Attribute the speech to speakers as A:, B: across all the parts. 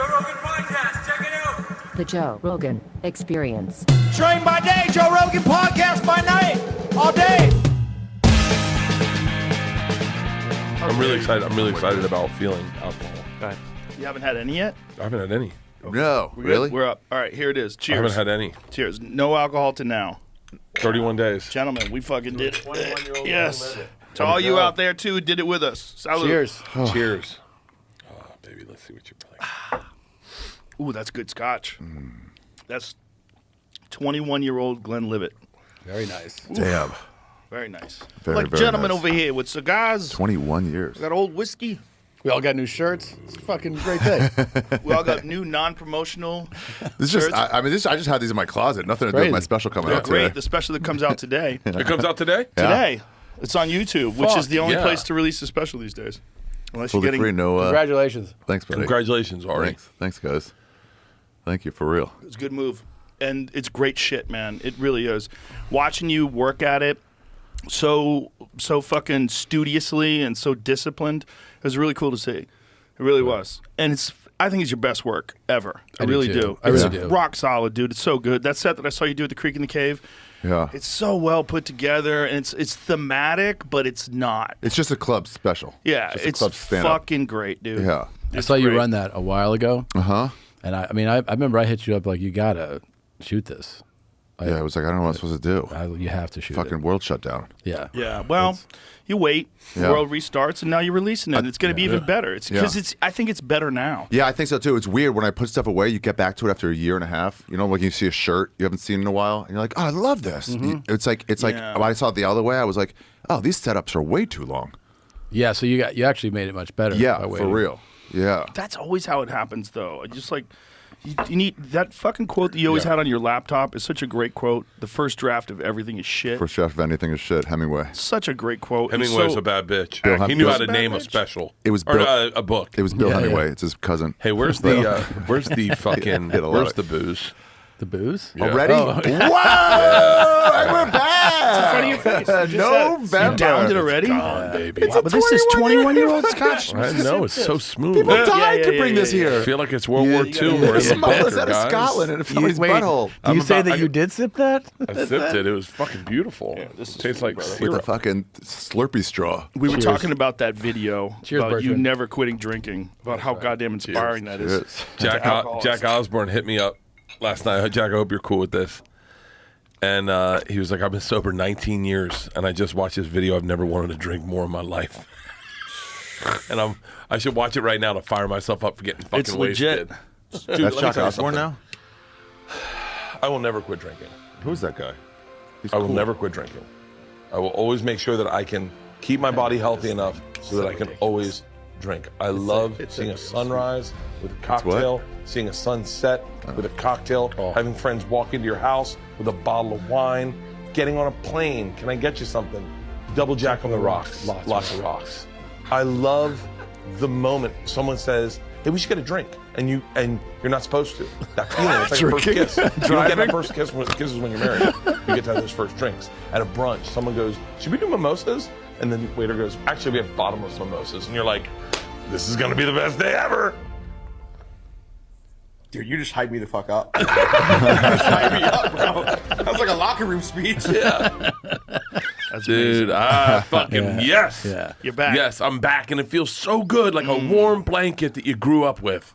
A: Joe Rogan Podcast. Check it out.
B: The Joe Rogan Experience.
C: Train by day, Joe Rogan Podcast by night, all day.
D: I'm really excited. I'm really excited about feeling alcohol.
E: You haven't had any yet?
D: I haven't had any.
F: No,
E: We're good?
F: really?
E: We're up. All right, here it is.
D: I
E: Cheers.
D: haven't had any.
E: Cheers. No alcohol to now.
D: 31 days.
E: Gentlemen, we fucking did it.
A: 21-year-old
E: Yes. To all you out there, too, who did it with us. Salud.
C: Cheers.
D: Cheers. Oh, baby, let's see what you're playing.
E: Ooh, that's good scotch. That's 21-year-old Glenlivet.
C: Very nice.
F: Damn.
E: Very nice.
F: Very,
E: like
F: very
E: gentlemen
F: nice.
E: over here with cigars.
F: 21 years.
E: We got old whiskey.
C: We all got new shirts. It's a fucking great day.
E: We all got new non-promotional
F: This is just,
E: shirts.
F: I just had these in my closet. Nothing to do with
C: Crazy.
F: my special coming
E: They're
F: out
E: great.
F: today.
E: The special that comes out today.
D: It comes out today?
E: Today. It's on YouTube, which is the only
D: yeah.
E: place to release a special these days. Unless
F: Fully
E: you're getting
F: free, no.
C: Congratulations.
F: Thanks, buddy.
D: Congratulations, Ari.
F: Thanks, guys. Thank you for real.
E: It's a good move. And it's great shit, man. It really is. Watching you work at it so fucking studiously and so disciplined, it was really cool to see. It really was. And I think it's your best work ever. I
C: do
E: really
C: too.
E: do.
C: I really
E: It's
C: do.
E: rock solid, dude. It's so good. That set that I saw you do at the Creek in the Cave,
F: Yeah.
E: it's so well put together, and it's thematic, but it's not.
F: It's just a club special.
E: Yeah,
F: Just a
E: it's
F: club stand-up.
E: fucking great, dude.
F: Yeah.
C: I saw you
E: great.
C: run that a while ago.
F: Uh-huh.
C: And I remember I hit you up like, you got to shoot this.
F: Yeah, I was like, I don't know what I'm supposed to do.
C: You have to shoot
F: Fucking
C: it.
F: world shut down.
C: Yeah.
E: Yeah, well, you wait, the
F: Yeah.
E: world restarts, and now you're releasing it. It's going to be even better. It's because I think it's better now.
F: Yeah, I think so too. It's weird when I put stuff away, you get back to it after a year and a half. You know, like you see a shirt you haven't seen in a while, and you're like, oh, I love this. It's like
E: Yeah.
F: when I saw it the other way, I was like, oh, these setups are way too long.
C: Yeah, so you actually made it much better.
F: Yeah,
C: by
F: for
C: waiting.
F: real. Yeah.
E: That's always how it happens, though. I just like you need that fucking quote that you always had on your laptop is such a great quote. The first draft of everything is shit.
F: First draft of anything is shit. Hemingway.
E: Such a great quote. And
D: Hemingway's
E: so-
D: a bad bitch.
F: Bill
D: He knew how to
E: Bad
D: name a
E: bitch.
D: special.
F: It was
D: or
F: Bill-
D: a book.
F: It was Bill
C: Yeah,
F: Hemingway.
C: yeah.
F: It's his cousin.
D: Hey, where's the fucking
F: Hit a lot
D: where's
F: of-
D: the booze?
C: The booze?
D: Yeah.
F: Already?
C: Oh.
F: Whoa! We're back!
E: in front of your face. You just said-
F: November.
E: You downed it already?
D: God, baby.
E: Wow, but this is 21-year-old scotch.
D: I know, it's so smooth.
F: People
D: I
F: died to
E: yeah,
F: bring
E: yeah,
F: this
E: yeah.
F: here.
D: feel like it's World War II.
E: gotta-
D: We're in the
F: Smell this
D: bunker,
F: out of
D: guys.
F: Scotland and it fell in his
C: Wait,
F: butthole.
C: Do you
D: I'm
C: say
D: about-
C: that you did sip that?
D: I sipped it. It was fucking beautiful.
E: this is
D: It tastes
E: sweet,
D: like
E: brother.
F: With the
D: syrup.
F: fucking Slurpee straw.
E: We were
C: Cheers.
E: talking about that video
C: Cheers,
E: about you
C: Bertrand.
E: never quitting drinking, about how goddamn inspiring that is.
F: Cheers.
D: Jack Osborne hit me up last night. Jack, I hope you're cool with this. And he was like, I've been sober 19 years, and I just watched this video. I've never wanted to drink more in my life. And I should watch it right now to fire myself up for getting fucking
E: It's legit.
D: wasted. Dude,
F: That's
D: let me
F: Jack
D: tell you
F: Osborne
D: something.
F: now?
D: I will never quit drinking.
F: Who's that guy? He's
D: I will
F: cool.
D: never quit drinking. I will always make sure that I can keep my body healthy enough so that I can always drink. I love seeing a sunrise with a cocktail, seeing a sunset with a cocktail, having friends walk into your house with a bottle of wine, getting on a plane. Can I get you something? Double Jack on the rocks. Lots of rocks. I love the moment someone says, hey, we should get a drink. And you're not supposed to. That feeling, it's like a first kiss. You don't get that first kiss when kisses when you're married. You get to have those first drinks. At a brunch, someone goes, should we do mimosas? And then the waiter goes, actually, we have bottomless mimosas. And you're like, this is gonna be the best day ever.
G: Dude, you just hyped me the fuck up. You just hyped me up, bro. That was like a locker room speech.
D: Yeah.
E: That's
D: Dude,
E: amazing.
D: fucking yes.
C: Yeah.
E: You're back.
D: Yes, I'm back, and it feels so good, like a warm blanket that you grew up with.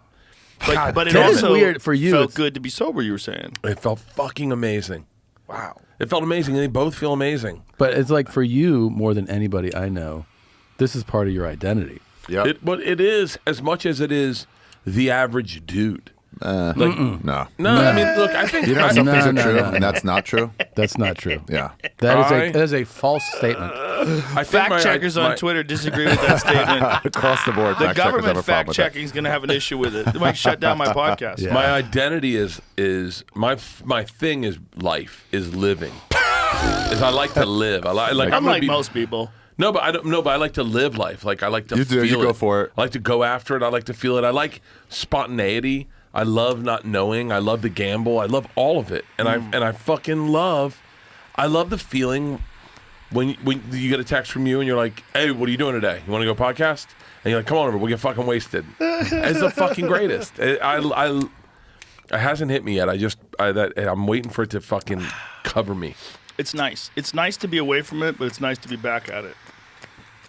E: But it
C: That is
E: also
C: weird for you.
E: felt
C: It's-
E: good to be sober, you were saying.
D: It felt fucking amazing.
E: Wow.
D: It felt amazing, and they both feel amazing.
C: But it's like for you, more than anybody I know, this is part of your identity.
F: Yep.
D: But it is as much as it is the average dude.
F: No.
D: No, I mean, look, I think
F: You know,
D: I-
F: some things are
C: No,
F: true,
C: no.
F: and that's not true.
C: That's not true.
F: Yeah.
C: That is a false statement.
D: I think
E: Fact
D: my-
E: checkers
D: my-
E: on Twitter disagree with that statement.
F: Across the board,
E: The
F: fact checkers have a
E: government
F: problem
E: fact
F: with that.
E: checking is going to have an issue with it. They might shut down my podcast.
C: Yeah.
D: My identity is my thing is life is living. Is I like to live. I'm
E: I'm
D: gonna
E: like
D: be-
E: most people.
D: No, but I don't. No, but I like to live life. Like I like to.
F: You do,
D: Feel
F: you go
D: it.
F: for it.
D: I like to go after it. I like to feel it. I like spontaneity. I love not knowing. I love the gamble. I love all of it, and I fucking love. I love the feeling when you get a text from you and you're like, hey, what are you doing today? You want to go podcast? And you're like, come on over, we'll get fucking wasted. It's the fucking greatest. It hasn't hit me yet. I'm waiting for it to fucking cover me.
E: It's nice. It's nice to be away from it, but it's nice to be back at it.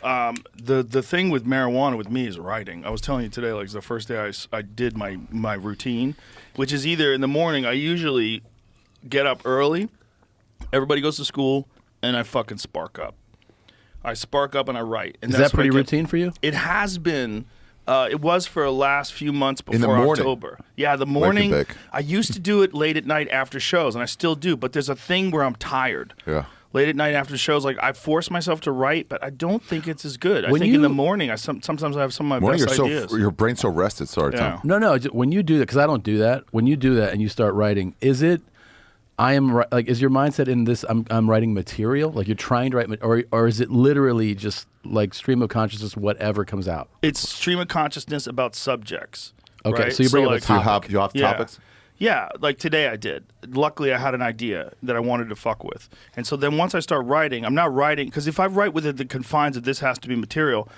E: The thing with marijuana with me is writing. I was telling you today, like the first day I did my routine, which is either in the morning. I usually get up early, everybody goes to school, and I fucking spark up. I spark up and I write. And
C: is that pretty routine for you?
E: It has been. It was for the last few months before
F: in the morning.
E: October. Yeah, the morning.
F: Wake and bake.
E: I used to do it late at night after shows, and I still do. But there's a thing where I'm tired.
F: Yeah.
E: Late at night after shows, like I force myself to write, but I don't think it's as good. I
C: When
E: think
C: you-
E: in the morning, sometimes I have some of my
F: Morning,
E: best ideas.
F: your brain's so rested. Sorry,
E: Yeah.
F: Tom.
C: No. When you do that, because I don't do that. When you do that and you start writing, is it? Is your mindset in this? I'm writing material. Like you're trying to write, or is it literally just like stream of consciousness, whatever comes out?
E: It's stream of consciousness about subjects.
C: Okay,
E: right?
C: so you bring up a
E: like,
C: topic.
F: You have topics?
E: Yeah, like today I did. Luckily, I had an idea that I wanted to fuck with. And so then once I start writing, I'm not writing, because if I write within the confines of this has to be material,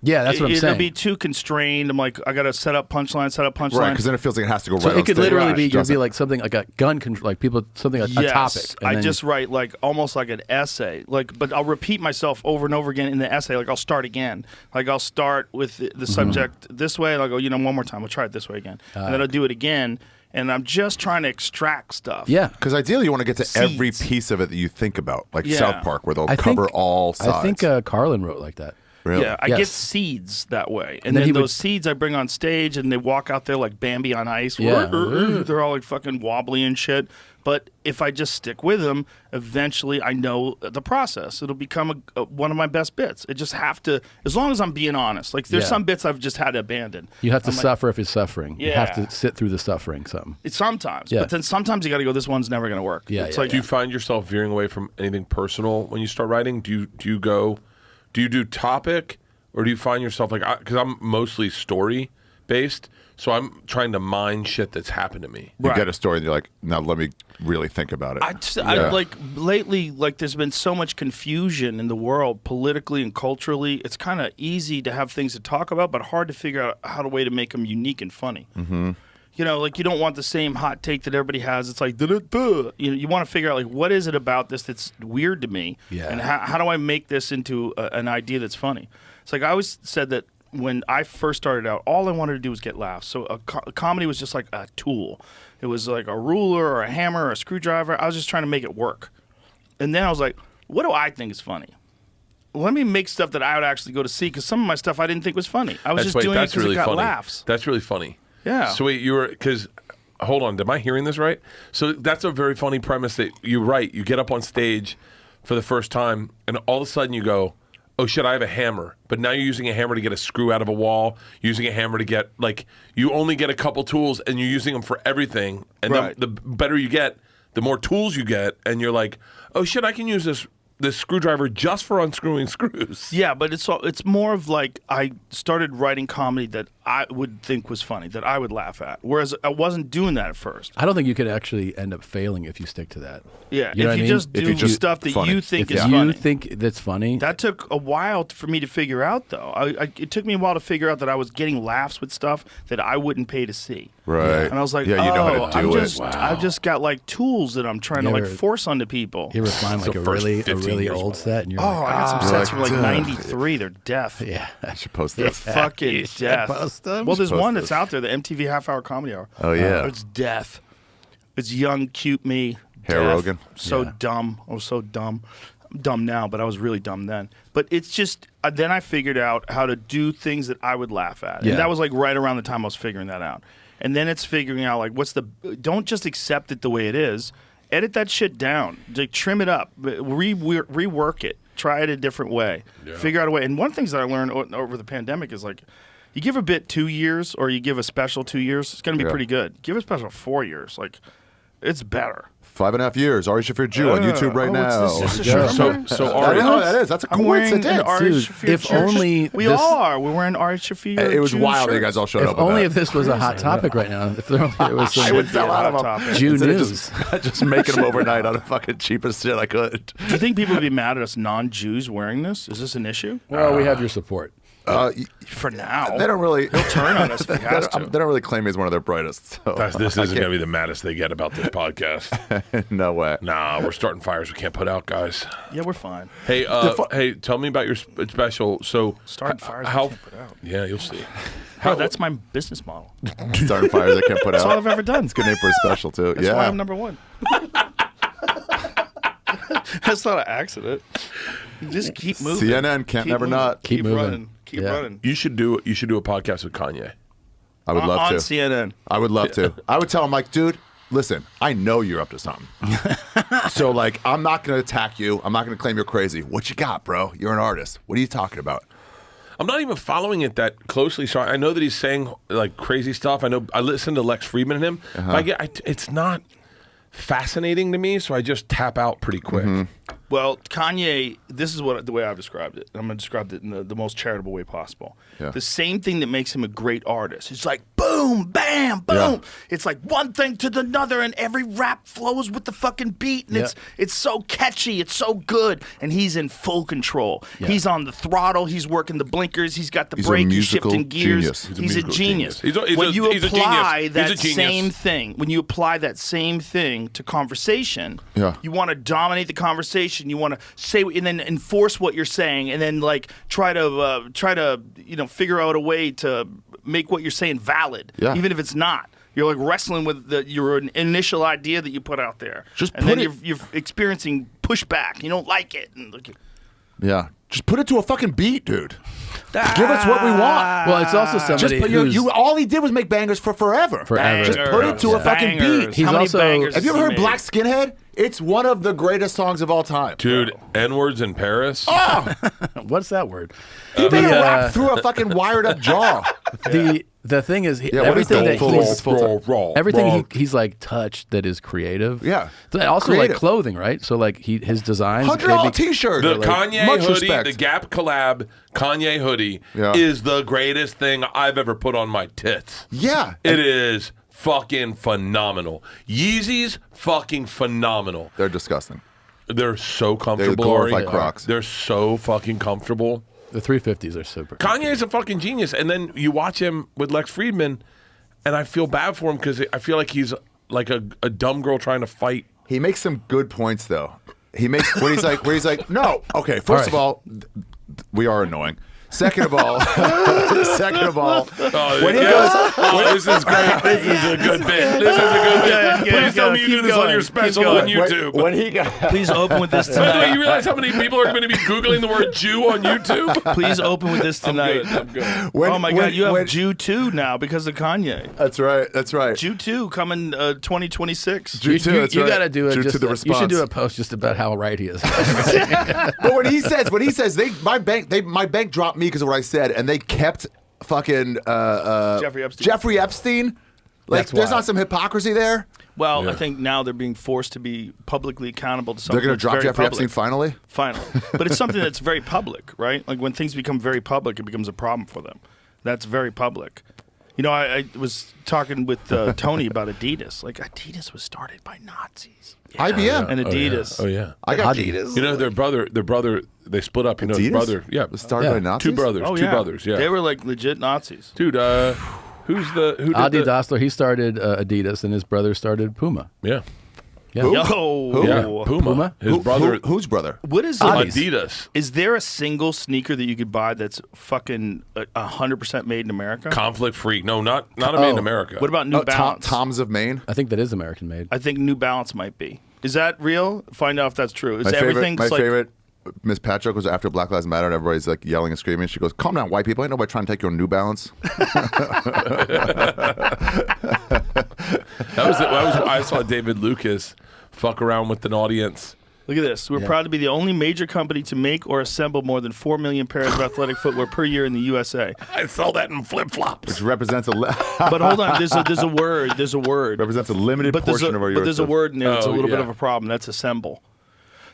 C: Yeah, that's what I'm saying.
E: it'll be too constrained. I'm like, I got to set up punchline.
F: Right, because then it feels like it has to go
C: So
F: right on
C: it could
F: stage.
C: literally be
F: Doesn't.
C: like something like a gun control, like people something a
E: Yes,
C: topic. and
E: I
C: then-
E: just write like almost like an essay, but I'll repeat myself over and over again in the essay. Like I'll start again. Like I'll start with the subject this way, and I'll go, one more time. We'll try it this way again, and then I'll do it again. And I'm just trying to extract stuff.
C: yeah.
F: Because ideally, you want to get to every
E: Seeds.
F: piece of it that you think about, like
E: Yeah.
F: South Park, where they'll
C: I
F: cover
C: think-
F: all sides.
C: I think Carlin wrote like that.
F: Really?
E: Yeah, I
C: Yes.
E: get seeds that way, and
C: then
E: then
C: he
E: those
C: would-
E: seeds I bring on stage, and they walk out there like Bambi on ice.
C: Yeah.
E: They're all like fucking wobbly and shit. But if I just stick with them, eventually I know the process. It'll become one of my best bits. It just have to, as long as I'm being honest. Like there's
C: Yeah.
E: some bits I've just had to abandon.
C: You have to
E: I'm like,
C: suffer if you're suffering. You have
E: Yeah.
C: to sit through the suffering. Something.
E: Sometimes,
C: Yeah.
E: but then sometimes you got to go. This one's never going to work.
C: Yeah,
E: it's
C: yeah,
E: like
D: Do you find yourself veering away from anything personal when you start writing? Do you do topic, or do you find yourself like, because I'm mostly story based, so I'm trying to mine shit that's happened to me.
F: You
E: Right.
F: get a story and you're like, now let me really think about it.
E: I like lately, like there's been so much confusion in the world politically and culturally. It's kind of easy to have things to talk about, but hard to figure out how to way to make them unique and funny. Mm-hmm. Like you don't want the same hot take that everybody has. It's like, you want to figure out like what is it about this that's weird to me,
C: Yeah.
E: and how do I make this into an idea that's funny? It's like I always said that when I first started out, all I wanted to do was get laughs. So a comedy was just like a tool. It was like a ruler or a hammer or a screwdriver. I was just trying to make it work. And then I was like, what do I think is funny? Let me make stuff that I would actually go to see, because some of my stuff I didn't think was funny. I was just doing it because it got
D: funny.
E: laughs.
D: That's really funny.
E: Yeah.
D: So wait, because hold on, am I hearing this right? So that's a very funny premise that you write. You get up on stage for the first time, and all of a sudden you go, oh shit, I have a hammer. But now you're using a hammer to get a screw out of a wall, using a hammer to get, like, you only get a couple tools and you're using them for everything. And
E: Right.
D: then the better you get, the more tools you get, and you're like, oh shit, I can use this screwdriver just for unscrewing screws.
E: Yeah, but it's more of like I started writing comedy that I would think was funny, that I would laugh at. Whereas I wasn't doing that at first.
C: I don't think you could actually end up failing if you stick to that.
E: Yeah,
C: You know what I
E: if you
C: mean?
E: just
F: If
E: do
F: you just
E: stuff that
F: funny.
E: you think
C: If
E: is
C: you
E: funny.
C: think that's funny,
E: That took a while for me to figure out, though. It took me a while to figure out that I was getting laughs with stuff that I wouldn't pay to see.
F: Right.
E: And I was like,
F: Yeah, you know how to do it.
E: I've just got like tools that I'm trying to like
C: ever-
E: force onto people.
C: you ever find like
D: the
C: a
D: first
C: really
D: 15 years
C: old
D: was-
C: set, and you're
E: Oh,
C: like,
E: I got some sets from like
F: dude.
E: '93. They're deaf.
C: yeah.
F: I should post
E: They're
F: this.
E: fucking
C: You should
E: death.
C: post them.
E: Well, there's
F: Post
E: one
F: this.
E: that's out there, the MTV Half Hour Comedy Hour.
F: Oh, yeah.
E: It's death. It's young, cute me.
F: Hair
E: deaf,
F: Rogan?
E: So
C: Yeah.
E: dumb. I was so dumb. I'm dumb now, but I was really dumb then. But it's just, then I figured out how to do things that I would laugh at.
C: Yeah.
E: And that was like right around the time I was figuring that out. And then it's figuring out like don't just accept it the way it is. Edit that shit down. Like, trim it up. Rework it. Try it a different way. Figure out a way. And one of the things that I learned over the pandemic is like, you give a bit 2 years or you give a special 2 years, it's going to be
F: Yeah.
E: pretty good. Give a special 4 years. Like, it's better.
F: 5.5 years. Ari Shaffir Jew on YouTube right now.
E: Is this a shirt?
D: So
F: I
D: Ari,
F: know that is. That's a
E: I'm wearing an
F: coincidence.
E: Ari
C: Dude,
E: Shaffir
C: if
E: shirt.
C: only
E: We
C: this-
E: are. We're wearing Ari Shaffir.
F: It was
E: Jew
F: wild that you
E: shirts.
F: guys all showed
C: If
F: up with
C: only
F: that.
C: if this was a hot topic right now. If there was some
F: I would sell out of them.
E: Topic.
C: Jew
F: Instead of
C: news.
F: just making them overnight on the fucking cheapest shit I could.
E: Do you think people would be mad at us non-Jews wearing this? Is this an issue?
C: Well, we have your support.
E: For now.
F: They don't really.
E: He'll turn on us if he has to.
F: They don't really claim he's one of their brightest. So
D: this isn't going to be the maddest they get about this podcast.
F: no way.
D: Nah, we're starting fires we can't put out, guys.
E: Yeah, we're fine.
D: Hey, hey, tell me about your special. So,
E: Starting fires we
D: how?
E: can't put out.
D: Yeah, you'll see.
E: Bro, that's my business model.
F: Starting fires I can't put
E: That's all
F: out.
E: I've ever done.
F: It's a good name for a special too.
E: That's
F: yeah.
E: why I'm number one. That's not an accident. You just keep moving.
F: CNN can't
E: Keep
F: never
E: moving.
F: not.
C: Keep moving.
E: running. Keep
C: Yeah.
E: running.
D: You should do a podcast with Kanye.
F: I would love
E: on
F: to.
E: CNN.
F: I would love to. I would tell him like, dude, listen, I know you're up to something. So like, I'm not going to attack you. I'm not going to claim you're crazy. What you got, bro? You're an artist. What are you talking about?
D: I'm not even following it that closely, so I know that he's saying like crazy stuff. I know I listen to Lex Friedman and him. But it's not fascinating to me, so I just tap out pretty quick.
E: Well, Kanye, this is the way I've described it. I'm going to describe it in the most charitable way possible.
F: Yeah.
E: The same thing that makes him a great artist. It's like boom, bam, boom.
F: Yeah.
E: It's like one thing to another, and every rap flows with the fucking beat, and it's so catchy, it's so good, and he's in full control.
C: Yeah.
E: He's on the throttle, he's working the blinkers, he's got the
F: He's a
E: brake, he's
F: musical
E: shifting gears.
F: genius.
D: He's a
E: He's a
D: musical
E: genius.
D: genius.
E: When you
D: he's a
E: apply
D: genius.
E: that
D: He's a genius.
E: same thing, when you apply that same thing to conversation,
F: Yeah.
E: you want to dominate the conversation. You want to say and then enforce what you're saying, and then like try to figure out a way to make what you're saying valid,
F: Yeah.
E: even if it's not. You're like wrestling with your initial idea that you put out there,
F: Just
E: and
F: put
E: then
F: it-
E: you're experiencing pushback. You don't like it, and look,
F: Yeah. Just put it to a fucking beat, dude. Give us what we want.
C: Well, it's also somebody
F: Just
C: who's
F: all he did was make bangers for forever.
C: Forever.
F: Just put it to a fucking beat.
C: He's
E: How many
C: also-
E: bangers
F: Have you
E: has
F: ever
E: he
F: heard
E: made?
F: Black Skinhead? It's one of the greatest songs of all time.
D: Dude, N-words in Paris.
C: What's that word?
F: He made a rap through a fucking wired up jaw.
C: The thing is,
F: Yeah, what is
C: everything
F: the
C: that
F: full-
C: he's
F: full-
C: everything he's like touched that is creative.
F: Yeah.
C: So also
F: Creative.
C: like clothing, right? So like his designs.
F: $100
C: they
F: t-shirt.
D: The
F: Like,
D: Kanye
F: much
D: hoodie,
F: respect.
D: the Gap collab Kanye hoodie
F: Yeah.
D: is the greatest thing I've ever put on my tits.
F: Yeah.
D: It is fucking phenomenal. Yeezys, fucking phenomenal.
F: They're disgusting.
D: They're so comfortable.
F: glorify
D: Ari.
F: Crocs.
D: They're so fucking comfortable.
C: The 350s are super.
D: Kanye is a fucking genius. And then you watch him with Lex Friedman, and I feel bad for him because I feel like he's like a dumb girl trying to fight.
F: He makes some good points though. He makes where he's like, no. Okay, first of all, we are annoying. Second of all, when he goes,
D: this is great. This is a good bit. This is a good bit. Please tell me you do this on your special on YouTube.
F: when he got,
E: Please open with this
D: By the way,
E: tonight.
D: you realize how many people are going to be Googling the word Jew on YouTube?
E: Please open with this tonight.
D: I'm good.
F: when,
E: Oh my
F: when-
E: God, you have
F: when-
E: Jew 2 now because of Kanye.
F: That's right. That's right.
E: Jew 2 coming 2026.
F: Jew too, that's
C: you
F: right.
C: got to do it.
F: Jew
C: Just
F: to the
C: you
F: response.
C: should do a post just about how right he is.
F: But when he says my bank dropped me because of what I said, and they kept fucking Jeffrey Epstein. Like,
C: That's
F: there's
C: wild.
F: not some hypocrisy there.
E: Well, I think now they're being forced to be publicly accountable to something.
F: They're going to
E: that's
F: drop
E: very
F: Jeffrey
E: public.
F: Epstein finally.
E: Finally. But it's something that's very public, right? Like when things become very public, it becomes a problem for them. That's very public. You know, I was talking with Tony about Adidas. Like, Adidas was started by Nazis.
F: IBM.
E: And Adidas.
D: Oh, yeah.
F: I got
C: Adidas.
D: You know, their brother, they split up. You know, his
F: Adidas?
D: brother. Yeah.
F: It was started
C: Yeah.
F: by Nazis.
D: Two brothers.
E: Oh,
D: two
E: yeah.
D: brothers. Yeah.
E: They were like legit Nazis.
D: Dude, who did
C: Adi
D: the...
C: Dassler, he started Adidas, and his brother started Puma.
D: Yeah.
C: Yeah.
F: Who?
E: Yo.
D: Yeah. Puma.
C: Puma?
D: His brother.
F: Whose brother?
E: What is
C: Adidas.
D: Adidas.
E: Is there a single sneaker that you could buy that's fucking 100% made in America?
D: Conflict free. No, not a made in America.
E: What about New Balance?
F: Tom's of Maine.
C: I think that is American made.
E: I think New Balance might be. Is that real? Find out if that's true. Is
F: My
E: everything
F: favorite, Miss Patrick was after Black Lives Matter and everybody's like yelling and screaming. She goes, "Calm down, white people. Ain't nobody trying to take your New Balance."
D: I saw David Lucas fuck around with an audience
E: Look at this. We're proud to be the only major company to make or assemble more than 4 million pairs of athletic footwear per year in the USA.
D: I sell that in flip flops.
F: Which represents a
E: But hold on, there's a word. There's a word.
F: represents a limited
E: But
F: portion of our
E: but there's a word in there that's a little bit
C: yeah.
E: of a problem. That's assemble.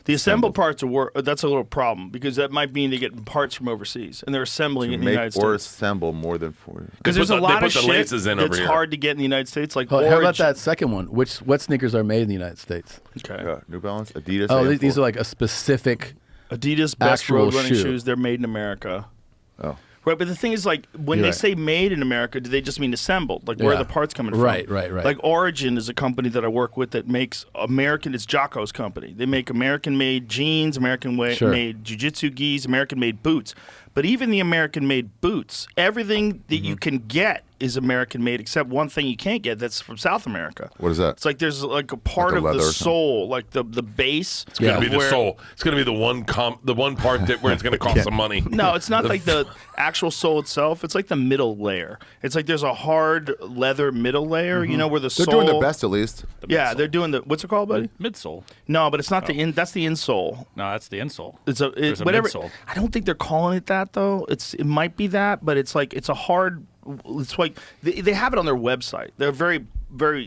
E: The assemble parts are that's a little problem because that might mean they get parts from overseas and they're assembling it in the United
F: or
E: States.
F: assemble more than 4.
E: Because there's a lot
D: they
E: of
D: put the
E: shit
D: laces in over
E: that's
D: here.
E: hard to get in the United States. Like
C: Oh, how about
E: Origin.
C: that second one? What sneakers are made in the United States?
E: Okay.
F: New Balance, Adidas.
C: Oh,
F: and
C: these
F: Ford.
C: are like a specific.
E: Adidas best
C: Actual
E: road running
C: shoe.
E: shoes. They're made in America.
F: Oh.
E: Right, but the thing is, like, when
C: You're
E: they
C: right.
E: say made in America, do they just mean assembled? Like, where are
C: Yeah.
E: the parts coming from?
C: Right.
E: Like, Origin is a company that I work with that makes American, it's Jocko's company. They make American-made jeans, American-made jiu-jitsu gis, American-made boots. But even the American-made boots, everything that you can get is American-made except one thing you can't get that's from South America.
F: What is that?
E: It's like there's like a part
F: Like a
E: of
F: leather
E: the
F: or something?
E: sole, like the base.
D: It's gonna be the
E: where-
D: sole. It's gonna be the one part that where it's gonna cost some money.
E: No, it's not like the actual sole itself. It's like the middle layer. It's like there's a hard leather middle layer, you know, where the
F: They're
E: sole.
F: doing their best, at least.
E: Yeah, they're doing the. What's it called, buddy?
H: Midsole.
E: No, but it's not the in. That's the insole.
H: No, that's the insole.
E: It's a
H: There's a
E: whatever.
H: midsole.
E: I don't think they're calling it that though. It might be that, but it's like it's a hard. It's like they have it on their website. They're very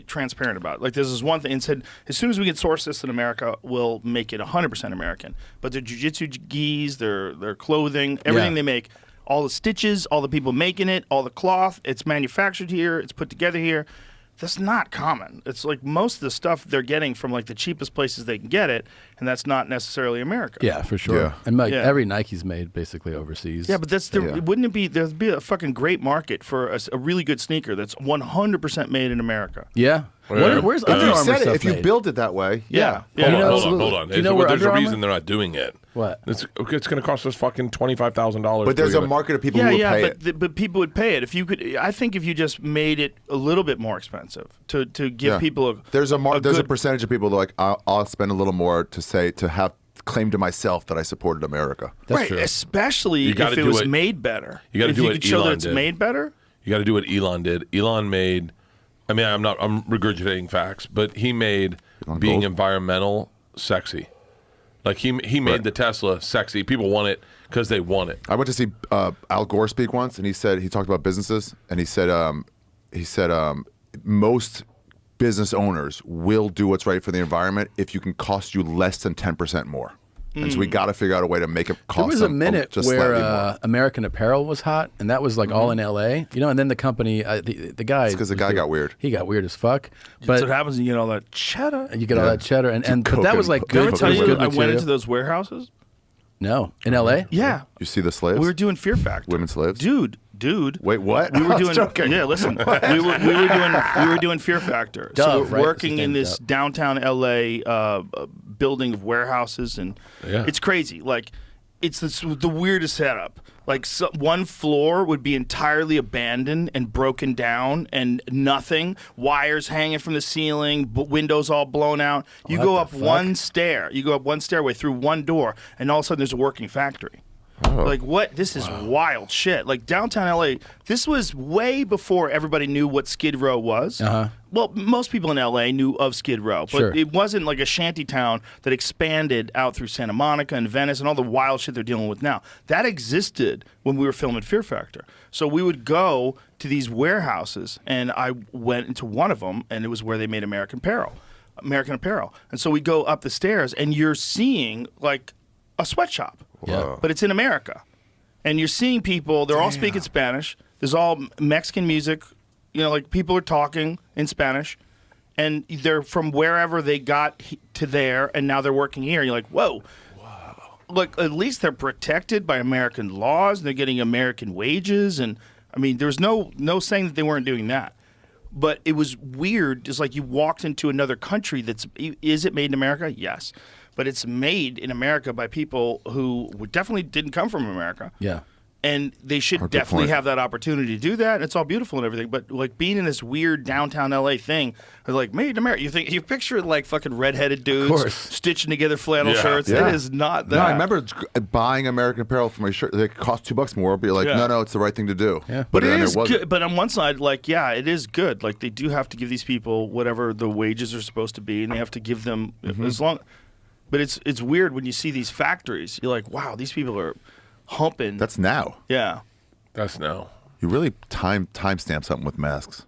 E: transparent about it. Like there's this one thing and said as soon as we can source this in America, we'll make it 100% American. But their jiu-jitsu gis, their clothing, everything
C: Yeah.
E: they make, all the stitches, all the people making it, all the cloth, it's manufactured here, it's put together here. That's not common. It's like most of the stuff they're getting from like the cheapest places they can get it, and that's not necessarily America.
C: Yeah, for sure.
F: Yeah.
C: And like
E: Yeah.
C: every Nike's made basically overseas.
E: Yeah, but that's wouldn't it be there'd be a fucking great market for a really good sneaker that's 100% made in America.
C: Yeah. Where's
F: If
C: Under
F: you
C: Armour
F: said it,
C: stuff
F: if you
C: made?
F: build it that way,
E: Yeah.
C: You
D: Hold
C: know,
D: on,
C: absolutely.
D: hold on.
C: Do you know where
D: There's
C: Under
D: a
C: Armour?
D: reason they're not doing it.
C: What?
D: It's going to cost us fucking $25,000.
F: but there's a market of people who will pay it.
E: but people would pay it if you could. I think if you just made it a little bit more expensive to give people a
F: There's a
E: good-
F: percentage of people that are like I'll spend a little more to have claim to myself that I supported America.
C: That's
E: right,
C: true.
E: especially
D: You
E: if
D: gotta
E: it
D: do
E: was
D: it-
E: made better.
D: you gotta
E: if
D: do
E: you
D: what
E: could show that
D: Elon
E: it's
D: did.
E: made better.
D: You got to do what Elon did. Elon made. I mean, I'm regurgitating facts, but he made being
F: gold?
D: environmental sexy. Like he made the Tesla sexy. People want it because they want it.
F: I went to see Al Gore speak once, and he talked about businesses, and he said most business owners will do what's right for the environment if you can cost you less than 10% more. And so we got to figure out a way to make it cost
C: There was a
F: them
C: minute
F: just
C: where
F: slightly more.
C: American Apparel was hot, and that was like all in L.A. You know, and then the company, the guy,
F: It's 'cause the guy got weird.
C: He got weird as fuck.
E: That's
C: But
E: what happens when you get all that cheddar.
C: you get all that cheddar, and but that was like
F: Coke
C: good.
F: and-
E: Did I tell
C: it was
E: you
C: good
E: I went
C: material.
E: into those warehouses?
C: No, in L.A.
E: Yeah,
F: You see the slaves?
E: we were doing Fear Factor.
F: Women slaves?
E: Dude.
F: Wait, what?
E: We were
F: I was
E: doing.
F: joking.
E: Yeah, listen. we were doing Fear Factor. so
C: Dove,
E: we're
C: right?
E: working
C: It's
E: in
C: named
E: this
C: Dove.
E: downtown LA building of warehouses, and
D: Yeah.
E: it's crazy. Like, it's the weirdest setup. Like, one floor would be entirely abandoned and broken down, and nothing. Wires hanging from the ceiling, windows all blown out. You
C: What
E: go
C: the
E: up
C: fuck?
E: one stair. You go up one stairway through one door, and all of a sudden there's a working factory. Like, what? This is wild shit. Like, downtown LA, this was way before everybody knew what Skid Row was.
C: Uh-huh.
E: Well, most people in LA knew of Skid Row, but
C: Sure.
E: it wasn't like a shanty town that expanded out through Santa Monica and Venice and all the wild shit they're dealing with now. That existed when we were filming Fear Factor. So we would go to these warehouses, and I went into one of them, and it was where they made American Apparel. And so we go up the stairs, and you're seeing like a sweatshop.
C: Yeah.
E: But it's in America. And you're seeing people, they're all speaking Spanish. There's all Mexican music. You know, like people are talking in Spanish. And they're from wherever they got to there, and now they're working here. You're like, whoa. Like, at least they're protected by American laws. They're getting American wages. And, I mean, there's no saying that they weren't doing that. But it was weird. It's like you walked into another country is it made in America? Yes. But it's made in America by people who definitely didn't come from America.
C: Yeah.
E: And they should
F: Good
E: definitely
F: point.
E: have that opportunity to do that. And it's all beautiful and everything. But like being in this weird downtown LA thing, like made in America, you picture like fucking redheaded dudes
C: course.
E: stitching together flannel
D: Yeah.
E: shirts.
F: Yeah.
E: It is not that.
F: No, I remember buying American Apparel for my shirt. They cost $2 more, but you're like,
E: Yeah.
F: no, it's the right thing to do.
C: Yeah.
E: But it
F: then
E: is
F: wasn't.
E: good. But on one side, like, yeah, it is good. Like, they do have to give these people whatever the wages are supposed to be, and they have to give them as long. But it's weird when you see these factories. You're like, wow, these people are humping.
F: That's now.
E: Yeah.
D: That's no.
F: You really timestamp something with masks.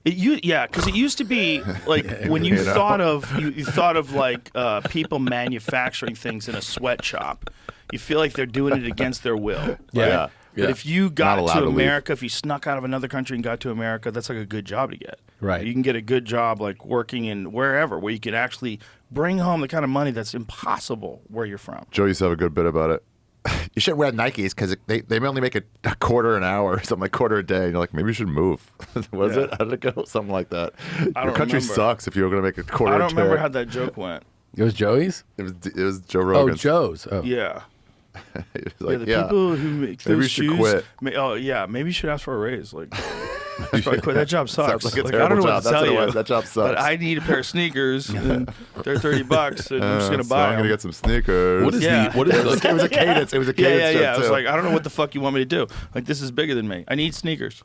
E: Because it used to be like when you thought of you thought of like people manufacturing things in a sweatshop, you feel like they're doing it against their will.
F: Yeah.
E: Right? But if you got
F: allowed
E: to
F: to leave.
E: America, if you snuck out of another country and got to America, that's like a good job to get.
C: Right.
E: You can get a good job like working in wherever where you can actually bring home the kind of money that's impossible where you're from.
F: Joe used to have a good bit about it. You shouldn't wear Nikes because they only make a quarter an hour or something, like quarter a day. And you're like, maybe you should move. Was it? How did it go? Something like that.
E: I
F: Your
E: don't
F: country
E: remember.
F: sucks if you're going to make a quarter
E: I
F: a
E: don't remember
F: day.
E: how that joke went.
C: It was Joey's?
F: It was Joe
C: Oh,
F: Rogan's.
C: Joe's. Oh.
E: Yeah.
F: He was like,
E: The people who make
F: Maybe
E: those
F: you should
E: shoes.
F: quit.
E: Maybe you should ask for a raise. Like, probably quit. That job sucks.
F: Sounds like a
E: I don't
F: terrible
E: know what
F: job.
E: to
F: That's
E: tell
F: what it
E: you.
F: was. That job sucks.
E: But I need a pair of sneakers, and they're $30, and I'm just gonna
F: so
E: buy
F: I'm
E: them.
F: gonna get some sneakers.
C: What is
E: Yeah.
C: the what is
F: It was a cadence. It was a
E: yeah,
F: cadence.
E: yeah. I
F: joke,
E: was
F: too.
E: like, I don't know what the fuck you want me to do. Like, this is bigger than me. I need sneakers.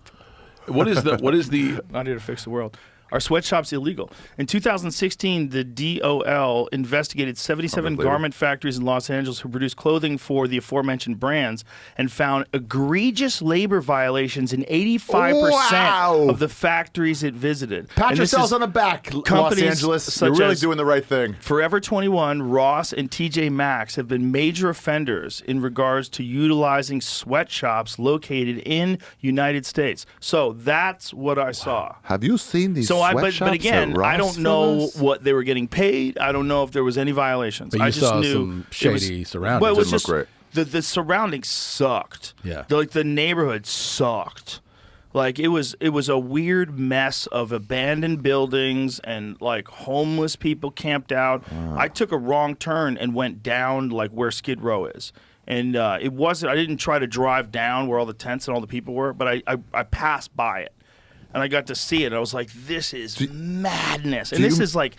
C: what is the
E: Not here to fix the world. Are sweatshops illegal? In 2016, the DOL investigated 77
F: Unbelievable.
E: garment factories in Los Angeles who produced clothing for the aforementioned brands and found egregious labor violations in 85%
F: Wow.
E: of the factories it visited.
F: Pat
E: And this
F: yourselves
E: is
F: on the back, Los
E: companies
F: Angeles.
E: such
F: You're really
E: as
F: doing the right thing.
E: Forever 21, Ross, and TJ Maxx have been major offenders in regards to utilizing sweatshops located in United States. So that's what I saw.
F: Have you seen these
E: So
F: sweatshops
E: but again,
F: at Ross,
E: I don't know
F: fellas?
E: what they were getting paid. I don't know if there was any violations.
C: But you
E: I just
C: saw
E: knew
C: some
E: it was-
C: shady surroundings.
E: Well, it was
F: Didn't look
E: just
F: great.
E: the surroundings sucked.
C: Yeah.
E: The neighborhood sucked. Like it was a weird mess of abandoned buildings and like homeless people camped out. I took a wrong turn and went down like where Skid Row is. And it wasn't. I didn't try to drive down where all the tents and all the people were, but I passed by it. And I got to see it. And I was like, "This is madness!" And this is like,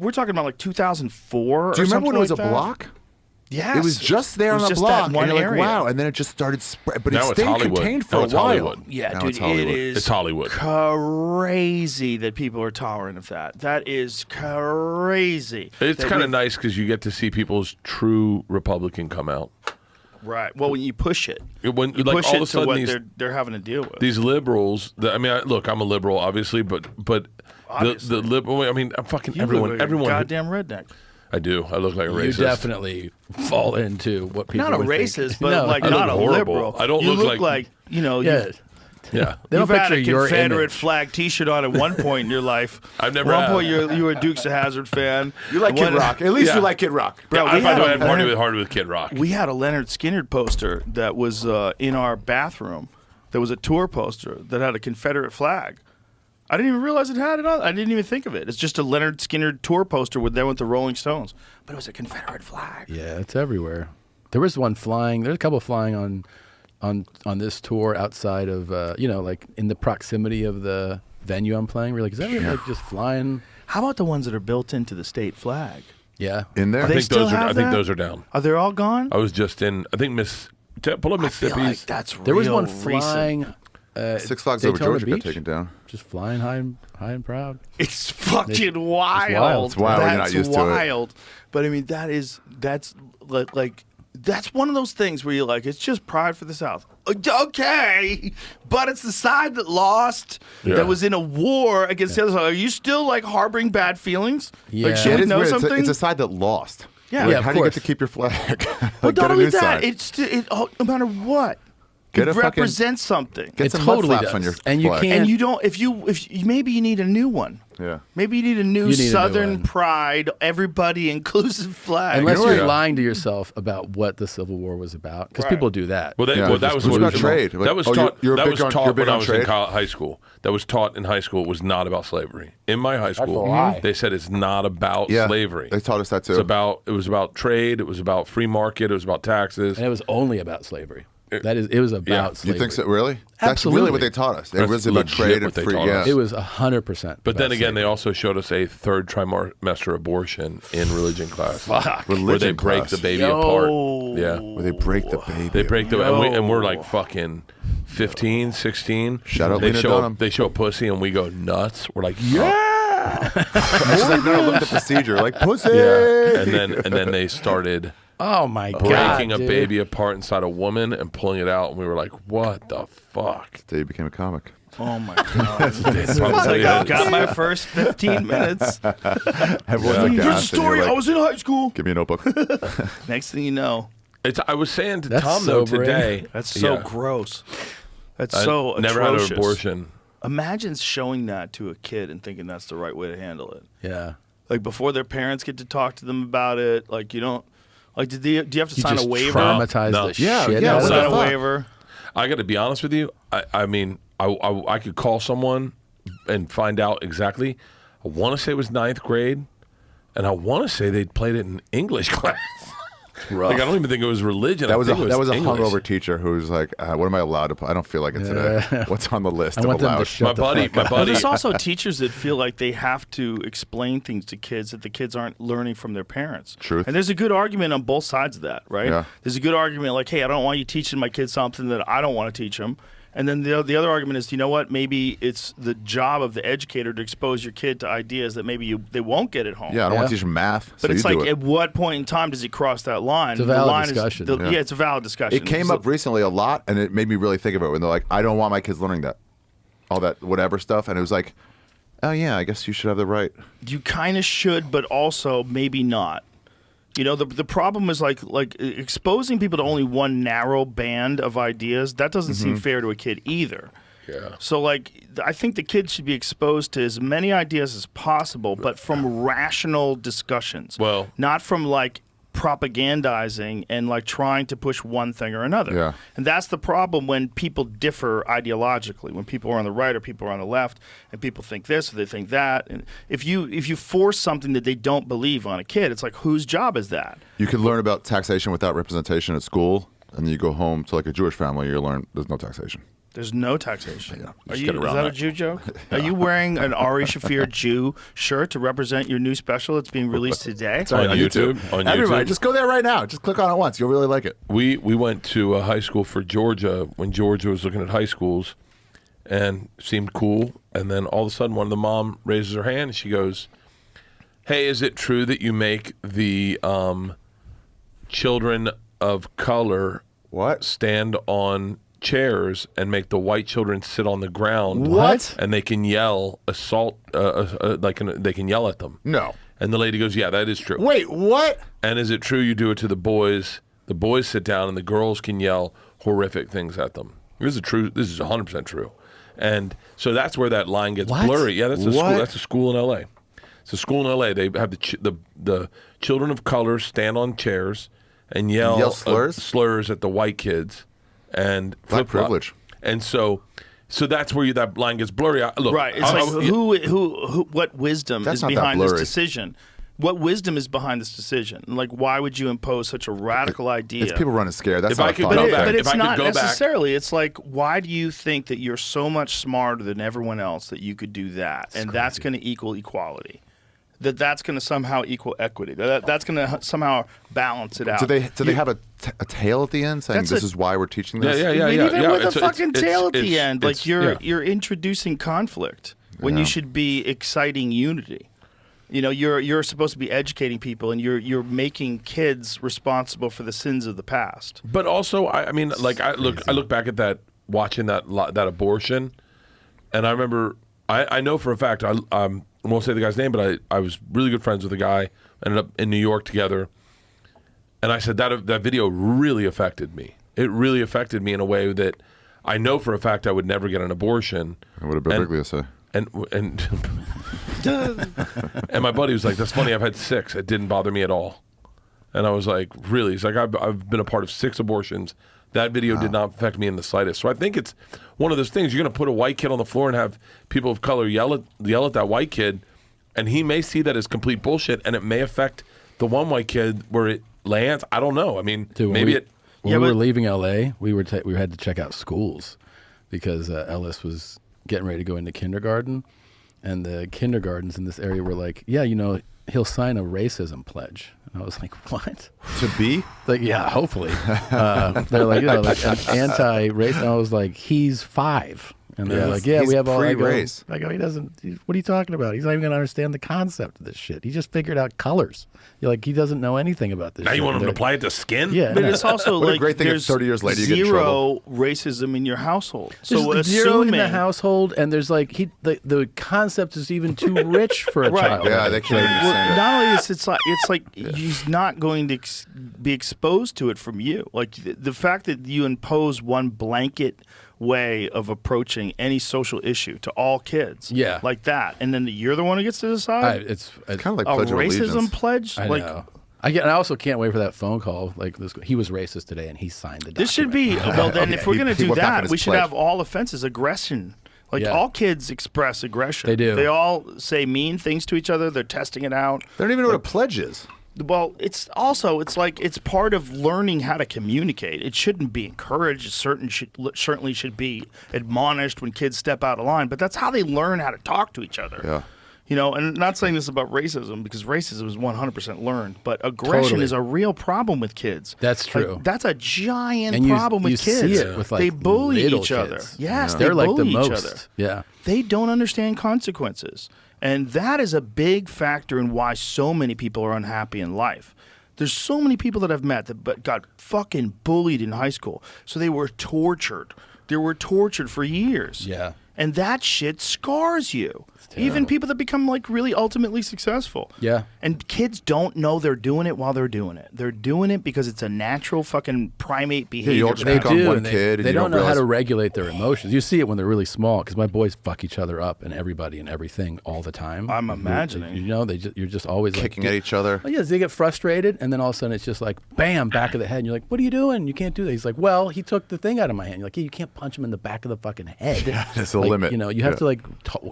E: we're talking about like 2004.
F: Do you remember when it was
E: like
F: a
E: that.
F: block?
E: Yes,
F: It was just there
E: It
F: on
E: was
F: the
E: just
F: block,
E: that one
F: and you're
E: area.
F: like, wow. And then it just started spread, but
D: Now
F: it
D: it's
F: stayed
D: Hollywood.
F: contained for
D: Now
F: a
D: it's
F: while.
D: Hollywood.
E: Yeah,
F: Now
E: dude,
F: it's Hollywood.
E: it is
D: It's Hollywood.
E: crazy that people are tolerant of that. That is crazy.
D: It's
E: That
D: kind of
E: we-
D: nice because you get to see people's true Republican come out.
E: Right. Well, when you push it,
D: When
E: you
D: like
E: push
D: all
E: it
D: of a
E: to
D: sudden
E: what
D: these
E: they're having to deal with.
D: these liberals. Look, I'm a liberal, obviously, but
E: Obviously.
D: the liberal. I mean, I'm fucking
E: You
D: everyone.
E: look like
D: everyone.
E: a goddamn redneck.
D: I do. I look like a
C: You
D: racist.
C: definitely fall into what people
E: Not a
C: would think.
E: racist, but
C: No,
E: like
D: I look
E: not a
D: horrible.
E: liberal.
D: I don't
E: you
D: look
E: like you know.
C: yeah.
D: Yeah.
C: They don't
E: You've had
C: picture
E: a
C: your
E: Confederate
C: image.
E: flag T-shirt on at one point in your life.
D: I've never
E: At one
D: had.
E: point, you were a Dukes of Hazzard fan.
F: You like Kid
E: One-
F: Rock. At least
D: Yeah.
F: you like Kid Rock.
E: Bro,
D: I
E: we had
D: had
E: a
D: party
E: Leonard-
D: with hard with Kid Rock.
E: We had a Leonard Skinner poster that was in our bathroom. There was a tour poster that had a Confederate flag. I didn't even realize it had it on. I didn't even think of it. It's just a Leonard Skinner tour poster with them with the Rolling Stones, but it was a Confederate flag.
C: Yeah, it's everywhere. There was one flying. There's a couple flying on this tour outside of like in the proximity of the venue I'm playing. We're like, is that really like just flying?
E: How about the ones that are built into the state flag?
C: Yeah.
F: In there?
E: They
D: I think
E: still
D: those are.
E: have
D: I think
E: that?
D: those are down.
E: Are they all gone?
D: I was just in. I think pull up
E: I feel
D: Mississippi's.
E: like that's
C: There was
E: real
C: one
E: recent.
C: flying.
F: Six Flags Over
C: Daytona
F: Georgia got
C: Beach?
F: taken down.
C: Just flying high and proud.
E: It's fucking wild.
C: wild.
F: It's wild when you're
E: That's
F: not used to it.
E: wild. But I mean, that's like that's one of those things where you're like, it's just pride for the South. Okay, but it's the side that lost,
D: Yeah.
E: that was in a war against the other side. Are you still like harboring bad feelings?
C: Yeah.
E: Like, should
F: It
E: we
F: is
E: know
F: weird.
E: something?
F: It's a side that lost.
E: Yeah.
F: Like,
E: Yeah,
C: of
F: how do you get
C: course.
F: to keep your flag?
E: Well,
F: Like, get
E: not
F: a
E: only
F: new
E: that,
F: sign.
E: no matter what,
F: Get
E: it
F: a fucking-
E: represents something.
F: Get
C: It
F: some
C: totally
F: mud flaps
C: does.
F: on your
C: And you
F: flag.
C: can't-
E: And you don't. If you maybe you need a new one.
F: Yeah.
E: Maybe you need a new
C: You need a new
E: Southern
C: one.
E: pride, everybody inclusive flag.
C: Unless
F: You know
C: you're
F: what?
C: lying to yourself about what the Civil War was about, because
E: Right.
C: people do that.
D: Well,
F: Yeah,
D: that was
F: it's
D: what
F: about
D: was
F: trade.
D: That was
F: Like, oh,
D: taught.
F: you're
D: that
F: big
D: was
F: on-
D: taught
F: you're big
D: when I
F: on
D: was
F: trade?
D: in high school. That was taught in high school. It was not about slavery. In my high school, they said it's not about
F: Yeah.
D: slavery.
F: They taught us that too.
D: It was about trade. It was about free market. It was about taxes.
C: And it was only about slavery. It was about
D: Yeah.
F: You
C: slavery.
F: think so? Really? That's
C: Absolutely.
F: really what they taught us. It
D: That's
F: was about
D: legit
F: trade
D: what
F: and
D: they
F: free.
D: taught
F: Yeah.
D: us.
C: It was 100%.
D: But then
C: about
D: again, they
C: slavery.
D: also showed us a third trimester abortion in religion class.
C: Fuck.
D: Where they
F: Religion
D: break
F: class.
D: the baby
E: Yo.
D: apart. Yeah.
F: Where they break the baby.
D: They break the and we're
E: Yo.
D: like fucking 15, 16.
F: Shout out
D: they
F: Lena
D: show
F: Dunham.
D: they show a pussy and we go nuts. We're like, yeah.
F: She's like, no, look at the procedure. Like, pussy.
D: Yeah, and then they started
C: Oh my god!
D: breaking a
C: dude.
D: baby apart inside a woman and pulling it out, and we were like, "What the fuck?"
F: Day you became a comic.
E: Oh my god!
D: It's probably
E: I've
D: is.
E: got my first 15 minutes.
F: Everyone's like,
E: Here's a
F: gassed, and you're
E: story.
F: like,
E: I was in high school.
F: give me a notebook.
E: Next thing you know,
D: I was saying to
C: That's
D: Tom though
C: sobering.
D: today.
E: that's so
D: Yeah.
E: gross. That's
D: I
E: so
D: never had
E: atrocious.
D: an abortion.
E: Imagine showing that to a kid and thinking that's the right way to handle it.
C: Yeah.
E: Like before their parents get to talk to them about it. Like you don't. Like, do you have to
C: You
E: sign
C: just
E: a waiver?
C: traumatize
D: No.
C: the
F: Yeah,
C: shit
F: yeah,
C: out of
F: what
E: Sign
F: the
E: a
F: fuck?
E: waiver.
D: I got to be honest with you. I mean, I could call someone and find out exactly. I want to say it was 9th grade, and I want to say they played it in English class.
F: Rough.
D: Like I don't even think it was religion.
F: That was
D: I
F: a
D: think it
F: hungover
D: English.
F: teacher who was like, "What am I allowed to play? I don't feel like it today. What's on the list
C: I
F: of
C: want them to
F: allowed?"
C: shut
D: My
C: the
D: buddy,
C: fuck
D: my
C: up.
E: But
D: buddy.
E: there's also teachers that feel like they have to explain things to kids that the kids aren't learning from their parents.
F: Truth.
E: And there's a good argument on both sides of that, right?
F: Yeah.
E: There's a good argument like, hey, I don't want you teaching my kids something that I don't want to teach them. And then the other argument is, you know what? Maybe it's the job of the educator to expose your kid to ideas that maybe they won't get at home.
F: Yeah, I don't want
C: Yeah.
F: to teach them math.
E: But
F: so
E: it's
F: you do
E: like,
F: it.
E: at what point in time does it cross that line?
C: It's a
E: The
C: valid
E: line is-
C: discussion.
E: yeah, it's a valid discussion.
F: It came up recently a lot, and it made me really think of it when they're like, "I don't want my kids learning that, all that whatever stuff," and it was like, "Oh yeah, I guess you should have the right."
E: You kind of should, but also maybe not. You know, the problem is like exposing people to only one narrow band of ideas. That doesn't seem fair to a kid either.
D: Yeah.
E: So like, I think the kids should be exposed to as many ideas as possible, but from rational discussions.
D: Well-
E: not from like propagandizing and like trying to push one thing or another.
F: Yeah.
E: And that's the problem when people differ ideologically, when people are on the right or people are on the left, and people think this or they think that. And if you force something that they don't believe on a kid, it's like, whose job is that?
F: You can learn about taxation without representation at school, and then you go home to like a Jewish family, you learn there's no taxation.
E: There's no taxation.
F: Yeah,
E: Are
F: just
E: you?
F: get
E: Is
F: around
E: that a
F: that.
E: Jew joke? Are you wearing an Ari Shafir Jew shirt to represent your new special that's being released today?
D: On YouTube. On
F: Everybody,
D: YouTube.
F: just go there right now. Just click on it once. You'll really like it.
D: We went to a high school for Georgia when Georgia was looking at high schools, and seemed cool. And then all of a sudden, one of the mom raises her hand and she goes, "Hey, is it true that you make the children of color
F: What?
D: stand on chairs and make the white children sit on the ground?
F: What?
D: And they can yell assault, they can yell at them."
F: No.
D: And the lady goes, "Yeah, that is true."
F: Wait, what?
D: "And is it true you do it to the boys? The boys sit down and the girls can yell horrific things at them." This is true. This is 100% true. And so that's where that line gets
C: What?
D: blurry. Yeah, that's a school.
F: What?
D: That's a school in L.A. It's a school in L.A. They have the children of color stand on chairs and yell
F: slurs?
D: slurs at the white kids and
F: Black
D: flip-flop.
F: privilege.
D: And so that's where that line gets blurry. Look,
E: Right. It's like who what wisdom
F: That's
E: is
F: not that
E: behind this
F: blurry.
E: decision? What wisdom is behind this decision? Like, why would you impose such a radical idea?
F: It's people running scared. That's
D: If
F: not
D: I
F: a
D: could
F: fun
D: go
F: thing.
D: back-
E: But
D: if
E: it's
D: I could
E: not
D: go back-
E: necessarily. It's like, why do you think that you're so much smarter than everyone else that you could do that, and that's going to equal equality? That's going to somehow equal equity. That's going to somehow balance it out.
F: Do they have a tail at the end saying
E: That's
F: this
E: a-
F: is why we're teaching
D: Yeah,
F: this?
D: yeah,
E: I
D: yeah,
E: mean,
D: yeah.
E: even
D: yeah.
E: with
D: It's-
E: a fucking
D: it's-
E: tail at
D: it's-
E: the end,
D: it's-
E: like
D: yeah.
E: you're introducing conflict when
F: Yeah.
E: you should be exciting unity. You know, you're supposed to be educating people, and you're making kids responsible for the sins of the past.
D: But also, I mean, like I look back at that, watching that abortion, and I remember, I know for a fact, I won't say the guy's name, but I was really good friends with the guy, ended up in New York together, and I said that video really affected me. It really affected me in a way that I know for a fact I would never get an abortion.
F: What did Birbiglia say?
D: And and my buddy was like, "That's funny. I've had 6. It didn't bother me at all." And I was like, "Really?" He's like, "I've been a part of 6 abortions. That video did not affect me in the slightest." So I think it's one of those things. You're going to put a white kid on the floor and have people of color yell at that white kid, and he may see that as complete bullshit, and it may affect the one white kid where it lands. I don't know. I mean,
C: Dude,
D: maybe
C: when
D: it.
C: When
E: Yeah,
C: we were
E: but-
C: leaving LA, we had to check out schools because Ellis was getting ready to go into kindergarten, and the kindergartens in this area were like, "Yeah, you know, he'll sign a racism pledge." And I was like, "What?"
F: To be?
C: Like, yeah, hopefully. They're like, you know, like an anti-race. And I was like, "He's 5." And they're
F: Yes.
C: like, yeah,
F: He's
C: we have all.
F: pre-race.
C: I go, he doesn't. What are you talking about? He's not even going to understand the concept of this shit. He just figured out colors. You're like, he doesn't know anything about this.
H: Now
C: shit.
H: you want him to
C: They're-
H: apply it to skin?
C: Yeah,
E: But
C: no.
E: it's also
F: What a
E: like
F: great thing if
E: there's
F: 30 years later you get in
E: zero racism in your household. So
C: There's zero in
E: assuming
C: the household, and there's like the concept is even too rich for a
E: Right.
C: child.
F: Yeah, they can't understand it.
E: not only is it's like he's not going to be exposed to it from you. Like the fact that you impose one blanket way of approaching any social issue to all kids,
C: Yeah.
E: like that, and then you're the one who gets to decide.
C: It's
F: Kind of like
E: a
F: Pledge of
E: racism
F: Allegiance.
E: pledge.
C: I
E: like
C: know. I also can't wait for that phone call. Like this, he was racist today, and he signed the document.
E: this should be well. Then, if we're
F: he-
E: going to
F: he
E: do
F: went back on
E: that,
F: his
E: we should
F: pledge.
E: have all offenses aggression. Like
C: Yeah.
E: all kids express aggression.
C: They do.
E: They all say mean things to each other. They're testing it out.
F: They don't even know what a pledge is.
E: Well, it's like it's part of learning how to communicate. It shouldn't be encouraged. It certainly should be admonished when kids step out of line. But that's how they learn how to talk to each other.
F: Yeah.
E: You know, and not saying this about racism because racism is 100% learned, but aggression
C: Totally.
E: is a real problem with kids.
C: That's
E: Like,
C: true.
E: that's a giant
C: And
E: problem
C: you
E: with kids.
C: see it with like
E: they bully
C: little
E: each other.
C: kids.
E: Yes,
C: They're
E: they
C: like
E: bully
C: the
E: each
C: most.
E: other.
C: Yeah.
E: They don't understand consequences. And that is a big factor in why so many people are unhappy in life. There's so many people that I've met that got fucking bullied in high school. So they were tortured. They were tortured for years.
C: Yeah.
E: And that shit scars you. Even people that become like really ultimately successful.
C: Yeah.
E: And kids don't know they're doing it while they're doing it. They're doing it because it's a natural fucking primate behavior.
F: all just
C: They
F: pick on
C: do.
F: one
C: and
F: kid and
C: they
F: you
C: don't
F: don't
C: know how to
F: realize-
C: regulate their emotions. You see it when they're really small because my boys fuck each other up and everybody and everything all the time.
E: I'm imagining.
C: You know, you're just always
F: Kicking
C: like,
F: at each other.
C: Oh, yes, they get frustrated, and then all of a sudden it's just like, bam, back of the head. And you're like, what are you doing? You can't do that. He's like, well, he took the thing out of my hand. You're like, yeah, you can't punch him in the back of the fucking head.
F: there's a
C: Like,
F: limit.
C: You know, you have
F: Yeah.
C: to like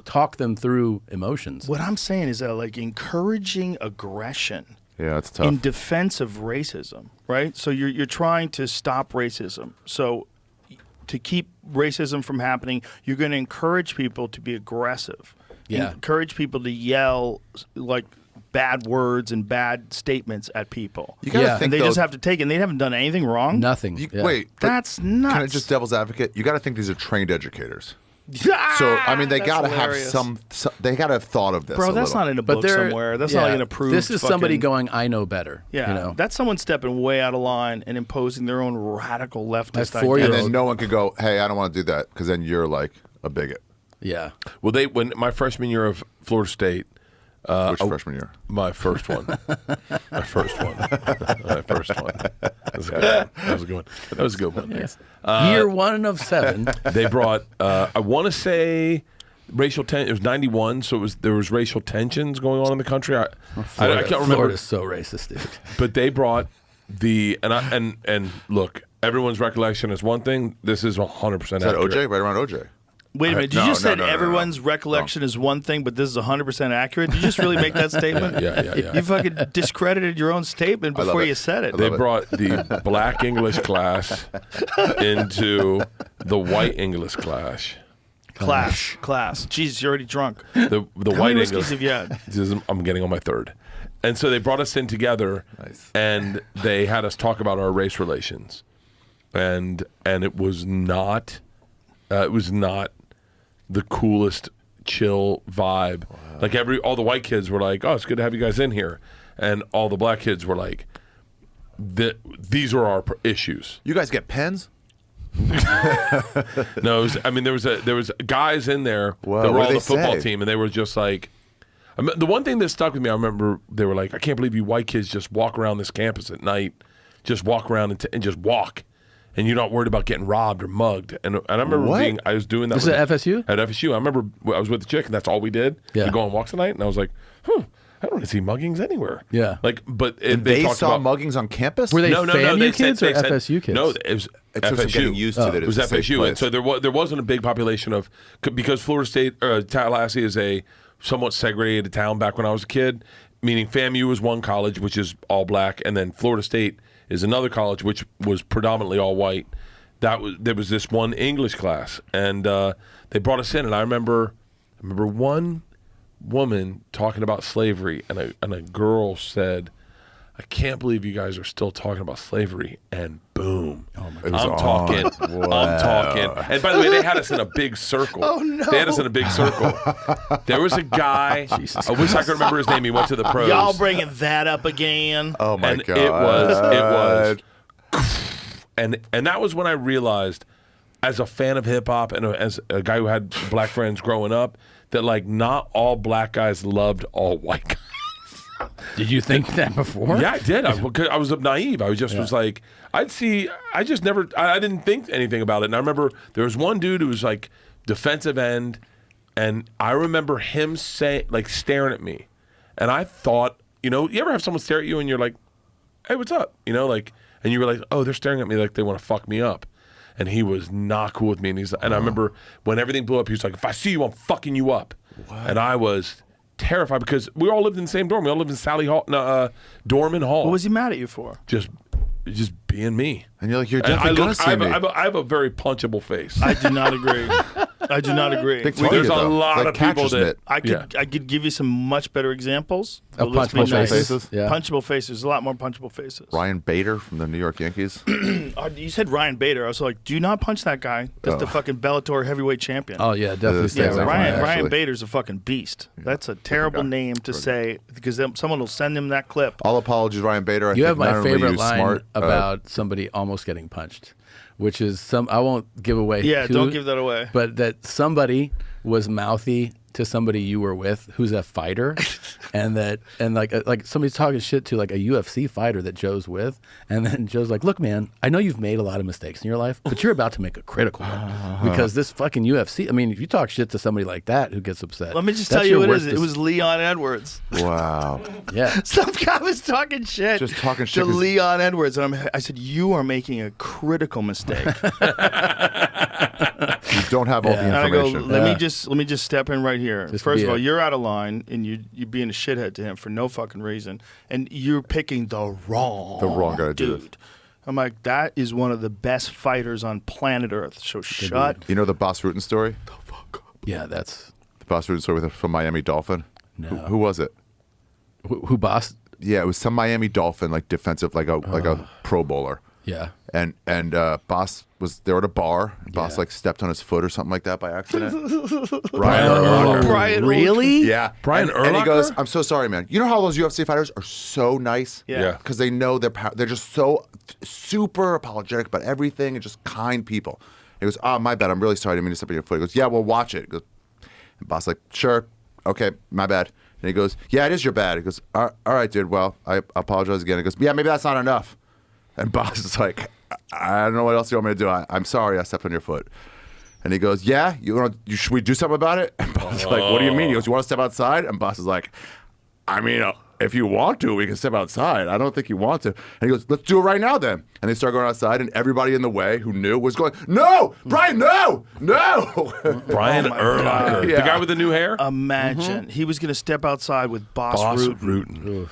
C: talk them through emotions.
E: What I'm saying is that like encouraging aggression
F: Yeah, it's tough.
E: in defense of racism, right? So you're trying to stop racism. So to keep racism from happening, you're going to encourage people to be aggressive.
C: Yeah.
E: Encourage people to yell like bad words and bad statements at people.
F: You gotta
C: Yeah.
F: think
E: And they
F: though,
E: just have to take it. And they haven't done anything wrong.
C: Nothing.
F: you,
C: Yeah.
F: wait, but
E: That's nuts.
F: Kind of just devil's advocate. You got to think these are trained educators.
E: Ah,
F: So I mean, they
E: that's
F: got to have
E: hilarious.
F: some. They got to have thought of this.
E: Bro,
F: a
E: that's
F: little.
E: not in a
C: But
E: book
C: they're
E: somewhere. That's
C: yeah,
E: not going to prove.
C: This is somebody going, I know better.
E: Yeah,
C: You know?
E: that's someone stepping way out of line and imposing their own radical leftist
C: My 4-year-old
F: And
E: ideas.
F: then no one could go, "Hey, I don't want to do that," because then you're like a bigot.
C: Yeah.
H: Well, when my freshman year of Florida State,
F: Which freshman year?
H: my first one, my first one. That was a good one. That was a good one. That was a good one.
C: Yes. Year 1 of 7.
H: They brought, I want to say, racial tension. It was 91, so there was racial tensions going on in the country. I can't remember.
C: Florida's so racist, dude.
H: But they brought and look, everyone's recollection is one thing. This is 100%
F: Is that
H: accurate.
F: OJ? Right around OJ.
E: Wait a minute. Did
F: No,
E: you just
F: no,
E: said
F: no, no, no.
E: everyone's recollection is one thing, but this is 100% accurate? Did you just really make that statement?
H: Yeah.
E: You fucking discredited your own statement
F: love
E: before
F: it.
E: you said it.
F: I
H: They
F: love it.
H: brought the black English class into the white English class.
E: Class. Jesus, you're already drunk.
H: The
E: How
H: white
E: many
H: English.
E: whiskeys have you had?
H: I'm getting on my third. And so they brought us in together,
F: Nice.
H: and they had us talk about our race relations, and it was not the coolest chill vibe. Like all the white kids were like, "Oh, it's good to have you guys in here," and all the black kids were like, "These are our issues."
F: You guys get pens?
H: No, there was guys in there
F: Wow,
H: that were
F: what
H: on
F: did
H: the
F: they
H: football
F: say?
H: team, and they were just like, the one thing that stuck with me. I remember they were like, "I can't believe you white kids just walk around this campus at night, just walk around and just walk, and you're not worried about getting robbed or mugged." And I remember
F: What?
H: I was doing that.
C: This is
H: with-
C: at FSU?
H: At FSU, I remember I was with the chick, and that's all we did.
C: Yeah.
H: We go on walks at night, and I was like, I don't really see muggings anywhere.
C: Yeah.
H: like, but
F: They
H: talked
F: saw
H: about,
F: muggings on campus?
C: Were they
H: no,
C: FAMU
H: they said-
C: kids or
H: they said-
C: FSU kids?
H: No, it was
F: It took some
H: FSU.
F: getting used to that.
H: It was
F: It's a safe
H: FSU, and
F: place.
H: so there wasn't a big population of because Florida State Tallahassee is a somewhat segregated town back when I was a kid. Meaning FAMU was one college, which is all black, and then Florida State is another college, which was predominantly all white. There was this one English class, and they brought us in, and I remember one woman talking about slavery, and a girl said, I can't believe you guys are still talking about slavery. And boom.
C: Oh my
F: It was
H: I'm
F: on.
H: talking. I'm talking. And by the way, they had us in a big circle.
E: Oh, no.
H: They had us in a big circle. There was a guy. I wish I could remember his name. He went to the pros.
E: Y'all bringing that up again?
F: Oh my
H: and
F: god!
H: it was, and that was when I realized, as a fan of hip hop and as a guy who had black friends growing up, that like not all black guys loved all white guys.
C: Did you think that before?
H: Yeah, I did. I was naive. I was like, I just never, I didn't think anything about it. And I remember there was one dude who was like defensive end, and I remember him staring at me. And I thought, you ever have someone stare at you and you're like, hey, what's up? And you were like, oh, they're staring at me like they want to fuck me up. And he was not cool with me. And I remember when everything blew up, he was like, if I see you, I'm fucking you up. What? And I was terrified because we all lived in the same dorm. We all lived in Sally Hall, Dorman Hall.
E: What was he mad at you for?
H: Just being me.
F: And you're like, you're definitely gonna see me.
H: I have a very punchable face.
E: I do not agree. I do not agree.
F: Big
H: There's
F: target,
H: a
F: though.
H: lot
F: Like
H: of people
F: catcher's
H: that
F: mitt.
E: I could give you some much better examples.
C: Of
E: Let's be
C: punchable
E: nice.
C: faces? Yeah.
E: Punchable faces. There's a lot more punchable faces.
F: Ryan Bader from the New York Yankees.
E: You said Ryan Bader. I was like, do not punch that guy. That's the fucking Bellator heavyweight champion.
C: Oh yeah, definitely.
F: Yeah,
C: stay
E: yeah,
C: away from
E: Ryan
C: that.
E: Ryan Bader's a fucking beast. That's a terrible
F: guy.
E: name to say because then someone will send him that clip.
F: All apologies, Ryan Bader. I
C: You
F: think
C: have
F: not
C: my
F: only
C: favorite
F: you
C: line
F: smart,
C: about somebody almost getting punched, which is I won't give away.
E: Yeah,
C: who,
E: don't give that away.
C: But that somebody was mouthy to somebody you were with who's a fighter, and like somebody's talking shit to like a UFC fighter that Joe's with, and then Joe's like, "Look, man, I know you've made a lot of mistakes in your life, but you're about to make a critical one because this fucking UFC. I mean, if you talk shit to somebody like that who gets upset,
E: Let me just
C: that's
E: tell you
C: your
E: what it is.
C: worst
E: It was Leon Edwards.
F: wow.
C: yeah.
E: Some guy was talking shit.
F: Just talking shit
E: to
F: 'cause-
E: Leon Edwards, and I said, "You are making a critical mistake."
F: You don't have all the
E: And I go,
F: information.
E: let me just step in right here.
C: Just
E: First
C: be
E: of all,
C: a-
E: you're out of line, and you're being a shithead to him for no fucking reason, and you're picking the wrong
F: guy to do
E: dude.
F: this.
E: I'm like, that is one of the best fighters on planet Earth. So shut.
F: You know the Boss Rutan story?
C: Yeah, that's
F: The Boss Rutan story from Miami Dolphin?
C: No.
F: Who was it?
C: who boss.
F: Yeah, it was some Miami Dolphin, like defensive, like a Pro Bowler.
C: Yeah.
F: And Boss was there at a bar. And Boss
C: Yeah.
F: like stepped on his foot or something like that by accident.
H: Brian Urlacher.
E: Brian
C: Really?
F: Yeah,
H: Brian
F: and he
H: Urlacher?
F: goes, "I'm so sorry, man. You know how those UFC fighters are so nice?
E: Yeah.
F: because they know they're just so super apologetic about everything and just kind people." He goes, "Oh, my bad. I'm really sorry. I didn't mean to step on your foot." He goes, "Yeah, well, watch it." He goes, and Boss like, "Sure, okay, my bad." And he goes, "Yeah, it is your bad." He goes, all right, dude. Well, I apologize again." He goes, "Yeah, maybe that's not enough." And Boss is like, "I don't know what else you want me to do. I'm sorry, I stepped on your foot." And he goes, "Yeah, should we do something about it?" And Boss is like, "What do you mean?" He goes, "You want to step outside?" And Boss is like, "I mean, if you want to, we can step outside. I don't think you want to." And he goes, "Let's do it right now then." And they start going outside, and everybody in the way who knew was going, "No, Brian, no, no."
H: Brian Urlacher.
F: Yeah.
H: The guy with the new hair?
E: Imagine he was going to step outside with Boss
H: Boss
E: Rutan.
H: Rutan.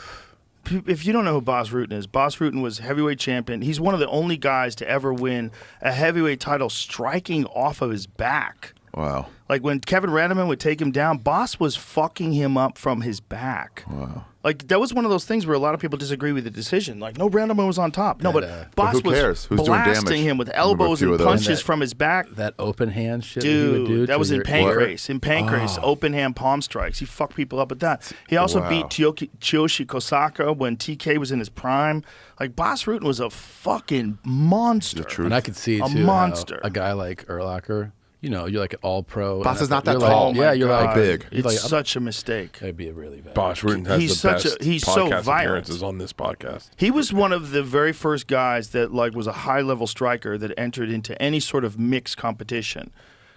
E: If you don't know who Boss Rutan is, Boss Rutan was heavyweight champion. He's one of the only guys to ever win a heavyweight title striking off of his back.
F: Wow.
E: Like when Kevin Randleman would take him down, Boss was fucking him up from his back.
F: Wow.
E: Like that was one of those things where a lot of people disagree with the decision. Like, no, Randleman was on top. No, but Boss
F: who cares?
E: was
F: Who's doing
E: blasting
F: damage?
E: him with
F: Remember a
E: elbows
F: few
E: and
F: of those.
E: punches
C: And that-
E: from his back.
C: That open hand shit. he would do
E: Dude, that
C: to
E: was in
C: your
E: pancrase.
C: ear.
E: In pancrase, open hand palm strikes. He fucked people up with that. He also
F: Wow.
E: beat Chiyoshi Kosaka when TK was in his prime. Like Boss Rutan was a fucking monster.
F: The truth.
C: And I could see
E: A
C: too how
E: monster.
C: a guy like Urlacher, you're like an all pro.
F: Boss is not that
C: you're
F: tall.
C: Like,
E: Oh
C: yeah,
E: my
C: you're
E: God.
C: like
F: big.
C: You're
E: It's
C: like,
E: such a mistake.
C: that'd be a really bad.
H: Boss Rutan has
E: He's
H: the
E: such
H: best
E: a- he's so
H: podcast
E: violent.
H: appearances on this podcast.
E: He was one of the very first guys that like was a high level striker that entered into any sort of mixed competition.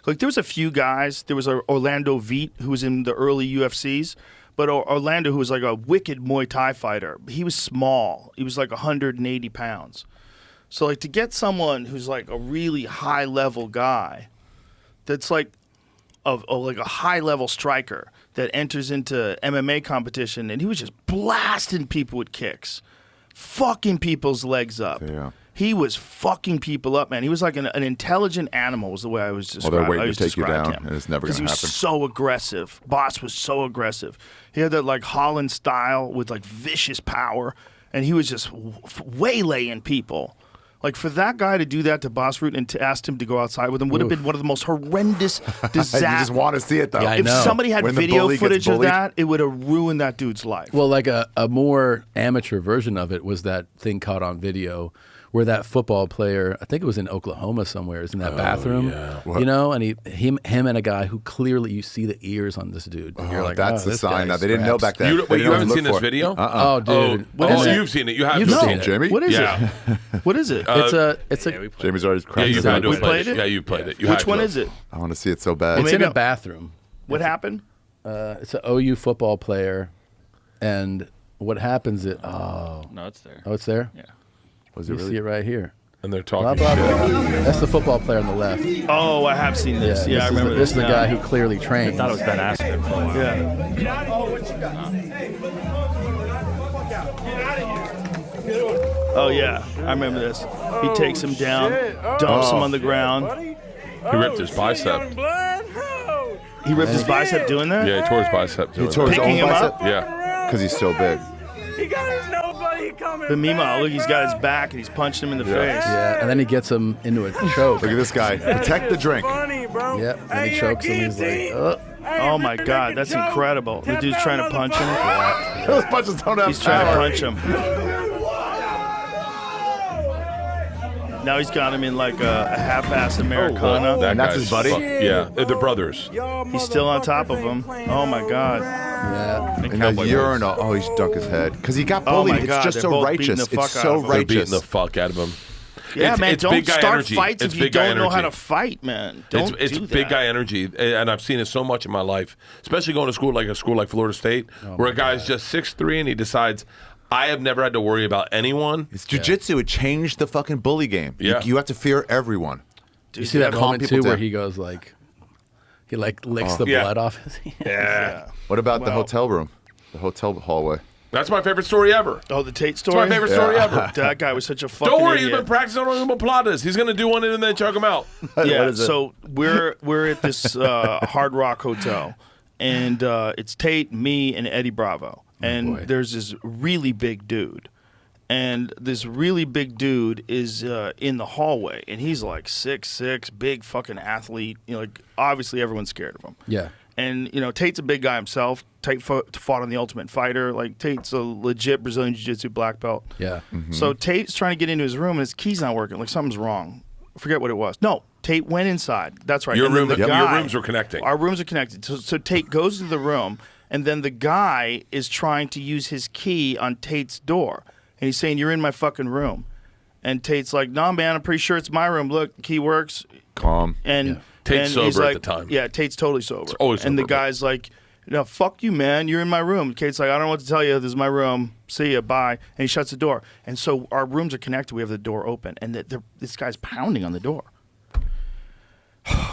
E: Like there was a few guys. There was Orlando Veet who was in the early UFCs, but Orlando who was like a wicked Muay Thai fighter. He was small. He was like 180 pounds. So like to get someone who's like a really high level guy, that's like like a high level striker that enters into MMA competition, and he was just blasting people with kicks, fucking people's legs up.
F: Yeah.
E: He was fucking people up, man. He was like an intelligent animal, was the way I was
F: Well,
E: describing.
F: they're waiting
E: I
F: to
E: was
F: take you
E: describing
F: down,
E: him.
F: and it's never
E: 'Cause
F: gonna
E: he
F: happen.
E: was so aggressive. Boss was so aggressive. He had that like Holland style with like vicious power, and he was just waylaying people. Like, for that guy to do that to Boss Root and to ask him to go outside with him would have been one of the most horrendous disasters.
F: You just want to see it, though.
C: Yeah, I
E: If
C: know.
E: somebody had
F: When the
E: video
F: bully gets
E: footage of
F: bullied.
E: that, it would have ruined that dude's life.
C: Well, like a more amateur version of it was that thing caught on video where that football player, I think it was in Oklahoma somewhere, is in that bathroom, you know, and him and a guy who clearly you see the ears on this dude. And you're like,
F: That's the
C: this
F: sign.
C: guy
F: Now, they didn't know
C: scraps.
F: back then.
H: You,
F: They
H: wait,
F: didn't
H: you haven't
F: look
H: seen this
F: for it.
H: video?
C: Oh, dude.
E: What is
H: Oh,
E: it?
H: you've seen it. You have
C: You've
H: seen
C: seen
H: it.
C: it.
F: Jamie?
E: What is
H: Yeah.
E: it? What is it?
C: It's a
F: Jamie's already
H: Yeah,
F: cracked
H: you've
F: his
H: had
F: head.
H: to
E: We
H: have played
E: played
H: it.
E: it?
H: Yeah, you played it. You
E: Which
H: had to
E: one
H: have.
E: is it?
F: I want to see it so bad.
C: it's
E: maybe
C: in a
E: I'll-
C: bathroom.
E: What happened?
C: It's an OU football player, and what happens is
I: No, it's there.
C: it's there.
I: Yeah.
F: Was
C: You
F: it
C: see
F: really?
C: it right here.
H: And they're
C: Blah,
H: talking
C: blah,
H: shit.
C: blah. That's the football player on the left.
E: Oh, I have seen this. Yeah, I remember
C: this is the
E: now.
C: guy who clearly trains.
I: I thought it was Ben Askren for a while.
E: Yeah. Oh yeah, I remember this. He takes him down, dumps him on the ground.
H: He ripped his bicep.
E: He ripped his bicep doing that.
H: Yeah, he tore his bicep.
F: He tore his
E: Picking
F: own
E: him
F: bicep?
E: up?
H: Yeah.
F: Because he's so big.
E: But meanwhile, look, he's got his back and he's punching him in the face.
C: Yeah, and then he gets him into a choke.
F: Look at this guy. Protect the drink.
C: Yep, and he chokes him. He's like,
E: Oh my God, that's incredible. The dude's trying to punch him.
F: Those punches don't have
E: He's trying to
F: power.
E: punch him. Now he's got him in like a half-ass Americana.
H: That
F: And that's
H: guy's
F: his buddy?
H: Yeah, they're brothers.
E: He's still on top of him. Oh my God.
C: yeah.
F: In the
H: Cowboy
F: urinal. Oh, he's dunked his head. Because he got
E: Oh
F: bullied.
E: my
F: It's
E: God,
F: just
E: they're
F: so
E: both beating
F: righteous.
E: the fuck
F: It's
E: out
F: so
E: of him.
H: They're beating
F: righteous.
H: the fuck out of him.
E: Yeah, man,
H: it's
E: don't
H: big guy
E: start
H: energy.
E: fights
H: It's
E: if you
H: big guy
E: don't know how
H: energy.
E: to fight, man. Don't
H: It's
E: do that.
H: big guy energy, and I've seen it so much in my life, especially going to school like a school like Florida State, where a guy's just 6'3" and he decides, I have never had to worry about anyone.
F: It's jujitsu. It changed the fucking bully game.
H: Yeah.
F: You have to fear everyone.
C: You see that
F: calm
C: moment
F: people
C: too where
F: down.
C: he goes like, he like licks the
H: Yeah.
C: blood off his hand.
H: Yeah.
F: What about the
E: Wow.
F: hotel room? The hotel hallway.
H: That's my favorite story ever.
E: Oh, the Tate
H: It's
E: story?
H: my favorite story ever.
E: That guy was such a fucking
H: Don't worry, he's
E: idiot.
H: been practicing on omoplatas. He's going to do one and then choke him out.
E: Yeah,
F: What is it?
E: so we're at this Hard Rock Hotel, and it's Tate, me, and Eddie Bravo, and
C: boy.
E: there's this really big dude, and this really big dude is in the hallway, and he's like 6'6", big fucking athlete. You know, like obviously everyone's scared of him.
C: Yeah.
E: And, you know, Tate's a big guy himself. Tate fought on The Ultimate Fighter. Like, Tate's a legit Brazilian Jiu-Jitsu black belt.
C: Yeah.
E: So Tate's trying to get into his room, and his key's not working. Like, something's wrong. I forget what it was. No, Tate went inside. That's right.
H: Your
E: And then
H: room-
E: the
H: your
E: guy-
H: rooms were connecting.
E: Our rooms are connected. So Tate goes to the room, and then the guy is trying to use his key on Tate's door. And he's saying, you're in my fucking room. And Tate's like, no, man, I'm pretty sure it's my room. Look, the key works.
F: Calm.
E: And
H: Tate's
E: and he's
H: sober at
E: like,
H: the time.
E: Yeah, Tate's totally sober.
H: always
E: And the
H: sober, but-
E: guy's like, no, fuck you, man. You're in my room. Kate's like, I don't know what to tell you. This is my room. See ya. Bye. And he shuts the door. And so our rooms are connected. We have the door open. And this guy's pounding on the door.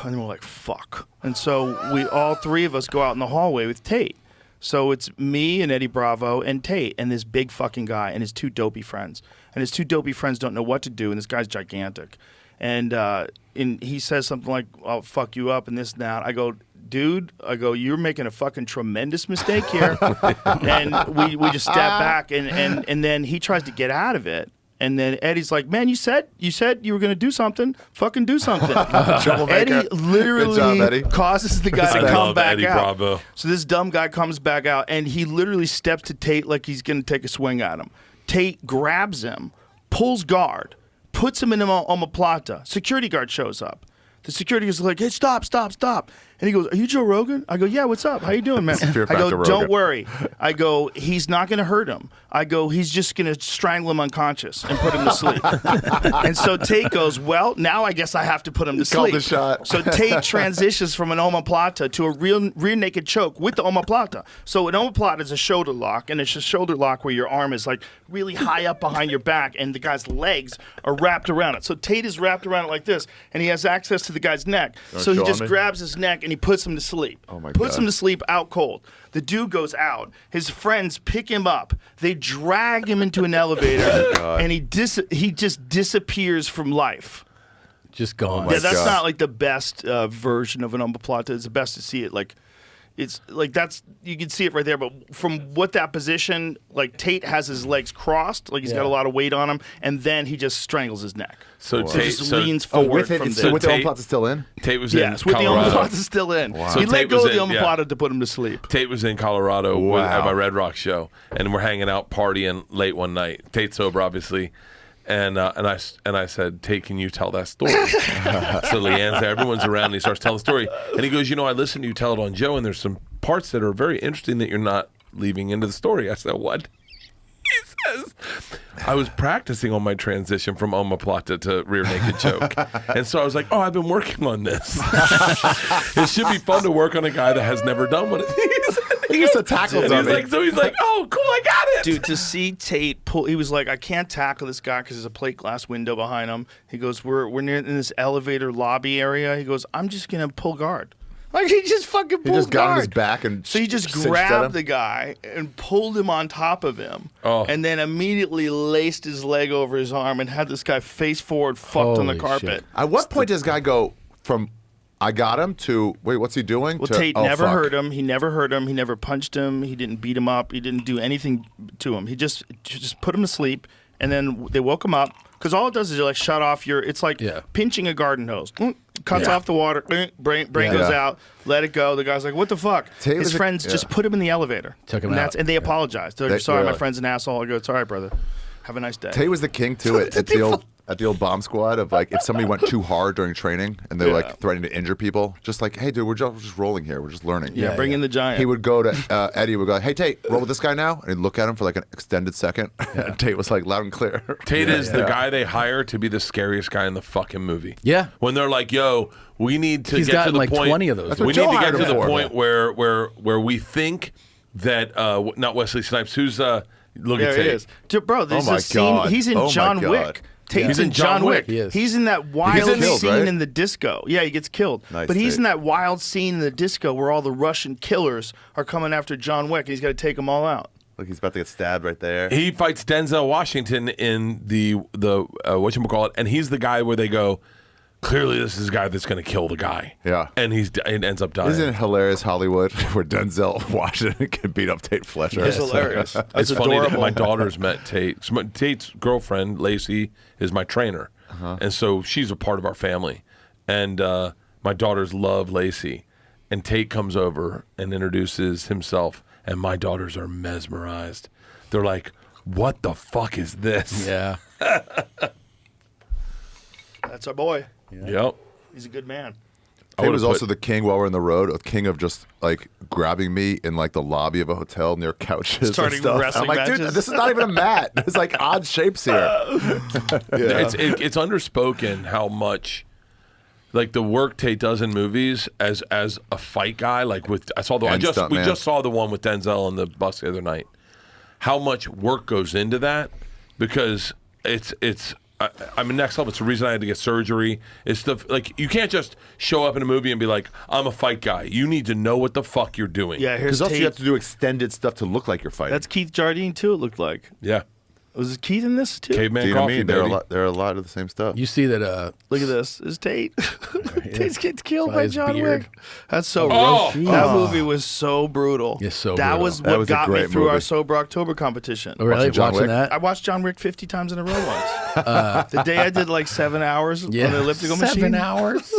E: And we're like, fuck. And so we all three of us go out in the hallway with Tate. So it's me and Eddie Bravo and Tate and this big fucking guy and his two dopey friends. And his two dopey friends don't know what to do. And this guy's gigantic. And he says something like, I'll fuck you up and this and that. I go, dude, you're making a fucking tremendous mistake here. And we just step back and then he tries to get out of it. And then Eddie's like, man, you said you were going to do something. Fucking do something. Eddie literally
F: Good job, Eddie.
E: causes the guy to
H: I
E: come
H: love
E: back
H: Eddie
E: out.
H: Bravo.
E: So this dumb guy comes back out and he literally steps to Tate like he's going to take a swing at him. Tate grabs him, pulls guard, puts him in an omoplata. Security guard shows up. The security is like, hey, stop. And he goes, are you Joe Rogan? I go, yeah, what's up? How you doing, man?
F: Fear
E: I go,
F: Factor
E: don't
F: Rogan.
E: worry. I go, he's not going to hurt him. I go, he's just going to strangle him unconscious and put him to sleep. And so Tate goes, well, now I guess I have to put him to
F: called
E: sleep.
F: the shot.
E: So Tate transitions from an omoplata to a rear naked choke with the omoplata. So an omoplata is a shoulder lock, and it's a shoulder lock where your arm is like really high up behind your back, and the guy's legs are wrapped around it. So Tate is wrapped around it like this, and he has access to the guy's neck. So he
F: show
E: just
F: me?
E: grabs his neck and he puts him to sleep.
F: Oh my
E: Puts
F: God.
E: him to sleep out cold. The dude goes out. His friends pick him up. They drag him into an elevator, and he just disappears from life.
C: Just gone.
F: my
E: Yeah, that's
F: God.
E: not like the best version of an omoplata. It's the best to see it like It's like that's you can see it right there. But from what that position, like Tate has his legs crossed, like he's got a lot of weight on him, and then he just strangles his neck.
H: So
E: He
H: Tate
E: just leans forward
F: with it,
E: from
F: it's
E: there.
F: with the
H: Tate-
F: omoplata still in.
H: Tate was in
E: Yes, with the
H: Colorado.
E: omoplata still in.
H: So
E: He let
H: Tate
E: go
H: was
E: of the
H: in- yeah.
E: omoplata to put him to sleep.
H: Tate was in Colorado
F: Wow.
H: at my Red Rock show, and we're hanging out partying late one night. Tate's sober, obviously, and I said, Tate, can you tell that story? So Leanne's there, everyone's around, and he starts telling the story, and he goes, I listened to you tell it on Joe, and there's some parts that are very interesting that you're not leaving into the story. I said, what? He says, I was practicing on my transition from omoplata to rear naked choke. And so I was like, I've been working on this. It should be fun to work on a guy that has never done what it is.
F: He used to tackle
H: And
F: dummy.
H: he's like, oh, cool, I got it.
E: Dude, to see Tate pull, he was like, I can't tackle this guy because there's a plate glass window behind him. He goes, we're near in this elevator lobby area. He goes, I'm just gonna pull guard. Like he just fucking pulled
F: He just got on his
E: guard.
F: back and
E: So he just
F: cinched at
E: grabbed
F: him.
E: the guy and pulled him on top of him,
H: Oh.
E: and then immediately laced his leg over his arm and had this guy face forward, fucked on the
C: Holy
E: carpet.
C: shit.
F: At what point does this guy go from I got him to wait? What's he doing?
E: Well,
F: to,
E: Tate
F: oh,
E: never
F: fuck.
E: hurt him. He never hurt him. He never punched him. He didn't beat him up. He didn't do anything to him. He just put him to sleep, and then they woke him up. Because all it does is like shut off your. It's like pinching a garden hose. Cuts off the water. Brain goes out. Let it go. The guy's like, "What the fuck?"
F: Tate
E: His
F: was a-
E: friends just put him in the elevator.
C: Took him
E: and
C: out.
E: And they apologized. They're like,
F: They-
E: sorry, my
F: really?
E: friend's an asshole. I go, it's all right, brother. Have a nice day.
F: Tate was the king too at the old bomb squad of like if somebody went too hard during training and they're like threatening to injure people, just like, hey dude, we're just rolling here, we're just learning.
E: Yeah, bring in the giant.
F: He would go to Eddie would go, hey Tate, roll with this guy now, and he'd look at him for like an extended second. And Tate was like loud and clear.
H: Tate is the guy they hire to be the scariest guy in the fucking movie.
C: Yeah.
H: When they're like, yo, we need to
C: He's
H: get to
C: gotten
H: the
C: like
H: point.
C: 20 of those.
F: That's
H: We
F: what
H: need
F: Joe
H: to get
F: hired
H: to
F: him
H: the
F: for.
H: point where we think that not Wesley Snipes, who's look
E: There
H: at
E: he
H: Tate.
E: is. Dude, bro, there's
F: my
E: a scene.
F: God.
E: He's in
F: Oh my
E: John
F: God.
E: Wick. Tate's
H: He's
E: in John Wick.
C: He is.
E: He's in that wild
F: killed,
E: scene
F: right?
E: in the disco. Yeah, he gets killed.
F: Nice,
E: but he's
F: Tate.
E: in that wild scene in the disco where all the Russian killers are coming after John Wick, and he's got to take them all out.
F: Look, he's about to get stabbed right there.
H: He fights Denzel Washington in the whatchamacallit, and he's the guy where they go, clearly this is the guy that's going to kill the guy.
F: Yeah.
H: And and ends up dying.
F: Isn't it hilarious Hollywood where Denzel Washington can beat up Tate Fletcher?
E: It's hilarious. That's
H: It's funny that
E: adorable.
H: my daughters met Tate. So Tate's girlfriend, Lacey, is my trainer. And so she's a part of our family. And my daughters love Lacey. And Tate comes over and introduces himself, and my daughters are mesmerized. They're like, what the fuck is this?
C: Yeah.
E: That's our boy.
H: Yep.
E: He's a good man.
F: Tate was
H: would've
F: also the king while we're in the road, a king of just like grabbing me in like the lobby of a hotel near couches
E: Starting
F: and stuff.
E: wrestling
F: I'm like, dude,
E: matches.
F: this is not even a mat. There's like odd shapes here.
H: It's underspoken how much, like the work Tate does in movies as a fight guy. Like with I saw the
F: And stunt
H: we
F: man.
H: just saw the one with Denzel on the bus the other night. How much work goes into that? Because it's. I mean, next level. It's the reason I had to get surgery. It's stuff like you can't just show up in a movie and be like, "I'm a fight guy." You need to know what the fuck you're doing.
E: Yeah, here's
F: Because also
E: Tate.
F: you have to do extended stuff to look like you're fighting.
E: That's Keith Jardine too. It looked like.
H: yeah.
E: Was it Keith in this too?
H: Caveman
F: Do you know what I
H: coffee,
F: mean? There are,
H: baby.
F: there are a lot of the same stuff.
C: You see that
E: Look at this. Is Tate? Tate's gets killed
C: By
E: by
C: his
E: John
C: beard.
E: Wick. That's so
H: Oh!
E: rough. That movie was so brutal.
C: Yeah, so
E: that
C: brutal.
E: was
F: That
E: what
F: was a
E: got me
F: great
E: through our
F: movie.
E: Sober October competition.
C: really
F: Watching John
C: watching
F: Wick?
E: I
C: that?
E: watched John Wick 50 times in a row once. The day I did like 7 hours on the elliptical machine.
C: 7 hours.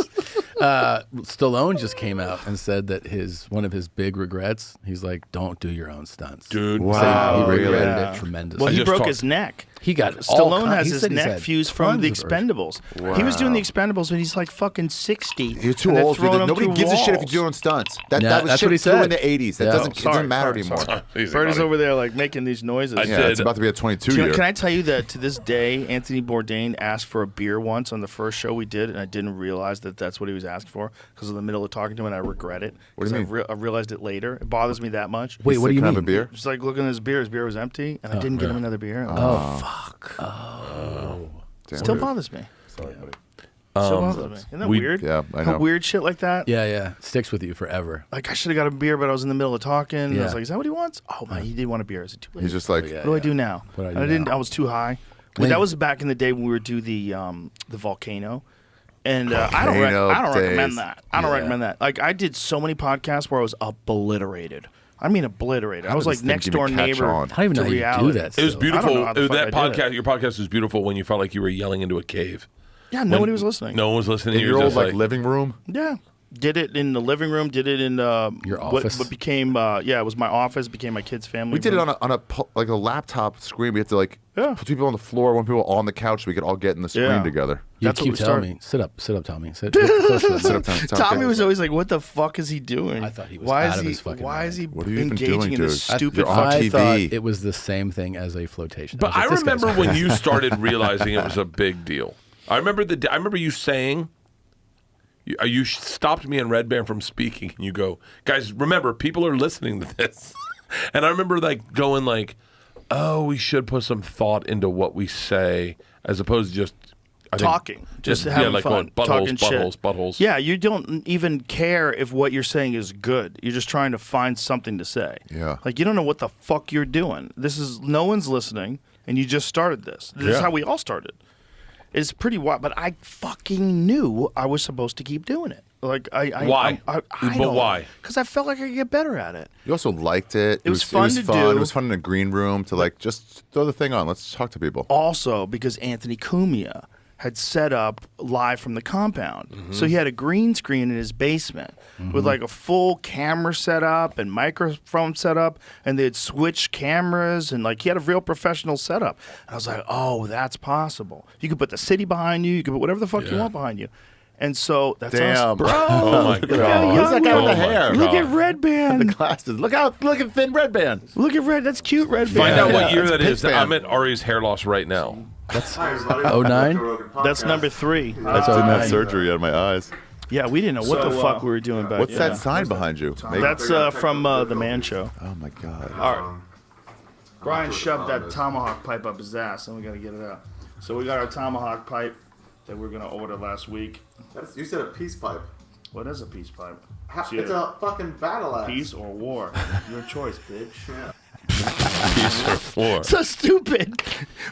C: Stallone just came out and said that one of his big regrets. He's like, don't do your own stunts,
H: Dude.
F: Wow.
C: He regretted
E: Yeah.
C: it tremendously.
E: Well, he
H: just
E: broke
H: talked-
E: his neck.
C: He got all
E: Stallone has
C: he
E: his
C: said he's
E: neck
C: had
E: fused from the
C: tons of versions.
E: Expendables. He was doing the Expendables when he's like fucking 60.
F: You're too
E: and they're
F: old. Dude.
E: throwing him
F: Nobody
E: through
F: gives a shit if
E: walls.
F: you're doing stunts. That
C: Yeah,
F: was
C: that's
F: shit
C: what he
F: through
C: said.
F: in the 80s. That
C: Yeah.
F: doesn't, it
E: Sorry,
F: doesn't matter
E: sorry,
F: anymore.
H: Easy,
E: Bird is
H: buddy.
E: over there like making these noises.
H: I
F: Yeah,
H: did.
F: it's about to be a 22
E: Can
F: year.
E: I tell you that to this day, Anthony Bourdain asked for a beer once on the first show we did, and I didn't realize that that's what he was asking for because in the middle of talking to him, and I regret it.
F: What do you
E: 'cause
F: mean?
E: I realized it later. It bothers me that much.
C: Wait, what do you
F: Can I
C: mean?
F: have a beer?
E: It's like looking at his beer. His beer was empty, and I didn't get him another beer. Oh, fuck.
F: Damn,
E: Still
F: dude.
E: bothers me.
F: Sorry, buddy.
E: Still bothers me. Isn't that
H: we-
E: weird?
F: Yeah, I
E: How
F: know.
E: weird shit like that.
C: Yeah, yeah. Sticks with you forever.
E: Like I should have got a beer, but I was in the middle of talking. And I was
C: Yeah.
E: like, "Is that what he wants?" Oh man, he did want a beer. Is it too late?
F: He's just like,
C: yeah.
E: What do I do now?
C: What do I
E: And
C: do
E: I didn't.
C: now?
E: I was too high. But
C: When-
E: that was back in the day when we would do the volcano, And I don't
F: days.
E: recommend that. I don't recommend that. Like I did so many podcasts where I was obliterated. I mean, obliterated. I was like next door neighbor.
C: I don't even know
E: to
C: how you
E: reality.
C: do that.
H: It was
C: still.
H: beautiful.
E: I don't know how the fuck
H: That
E: I did
H: podcast,
E: it.
H: your podcast was beautiful when you felt like you were yelling into a cave.
E: Yeah, nobody was listening.
H: No one was listening.
F: In
H: You
F: your
H: were
F: old
H: just
F: living room.
E: Yeah. Did it in the living room. Did it in
C: Your office?
E: What became it was my office. Became my kid's family.
F: We did it
E: room.
F: on a laptop screen. We had to
E: Yeah.
F: put people on the floor, one people on the couch, so we could all get in the screen
E: Yeah.
F: together.
C: You
E: That's what
C: keep
E: we
C: telling
E: started.
C: me. Sit up, Tommy. Sit close to the
F: Sit
C: mic.
F: up, Tommy.
E: Tommy was always like, "What the fuck is he doing?"
C: I thought he was
E: why
C: out
E: is
C: of
E: he,
C: his fucking
E: Why
C: mind.
E: is he
F: What are you even
E: engaging
F: doing,
E: in this
F: dude?
E: stupid?
F: You're on
C: I
F: TV.
C: thought it was the same thing as a flotation.
H: But
C: was
H: I
C: like, this guy's
H: remember when
C: crazy.
H: you started realizing it was a big deal. I remember you saying, you stopped me and Red Band from speaking, and you go, guys, remember, people are listening to this. And I remember like going like, oh, we should put some thought into what we say as opposed to just I think,
E: talking, just having
H: like
E: fun,
H: going,
E: talking shit.
H: buttholes.
E: Yeah, you don't even care if what you're saying is good. You're just trying to find something to say.
F: Yeah.
E: Like you don't know what the fuck you're doing. No one's listening, and you just started this. This is
H: Yeah.
E: how we all started. It's pretty wild, but I fucking knew I was supposed to keep doing it. Like
H: Why?
E: I
H: But why?
E: Because I felt like I could get better at it.
F: You also liked it.
E: It was fun to do.
F: It was fun in a green room to like just throw the thing on. Let's talk to people.
E: Also, because Anthony Cumia had set up live from the compound. So he had a green screen in his basement with like a full camera set up and microphone set up, and they'd switch cameras, and like he had a real professional setup. And I was like, oh, that's possible. You could put the city behind you, you could put whatever the fuck you want behind you. And so that's
F: Damn,
E: bro.
H: Oh my
E: Look how
H: god!
F: Who's that guy
E: young
F: with
E: we
F: the
E: are.
F: hair?
E: Look at Red Band.
F: Glasses. Look at thin red band.
E: Look at Red. That's cute, Red Band.
H: Find out what year
F: It's
H: that
F: Pink
H: is.
F: Band.
H: I'm at Ari's hair loss right now.
C: That's 09?
E: That's number 3.
F: That's didn't have surgery out of my eyes.
E: Yeah, we didn't know what the fuck we were doing back
F: What's
E: then.
F: that sign behind you? Make-
E: That's from the Man Show.
F: oh my god.
E: All right. Brian shoved that tomahawk pipe up his ass, and we gotta get it out. So we got our tomahawk pipe that we're gonna order last week.
G: You said a peace pipe.
E: What is a peace pipe?
G: It's a fucking battle axe.
E: Peace or war? Your choice, bitch.
H: Piece or floor.
E: So stupid.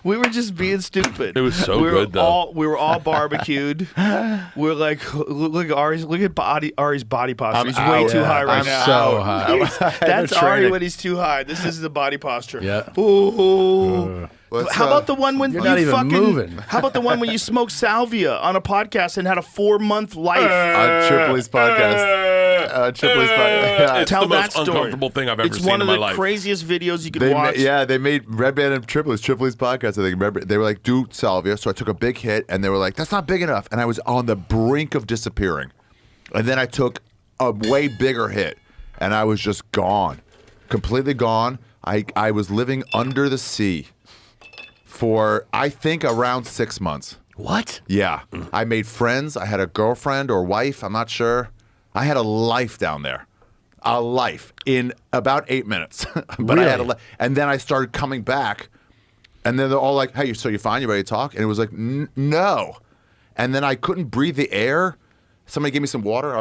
E: We were just being stupid.
H: It was so
E: we were
H: good, though.
E: We were all barbecued. We're like, look at Ari's. Look at Ari's body posture.
F: I'm
E: He's way
F: out.
E: too high right
C: I'm
E: now.
C: so high.
E: That's
F: training.
E: Ari when he's too high. This is the body posture.
C: Yeah.
E: Ooh.
F: Let's,
E: How about the one when
C: You're
E: you
C: not even
E: fucking
C: moving.
E: How about the one when you smoked salvia on a podcast and had a 4-month life?
F: on Tripoli's podcast? Tripoli's podcast.
H: It's
E: Tell
H: the
E: that
H: most
E: story.
H: uncomfortable thing I've ever
E: It's
H: seen
E: one
H: in
E: of
H: my
E: the
H: life.
E: craziest videos you could
F: They
E: watch.
F: they made Red Band and Tripoli's podcast. I think remember they were like, do salvia. So I took a big hit, and they were like, that's not big enough, and I was on the brink of disappearing, and then I took a way bigger hit, and I was just gone, completely gone. I was living under the sea for I think around 6 months.
C: What?
F: Yeah, I made friends. I had a girlfriend or wife. I'm not sure. I had a life down there. A life in about 8 minutes. But I had
C: Really?
F: and then I started coming back, and then they're all like, "Hey, so you fine? You ready to talk?" And it was like, "No." And then I couldn't breathe the air. Somebody gave me some water.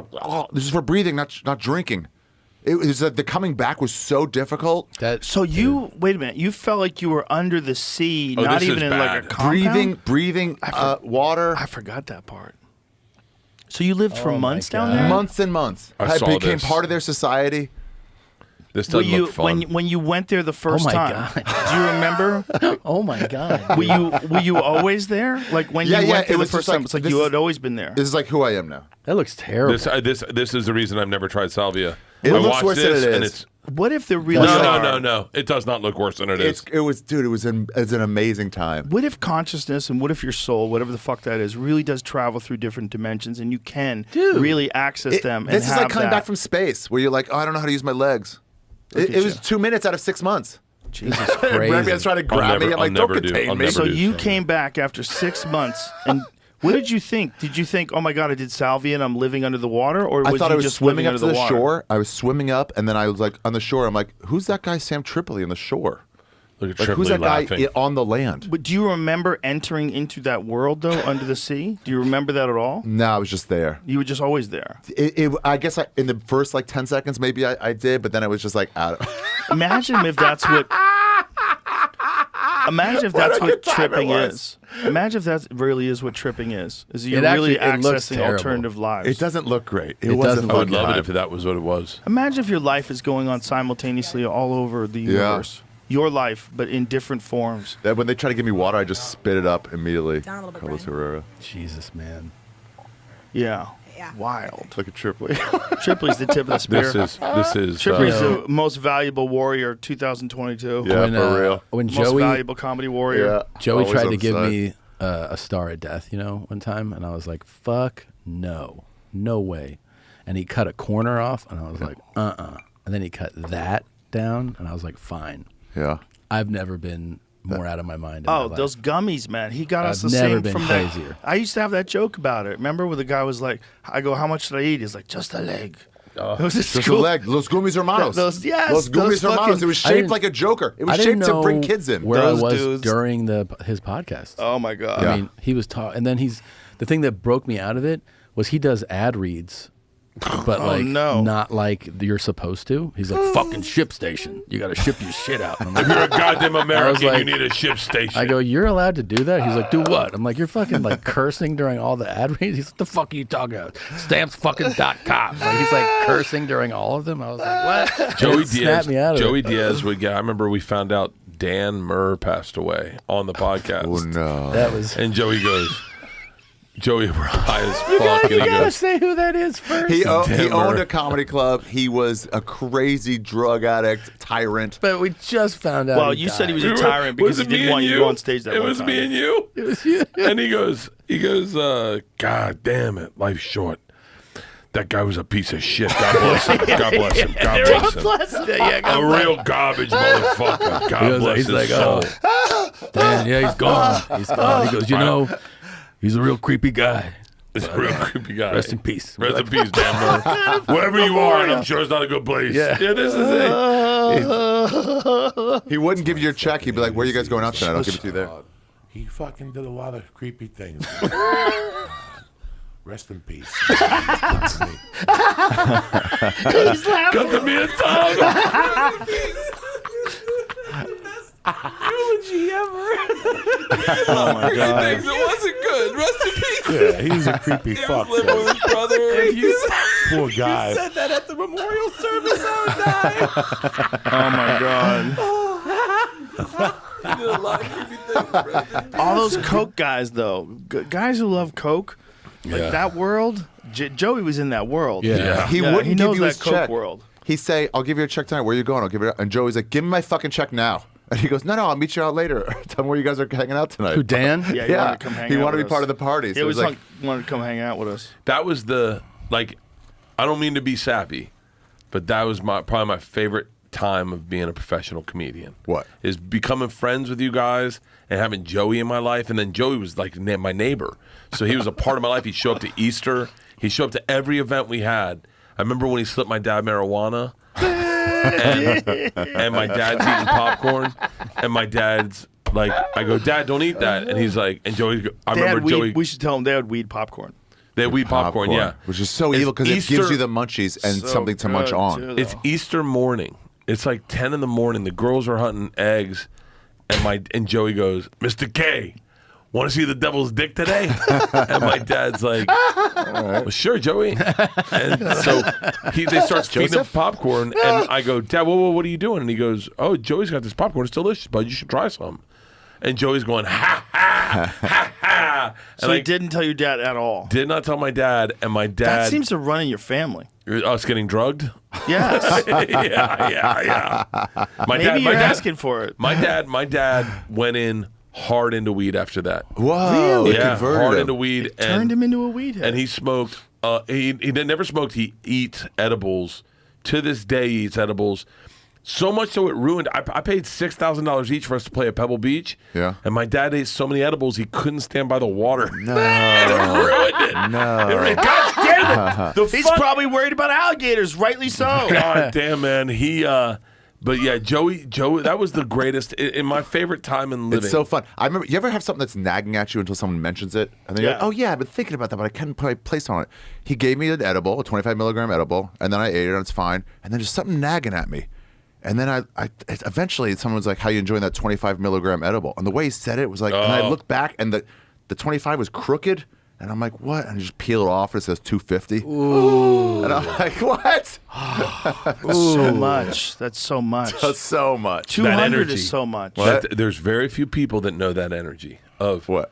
F: This is for breathing, not drinking. It was like the coming back was so difficult.
E: So you wait a minute. You felt like you were under the sea,
H: Oh,
E: not
H: this
E: even
H: is
E: in like
H: bad.
E: a compound.
F: Breathing water.
E: I forgot that part. So you lived for
C: Oh, my
E: months down
C: God.
E: there.
F: Months and months.
H: I saw
F: became
H: this.
F: part of their society.
H: This
E: Were
H: doesn't
E: you
H: look fun.
E: when you went there the first
C: my
E: time?
C: God.
E: Do you remember?
C: Oh my God.
E: Were you always there? Like when
F: Yeah,
E: you
F: yeah,
E: went there
F: it
E: the
F: was
E: first
F: just like,
E: time, it's like
F: this
E: you
F: is-
E: had always been there.
F: This is like who I am now.
C: That looks terrible.
H: This is the reason I've never tried salvia.
F: It
H: I
F: looks
H: watched
F: worse than
H: this
F: it
H: and
F: is.
H: it's
E: What if there really are?
H: no. It does not look worse than it is.
F: It was an amazing time.
E: What if consciousness and what if your soul, whatever the fuck that is, really does travel through different dimensions and you can really access them?
F: This
E: and
F: is
E: have
F: like coming
E: that.
F: back from space, where you're like, oh, I don't know how to use my legs. It was 2 minutes out of 6 months.
C: Jesus
F: Red Band's
C: crazy.
F: trying to grab me. I'm like, don't contain me.
E: So
H: do
E: you
H: something.
E: came back after 6 months, and what did you think? Did you think, oh my god, I did salvia and I'm living under the water, or
F: I
E: was
F: thought
E: you
F: I was
E: just
F: swimming
E: living
F: up to
E: under
F: the
E: water?
F: shore. I was swimming up, and then I was like on the shore. I'm like, who's that guy, Sam Tripoli, on the shore?
H: Look at
F: Like,
H: Tripoli
F: who's that
H: laughing.
F: guy on the land?
E: But do you remember entering into that world though, under the sea? Do you remember that at all?
F: No, I was just there.
E: You were just always there.
F: I guess in the first like 10 seconds, maybe I did, but then I was just like out of
E: Imagine if that's what. Imagine if that's what tripping is. Imagine if that really is what tripping is. Is you're really
C: it looks
E: accessing
C: terrible.
E: alternative lives.
F: It doesn't look great.
C: It
F: wasn't
C: doesn't
H: I would
C: look
H: love it
F: fun.
H: if that was what it was.
E: Imagine if your life is going on simultaneously all over the universe. Your life, but in different forms.
F: That when they try to give me water, I just spit it up immediately.
J: Down a little bit,
F: Carlos
J: Brian.
F: Herrera.
C: Jesus, man.
E: Yeah.
J: Yeah.
E: Wild.
F: Look at Tripoli.
E: Tripley's the tip of the spear.
H: This is.
E: Tripley's
C: You know-
E: the most valuable warrior 2022.
F: Yeah,
C: when,
F: for real.
C: When
E: Most
C: Joey
E: valuable comedy warrior.
C: Joey
F: Always
C: tried
F: on
C: to
F: the
C: give
F: side.
C: me a star of death, one time, and I was like, "Fuck no, no way," and he cut a corner off, and I was like, and then he cut that down, and I was like, "Fine."
F: Yeah.
C: I've never been more out of my mind. In
E: Oh,
C: my life.
E: those gummies, man. He got us
C: I've
E: the
C: never
E: same
C: been
E: from
C: crazier.
E: that. I used to have that joke about it. Remember where the guy was like, I go, how much did I eat? He's like, just a leg. It was
F: Just a
E: cool-
F: leg. Los Gummies Hermanos.
E: Those
F: Los
E: Gummies
F: Gummies Hermanos. It was
C: I
F: shaped
C: didn't-
F: like a Joker. It
C: I
F: was
C: didn't
F: shaped to bring
C: know
F: kids in.
C: where
E: Those
C: I was
E: dudes.
C: during his podcast.
E: Oh, my God.
C: I mean, he was talking, and then the thing that broke me out of it was he does ad reads, but not like you're supposed to. He's like, fucking ship station. You got to ship your shit out. And I'm
H: If you're
C: like,
H: a goddamn American,
C: like-
H: you need a ship station.
C: I go, you're allowed to do that? He's like, do what? I'm like, you're fucking like cursing during all the ad reads. He's like, the fuck are you talking about? Stamps.com. Like, he's like cursing during all of them. I was like, what?
H: Joey
C: It snapped
H: Diaz.
C: me out of
H: Joey
C: it.
H: Diaz would get. I remember we found out Dan Murr passed away on the podcast.
F: Oh, no.
C: That was.
H: And Joey goes, Joey, we're high as fuck. And he goes,
C: say who that is first.
F: He owned
H: Denver.
F: a comedy club. He was a crazy drug addict, tyrant.
C: But we just found out.
E: Well, you said he was a tyrant because he
H: Was it me
E: didn't want
H: and
E: you to go on stage that
H: It
E: one
H: was
E: time.
H: me and you.
C: It was you.
H: And he goes, God damn it, life's short. That guy was a piece of shit. God bless him. God bless him. God bless him. A real garbage motherfucker. God bless
C: he's
H: his
C: like,
H: soul.
C: Dan, yeah, he's gone. He's gone. He goes, he's a real creepy guy.
H: It's a real creepy guy.
C: Rest in peace.
H: Rest in peace, Dan Murr. Wherever you are, and I'm sure it's not a good place.
C: Yeah.
H: This is it.
F: He wouldn't give you your check. He'd be like, where are you guys going out tonight? I'll give it to you there.
K: He fucking did a lot of creepy things. Rest in peace.
H: Got to be a tongue.
E: Oh, my God.
D: It wasn't good. Rest in peace.
K: Yeah, he was a creepy fuck.
D: Living with his brother.
K: Poor guy.
D: that at the memorial service. I
E: Oh, my God.
D: He did a lot of creepy things. Brendan.
E: All those Coke guys, though. Guys who love Coke, like that world. Joey was in that world.
C: Yeah.
F: He
E: Yeah,
F: wouldn't
E: he
F: give
E: knows
F: you his
E: that Coke
F: check.
E: world.
F: He'd say, I'll give you a check tonight. Where are you going? I'll give it. And Joey's like, give me my fucking check now. And he goes, no, I'll meet you out later. Tell me where you guys are hanging out tonight.
C: Who, Dan?
E: Yeah, he wanted to come hang
F: he
E: out
F: wanted to
E: with
F: be part
E: us.
F: of the party.
E: He
F: So
E: always
F: he's like,
E: wanted to come hang out with us.
H: That was I don't mean to be sappy, but that was probably my favorite time of being a professional comedian.
F: What?
H: Is becoming friends with you guys and having Joey in my life. And then Joey was like my neighbor. So he was a part of my life. He'd show up to Easter. He'd show up to every event we had. I remember when he slipped my dad marijuana. and my dad's eating popcorn. And my dad's like, I go, Dad, don't eat that. And he's like, and Joey, I remember Joey.
E: We should tell him they had weed popcorn.
H: They had weed popcorn, yeah.
F: Which is so
H: It's
F: evil because it gives
H: Easter-
F: you the munchies and
E: So
F: something to munch
E: good,
F: on.
E: too,
H: It's
E: though.
H: Easter morning. It's like 10 in the morning. The girls are hunting eggs, and Joey goes, Mr. K, want to see the devil's dick today? And my dad's like, well, sure, Joey. And so they start feeding him popcorn, and I go, Dad, whoa, what are you doing? And he goes, oh, Joey's got this popcorn. It's delicious, bud. You should try some. And Joey's going, ha, ha, ha, ha.
E: So
H: And
E: he
H: I
E: didn't tell your dad at all.
H: did not tell my dad, and my
E: That
H: dad,
E: seems to run in your family.
H: us getting drugged?
E: Yes.
H: yeah.
E: Maybe you're asking for it.
H: My dad went in hard into weed after that.
F: Whoa. It
H: Yeah,
F: converted
H: hard
F: him.
H: into weed.
E: Turned him into a weed head.
H: And he smoked. He never smoked. He eats edibles. To this day, he eats edibles. So much so it ruined. I paid $6,000 each for us to play at Pebble Beach.
F: Yeah.
H: And my dad ate so many edibles he couldn't stand by the water.
F: No.
H: And it ruined it.
F: No.
H: It ruined- God damn it.
E: He's probably worried about alligators, rightly so.
H: God damn, man. But yeah, Joey, that was the greatest in my favorite time in living.
F: It's so fun. I remember. You ever have something that's nagging at you until someone mentions it, and then you're like,
E: Yeah.
F: "Oh yeah, I've been thinking about that, but I couldn't put a place on it." He gave me an edible, a 25 milligram edible, and then I ate it, and it's fine. And then there's something nagging at me, And then I eventually someone was like, "How you enjoying that 25 milligram edible?" And the way he said it was like, and I looked back, and the 25 was crooked, and I'm like, "What?" And I just peel it off, and it says 250. Ooh. And I'm like, "What?"
E: That's so much. That's so much.
F: That's so much.
E: 200 is so much.
H: There's very few people that know that energy of
F: what.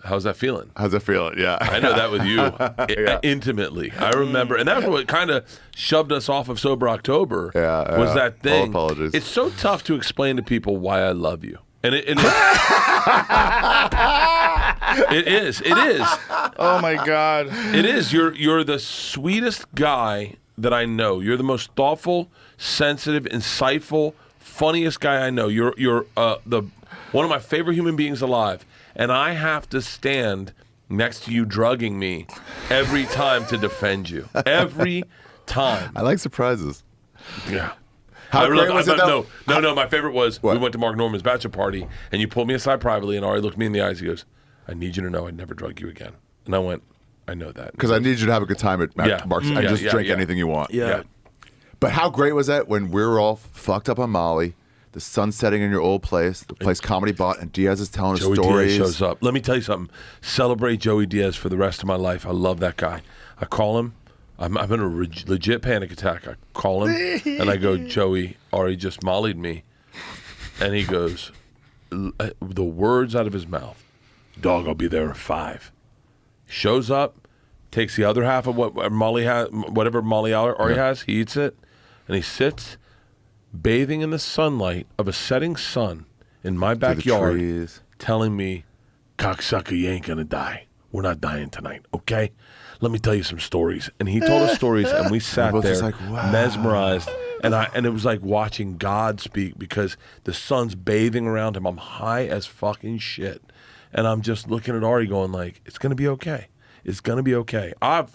H: How's that feeling?
F: How's that feeling? Yeah.
H: I know that with you intimately. I remember, and that's what kind of shoved us off of Sober October. Was that thing.
F: All apologies.
H: It's so tough to explain to people why I love you, and it is.
E: Oh my God!
H: It is. You're the sweetest guy that I know. You're the most thoughtful, sensitive, insightful, funniest guy I know. You're the one of my favorite human beings alive. And I have to stand next to you drugging me every time to defend you. Every time.
F: I like surprises.
H: Yeah.
F: How great was it, though?
H: No. My favorite was
F: What?
H: we went to Mark Norman's bachelor party, and you pulled me aside privately, and Ari looked me in the eyes. He goes, "I need you to know I'd never drug you again." And I went, "I know that."
F: Because I need you to have a good time at Mark's and just drink anything you want.
E: Yeah.
F: But how great was that when we were all fucked up on Molly, the sun setting in your old place, the place Comedy bought, and Diaz is telling
H: Joey
F: stories.
H: Diaz shows up. Let me tell you something. Celebrate Joey Diaz for the rest of my life. I love that guy. I call him. I'm in a legit panic attack. I call him, and I go, "Joey, Ari just mollied me." And he goes, the words out of his mouth, "Dog, I'll be there at 5. Shows up, takes the other half of what Molly has, whatever Molly Ari has, he eats it, and he sits bathing in the sunlight of a setting sun in my backyard, telling me, "Cocksucker, you ain't gonna die. We're not dying tonight, okay? Let me tell you some stories." And he told us stories, and we sat
F: both
H: there
F: just like, wow.
H: mesmerized. And it was like watching God speak because the sun's bathing around him. I'm high as fucking shit. And I'm just looking at Ari going like, it's going to be okay. It's going to be okay. I'm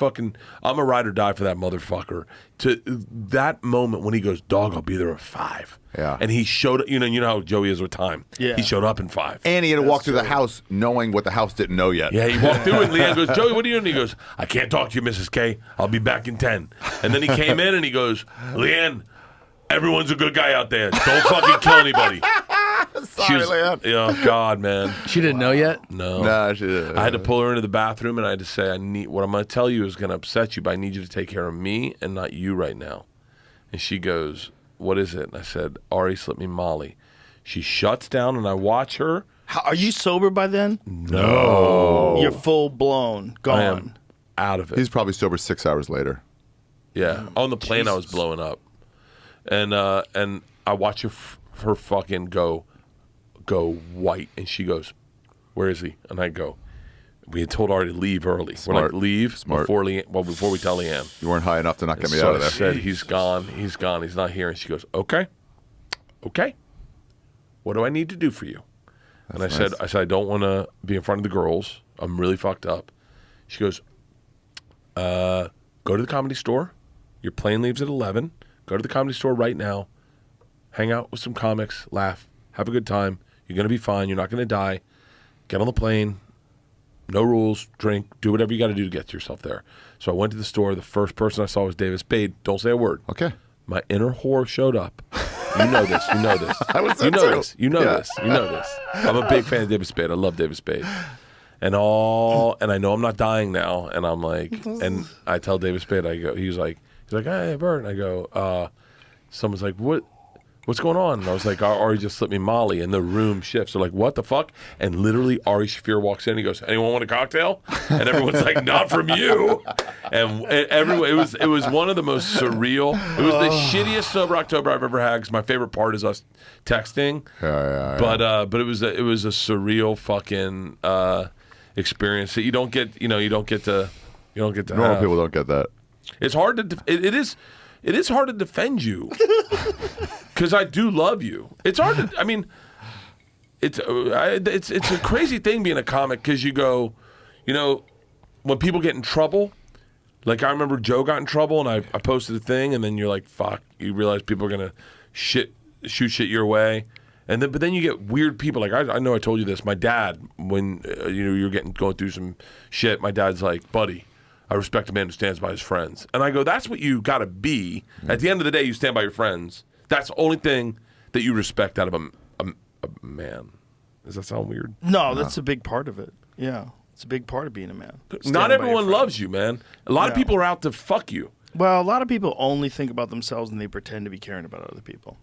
H: a ride or die for that motherfucker. To that moment when he goes, "Dog, I'll be there at 5.
F: Yeah.
H: And he showed up, you know how Joey is with time.
E: Yeah.
H: He showed up in 5.
F: And he had to walk through the house knowing what the house didn't know yet.
H: Yeah, he walked through it, and Leanne goes, "Joey, what are you doing?" And he goes, "I can't talk to you, Mrs. K. I'll be back in 10. And then he came in and he goes, "Leanne, everyone's a good guy out there. Don't fucking kill anybody."
F: Sorry, Leanne.
H: Oh, God, man.
C: She didn't know yet?
H: No.
F: Nah, she didn't.
H: I had to pull her into the bathroom, and I had to say, what I'm going to tell you is going to upset you, but I need you to take care of me and not you right now. And she goes, "What is it?" And I said, "Ari slipped me Molly." She shuts down, and I watch her.
E: Are you sober by then?
H: No.
E: You're full blown gone.
H: I am out of it.
F: He's probably sober 6 hours later.
H: Yeah. On the plane, I was blowing up. And I watch her fucking go white, and she goes, "Where is he?" And I go, we had told Ari to leave early.
F: Smart.
H: We're like, leave
F: Smart.
H: before we tell Leanne.
F: You weren't high enough to not get me
H: So
F: out of there.
H: I said, he's gone, he's not here. And she goes, okay. What do I need to do for you? And I said, I don't want to be in front of the girls. I'm really fucked up. She goes, go to the Comedy Store. Your plane leaves at 11. Go to the Comedy Store right now. Hang out with some comics. Laugh. Have a good time. You're going to be fine. You're not going to die. Get on the plane. No rules. Drink. Do whatever you got to do to get yourself there. So I went to the store. The first person I saw was David Spade. Don't say a word.
F: Okay.
H: My inner whore showed up. You know this. You know this.
F: I was
H: you know
F: too.
H: this. You know this. You know this. I'm a big fan of David Spade. I love David Spade. And I know I'm not dying now. And I'm like, and I tell David Spade, I go, he's like, "Hey, Bert." And I go, someone's like, what's going on? And I was like, Ari just slipped me Molly, and the room shifts. They're like, what the fuck? And literally Ari Shaffir walks in and he goes, "Anyone want a cocktail?" And everyone's like, "Not from you." And everyone, it was one of the most surreal. It was the shittiest Sober October I've ever had, because my favorite part is us texting.
F: Yeah.
H: But it was a surreal fucking experience that you don't get to
F: Normal
H: have.
F: people don't get that.
H: It's hard to it is hard to defend you, because I do love you. It's hard to, I mean, it's a crazy thing being a comic, because you go, when people get in trouble, like I remember Joe got in trouble and I posted a thing, and then you're like, fuck, you realize people are gonna shoot shit your way. But then you get weird people. Like I know I told you this. My dad, when you're going through some shit, my dad's like, "Buddy, I respect a man who stands by his friends." And I go, that's what you got to be. At the end of the day, you stand by your friends. That's the only thing that you respect out of a man. Does that sound weird?
E: No, that's a big part of it. Yeah, it's a big part of being a man.
H: Not
E: Standing by your
H: everyone
E: friend.
H: loves you, man. A lot of
E: Yeah.
H: people are out to fuck you.
E: Well, a lot of people only think about themselves and they pretend to be caring about other people.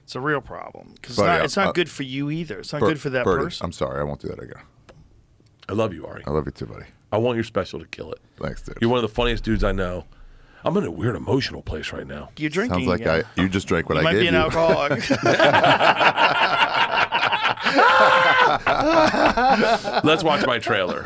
E: It's a real problem because
F: Buddy,
E: it's not good for you either. It's not good for that
F: Birdie,
E: person.
F: I'm sorry. I won't do that again.
H: I love you, Ari.
F: I love you too, buddy.
H: I want your special to kill it.
F: Thanks, dude.
H: You're one of the funniest dudes I know. I'm in a weird emotional place right now.
E: You're drinking.
F: Sounds like
E: again.
F: you just drank what
E: You
F: I
E: might
F: gave
E: be an
F: you.
E: alcoholic.
H: Let's watch my trailer.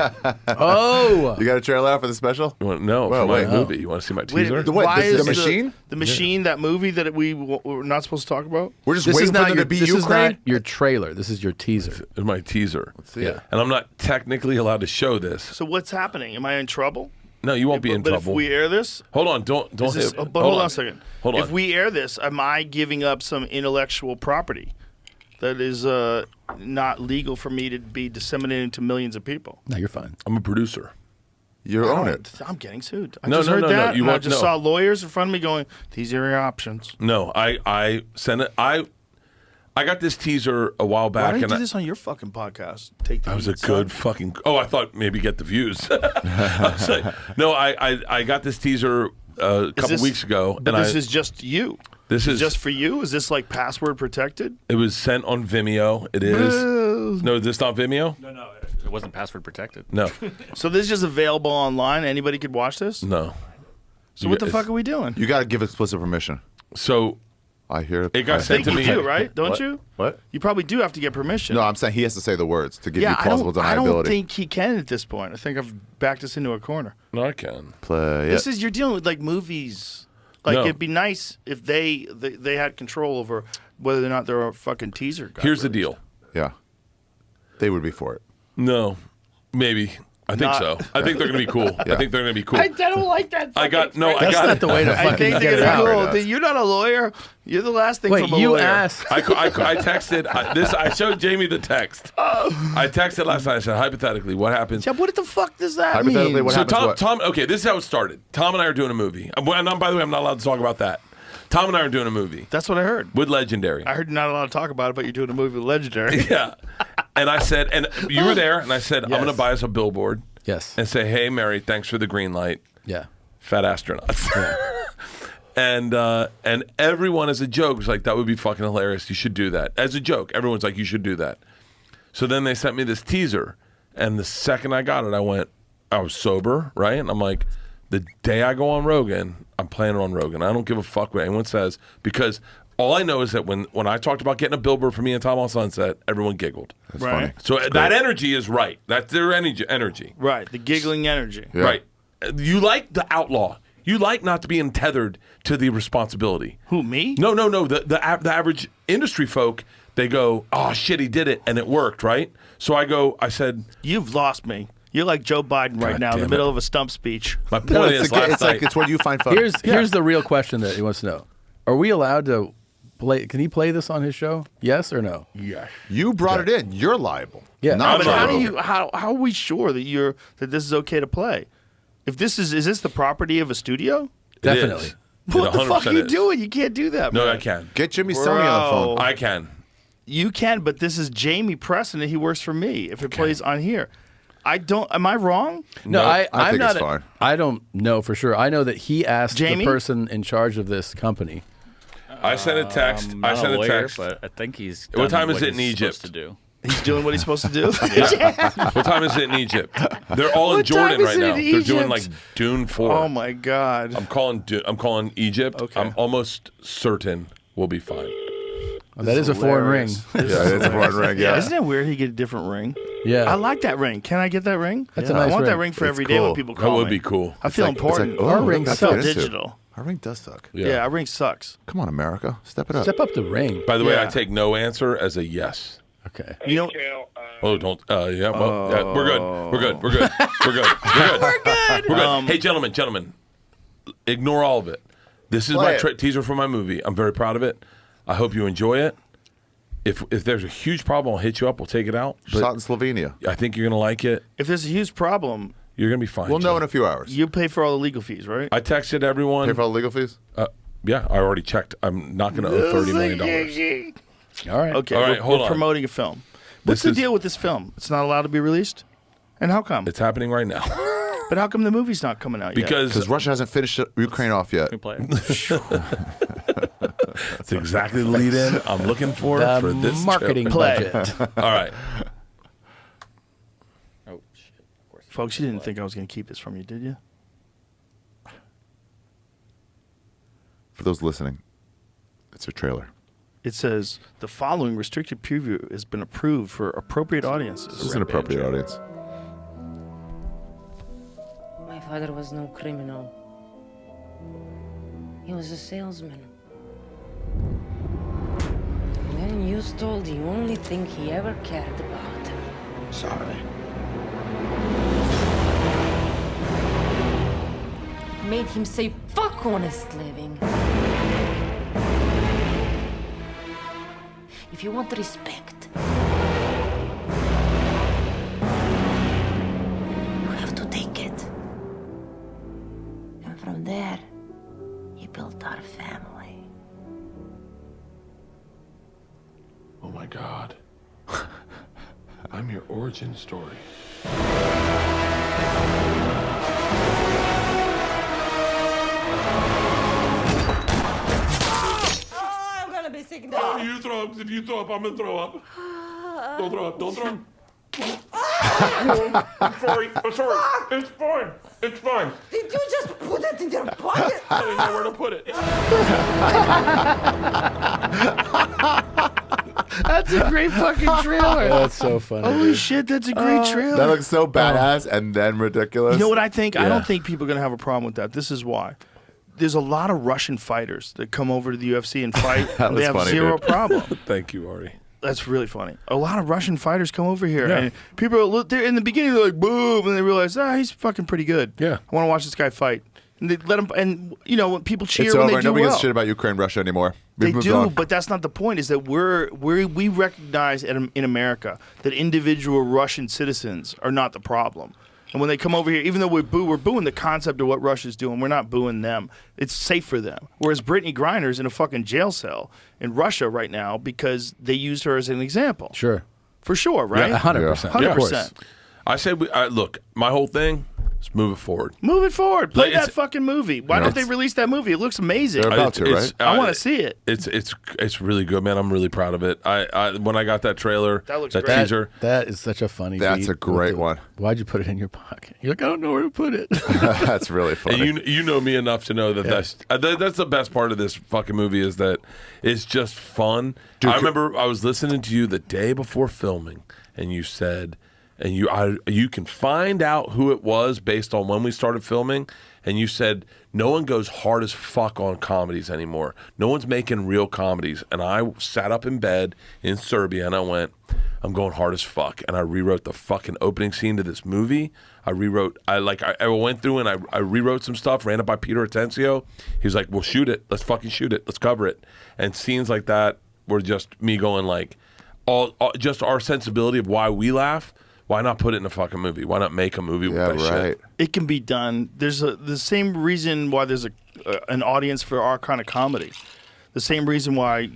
C: Oh,
F: You got a trailer out for the special?
H: You want no
F: Well,
H: for my
F: wait.
H: movie? You want to see my
E: Wait,
H: teaser?
F: What,
E: why
F: this is
E: is
F: the machine?
E: The machine, that movie that we're not supposed to talk about?
F: We're just
C: this is
F: waiting for
C: not
F: them
C: your
F: to beat
C: this is
F: Ukraine?
C: not your trailer. This is your teaser.
H: It's my teaser.
F: see it.
H: And I'm not technically allowed to show this.
E: So what's happening? Am I in trouble?
H: No, you won't be in
E: but
H: trouble.
E: if we air this,
H: Hold on, don't
E: is this,
H: hit.
E: but hold on a second.
H: Hold on.
E: If we air this, am I giving up some intellectual property that is not legal for me to be disseminated to millions of people?
C: No, you're fine.
H: I'm a producer.
F: You own it.
E: I'm getting sued. I
H: No,
E: just
H: no,
E: heard
H: no, no,
E: that.
H: you
E: and I
H: won't-
E: just
H: no.
E: saw lawyers in front of me going, "These are your options."
H: No, I sent it. I got this teaser a while
E: Why
H: back,
E: don't you
H: and
E: do this on your fucking podcast? Take the
H: I was a
E: heat, son.
H: good fucking. Oh, I thought maybe get the views. I was like, no, I got this teaser a couple
E: this-
H: weeks ago,
E: But
H: and
E: this is just you.
H: this is
E: Just for you? Is this like password protected?
H: It was sent on Vimeo. It is. No, is this not Vimeo?
I: No, it wasn't password protected.
H: No,
E: So this is just available online. Anybody could watch this.
H: no.
E: So what the fuck are we doing?
F: You got to give explicit permission.
H: So
F: I hear
H: It got
F: I
H: sent
E: think
H: to
E: you
H: me.
E: do, right? Don't
F: What?
E: you?
F: What?
E: You probably do have to get permission.
F: No, I'm saying he has to say the words to give
E: yeah,
F: you plausible
E: I
F: deniability.
E: don't think he can at this point. I think I've backed us into a corner.
H: No, I can.
F: Play
E: This
F: it.
E: is you're dealing with like movies. Like
H: No.
E: it'd be nice if they had control over whether or not they're a fucking teaser.
H: Here's the deal.
F: Yeah. They would be for it.
H: No, maybe. I think
E: Not-
H: so. I think they're gonna be cool. I think they're gonna be cool.
E: I don't like that.
H: I got no. I
C: That's
H: got
C: not the way to
E: I
C: fucking
E: think
C: get
E: they're
C: it
E: gonna
C: out.
E: be
F: Right
E: cool.
F: now.
E: You're not a lawyer. You're the last thing
C: Wait,
E: from a
C: you
E: lawyer.
C: asked.
H: I texted this. I showed Jamie the text. I texted last night. I said, hypothetically, what happens?
E: Yeah, what the fuck does that
F: Hypothetically,
E: mean?
F: what
H: So
F: happens?
H: Tom. Okay, this is how it started. Tom and I are doing a movie. And by the way, I'm not allowed to talk about that. Tom and I are doing a movie
E: That's what I heard.
H: with Legendary.
E: I heard you're not allowed to talk about it, but you're doing a movie with Legendary.
H: Yeah. And I said, and you were there, and I said, I'm
E: Yes.
H: going to buy us a billboard
C: Yes.
H: and say, hey, Mary, thanks for the green light.
C: Yeah.
H: Fat astronauts. And everyone as a joke was like, that would be fucking hilarious. You should do that. As a joke, everyone's like, you should do that. So then they sent me this teaser, and the second I got it, I was sober, right? And I'm like, the day I go on Rogan, I'm playing it on Rogan. I don't give a fuck what anyone says, because all I know is that when I talked about getting a billboard for me and Tom on Sunset, everyone giggled.
F: That's
E: Right.
F: funny.
H: So that energy is right. That's their energy.
E: Right, the giggling energy.
F: Yeah.
H: Right. You like the outlaw. You like not to be tethered to the responsibility.
E: Who, me?
H: No. The average industry folk, they go, oh shit, he did it, and it worked, right? So I said,
E: You've lost me. You're like Joe Biden right
H: God
E: now in the
H: damn
E: middle
H: it.
E: of a stump speech.
H: my point
F: No,
H: is, last
F: it's like
H: night,
F: it's what you find funny.
C: Here's the real question that he wants to know. Are we allowed to play? Can he play this on his show? Yes or no?
H: yes.
F: You brought it in. You're liable.
C: Yeah.
F: Not
E: But
F: Joe
E: how do
F: Rogan.
E: you how are we sure that this is okay to play? If this is this the property of a studio?
C: Definitely.
H: It is.
E: What
H: It
E: the fuck are you
H: 100% is.
E: doing? You can't do that.
H: No,
E: man.
H: I can.
F: Get Jimmy Sony on the phone?
E: Bro.
H: I can.
E: You can, but this is Jamie Preston, and he works for me. If it plays on here, I don't. Am I wrong?
C: No,
H: No,
C: I'm
F: I think
C: not.
F: it's fine.
C: I don't know for sure. I know that he asked
E: Jamie?
C: the person in charge of this company.
H: I sent a text. I
I: Not
H: sent
I: a
H: a
I: lawyer,
H: text.
I: but I think he's.
H: What
I: done
H: time is it in
I: he's supposed
H: Egypt?
I: To do.
E: He's doing what he's supposed to do.
H: What time is it in Egypt? They're all in
E: What time
H: Jordan
E: is
H: right
E: it
H: now.
E: in
H: They're doing like
E: Egypt?
H: Dune 4.
E: Oh my God.
H: I'm calling Egypt.
E: Okay.
H: I'm almost certain we'll be fine.
C: That is a foreign ring.
E: hilarious.
F: Yeah, it's a foreign ring.
E: Yeah,
F: Yeah.
E: isn't it weird he get a different ring?
C: Yeah.
E: I like that ring. Can I get that ring?
C: That's a nice
E: I want that
C: ring.
E: ring for
F: It's
E: every day when
F: cool.
E: people
H: That
E: call
H: would
E: me.
H: be cool.
E: I feel
F: It's like,
E: important.
F: oh,
C: Our
F: look
C: ring
F: how
E: I feel
F: good it is.
E: digital.
F: Our ring does suck.
E: Yeah, our ring sucks.
F: Come on, America. Step it up.
C: Step up the ring.
H: By the way,
E: Yeah.
H: I take no answer as a yes.
C: Okay.
E: You know,
H: Oh, don't. Yeah, well, yeah, we're good. We're good. We're good. We're good. We're good. We're good. Hey, gentlemen, ignore all of it. This is
F: Play
H: my
F: it.
H: teaser for my movie. I'm very proud of it. I hope you enjoy it. If there's a huge problem, I'll hit you up. We'll take it out.
F: Shot
H: But
F: in Slovenia.
H: I think you're gonna like it.
E: if there's a huge problem,
H: You're gonna be fine.
F: We'll know
H: Joe.
F: in a few hours.
E: you pay for all the legal fees, right?
H: I texted everyone.
F: Pay for all the legal fees?
H: Yeah, I already checked. I'm not going to owe $30 million.
C: All right.
E: Okay,
H: All right, hold
E: we're
H: on.
E: promoting a film. What's the deal with this film? It's not allowed to be released? And how come?
H: It's happening right now.
E: But how come the movie's not coming out yet?
F: Because Russia hasn't finished Ukraine off yet.
H: It's exactly the lead in I'm looking for this
C: marketing
H: joke.
C: budget.
H: All right.
I: Oh shit! Of course.
E: Folks, you didn't think I was going to keep this from you, did you?
F: For those listening, it's a trailer.
E: It says the following restricted preview has been approved for appropriate audiences.
F: This is an appropriate audience.
J: My father was no criminal. He was a salesman. And then you stole the only thing he ever cared about.
G: Sorry.
J: Made him say, fuck honest living. If you want respect, you have to take it. And from there, he built our family.
H: Oh my God. I'm your origin story.
J: I'm gonna be sick now.
H: You throw up. If you throw up, I'm gonna throw up. Don't throw up. Don't throw up. I'm sorry. I'm sorry. It's fine. It's fine.
J: Did you just put it in your pocket?
H: I didn't know where to put it.
E: That's a great fucking trailer.
C: That's so funny.
E: Holy
C: dude.
E: shit, that's a great trailer.
F: That looks so badass and then ridiculous.
E: You know what I think? I
C: Yeah.
E: don't think people are going to have a problem with that. This is why. There's a lot of Russian fighters that come over to the UFC and fight. And they
F: was
E: have
F: funny,
E: zero
F: dude.
E: problem.
H: Thank you, Ari.
E: That's really funny. A lot of Russian fighters come over here,
H: Yeah.
E: and people are they're in the beginning they're like boom, and they realize he's fucking pretty good.
H: Yeah.
E: I want to watch this guy fight. And they let him. And you know when people cheer
F: It's
E: when
F: over.
E: they do
F: Nobody
E: well.
F: gives a shit about Ukraine, Russia anymore. We've
E: They
F: moved
E: do,
F: on.
E: but that's not the point. Is that we recognize in America that individual Russian citizens are not the problem. And when they come over here, even though we're booing the concept of what Russia's doing. We're not booing them. It's safe for them. Whereas Brittany Griner's in a fucking jail cell in Russia right now because they used her as an example.
C: Sure.
E: For sure, right?
C: Yeah, 100%.
E: Yeah.
C: Of course.
E: 100%.
H: I said, look, my whole thing is move it forward.
E: Move it forward. Play
H: Like,
E: that
H: it's-
E: fucking movie. Why don't they release that movie? It looks amazing.
F: They're about to, right?
E: I want to see it.
H: It's really good, man. I'm really proud of it. I when I got that trailer,
E: That looks
H: that
E: great.
H: teaser,
C: That is such a funny
F: That's
C: beat
F: a great
C: with
F: one.
C: Why'd you put it in your pocket? You're like, I don't know where to put it.
F: That's really funny.
H: and you know me enough to know that that's the best part of this fucking movie is that it's just fun.
F: Dude,
H: I remember I was listening to you the day before filming, and you said, and you can find out who it was based on when we started filming, and you said no one goes hard as fuck on comedies anymore. No one's making real comedies, and I sat up in bed in Serbia and I went, I'm going hard as fuck, and I rewrote the fucking opening scene to this movie. I went through and I rewrote some stuff, ran it by Peter Atencio. He was like, "We'll shoot it. Let's fucking shoot it. Let's cover it." And scenes like that were just me going like, all just our sensibility of why we laugh. Why not put it in a fucking movie? Why not make a movie with that shit?
E: It can be done. There's the same reason why there's an audience for our kind of comedy. The same reason why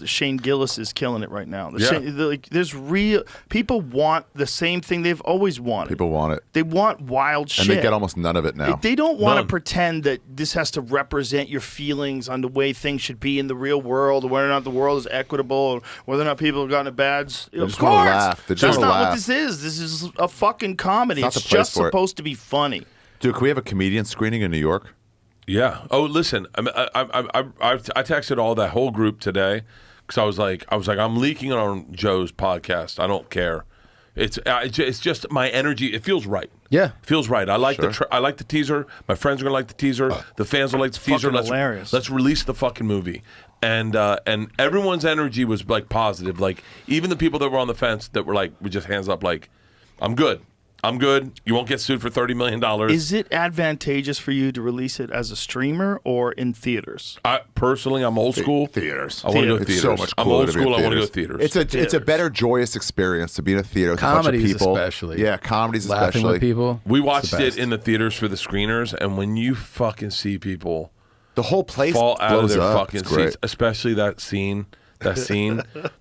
E: Shane Gillis is killing it right now. There's real people want the same thing they've always wanted.
F: People want it.
E: They want wild shit.
F: And they get almost none of it now.
E: They don't want to
F: None.
E: pretend that this has to represent your feelings on the way things should be in the real world, or whether or not the world is equitable, or whether or not people have gotten a bad.
F: They
E: Of
F: just wanna
E: course,
F: laugh. They just
E: that's
F: wanna
E: not what
F: laugh.
E: this is. This is a fucking comedy.
F: It's not
E: It's
F: the place
E: just
F: for it.
E: supposed to be funny.
F: Dude, can we have a comedian screening in New York?
H: Yeah. Oh, listen. I texted all that whole group today because I was like, I'm leaking on Joe's podcast. I don't care. It's just my energy. It feels right.
C: Yeah,
H: it feels right. I like I like the teaser. My friends are gonna like the teaser. The fans will like the teaser.
E: fucking hilarious.
H: Let's release the fucking movie. And everyone's energy was like positive. Like even the people that were on the fence that were like, we just hands up. Like, I'm good. I'm good. You won't get sued for $30 million.
E: Is it advantageous for you to release it as a streamer or in theaters?
H: Personally, I'm old school.
F: Theaters.
H: I want to go
F: It's
H: theaters.
F: so much
H: I'm
F: cooler
H: old
F: to be in
H: school. I want to go
F: theaters.
H: theaters.
F: It's a better joyous experience to be in a theater with a bunch
C: Comedies
F: of people.
C: especially.
F: Yeah, comedies
C: Laughing
F: especially.
C: with people.
H: We
C: It's
H: watched
C: the
H: it
C: best.
H: in the theaters for the screeners, and when you fucking see people
F: The whole place
H: fall out of
F: blows
H: their
F: up.
H: fucking
F: It's great.
H: seats, especially that scene.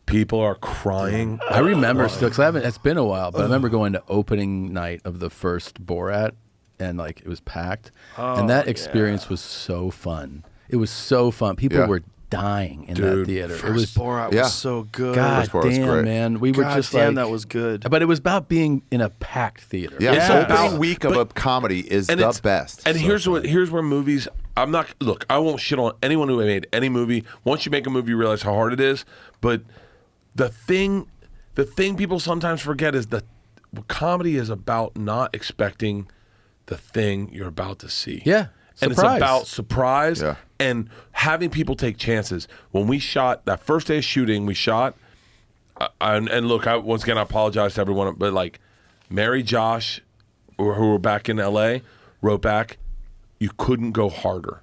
H: People are crying.
C: I remember still because it's been a while, but I remember going to opening night of the first Borat, and like it was packed, and that experience was so fun. It was so fun. People were dying in that theater.
E: First
C: it was
E: Borat was so good.
C: God damn, man, we were just like
E: that was good.
C: But it was about being in a packed theater.
F: Yeah,
H: It's
F: the
H: about-
F: opening week of a comedy is the best.
H: And here's where movies. I'm not look. I won't shit on anyone who made any movie. Once you make a movie, you realize how hard it is. But the thing people sometimes forget is that comedy is about not expecting the thing you're about to see.
C: Yeah.
H: And
C: Surprise.
H: it's about surprise and having people take chances. When we shot that first day of shooting, we shot, and look, once again, I apologize to everyone, but like Mary, Josh, who were back in LA, wrote back, you couldn't go harder.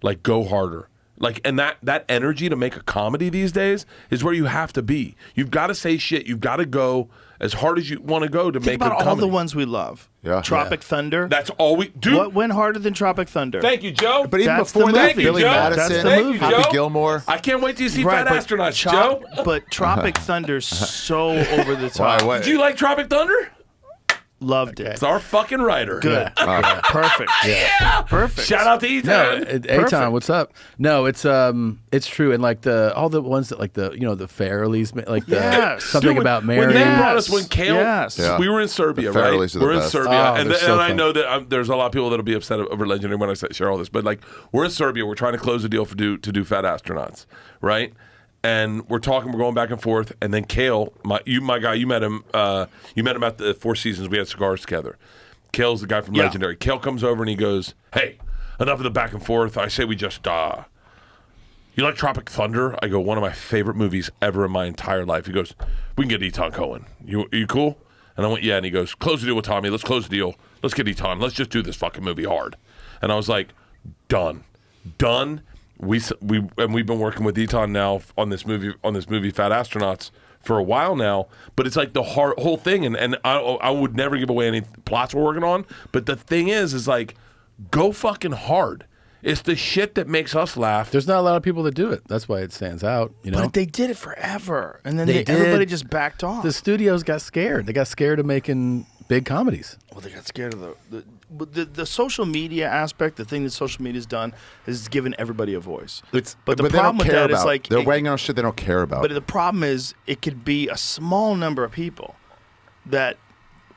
H: Like, go harder. Like, and that energy to make a comedy these days is where you have to be. You've got to say shit. You've got to go as hard as you want to go to
E: Think
H: make a
E: about
H: comedy.
E: all the ones we love.
F: Yeah.
E: Tropic Thunder.
H: That's all we do.
E: What went harder than Tropic Thunder?
H: Thank you, Joe.
F: But even
E: That's
F: before
E: the
F: that,
E: movie.
F: Billy
H: Joe.
F: Madison,
E: That's the movie.
F: Happy
H: Joe.
F: Gilmore.
H: I can't wait till you see
E: Right,
H: Fat
E: but
H: Astronauts,
E: Chop-
H: Joe.
E: But Tropic Thunder's so over the top.
F: Why, what?
H: Do you like Tropic Thunder?
E: Loved it.
H: It's our fucking writer.
E: Good. Perfect.
H: Yeah.
E: Perfect.
H: Shout out to Ethan.
C: No, Eitan, what's up? No, it's true, and like all the ones that like the the Farrellys, like the
E: Yes.
C: something
H: Dude,
C: about
H: when
C: Mary.
H: they
E: Yes.
H: brought us when Kale,
E: Yes.
F: Yeah.
H: we were in Serbia,
F: The
H: right?
F: Farrellys are the
H: We're in
F: best.
H: Serbia,
C: Oh,
H: and
C: they're so
H: I
C: fun.
H: know that there's a lot of people that'll be upset over Legendary when I share all this, but like we're in Serbia, we're trying to close a deal to do Fat Astronauts, right? And we're talking, we're going back and forth, and then Kale, my guy, you met him at the Four Seasons. We had cigars together. Kale's the guy from Legendary. Kale comes over and he goes, "Hey, enough of the back and forth. I say we just you like Tropic Thunder?" I go, "One of my favorite movies ever in my entire life." He goes, "We can get Eton Cohen. You cool?" And I went, "Yeah." And he goes, "Close the deal with Tommy. Let's close the deal. Let's get Eton. Let's just do this fucking movie hard." And I was like, "Done." We've been working with Eton now on this movie Fat Astronauts for a while now, but it's like the whole thing, and I would never give away any plots we're working on, but the thing is like, go fucking hard. It's the shit that makes us laugh.
C: There's not a lot of people that do it. That's why it stands out.
E: But they did it forever, and then
C: They did.
E: everybody just backed off.
C: The studios got scared. They got scared of making big comedies.
E: Well, they got scared of the social media aspect. The thing that social media's done is given everybody a voice.
F: But
E: the
F: they
E: problem
F: don't
E: with
F: care
E: that is
F: about.
E: like
F: They're weighing on shit they don't care about.
E: But the problem is it could be a small number of people that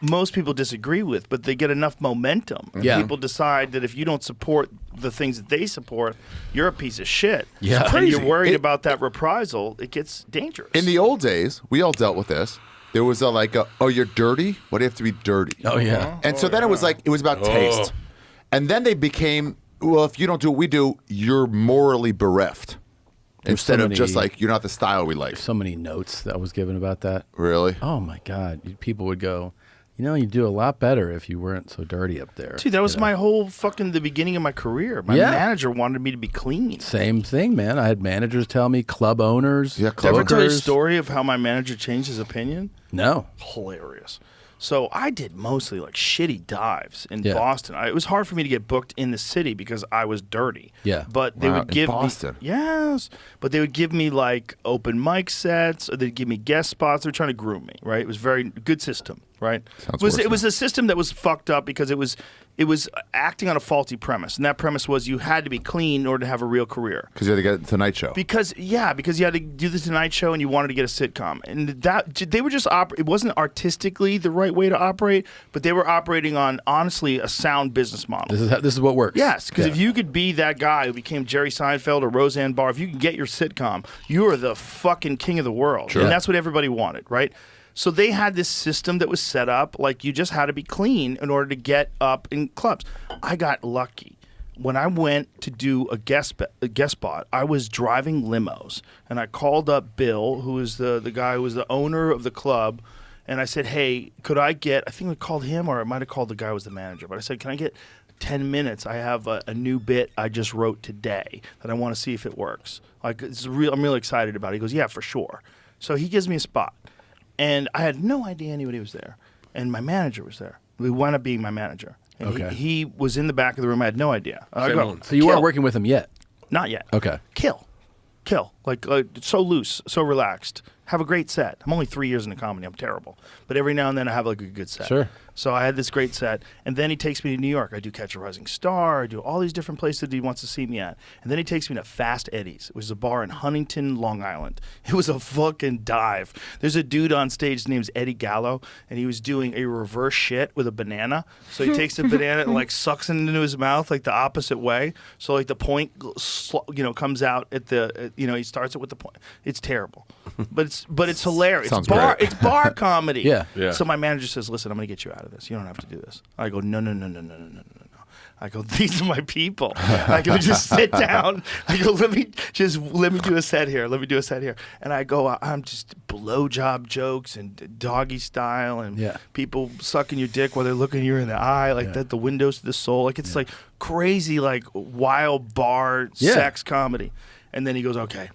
E: most people disagree with, but they get enough momentum. And
C: Yeah.
E: people decide that if you don't support the things that they support, you're a piece of shit.
C: Yeah.
E: And
F: Crazy.
E: you're worried about that reprisal, it gets dangerous.
F: In the old days, we all dealt with this. There was oh, you're dirty? Why do you have to be dirty?
C: Oh yeah.
F: And so then it was about taste. And then they became, well, if you don't do what we do, you're morally bereft. Instead of just like, you're not the style we like.
C: So many notes that was given about that.
F: Really?
C: Oh my God. People would go, you'd do a lot better if you weren't so dirty up there.
E: Dude, that was my whole fucking the beginning of my career. My manager wanted me to be clean.
C: Same thing, man. I had managers tell me, club owners.
F: Yeah,
E: Did I ever tell you a
C: bookers.
E: story of how my manager changed his opinion?
C: No.
E: Hilarious. So I did mostly like shitty dives in
C: Yeah.
E: Boston. It was hard for me to get booked in the city because I was dirty.
C: Yeah.
E: But they
F: Wow,
E: would
F: in
E: give
F: Boston?
E: me yes, but they would give me like open mic sets, or they'd give me guest spots. They were trying to groom me, right? It was very good system, right?
F: Sounds
E: it
F: worse
E: was a system that was fucked up because it was acting on a faulty premise, and that premise was you had to be clean in order to have a real career.
F: Because you had to get the Tonight Show.
E: Because you had to do the Tonight Show and you wanted to get a sitcom, and that they were just it wasn't artistically the right way to operate, but they were operating on honestly a sound business model.
C: This is what works.
E: Yes, because if you could be that guy who became Jerry Seinfeld or Roseanne Barr, if you can get your sitcom, you are the fucking king of the world,
C: Sure.
E: and that's what everybody wanted, right? So they had this system that was set up like you just had to be clean in order to get up in clubs. I got lucky. When I went to do a guest spot, I was driving limos, and I called up Bill, who was the guy who was the owner of the club, and I said, "Hey, could I get?" I think I called him, or I might have called the guy who was the manager. But I said, "Can I get 10 minutes? I have a new bit I just wrote today that I want to see if it works. Like I'm really excited about it." He goes, "Yeah, for sure." So he gives me a spot. And I had no idea anybody was there. And my manager was there. He wound up being my manager. And
C: Okay.
E: he was in the back of the room. I had no idea. I go,
C: So you weren't
E: "Kill."
C: working with him yet.
E: Not yet.
C: Okay.
E: Kill. Like so loose, so relaxed. Have a great set. I'm only 3 years into comedy. I'm terrible. But every now and then I have like a good set.
C: Sure.
E: So I had this great set. And then he takes me to New York. I do Catch a Rising Star. I do all these different places that he wants to see me at. And then he takes me to Fast Eddie's, which is a bar in Huntington, Long Island. It was a fucking dive. There's a dude on stage, his name's Eddie Gallo, and he was doing a reverse shit with a banana. So he takes the banana and like sucks it into his mouth like the opposite way. So like the point, comes out at the, he starts it with the point. It's terrible. But it's hilarious.
F: Sounds
E: It's
F: great.
E: bar comedy.
C: Yeah.
E: So my manager says, "Listen, I'm going to get you out of this. You don't have to do this." I go, "No. I go, these are my people." I go, "Just sit down." I go, let me do a set here. Let me do a set here. And I go, I'm just blowjob jokes and doggy style and people sucking your dick while they're looking you in the eye, like that. The windows to the soul, like it's like crazy, like wild bar sex comedy. And then he goes, "Okay,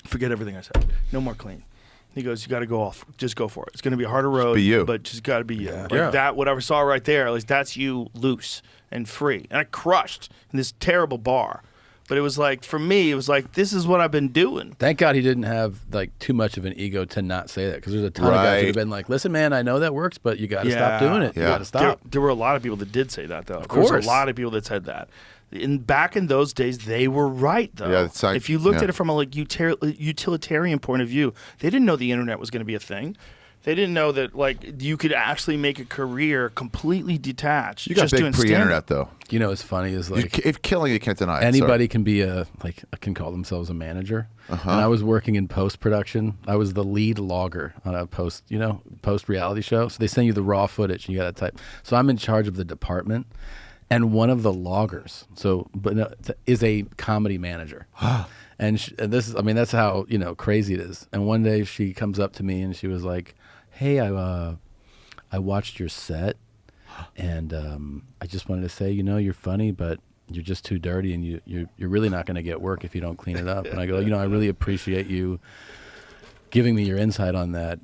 E: forget everything I said. No more clean." He goes, "You got to go off. Just go for it. It's going to be a harder road,
F: be you.
E: but just got to be you." Like that, what I saw right there, like that's you loose and free. And I crushed in this terrible bar. But it was like, for me, it was like, this is what I've been doing.
C: Thank God he didn't have like too much of an ego to not say that, because there's a ton of guys who have been like, "Listen, man, I know that works, but you got to stop doing it. You got to stop."
E: There were a lot of people that did say that, though.
C: Of course.
E: There was a lot of people that said that. Back in those days, they were right, though.
F: Yeah, it's like,
E: if you looked at it from a utilitarian point of view, they didn't know the internet was going to be a thing. They didn't know that like you could actually make a career completely detached.
F: You got
E: just
F: big
E: doing
F: pre-internet though.
C: You know what's funny is like
F: if killing, you can't deny it.
C: anybody can be can call themselves a manager. And I was working in post production. I was the lead logger on a post reality show. So they send you the raw footage and you got to type. So I'm in charge of the department. And one of the loggers, is a comedy manager. And this is, that's how, crazy it is. And one day she comes up to me and she was like, "Hey, I watched your set, and I just wanted to say, you're funny, but you're just too dirty, and you're really not going to get work if you don't clean it up." And I go, "I really appreciate you giving me your insight on that.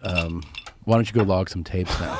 C: Why don't you go log some tapes now?"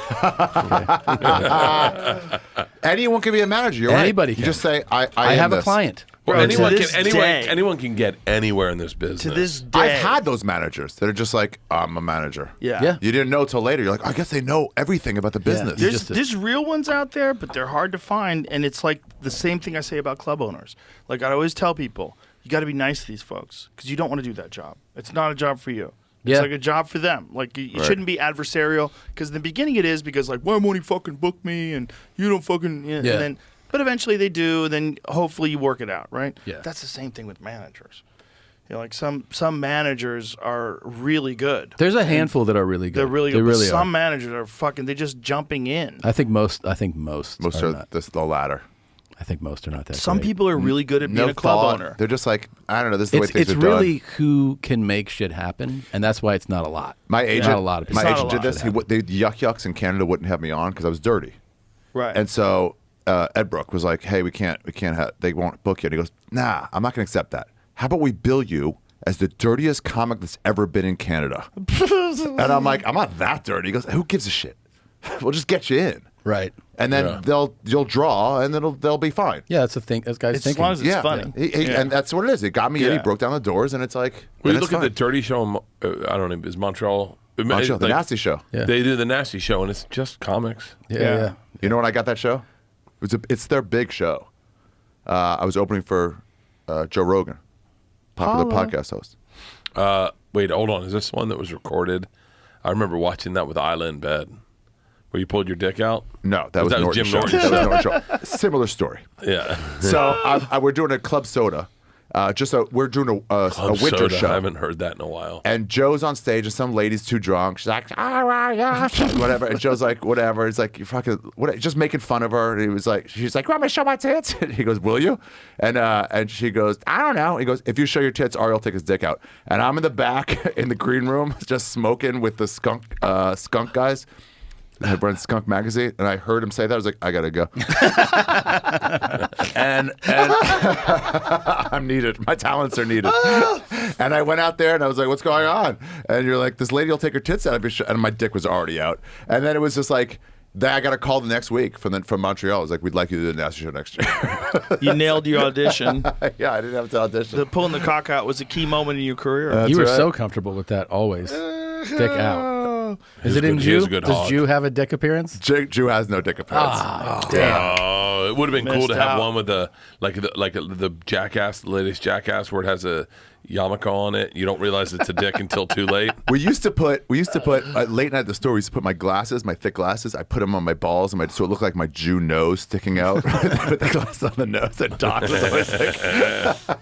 F: Anyone can be a manager. You're
C: Anybody
F: right.
C: can.
F: You just say, I
C: have
F: am
C: a
F: this.
C: client.
H: Well,
E: Bro,
H: anyone can get anywhere in this business.
E: To this day,
F: I've had those managers that are just like, "I'm a manager."
E: Yeah.
F: You didn't know till later. You're like, I guess they know everything about the business.
E: There's real ones out there, but they're hard to find. And it's like the same thing I say about club owners. Like I always tell people, you got to be nice to these folks because you don't want to do that job. It's not a job for you. It's like a job for them. Like you shouldn't be adversarial, because in the beginning it is, because like, why won't he fucking book me and you don't fucking and then, but eventually they do. And then hopefully you work it out, right?
C: Yeah.
E: That's the same thing with managers. Like some managers are really good.
C: There's a handful that are really good.
E: They're really good.
C: They
E: but
C: really
E: some
C: are.
E: managers are fucking. They're just jumping in.
C: I think most
F: Most
C: are
F: are
C: not.
F: the latter.
C: I think most are not that.
E: Some
C: great.
E: people are really good at being
F: No
E: a club
F: thought.
E: owner.
F: They're just like, I don't know. This is the way
C: It's
F: things are
C: really
F: done.
C: who can make shit happen, and that's why it's not a lot.
F: My agent,
C: not a lot of people.
F: my
E: It's not
F: agent
E: a
F: did this.
E: lot.
F: The Yuck Yucks in Canada wouldn't have me on because I was dirty.
E: Right.
F: And so Ed Brook was like, "Hey, we can't have. They won't book you." And he goes, "Nah, I'm not going to accept that. How about we bill you as the dirtiest comic that's ever been in Canada?" And I'm like, "I'm not that dirty." He goes, "Who gives a shit? We'll just get you in,
C: Right.
F: and then you'll draw, and they'll be fine."
C: Yeah, that's the thing. That's guys
E: as
C: thinking.
E: long as it's funny.
F: And that's what it is. It got me in. He broke down the doors, and it's like,
H: Well, you
F: then it's
H: look at the
F: fine.
H: Dirty Show. I don't know. Is Montreal?
F: Montreal, the Nasty Show.
C: Yeah.
H: They do the Nasty Show, and it's just comics.
C: Yeah.
F: You know when I got that show? It's their big show. I was opening for Joe Rogan, popular podcast host.
H: Wait, hold on. Is this one that was recorded? I remember watching that with Isla in bed, where you pulled your dick out.
F: No, that was Norton's
H: Jim
F: show.
H: Norton's
F: That was Norton's show. Similar story.
H: Yeah.
F: So we're doing a club soda. We're doing a winter
H: Soda.
F: show.
H: I haven't heard that in a while.
F: And Joe's on stage, and some lady's too drunk. She's like, whatever. And Joe's like, whatever. He's like, you fucking, what? Just making fun of her. And he was like, she's like, "You want me to show my tits?" And he goes, "Will you?" And she goes, "I don't know." He goes, "If you show your tits, Ari'll take his dick out." And I'm in the back in the green room, just smoking with the skunk guys. I run Skunk Magazine, and I heard him say that. I was like, I gotta go. and I'm needed. My talents are needed. And I went out there, and I was like, "What's going on?" And you're like, "This lady will take her tits out of your and my dick was already out. And then it was just like, Then I got a call the next week from Montreal. It was like, we'd like you to do the Nasty Show next year.
E: You nailed your audition.
F: Yeah, I didn't have to audition.
E: Pulling the cock out was a key moment in your career.
C: You were
F: right.
C: so comfortable with that always. Dick out. Is it in
H: He has
C: Jew?
H: a good
C: Does
H: hog.
C: Jew have a dick appearance?
F: Jew has no dick appearance.
H: Oh, it would have been cool
E: Missed
H: to have
E: out.
H: one with the Jackass, the latest Jackass, where it has a yarmulke on it. You don't realize it's a dick until too late.
F: We used to put late night at the store. We used to put my glasses, my thick glasses. I put them on my balls, and so it looked like my Jew nose sticking out. Put the glasses on the nose, and Doc was always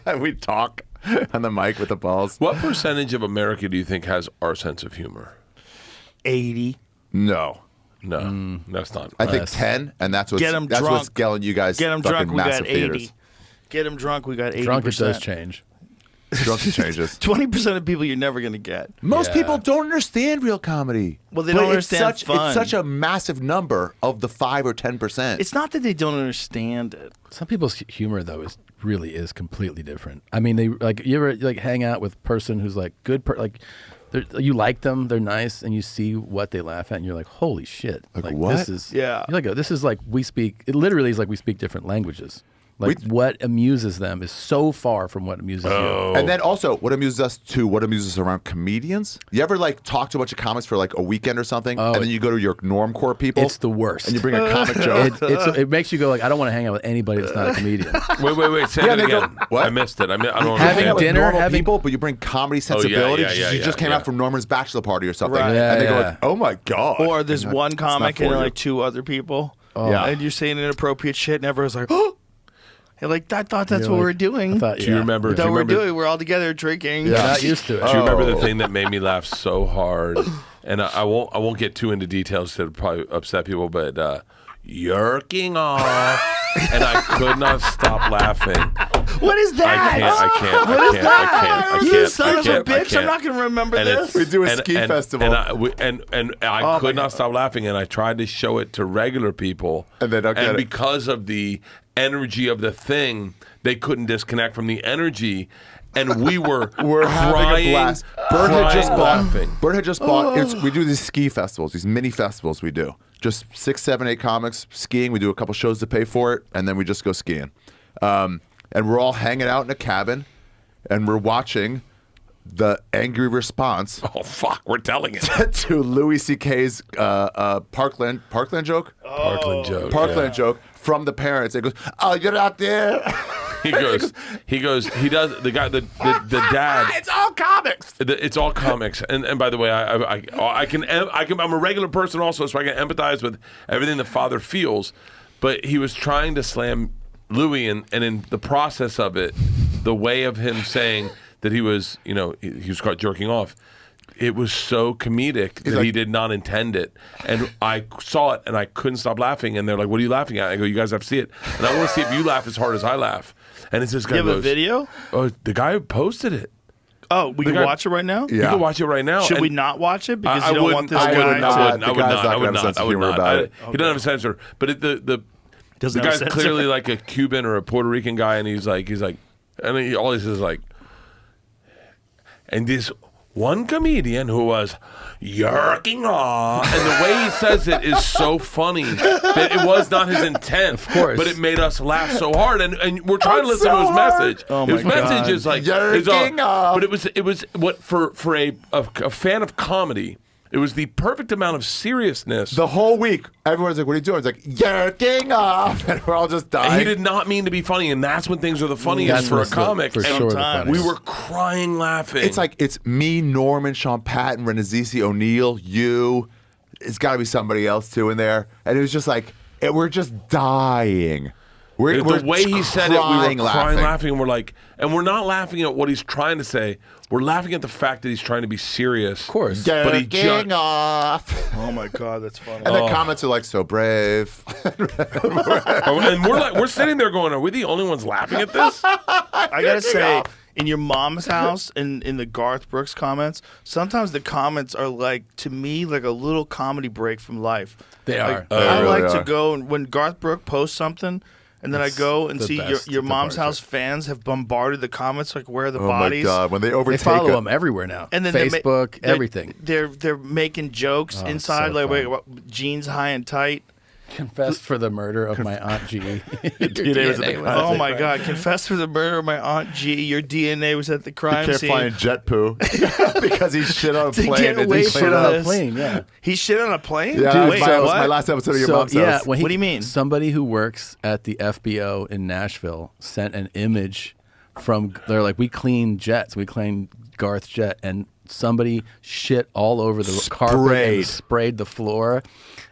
F: like, we'd talk on the mic with the balls.
H: What percentage of America do you think has our sense of humor?
E: 80.
F: No,
H: That's not.
F: I think
C: Less.
F: 10, and that's what's
E: Get 'em
F: what's
E: drunk.
F: getting you guys.
E: Get them
F: fucking
E: drunk, we got
F: massive
E: 80.
F: theaters.
E: Get them drunk, we got 80%.
C: Drunk, it does change.
F: Drunk changes.
E: 20% of people you're never going to get.
F: Most
C: Yeah.
F: people don't understand real comedy.
E: Well, they
F: But
E: don't
F: it's
E: understand fun.
F: It's such a massive number of the 5 or 10%.
E: It's not that they don't understand it.
C: Some people's humor though really is completely different. I mean, they like you ever like hang out with a person who's like good, you like them, they're nice, and you see what they laugh at, and you're like, holy shit!
F: Like, what?
C: This is
E: Yeah.
C: You're like, this is like we speak. It literally is like we speak different languages. Like what amuses them is so far from what amuses you.
F: And then also, what amuses us too, what amuses us around comedians? You ever like talk to a bunch of comics for like a weekend or something, and then you go to your normcore people?
C: It's the worst.
F: And you bring a comic joke.
C: It makes you go like, I don't want to hang out with anybody that's not a comedian.
H: Wait. Say
F: Yeah,
H: it
F: they go,
H: again.
F: what?
H: I missed it. I don't
C: Having
H: understand.
C: dinner,
F: normal
C: having-
F: people, but you bring comedy sensibilities.
H: yeah,
F: you just came
H: yeah.
F: out from Norman's bachelor party or something,
E: Right.
F: and they go
C: Yeah.
F: like, "Oh my god!"
E: Or there's
F: And you're like,
E: one
F: "It's not
E: comic
F: for
E: and
F: you."
E: like 2 other people.
F: Yeah.
E: And you're saying inappropriate shit, and everyone's like, oh. You're like, I thought that's what we're doing.
C: I thought,
H: Do you remember?
E: That we're doing. We're all together drinking.
C: You're not used to it.
H: Do you remember
F: Oh.
H: the thing that made me laugh so hard? And I won't get too into details to probably upset people, but yerking off, and I could not stop laughing.
E: What is that?
H: I can't.
E: What is that?
H: I
E: You
H: can't.
E: son
H: I
E: of a
H: can't, I
E: bitch! I'm
H: can't.
E: not going to remember
H: And
E: this.
H: it's-
F: We do a ski festival.
H: and I could not stop laughing, and I tried to show it to regular people,
F: And they don't get it.
H: because of the energy of the thing, they couldn't disconnect from the energy, and we were
F: We're having
H: crying,
F: a blast. Bert had just
H: crying,
F: bought.
H: laughing.
F: Bert had just bought. We do these ski festivals, these mini festivals. We do just 6, 7, 8 comics skiing. We do a couple shows to pay for it, and then we just go skiing. And we're all hanging out in a cabin, and we're watching the angry response
H: Oh fuck, we're telling it.
F: to Louis C.K.'s Parkland joke.
H: Parkland joke.
F: Parkland joke from the parents. It goes, "Oh, you're out there."
H: He does the guy the dad.
F: It's all comics.
H: It's all comics, and by the way, I can I'm a regular person also, so I can empathize with everything the father feels. But he was trying to slam Louis, and in the process of it, the way of him saying that he was caught jerking off. It was so comedic that he did not intend it, and I saw it and I couldn't stop laughing. And they're like, "What are you laughing at?" I go, "You guys have to see it, and I want to see if you laugh as hard as I laugh." And it's this guy
E: You have
H: goes,
E: a video?
H: "Oh, the guy who posted it.
E: Oh, we can
H: guy-
E: watch it right now?
H: You can watch it right now."
E: Should
H: And
E: we not watch it? Because
H: I
E: you don't
H: wouldn't-
E: want this
H: I
E: guy
H: would not.
E: to...
H: I would
F: The guy's not
H: not. I
F: gonna
H: would
F: have a
H: not.
F: sense
H: I
F: of
H: would
F: humor
H: not.
F: about it.
H: He doesn't have a censor, but the
E: Doesn't have
H: guy's
E: a censor.
H: clearly like a Cuban or a Puerto Rican guy, and he's like, and all he says is like, and this one comedian who was yerking off, and the way he says it is so funny that it was not his intent, of
C: course.
H: but it made us laugh so hard, and we're trying to listen to his message.
E: Oh my
H: his message
E: God.
H: is like,
F: Yerking off.
H: but it was what for a fan of comedy. It was the perfect amount of seriousness.
F: The whole week, everyone's like, "What are you doing?" It's like, "Yerking off," and we're all just dying.
H: And he did not mean to be funny, and that's when things are the funniest
C: That's
H: for a
C: what's
H: comic.
C: for
H: And
C: sure the
E: sometimes
H: we
C: funniest.
H: were crying laughing.
F: It's like it's me, Norman, Sean Patton, Renazisi O'Neill, you. It's got to be somebody else too in there, and it was just like we're just dying. We're
H: the way he said it, we were crying,
F: laughing.
H: laughing, and we're like, and we're not laughing at what he's trying to say. We're laughing at the fact that he's trying to be serious. Of
C: course.
H: But he
F: Yerking
H: just
F: off.
E: Oh my God, that's funny.
F: And the comments are like, "So brave."
H: and we're sitting there going, are we the only ones laughing at this?
E: I gotta say, in your mom's house, in the Garth Brooks comments, sometimes the comments are like, to me, like a little comedy break from life.
C: They
E: Like,
C: are.
E: I
F: really
E: like to
F: are.
E: go, and when Garth Brooks posts something, And then I go and
C: the
E: see
C: best
E: your mom's
C: departure.
E: house fans have bombarded the comments like, where are the
F: Oh
E: bodies?
F: my God! When they
C: They
F: overtake
C: follow
F: it-
C: him everywhere now.
E: And then
C: Facebook, everything.
E: They're making jokes
C: Oh, it's
E: inside,
C: so
E: like
C: fun.
E: wait, what, jeans high and tight.
C: Confessed for the murder of my aunt G. Your
F: DNA was at the crime
E: Oh my God! Confessed for the murder of my aunt G. Your DNA was at the
F: He
E: crime
F: can't
E: scene.
F: find jet poo because he shit on a
E: To
F: plane.
E: get
F: and
E: away
F: he
E: from
F: cleaned it
C: on
F: up.
C: a
E: this.
C: plane, yeah.
E: He shit on a plane.
F: Yeah,
E: Dude,
F: Dude,
E: wait,
F: that was
E: what?
F: my last episode of your mom's
C: yeah,
F: house.
C: when
E: What do you mean?
C: Somebody who works at the FBO in Nashville sent an image from. They're like, we clean jets, we clean Garth's jet, and somebody shit all over the carpet and sprayed the floor.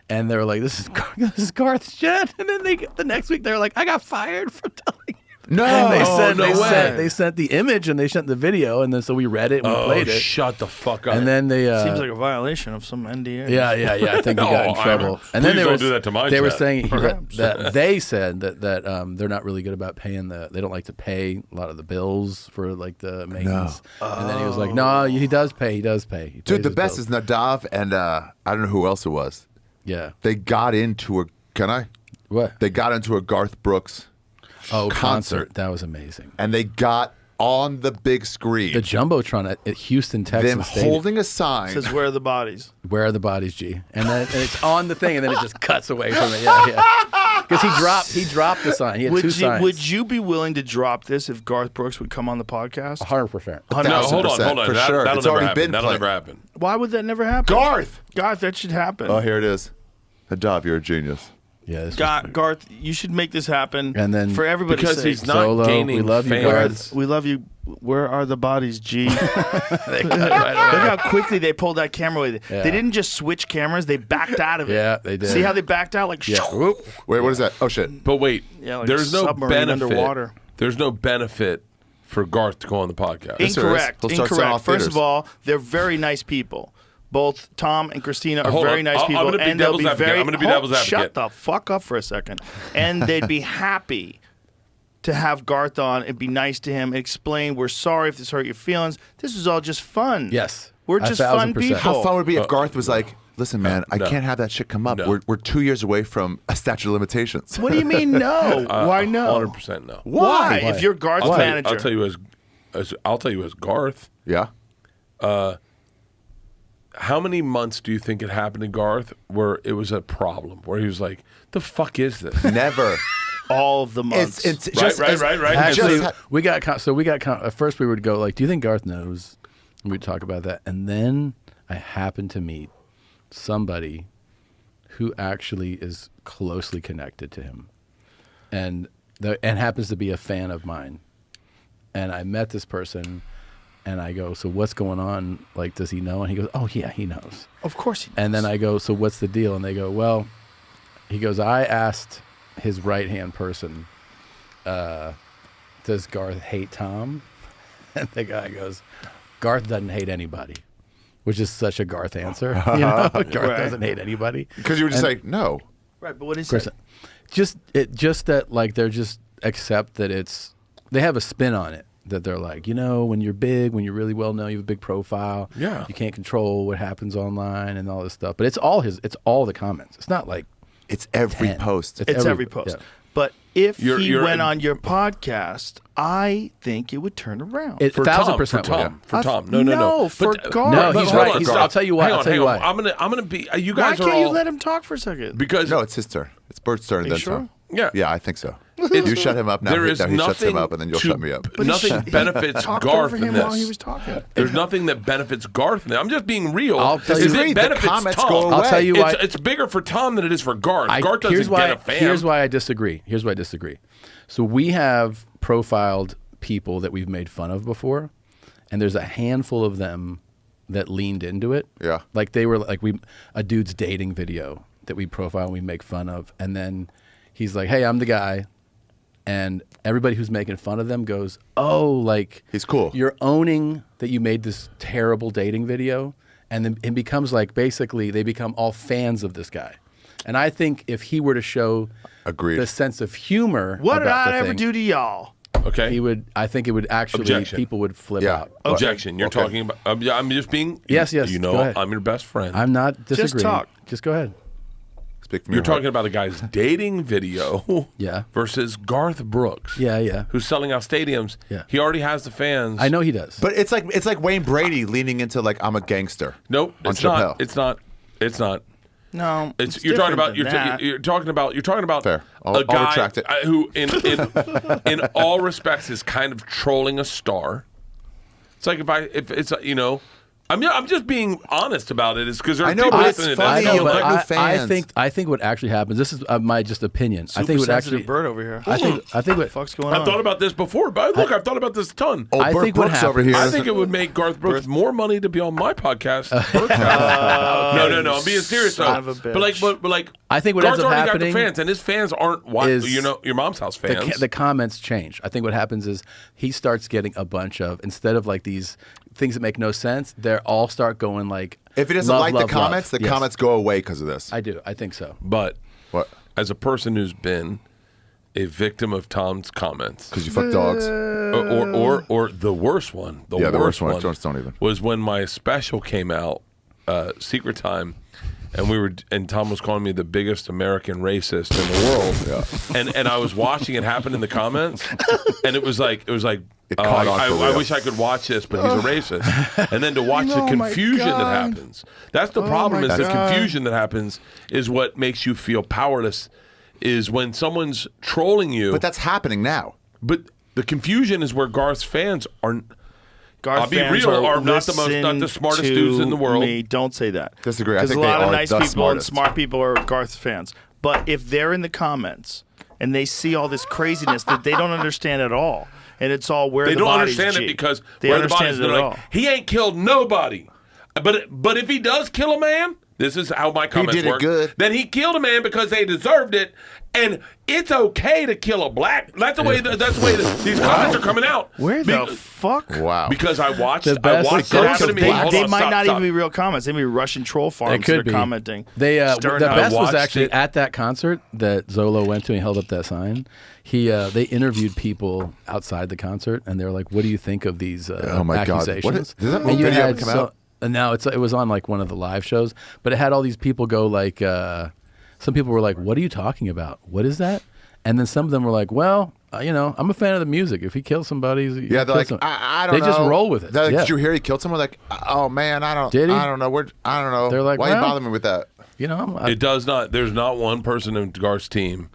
C: And they were like, "This is Garth's jet." And then the next week they're like, "I got fired for telling you."
F: No,
C: And
E: way.
C: they sent the image and they sent the video, and then so we read it and we played it.
H: Shut the fuck up.
C: And then they
E: Seems like a violation of some NDA.
C: yeah. I think he got in
H: No,
C: trouble.
H: please
C: And then they
H: don't
C: were
H: do that to my
C: they were
H: jet.
C: saying
E: Perhaps.
C: that they said that they're not really good about paying they don't like to pay a lot of the bills for like the maintenance. And then he was like, "No, he does pay. He does pay." He pays
F: Dude, the
C: his
F: best
C: bills.
F: is Nadav and I don't know who else it was.
C: Yeah.
F: They got into a. Can I?
C: What?
F: They got into a Garth Brooks
C: concert.
F: concert.
C: That was amazing.
F: and they got on the big screen
C: The jumbotron at Houston, Texas.
F: them
C: Stadium.
F: holding a sign.
E: Says where are the bodies?
C: Where are the bodies, G? And then and it's on the thing, and then it just cuts away from it. Yeah. Because he dropped the sign. He had two signs.
E: Would you be willing to drop this if Garth Brooks would come on the podcast?
C: 100%.
H: no, hold on.
F: 1,000%, for sure.
H: That'll
F: It's
H: never
F: already
H: happen.
F: been
H: That'll
F: played.
H: never happen.
E: Why would that never happen?
F: Garth.
E: Garth, that should happen.
F: Oh, here it is. Nadav, you're a genius.
C: Yeah. This was
E: Garth, you should make this happen.
C: And then-
E: for everybody's
H: Because
E: sake.
H: he's not
C: Solo,
H: gaining
C: we love you,
H: fans.
C: Garth.
E: We love you. Where are the bodies, G? Look how quickly they pulled that camera away.
C: Yeah.
E: They didn't just switch cameras; they backed out of it.
C: Yeah, they did.
E: See how they backed out? Like,
C: Yeah.
E: whoop.
F: Wait, what is that? Oh shit.
H: But wait,
E: Yeah, like
H: there's
E: a
H: no
E: submarine
H: benefit.
E: underwater.
H: There's no benefit for Garth to go on the podcast.
F: Yes, there is.
E: Incorrect.
F: He'll start selling
E: Incorrect.
F: off
E: First
F: theaters.
E: of all, they're very nice people. Both Tom and Christina are
H: Hold
E: very
H: on.
E: nice
H: I'm
E: people,
H: gonna be
E: and they'll
H: devil's
E: be
H: advocate.
E: very.
H: I'm gonna be devil's advocate.
E: Shut the fuck up for a second, and they'd be happy to have Garth on and be nice to him. Explain, we're sorry if this hurt your feelings. This is all just fun.
C: Yes.
E: we're just fun
C: 1,000%.
E: people.
F: How fun would it be if Garth was like, "Listen, man, I
H: no.
F: can't have that shit come up.
H: No.
F: We're 2 years away from a statute of limitations."
E: What do you mean no? Why no?
H: 100% no.
E: Why? If you're Garth's
H: I'll tell you-
E: manager,
H: I'll tell you as Garth.
F: Yeah.
H: How many months do you think it happened to Garth where it was a problem? Where he was like, "The fuck is this?"
F: Never.
E: all of the months.
F: It's
H: Right,
F: just
H: right,
F: as-
H: right, right.
C: Actually,
F: Just-
C: we got at first we would go like, "Do you think Garth knows?" And we'd talk about that, and then I happened to meet somebody who actually is closely connected to him, and happens to be a fan of mine. And I met this person, and I go, "So what's going on? Like, does he know?" And he goes, "Oh yeah, he knows."
E: Of course he
C: And then I go, "So what's the deal?" And they go, "Well," he goes, "I asked his right-hand person, does Garth hate Tom?" And the guy goes, "Garth doesn't hate anybody," which is such a Garth answer. You know? Garth
E: Right.
C: doesn't hate anybody.
F: Because you were just
C: And-
F: like, no.
E: Right, but what is
C: Chris,
E: it?
C: just that like they're just accept that they have a spin on it, that they're like, when you're big, when you're really well known, you have a big profile.
H: Yeah.
C: You can't control what happens online and all this stuff. But it's all the comments. It's not like
F: It's every
C: 10.
F: post.
E: It's every post.
C: yeah.
E: But if
H: You're-
E: he
H: you're-
E: went on your podcast, I think it would turn around.
C: It-
H: For
C: 1,000%
H: Tom,
C: will.
H: for Tom, for
E: I-
H: Tom. No.
E: no, for
H: But,
E: Garth.
C: No,
H: but
C: he's
H: hold
C: right.
H: on,
C: He's-
H: Garth.
C: I'll tell you why.
H: Hang
C: I'll
H: on,
C: tell you
H: hang on.
C: why.
H: I'm gonna be. You
E: Why
H: guys are
E: can't
H: all
E: you let him talk for a second?
H: because
F: No, it's his turn. It's Bert's turn and
E: you
F: then
E: sure?
F: Tom.
H: Yeah.
F: Yeah, I think so. You shut him up now.
H: there is
F: now he
H: nothing
F: shuts him up, and then you'll
H: to-
F: shut me up.
E: But
H: nothing benefits
E: talked
H: Garth
E: over
H: in
E: him
H: this.
E: while he was talking.
H: There's nothing that benefits Garth in this. I'm just being real.
C: I'll tell
H: Is
C: you-
H: it
F: Read, the
H: benefits
F: comments
H: Tom.
F: go
C: I'll tell you why.
H: It's bigger for Tom than it is for Garth. Garth
C: here's
H: doesn't
C: why,
H: get a fan.
C: Here's why I disagree. So we have profiled people that we've made fun of before, and there's a handful of them that leaned into it.
F: Yeah.
C: Like they were like a dude's dating video that we profile and we make fun of, and then he's like, "Hey, I'm the guy," and everybody who's making fun of them goes, "Oh, like
F: He's cool.
C: You're owning that you made this terrible dating video," and then it becomes like basically they become all fans of this guy. And I think if he were to show
F: Agreed.
C: the sense of humor,
E: What did
C: about
E: I
C: the
E: ever
C: thing,
E: do to y'all?
H: Okay.
C: he would. I think it would actually.
H: Objection.
C: People would flip
F: Yeah.
C: out.
H: Objection. You're
F: Okay.
H: talking about. I'm just being.
C: Yes, yes,
H: You
C: go
H: know,
C: ahead.
H: I'm your best friend.
C: I'm not disagreeing.
E: talk.
C: Just go ahead.
F: Speak from
H: You're
F: your heart.
H: talking about a guy's dating video
C: Yeah.
H: versus Garth Brooks.
C: Yeah.
H: Who's selling out stadiums.
C: Yeah.
H: He already has the fans.
C: I know he does.
F: But it's like Wayne Brady leaning into like I'm a gangster.
H: Nope.
F: on
H: It's
F: Chappelle.
H: not. It's not. It's not.
E: No,
H: It's you're talking about you're talking about
F: Fair.
H: a
F: I'll
H: guy
F: retract it.
H: who in all respects is kind of trolling a star. It's like if it's I'm just being honest about it. It's because there's
F: I know,
H: people
F: but it's
H: listening.
F: funny.
H: That's
F: You'll
H: all.
F: get new
C: I
F: fans.
C: think what actually happens. This is my just opinion. I
E: Super
C: think what
E: sensitive
C: actually.
E: bird over here.
C: I think what
E: What the fuck's going on?
H: I've thought about this before, but look, I've thought about this a ton.
F: Oh,
C: I
F: Burt
C: think what
F: Brooks over here.
H: I think it would make Garth Brooks more money to be on my podcast. No. I'm being serious though.
E: Son of a bitch.
H: But like,
C: I think what
H: Garth's
C: ends up
H: already
C: happening
H: got the fans, and his fans aren't
C: is
H: your mom's house fans.
C: the comments change. I think what happens is he starts getting a bunch of, instead of like these things that make no sense, they all start going like.
F: If he doesn't
C: love,
F: like
C: love,
F: the comments,
C: love.
F: the
C: Yes.
F: comments go away because of this.
C: I do. I think so.
H: But
F: What?
H: as a person who's been a victim of Tom's comments,
F: Because you fuck dogs.
H: or the worst one, the worst one,
F: Don't even.
H: was when my special came out, Secret Time, and Tom was calling me the biggest American racist in the world, and I was watching it happen in the comments, and it was like
F: caught on for
H: I
F: real.
H: wish I could watch this, but he's a racist, and then to watch the confusion that happens. That's the problem. Is the confusion that happens is what makes you feel powerless. Is when someone's trolling you,
F: But that's happening now.
H: but the confusion is where Garth's fans are.
E: Garth
H: I'll be
E: fans
H: real, are not the
E: listen
H: smartest
E: to
H: dudes in the world.
E: Me. Don't say that.
F: Disagree. I
E: Because a
F: think they
E: lot of
F: are
E: nice
F: the
E: people
F: smartest.
E: and smart people are Garth fans. But if they're in the comments and they see all this craziness that they don't understand at all, and it's all where
H: They
E: the
H: don't
E: body's
H: understand it
E: G.
H: because
E: they
H: where the
E: understand
H: body's,
E: it
H: they're
E: at
H: like,
E: all.
H: he ain't killed nobody. But if he does kill a man, this is how my comments
F: did it
H: work.
F: good.
H: Then he killed a man because they deserved it, and it's okay to kill a black. That's the way. That's the way these comments are coming out.
E: Where the fuck?
F: Wow.
H: Because I watched.
C: The
H: I
C: best-
H: watched
C: the
H: it
C: best
H: happen to me.
E: They,
H: Hold
E: they
H: on,
E: might
H: stop,
E: not
H: stop.
E: even be real comments. They may be Russian troll farms
C: It could
E: that
C: be
E: are commenting.
C: They the
E: Stirring up.
C: best was
H: watched
C: actually
H: it.
C: at that concert that Zolo went to. And he held up that sign. They interviewed people outside the concert, and they were like, "What do you think of these
F: Oh my God.
C: accusations?"
F: What is- did that
C: And you
F: video
C: had
F: come out?
C: And now it was on like one of the live shows, but it had all these people go like, some people were like, "What are you talking about? What is that?" And then some of them were like, "Well, I'm a fan of the music. If he kills somebody,
F: Yeah, they're like, I don't know.
C: They just roll with it.
F: They're like,
C: Yeah.
F: Did you hear he killed someone? Like, oh man, I don't.
C: Did he?
F: I don't know. I don't know.
C: They're like,
F: why you
C: well-
F: bother me with that?
H: It does not. There's not one person in Garth's team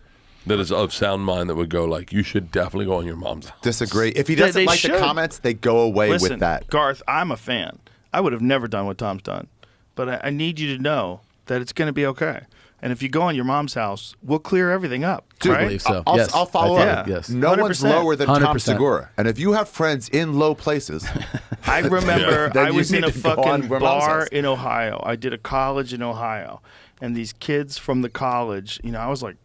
H: that is of sound mind that would go like, you should definitely go on your mom's house.
F: Disagree. If he
E: They-
F: doesn't
E: they
F: like
E: should.
F: the comments, they go away
E: Listen,
F: with that.
E: Garth, I'm a fan. I would have never done what Tom's done. But I need you to know that it's going to be okay. And if you go on your mom's house, we'll clear everything up.
F: Dude,
E: right?
C: I believe so.
F: I'll,
C: Yes,
F: I'll follow
C: I
F: up.
C: think, yes.
F: No one's
E: 100%.
F: lower than Tom
C: 100%.
F: Segura. And if you have friends in low places,
E: I remember
F: Then
E: I
F: you
E: was in
F: need
E: a
F: to go on
E: fucking
F: where Mom's
E: bar
F: house.
E: in Ohio. I did a college in Ohio. And these kids from the college, I was like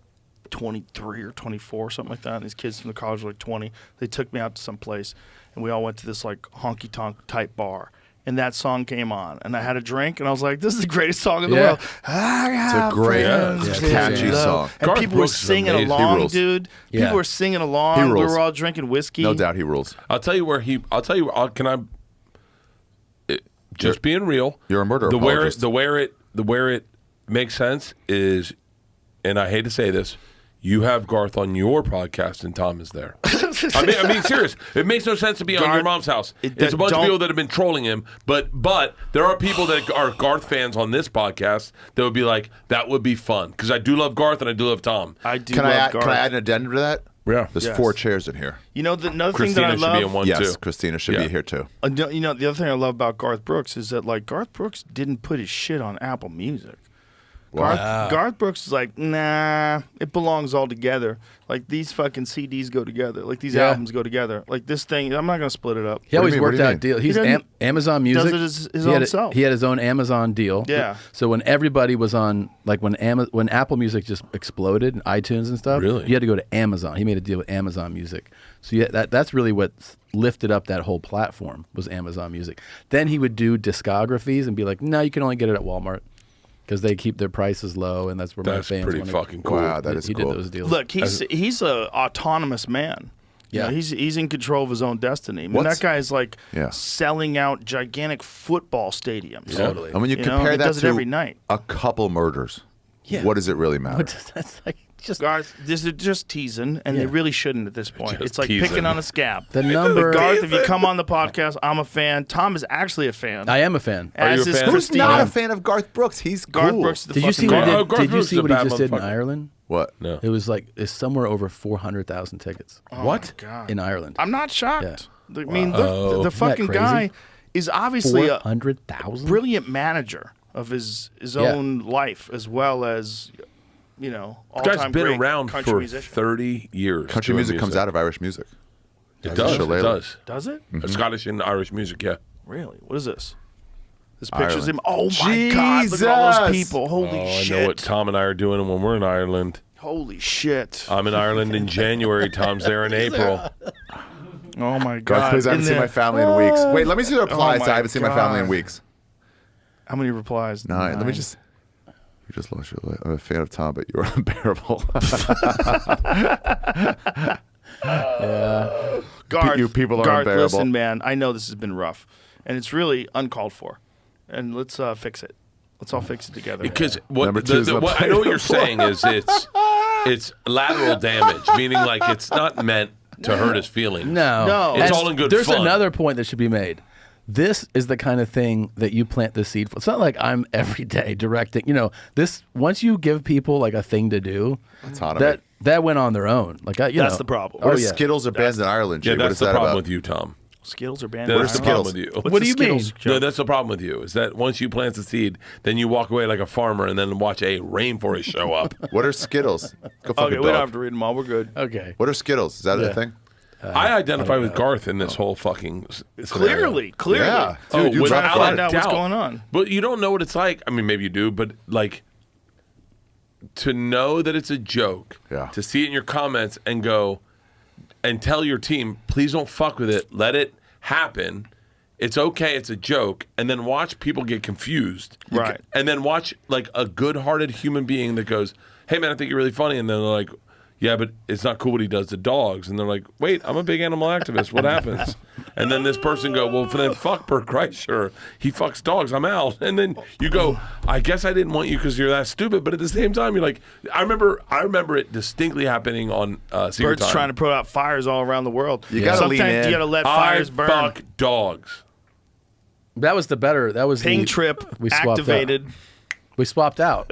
E: 23 or 24, something like that. And these kids from the college were like 20. They took me out to some place, and we all went to this like honky tonk type bar. And that song came on, and I had a drink, and I was like, "This is the greatest song in the
C: Yeah.
E: world."
F: it's a great, catchy song.
E: And
H: Garth
E: people were
H: Brooks is
E: singing
H: amazing.
F: He
E: along,
F: rules.
E: dude.
C: Yeah.
E: People were singing
F: He
E: along. We
F: rules.
E: were all drinking whiskey.
F: No doubt he rules.
H: I'll tell you where can I? Just being real.
F: You're a murder
H: The
F: apologist.
H: where it makes sense is, and I hate to say this, you have Garth on your podcast and Tom is there. I mean, serious. It makes no sense to be on your
E: Garth-
H: mom's house.
E: it-
H: It's a bunch of
E: don't-
H: people that have been trolling him, but there are people that are Garth fans on this podcast that would be like, that would be fun because I do love Garth and I do love Tom.
E: I do
F: Can
E: love
F: I add,
E: Garth.
F: can I add an addendum to that?
H: Yeah.
F: There's
E: Yes.
F: 4 chairs in here.
E: Another
H: Christina
E: thing that I
H: should be in
E: love.
H: one
F: Yes,
H: too.
F: Christina should
H: Yeah.
F: be here too.
E: The other thing I love about Garth Brooks is that like Garth Brooks didn't put his shit on Apple Music. Garth Brooks is like, nah, it belongs all together. Like these fucking CDs go together. Like these
C: Yeah.
E: albums go together. Like this thing, I'm not gonna split it up.
C: He
F: What do
C: always
F: you mean? What
C: worked
F: do you
C: out
F: mean?
C: deal. He's
E: doesn't-
C: Amazon Music.
E: does it his
C: he
E: own
C: had
E: self.
C: He had his own Amazon deal.
E: Yeah.
C: So when everybody was on, like when Apple Music just exploded, and iTunes and stuff,
H: Really?
C: you had to go to Amazon. He made a deal with Amazon Music. So yeah, that's really what lifted up that whole platform was Amazon Music. Then he would do discographies and be like, no, you can only get it at Walmart because they keep their prices low, and that's where
H: That's
C: my fans
H: pretty
C: wanna-
H: fucking cool.
F: Wow, that is
C: he
F: cool.
C: did those deals.
E: Look, he's a autonomous man.
C: Yeah.
E: He's in control of his own destiny. I mean,
F: What's-
E: that guy is like
F: Yeah.
E: selling out gigantic football stadiums.
C: Totally.
F: And when you
E: You know,
F: compare
E: he
F: that
E: does it
F: to
E: every night.
F: a couple murders,
C: Yeah.
F: what does it really matter?
C: What does that's like? Just
E: Garth, this is just teasing, and they really shouldn't at this point.
H: Just
E: It's like
H: teasing.
E: picking on a scab.
C: the number.
E: Garth, if you come on the podcast, I'm a fan. Tom is actually a fan.
C: I am a fan.
H: Are you
E: As
H: a
E: is
H: fan?
F: Who's
E: Christina.
F: not a fan of Garth Brooks? He's cool.
E: Garth Brooks is the
C: Did you see
E: fucking
C: what
E: guy.
C: he did?
H: Garth
C: Did you
H: Brooks
C: see
H: is a
C: what he
H: bad
C: just did in
H: motherfucker.
C: Ireland?
F: What?
H: No.
C: It was like it's somewhere over 400,000 tickets
H: What?
E: God.
C: in Ireland.
E: I'm not shocked.
C: Yeah.
E: I mean,
H: Wow.
E: the
C: Isn't that
E: fucking
C: crazy?
E: guy is obviously a
C: 400,000.
E: brilliant manager of his own life, as well as, you know,
H: This guy's
E: all-time
H: been
E: great
H: around
E: country
H: for
E: musician.
H: 30 years.
F: Country
H: doing
F: music comes out of Irish music.
H: It does. It
F: Shillelagh.
H: does.
E: Does it?
H: Scottish and Irish music, yeah.
E: Really? What is this? This picture's
F: Ireland.
E: him. Oh my God! Look at all those
F: Jesus!
E: people. Holy
H: Oh, I
E: shit!
H: know what Tom and I are doing when we're in Ireland.
E: Holy shit!
H: I'm in Ireland in January. Tom's there in April.
E: Oh my
F: Garth,
E: God!
F: please, I haven't
E: In
F: seen
E: the-
F: my family in weeks. Wait, let me see the replies.
E: my
F: I haven't seen my family in
E: God.
F: weeks.
E: How many replies?
F: No, let me just. You just lost your life. I'm a fan of Tom, but you're unbearable.
E: Garth,
F: You people are
E: Garth,
F: unbearable.
E: listen, man. I know this has been rough, and it's really uncalled for. And let's fix it. Let's all fix it together.
H: Because what,
F: Number two is
H: what I know what you're saying is it's lateral damage, meaning like it's not meant to hurt his feelings.
C: No,
H: It's
C: And
H: all in good
C: There's
H: fun.
C: another point that should be made. This is the kind of thing that you plant the seed for. It's not like I'm every day directing. You know, this once you give people like a thing to do,
F: Autonomy.
C: that went on their own. Like
E: That's
C: know.
E: the problem.
C: Oh
F: What
C: yeah.
F: if Skittles are banned in Ireland?
H: Yeah,
F: Jay? What
H: that's
F: is
H: the
F: that
H: problem
F: about?
H: with you, Tom.
E: Skittles are banned.
H: That's the
E: in
H: problem
E: Ireland.
H: with you.
E: What's
C: What
E: the
C: do you mean?
E: Skittles
H: No,
E: joke?
H: that's the problem with you. Is that once you plant the seed, then you walk away like a farmer and then watch a rainforest show up.
F: What are Skittles? Go fuck
E: Okay,
F: a
E: we don't
F: dog.
E: have to read them all. We're good.
C: Okay.
F: What are Skittles? Is that
C: Yeah.
F: a thing?
H: I identify with Garth in this whole fucking
E: Clearly.
F: Yeah. Dude, you
E: trying to
F: dropped
E: find
F: it.
E: out what's going on.
H: But you don't know what it's like. I mean, maybe you do, but like to know that it's a joke,
F: Yeah.
H: to see it in your comments and go and tell your team, please don't fuck with it. Let it happen. It's okay. It's a joke. And then watch people get confused.
E: Right.
H: And then watch like a good-hearted human being that goes, hey, man, I think you're really funny. And then they're like, yeah, but it's not cool what he does to dogs. And they're like, wait, I'm a big animal activist. What happens? And then this person go, well, then fuck Bert Kreischer. He fucks dogs. I'm out. And then you go, I guess I didn't want you because you're that stupid. But at the same time, you're like, I remember it distinctly happening on Secret
E: Birds
H: Time.
E: trying to put out fires all around the world.
F: You gotta lean
E: Sometimes
F: in.
E: you gotta let fires burn.
H: fuck dogs.
C: That was the better. That was
E: Ping
C: the,
E: trip
C: we swapped
E: activated.
C: Out. We swapped out.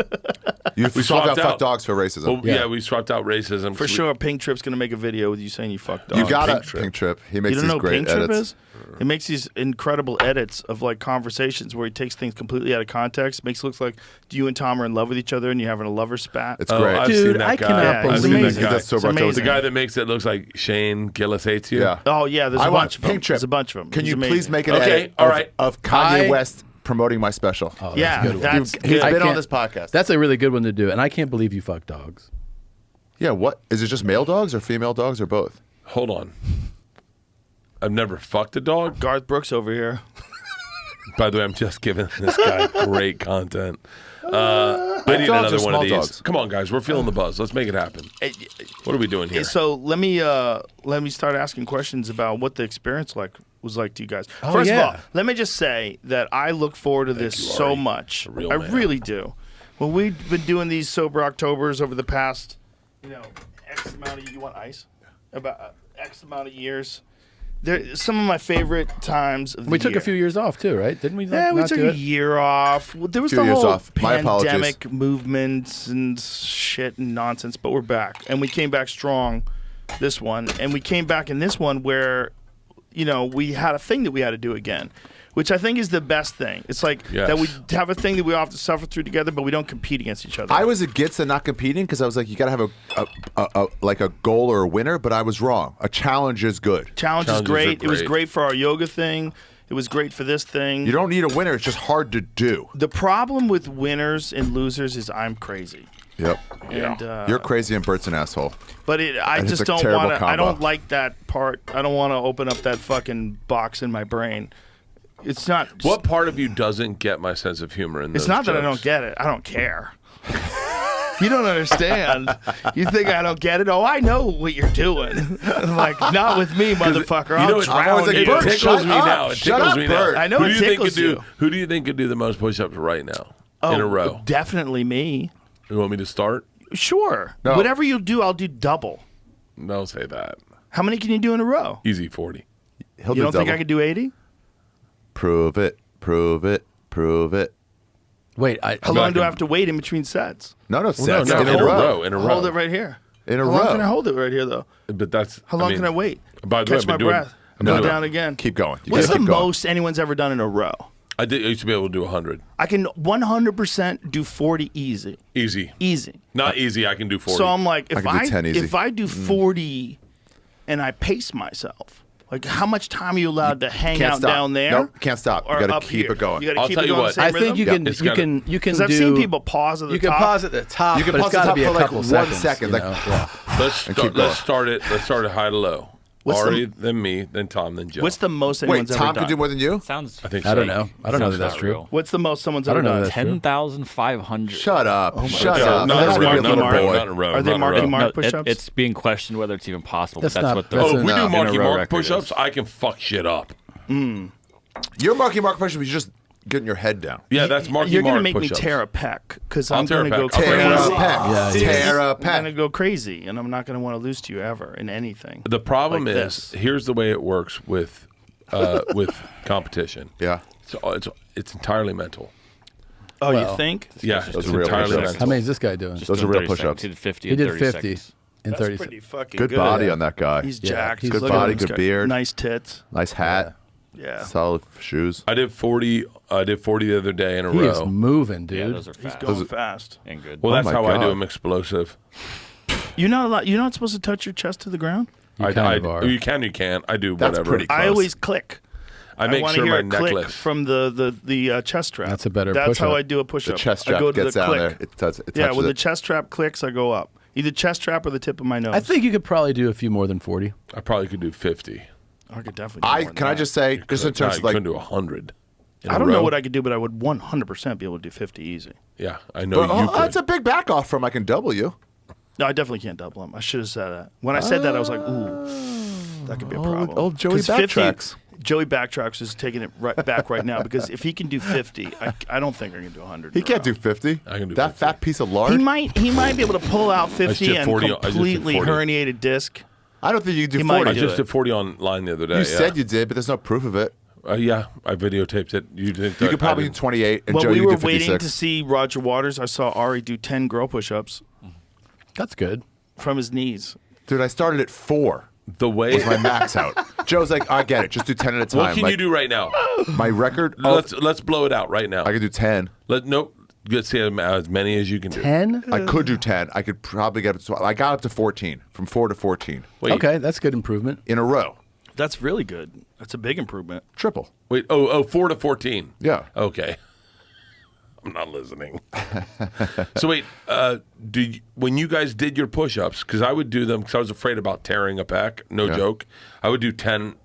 F: You
H: We
F: swapped out
H: swapped
F: fuck
H: out.
F: dogs for racism.
H: Well, yeah. We swapped out racism.
E: For sure, Pink Trip's gonna make a video with you saying you fucked dogs.
F: you got
H: Pink
F: it.
H: Trip.
F: Pink Trip. He
E: You
F: makes
E: don't
F: these
E: know
F: great
E: Pink Trip
F: edits.
E: is? He makes these incredible edits of like conversations where he takes things completely out of context. Makes it look like you and Tom are in love with each other and you're having a lover spat.
F: It's
H: Oh,
F: great.
H: I've
C: Dude,
H: seen that
C: I
H: guy.
C: cannot
E: Yeah,
H: I've
E: believe
H: seen
E: it.
H: that guy.
F: That's so
E: It's
F: much
E: amazing.
H: The guy that makes it looks like Shane Gillis hates you.
F: Yeah.
E: Oh yeah, there's
F: I
E: a
F: want
E: bunch of them.
F: Pink Trip.
E: There's a bunch of them.
F: Can
E: He's
F: you
E: amazing.
F: please make an
H: Okay,
F: edit
H: all
F: of,
H: right.
F: of Kanye
C: I-
F: West promoting my special?
C: Oh,
E: Yeah,
C: that's a good one.
E: that's
F: He's
E: good.
C: I
F: been on
C: can't-
F: this podcast.
C: That's a really good one to do. And I can't believe you fuck dogs.
F: Yeah, what? Is it just male dogs or female dogs or both?
H: Hold on. I've never fucked a dog.
E: Garth Brooks over here.
H: By the way, I'm just giving this guy great content. I need
F: dogs
H: another
F: or
H: one of
F: small
H: these.
F: dogs?
H: Come on, guys. We're feeling the buzz. Let's make it happen. What are we doing here?
E: So let me start asking questions about what the experience was like to you guys.
C: Oh,
E: First of
C: yeah.
E: all, let me just say that I look forward to this
H: you,
E: so
H: Ari.
E: much.
H: A real
E: I
H: man.
E: really do. Well, we've been doing these sober Octobers over the past, X amount of you want ice? About X amount of years. They're some of my favorite times of the
C: We took
E: year.
C: a few years off too, right? Didn't we?
E: Yeah, we
C: not
E: took
C: do
E: a
C: it?
E: year off. Well, there was
F: Few
E: the
F: years
E: whole
F: off. My apologies.
E: pandemic movements and shit and nonsense, but we're back. And we came back strong this one. And we came back in this one where, we had a thing that we had to do again, which I think is the best thing. It's like that we have a thing that we all have to suffer through together, but we don't compete against each other.
F: I was against the not competing because I was like, you got to have a goal or a winner, but I was wrong. A challenge is good.
E: Challenge is
H: Challenges are
E: great. It was
H: great.
E: great for our yoga thing. It was great for this thing.
F: You don't need a winner. It's just hard to do.
E: The problem with winners and losers is I'm crazy.
F: Yep.
E: And,
F: You're crazy and Bert's an asshole.
E: But I
F: And it's
E: just
F: a
E: don't
F: terrible
E: want to. I
F: combo.
E: don't like that part. I don't want to open up that fucking box in my brain. It's not.
H: What part of you doesn't get my sense of humor in
E: It's
H: those
E: not that I
H: jokes?
E: don't get it. I don't care. You don't understand. You think I don't get it? Oh, I know what you're doing. I'm like, not with me, motherfucker. I'll drown
F: like,
H: It
E: you.
F: Bert,
H: tickles
F: shut
H: me
F: up.
H: now. It
F: Shut
H: tickles
F: up,
H: me
F: Bert.
H: now.
E: I know
H: who
E: it
H: do you think
E: tickles
H: could do?
E: you.
H: Who do you think could do the most push-ups right now in a row?
E: Definitely me.
H: You want me to start?
E: Sure.
F: No.
E: Whatever you do, I'll do double.
H: Don't say that.
E: How many can you do in a row?
H: Easy 40.
F: He'll
E: You
F: do
E: don't think
F: double.
E: I could do 80?
F: Prove it. Prove it. Prove it.
C: Wait,
E: How long do I have to wait in between sets?
F: No, sets
H: no,
F: in
H: in
F: a
H: a
F: row.
H: row. In a row.
E: Hold it right here.
F: In a
E: How long
F: row.
E: can I hold it right here, though?
H: But that's.
E: How long
H: mean,
E: can I wait?
H: By the way,
E: Catch
H: I've
E: my
H: been doing-
E: breath.
F: No,
E: Go
F: no.
E: down again.
F: Keep going. You
E: What's
F: gotta
E: the
F: keep going.
E: most anyone's ever done in a row?
H: I used to be able to do 100.
E: I can 100% do 40 easy.
H: Easy.
E: Easy.
H: Not easy. I can do 40.
E: So I'm like,
F: I
E: if
F: can do 10 easy.
E: if I do 40 and I pace myself, like how much time are you allowed to hang
F: Can't
E: out
F: stop.
E: down there?
F: Nope, can't stop. You
E: Or
F: gotta
E: up
F: keep
E: here?
F: it going.
E: You gotta
H: I'll
E: keep
H: tell
E: it
H: you
E: going
H: what,
E: the same
C: I think you
E: rhythm?
C: can
H: It's
C: you
H: gotta-
C: can you can
E: Because I've
C: do.
E: seen people pause at the
C: You can
E: top.
C: pause at the top.
F: You can
C: but
F: pause
C: it's got
F: the
C: to
F: top
C: be
F: for
C: a
F: like
C: couple
F: 1
C: seconds.
F: second,
C: you
F: like-
C: know? Yeah.
H: let's
F: keep going.
H: start it. Let's start it high to low.
E: What's the-
H: Ari, then me, then Tom, then Joe.
E: What's the most
F: Wait,
E: anyone's
F: Tom
E: ever done?
F: can do more than you?
I: Sounds.
H: I think
C: I don't
H: so.
C: know. I don't know
I: Sounds
C: that that's
I: not
C: true.
I: real.
E: What's the most someone's
C: I
E: ever
C: don't know
E: done?
C: that's true.
I: 10,500.
F: Shut up. Shut
H: Yeah,
F: up.
H: not
F: That
H: in
F: has
H: a
F: to be
H: row,
F: a
H: not in
F: little
H: a row,
F: boy.
H: not in a row.
E: Are they
H: not in a
E: Marky
H: row.
E: Mark
I: No,
E: push-ups?
I: it's being questioned whether it's even possible.
C: That's
I: but that's
C: not-
I: what the
C: that's
H: Oh, if we
C: No.
H: do
C: In a
H: Marky
I: row
H: Mark
I: record
H: push-ups,
I: is.
H: I can fuck shit up.
F: Your Marky Mark push-up is just getting your head down.
H: Yeah, that's Marky
E: You're
H: Mark
E: gonna make me
H: push-ups.
E: tear a pec because
H: I'll
E: I'm
H: tear a
E: gonna go
H: pec. I'll
E: crazy.
F: Tear a
H: crazy.
F: pec.
C: Yeah,
F: Tear a
E: I'm gonna
F: pec.
E: go crazy, and I'm not gonna want to lose to you ever in anything.
H: The problem
E: Like
H: is,
E: this.
H: here's the way it works with competition.
F: Yeah.
H: It's entirely mental.
E: Oh,
C: Well,
E: you think?
H: Yeah,
F: Those
H: it's
F: are real
H: entirely
F: push-ups.
H: mental.
C: How many is this guy doing?
I: Just
F: Those are
I: doing
F: real
I: 30
F: push-ups.
I: seconds. He did 50
C: He
I: in
C: did
I: 30
C: 50
I: seconds.
C: in
E: That's
C: 30
E: pretty
C: seconds.
E: fucking
F: Good
E: good.
F: body on that guy.
E: He's
C: Yeah,
E: jacked.
C: he's
F: Good
E: Look at
F: body,
E: him.
F: good
E: He's got
F: beard.
E: nice tits.
F: Nice hat.
E: Yeah.
F: Solid shoes.
H: I did 40. I did 40 the other day in a
C: He is
H: row.
C: moving, dude.
I: Yeah, those are
E: He's
I: fast
E: going fast.
I: and good.
H: Well, that's
F: my
H: how I do
F: God.
H: them explosive.
E: You're not supposed to touch your chest to the ground.
C: You kind of are.
H: You can, you can't. I do
F: That's
H: whatever.
F: pretty
E: I
F: Close.
E: always click.
H: I make
E: want
H: sure
E: to hear
H: my
E: a click
H: necklace.
E: from the chest strap.
C: That's a better
E: That's how
C: push-up.
E: I do a push
F: The
E: up.
F: chest
E: I
F: strap
E: go to
F: gets
E: the
F: down
E: click.
F: there. It
E: Yeah,
F: touches
E: when the
F: it.
E: chest strap clicks, I go up. Either chest strap or the tip of my nose.
C: I think you could probably do a few more than 40.
H: I probably could do 50.
E: I could definitely. Do more than
F: Can I
E: that.
F: just say, just in terms
H: you
F: of like,
H: couldn't do 100. in
E: I
H: a
E: don't know
H: row.
E: what I could do, but I would 100% be able to do 50 easy.
H: Yeah, I know
F: but,
H: you could.
F: that's a big back off from I can double you.
E: No, I definitely can't double him. I should have said that. When I said that, I was like, ooh, that could be a problem.
F: Old Joey
E: 'Cause 50
F: backtracks.
E: Joey backtracks is taking it right back right now because if he can do 50, I don't think I can do 100.
F: He can't do 50.
H: I can do
F: that
H: 50.
F: fat piece of lard.
E: He might be able to pull out 50
H: did
E: and
H: 40 I just did
E: completely
H: 40.
E: herniated disc.
F: I don't think you can do
E: He might
F: 40.
H: I
E: do
H: just
E: it.
H: did 40 online the other day.
F: You
H: yeah.
F: said you did, but there's no proof of it.
H: Yeah, I videotaped it. You did.
F: You could probably do 28, and
E: When
F: Joe,
E: we
F: you
E: were
F: could do
E: waiting
F: 56.
E: to see Roger Waters, I saw Ari do 10 girl push-ups
C: That's good.
E: from his knees.
F: Dude, I started at 4.
H: the way.
F: Was my max out. Joe's like, I get it. Just do 10 at a time.
H: What can
F: Like,
H: you do right now?
F: My record? Oh,
H: Let's blow it out right now.
F: I could do 10.
H: Nope. Let's see as many as you can do.
C: 10?
F: I could do 10. I could probably get it. So I got up to 14. From 4 to 14.
H: Wait,
C: Okay, that's good improvement.
F: In a row.
E: That's really good. That's a big improvement.
F: Triple.
H: wait. Oh, 4 to 14.
F: Yeah.
H: Okay. I'm not listening. So wait, when you guys did your push-ups, because I would do them because I was afraid about tearing a pec. No
F: Yeah.
H: joke. I would do 10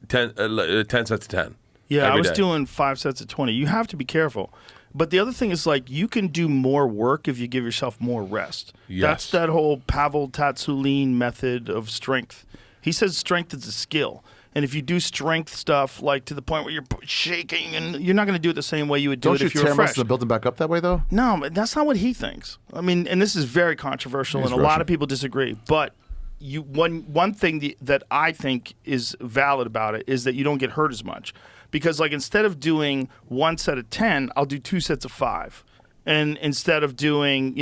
H: sets of 10.
E: Yeah, I
H: every
E: was
H: day.
E: doing 5 sets of 20. You have to be careful. But the other thing is, like, you can do more work if you give yourself more rest.
H: Yes.
E: That's that whole Pavel Tatsulin method of strength. He says strength is a skill. And if you do strength stuff, like to the point where you're shaking, and you're not going to do it the same way you would do
F: Don't
E: it
F: you
E: if you
F: tear
E: were
F: most
E: fresh.
F: of them, build them back up that way, though?
E: No, but that's not what he thinks. I mean, and this is very controversial,
F: He's
E: and a lot
F: Russian.
E: of people disagree. But one thing that I think is valid about it is that you don't get hurt as much, because like instead of doing 1 set of 10, I'll do 2 sets of 5. And instead of doing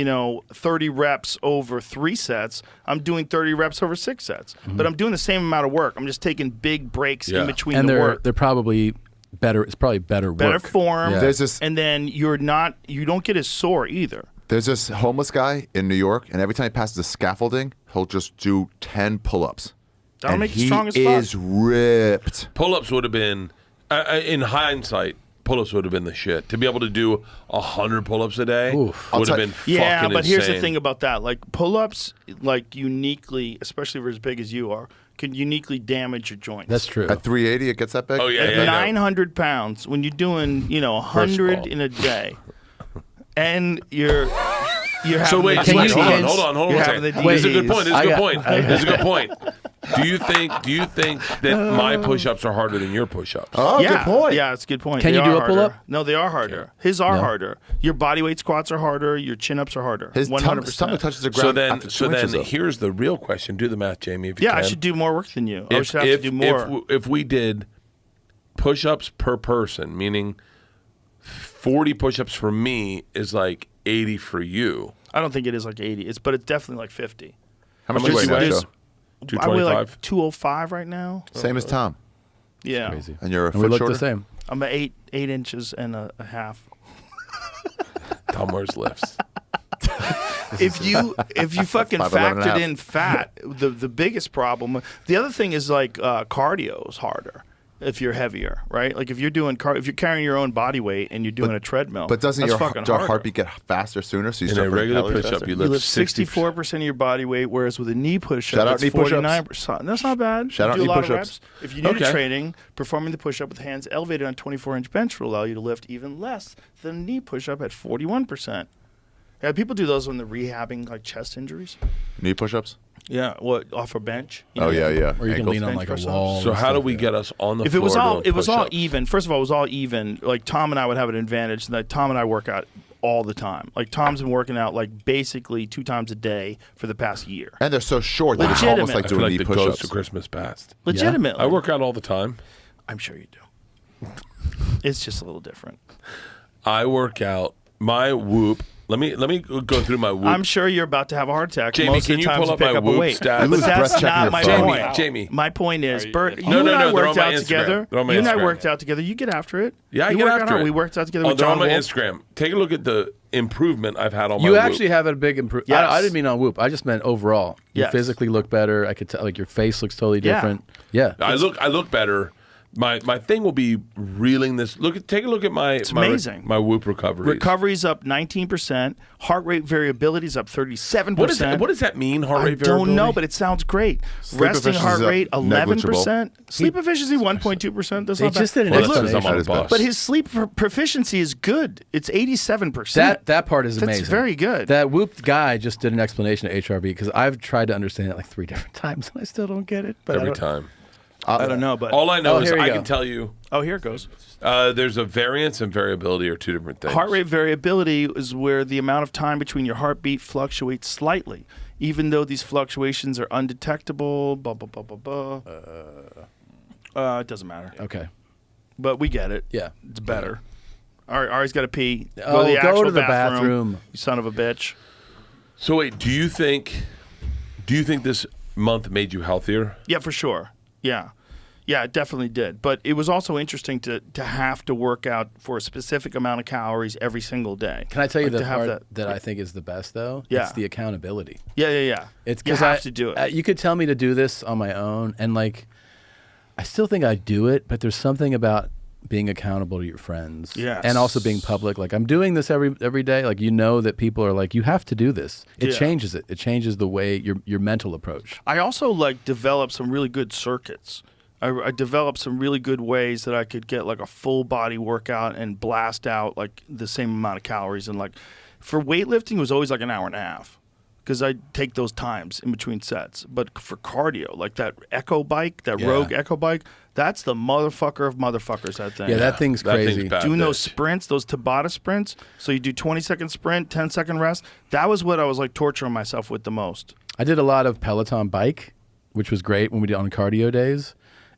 E: 30 reps over 3 sets, I'm doing 30 reps over 6 sets. But I'm doing the same amount of work. I'm just taking big breaks
H: Yeah.
E: in between
C: And
E: the
C: they're
E: work.
C: they're probably better. It's probably better
E: Better
C: work.
E: form.
C: Yeah.
F: There's this
E: And then you don't get as sore either.
F: There's this homeless guy in New York, and every time he passes the scaffolding, he'll just do 10 pull-ups.
E: That'll
F: and
E: make you
F: he
E: strong as fuck.
F: is ripped.
H: Pull-ups would have been, in hindsight, pull-ups would have been the shit. To be able to do 100 pull-ups a day
C: Oof.
H: would have
F: tell-
H: been
E: Yeah,
H: fucking
E: but here's the
H: insane.
E: thing about that. Like pull-ups, like uniquely, especially if you're as big as you are, can uniquely damage your joints.
C: That's true.
F: At 380, it gets that big?
H: Oh, yeah,
E: At
H: yeah. I know.
E: 900 pounds, when you're doing,
H: First of
E: 100
H: all.
E: in a day, and you're having
H: So wait,
E: the
C: Can you-
H: hold
E: DVs.
H: on, hold on.
E: You're
H: a
E: having
H: second.
E: the
H: This is a good
E: DVs.
H: point. This is a good point. This is a good point. Do you think that my push-ups are harder than your push-ups?
F: Oh,
E: yeah.
F: good point.
E: Yeah, it's a good point.
C: Can
E: They
C: you do
E: are
C: a pull-up?
E: harder. No, they are harder. His are
C: No.
E: harder. Your body weight squats are harder. Your chin-ups are harder.
F: His
E: 100%.
F: stomach touches the ground.
H: So then,
F: after 2 inches, though.
H: here's the real question. Do the math, Jamie. If you
E: Yeah,
H: can.
E: I should do more work than you. I should have to do more.
H: If we did push-ups per person, meaning 40 push-ups for me is like 80 for you.
E: I don't think it is like 80. But it's definitely like 50.
F: How much
H: How
F: do you
H: much
F: weigh
H: do you
F: now,
H: weigh?
F: Joe?
E: I weigh
H: 225.
E: like 205 right now.
F: Same as Tom.
E: Yeah.
C: Crazy.
F: And you're a
C: And we
F: foot
C: look
F: shorter?
C: the same.
E: I'm at 8 inches and a half.
H: Tom wears lifts.
E: If you fucking
F: 5'11" and a half.
E: factored in fat, the biggest problem. The other thing is like cardio is harder if you're heavier, right? Like if you're doing if you're carrying your own body weight and you're doing a treadmill,
F: But doesn't
E: that's
F: your
E: fucking
F: your
E: harder.
F: heartbeat get faster sooner? So you
H: In
F: start
H: a
F: burning
H: regular
F: calories
H: push-up,
F: faster?
H: you
E: You lift
H: lift
E: 64% of your body weight, whereas with a knee push-up,
F: Shout out
E: it's
F: knee push-ups.
E: 49%. That's not bad.
F: Shout out
E: do a
F: knee
E: lot
F: push-ups.
E: of reps. If you're new to
H: Okay.
E: training, performing the push-up with hands elevated on 24-inch bench will allow you to lift even less than a knee push-up at 41%. Yeah, people do those when they're rehabbing like chest injuries.
F: Knee push-ups?
E: Yeah, what off a bench? You
F: Oh,
E: know?
F: yeah, yeah.
C: Or you can
F: Ankles.
C: lean on
E: bench
C: like a
E: press-ups.
C: wall.
H: So
C: and
H: how do
C: stuff,
H: we
C: yeah.
H: get us on the
E: If
H: floor?
E: it was all
H: doing push-ups?
E: even. First of all, it was all even. Like Tom and I would have an advantage that Tom and I work out all the time. Like Tom's been working out like basically 2 times a day for the past year.
F: And they're so short that it's almost like
H: I feel
F: doing
H: like
F: knee
H: the ghost
F: push-ups.
H: of Christmas past.
E: Legitimately.
H: I work out all the time.
E: I'm sure you do. It's just a little different.
H: I work out my Whoop. Let me go through my Whoop.
E: I'm sure you're about to have a heart attack.
H: Jamie,
E: most
H: can
E: of the
H: you
E: times
H: pull
E: you
H: up
E: pick
H: my
E: up a
H: Whoop
E: weight.
H: stats?
E: But
F: lose breath
E: that's
F: checking
E: not
F: your
E: my
F: phone.
E: point.
H: Jamie.
E: My point is, Bert, you
H: No,
E: and
H: no,
E: I
H: no, they're
E: worked
H: on my
E: out
H: Instagram.
E: together.
H: They're on my
E: You and I
H: Instagram.
E: worked out together. You get after it.
H: Yeah, I
E: you
H: get
E: work
H: after
E: out.
H: it.
E: We worked out together
H: Oh,
E: with
H: they're
E: John
H: on my
E: Wolf.
H: Instagram. Take a look at the improvement I've had on my
C: You
H: Whoop.
C: actually have a big improvement.
E: Yes.
C: I didn't mean on Whoop. I just meant overall. You
E: Yes.
C: physically look better. I could tell, like your face looks totally
E: Yeah.
C: different. Yeah.
H: I look better. My thing will be reeling this. Take a look at my
E: amazing.
H: my Whoop recovery.
E: Recovery's up 19%. Heart rate variability is up 37%.
H: What does that mean? Heart
E: I
H: rate variability?
E: don't know, but it sounds great.
F: Sleep
E: Resting heart
F: efficiency is
E: rate
F: up
E: 11%. Sleep efficiency 1.2%. That's
C: They
E: not bad.
C: just did an
H: Well, that's 'cause
C: explanation.
H: I'm on a
F: That is bad.
H: bus.
E: But his sleep proficiency is good. It's 87%.
C: That part is
E: That's
C: amazing.
E: very good.
C: That Whoop guy just did an explanation of HRV because I've tried to understand it like 3 different times and I still don't get it. But
H: every time.
E: I don't know, but
H: All I know is
C: here you
H: I
C: go.
H: can tell you
E: oh, here it goes.
H: there's a variance and variability are two different things.
E: Heart rate variability is where the amount of time between your heartbeat fluctuates slightly, even though these fluctuations are undetectable. Blah blah blah blah blah. It doesn't matter,
C: Okay.
E: but we get it.
C: Yeah.
E: It's better. Ari's got to pee.
C: Oh,
E: to the
C: go
E: actual
C: to the bathroom.
E: You son of a bitch.
H: So wait, do you think this month made you healthier?
E: Yeah, for sure. Yeah. Yeah, it definitely did. But it was also interesting to have to work out for a specific amount of calories every single day.
C: Can I tell you
E: Like,
C: the
E: to have
C: part that I think is the best though?
E: Yeah.
C: It's the accountability.
E: Yeah, yeah, yeah.
C: It's
E: you
C: because
E: have to do it.
C: You could tell me to do this on my own, and like, I still think I do it, but there's something about being accountable to your friends,
E: Yes.
C: and also being public. Like I'm doing this every day. Like that people are like, you have to do this. It
E: Yeah.
C: changes it. It changes the way your mental approach.
E: I also like developed some really good circuits. I developed some really good ways that I could get like a full body workout and blast out like the same amount of calories. And like for weightlifting, it was always like an hour and a half because I take those times in between sets. But for cardio, like that Echo bike, that
C: Yeah.
E: Rogue Echo bike, that's the motherfucker of motherfuckers. That thing.
C: Yeah, that thing's
H: That thing's
C: crazy.
H: bad.
E: Doing those
H: bitch.
E: sprints, those Tabata sprints. So you do 20-second sprint, 10-second rest. That was what I was like torturing myself with the most.
C: I did a lot of Peloton bike, which was great when we did on cardio days.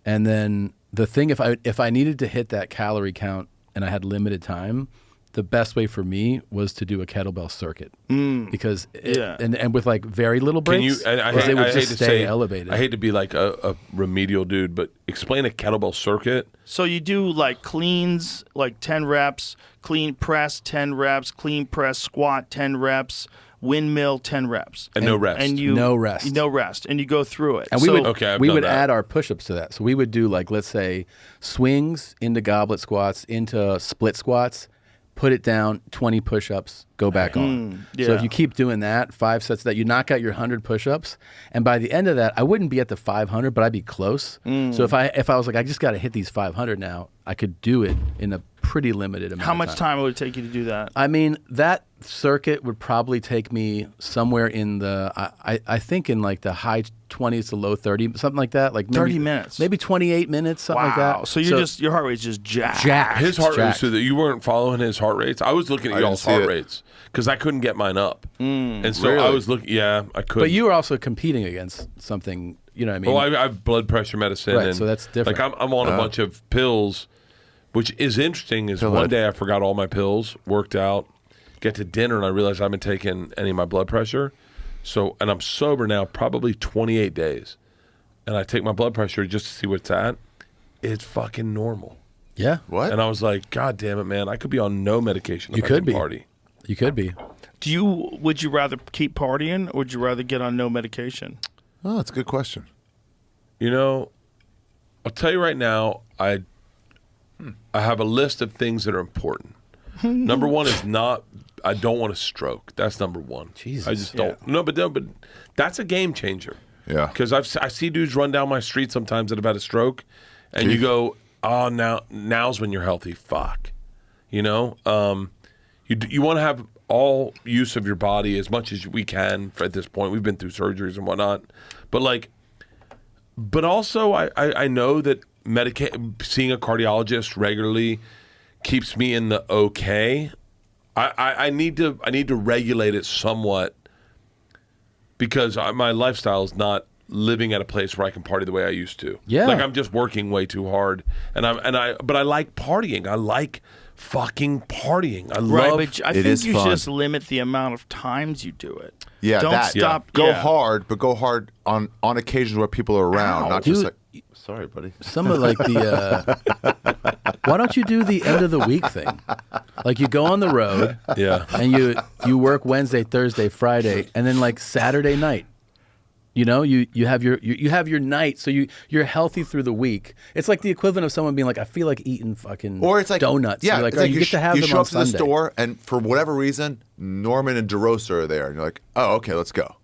C: And then the thing, if I needed to hit that calorie count and I had limited time, the best way for me was to do a kettlebell circuit because
E: Yeah.
C: and with like very little
H: Can
C: breaks,
H: you? I
C: 'cause they would
H: hate
C: just
H: to
C: stay
H: say,
C: elevated.
H: I hate to be like a remedial dude, but explain a kettlebell circuit.
E: So you do like cleans, like 10 reps, clean press 10 reps, clean press squat 10 reps, windmill 10 reps.
H: And no rest.
E: And you
C: No rest.
E: No rest. And you go through it.
C: And we
E: So-
C: would
H: Okay, I've
C: we
H: done
C: would
H: that.
C: add our push-ups to that. So we would do like, let's say, swings into goblet squats, into split squats, put it down, 20 push-ups, go back on. So
E: yeah.
C: if you keep doing that, 5 sets of that, you knock out your 100 push-ups, and by the end of that, I wouldn't be at the 500, but I'd be close. So if I was like, I just got to hit these 500 now, I could do it in a pretty limited amount.
E: How
C: of
E: much time would it take you to do that?
C: I mean, that circuit would probably take me somewhere in the I think in like the high 20s to low 30, something like that. Like maybe,
E: 30 minutes.
C: maybe 28 minutes, something like that.
E: So you're just your heart rate's just jacked.
H: His heart rate,
C: jacked.
H: so that you weren't following his heart rates. I was looking at
F: I
H: y'all's
F: didn't see
H: heart
F: it.
H: rates because I couldn't get mine up, and so
F: Really?
H: I was looking. Yeah, I couldn't.
C: But you were also competing against something. You know what I mean?
H: Well, I have blood pressure medicine,
C: Right,
H: and
C: so that's different.
H: Like I'm on a bunch of pills, which is interesting. Is
F: Pill
H: one
F: head.
H: day I forgot all my pills, worked out, get to dinner, and I realized I haven't taken any of my blood pressure. So, and I'm sober now, probably 28 days, and I take my blood pressure just to see what's at. It's fucking normal.
C: yeah.
F: What?
H: And I was like, God damn it, man! I could be on no medication.
C: You
H: if I
C: could
H: can
C: be.
H: party.
C: You could be.
E: Would you rather keep partying or would you rather get on no medication?
F: Oh, that's a good question.
H: You know, I'll tell you right now, I have a list of things that are important. Number one is I don't want a stroke. That's number one.
C: Jesus.
H: I just don't. No, but that's a game changer.
F: Yeah.
H: Because I see dudes run down my street sometimes that have had a stroke, and you go, oh, now's when you're healthy. Fuck. You know, you want to have all use of your body as much as we can at this point. We've been through surgeries and whatnot, but also I know that seeing a cardiologist regularly keeps me in the okay. I need to regulate it somewhat because my lifestyle is not living at a place where I can party the way I used to.
C: Yeah.
H: Like I'm just working way too hard, but I like partying. I like fucking partying. I
E: Right,
H: love.
E: but I
F: It
E: think
F: is
E: you
F: fun.
E: should just limit the amount of times you do it.
F: Yeah,
E: Don't
F: that.
E: stop.
F: Go
E: yeah.
F: hard, but go hard on occasions where people are around,
E: Ow.
F: not just
C: Dude.
F: like. Sorry, buddy.
C: Some of like the. Why don't you do the end of the week thing? Like you go on the road.
H: Yeah.
C: And you work Wednesday, Thursday, Friday, and then like Saturday night. You know, you have your night, so you're healthy through the week. It's like the equivalent of someone being like, I feel like eating fucking
F: Or it's like
C: donuts.
F: Yeah,
C: You're like,
F: it's
C: oh,
F: like
C: you get to have
F: you
C: them
F: show
C: on
F: up to the
C: Sunday.
F: store, and for whatever reason, Norman and DeRosa are there, and you're like, oh, okay, let's go.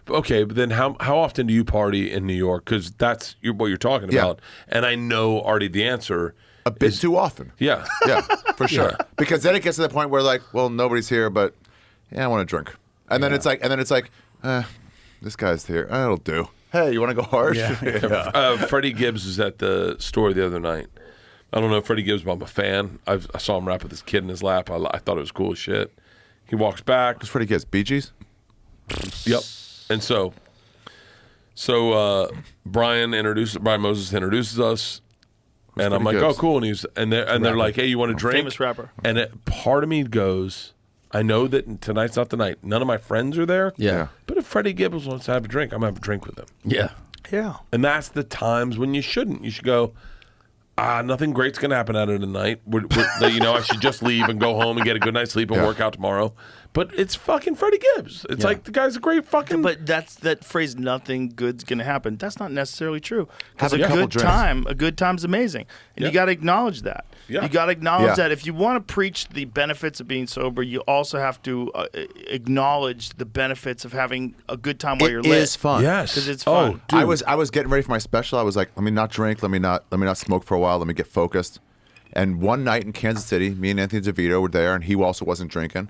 H: Okay, but then how often do you party in New York? Because that's what you're talking
F: Yeah.
H: about, and I know already the answer.
F: A bit too often.
H: Yeah.
F: Yeah, for sure.
H: Yeah.
F: Because then it gets to the point where like, well, nobody's here, but yeah, I want to drink. And then it's like, this guy's here. That'll do. Hey, you want to go hard? Yeah.
H: Freddie Gibbs was at the store the other night. I don't know if Freddie Gibbs, but I'm a fan. I saw him rap with his kid in his lap. I thought it was cool as shit. He walks back.
F: What's Freddie Gibbs? Bee Gees?
H: Yep. And so Brian Moses introduces us, and I'm like,
F: Freddie
H: oh,
F: Gibbs?
H: cool. And they're like, hey, you want to drink?
E: Famous rapper.
H: And part of me goes, I know that tonight's not the night. None of my friends are there.
C: Yeah.
H: But if Freddie Gibbs wants to have a drink, I'm gonna have a drink with him.
C: Yeah.
E: Yeah.
H: And that's the times when you shouldn't. You should go, nothing great's going to happen out of tonight. I should just leave and go home and get a good night's sleep and work out tomorrow. But it's fucking Freddie Gibbs. It's like the guy's a great fucking...
E: But that's that phrase, nothing good's going to happen. That's not necessarily true. Because
F: Have a couple drinks.
E: a good time's amazing. And
H: Yeah.
E: you got to acknowledge that.
H: Yeah.
E: You got to acknowledge
F: Yeah.
E: that. If you want to preach the benefits of being sober, you also have to acknowledge the benefits of having a good time while you're
F: It
E: lit.
F: is fun.
H: Yes.
E: Because it's fun.
H: dude.
F: I was getting ready for my special. I was like, let me not drink. Let me not smoke for a while. Let me get focused. And one night in Kansas City, me and Anthony DeVito were there, and he also wasn't drinking.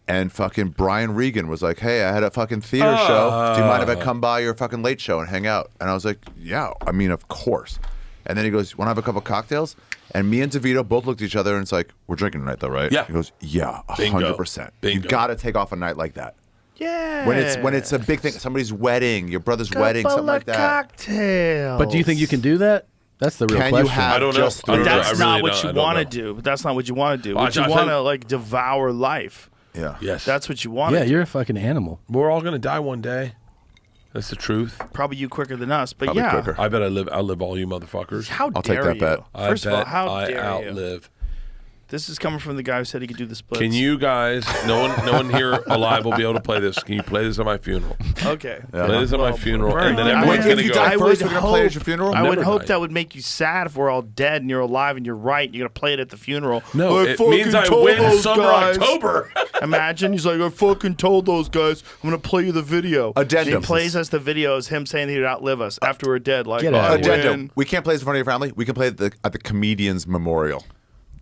F: And fucking Brian Regan was like, hey, I had a fucking theater show. Do you mind if I come by your fucking late show and hang out? And I was like, yeah, I mean, of course. And then he goes, want to have a couple cocktails? And me and DeVito both looked at each other, and it's like, we're drinking tonight, though, right?
H: Yeah.
F: He goes, yeah,
H: Bingo.
F: 100%. You
H: Bingo.
F: got to take off a night like that.
E: Yeah.
F: When it's a big thing, somebody's wedding, your brother's wedding, something like that.
E: Cocktails.
C: But do you think you can do that? That's the real
F: Can you
C: question.
F: have
H: I don't know.
F: just
H: I
F: three
H: don't know.
E: That's
H: I really
E: not what
H: don't- I
E: you
H: don't
E: want to
H: know.
E: do. But that's not what you want to do.
H: I
E: But you
H: think-
E: want to like devour life.
F: Yeah.
H: Yes.
E: That's what you want.
C: Yeah,
E: to do.
C: you're a fucking animal.
H: We're all going to die one day. That's the truth.
E: Probably you quicker than us. But
F: Probably
E: yeah.
F: quicker.
H: I bet I live all you motherfuckers.
E: How
F: I'll take
E: dare
F: that
E: you?
F: bet.
E: First of all, how
H: I
E: dare you?
H: outlive.
E: This is coming from the guy who said he could do the splits.
H: Can you guys? No one here alive will be able to play this. Can you play this at my funeral?
E: Okay.
H: Play this at my funeral,
E: Right.
H: and then
E: I
H: everyone's
E: would-
H: going to
F: if you
H: go.
F: die
E: I
F: first,
E: would
F: we're gonna play it at
E: hope-
F: your funeral?
E: I would
H: Never
E: hope
H: mind.
E: that would make you sad if we're all dead and you're alive and you're right and you're going to play it at the funeral.
H: No,
E: I
H: it
E: fucking
H: means I
E: told
H: win
E: those
H: summer
E: guys.
H: October.
E: Imagine he's like, I fucking told those guys I'm going to play you the video.
F: Addendum.
E: And he plays us the video as him saying he'd outlive us after we're dead. Like,
C: Get
E: oh,
C: out
E: I
C: of here.
E: win.
F: Addendum. We can't play this in front of your family. We can play it at the comedian's memorial.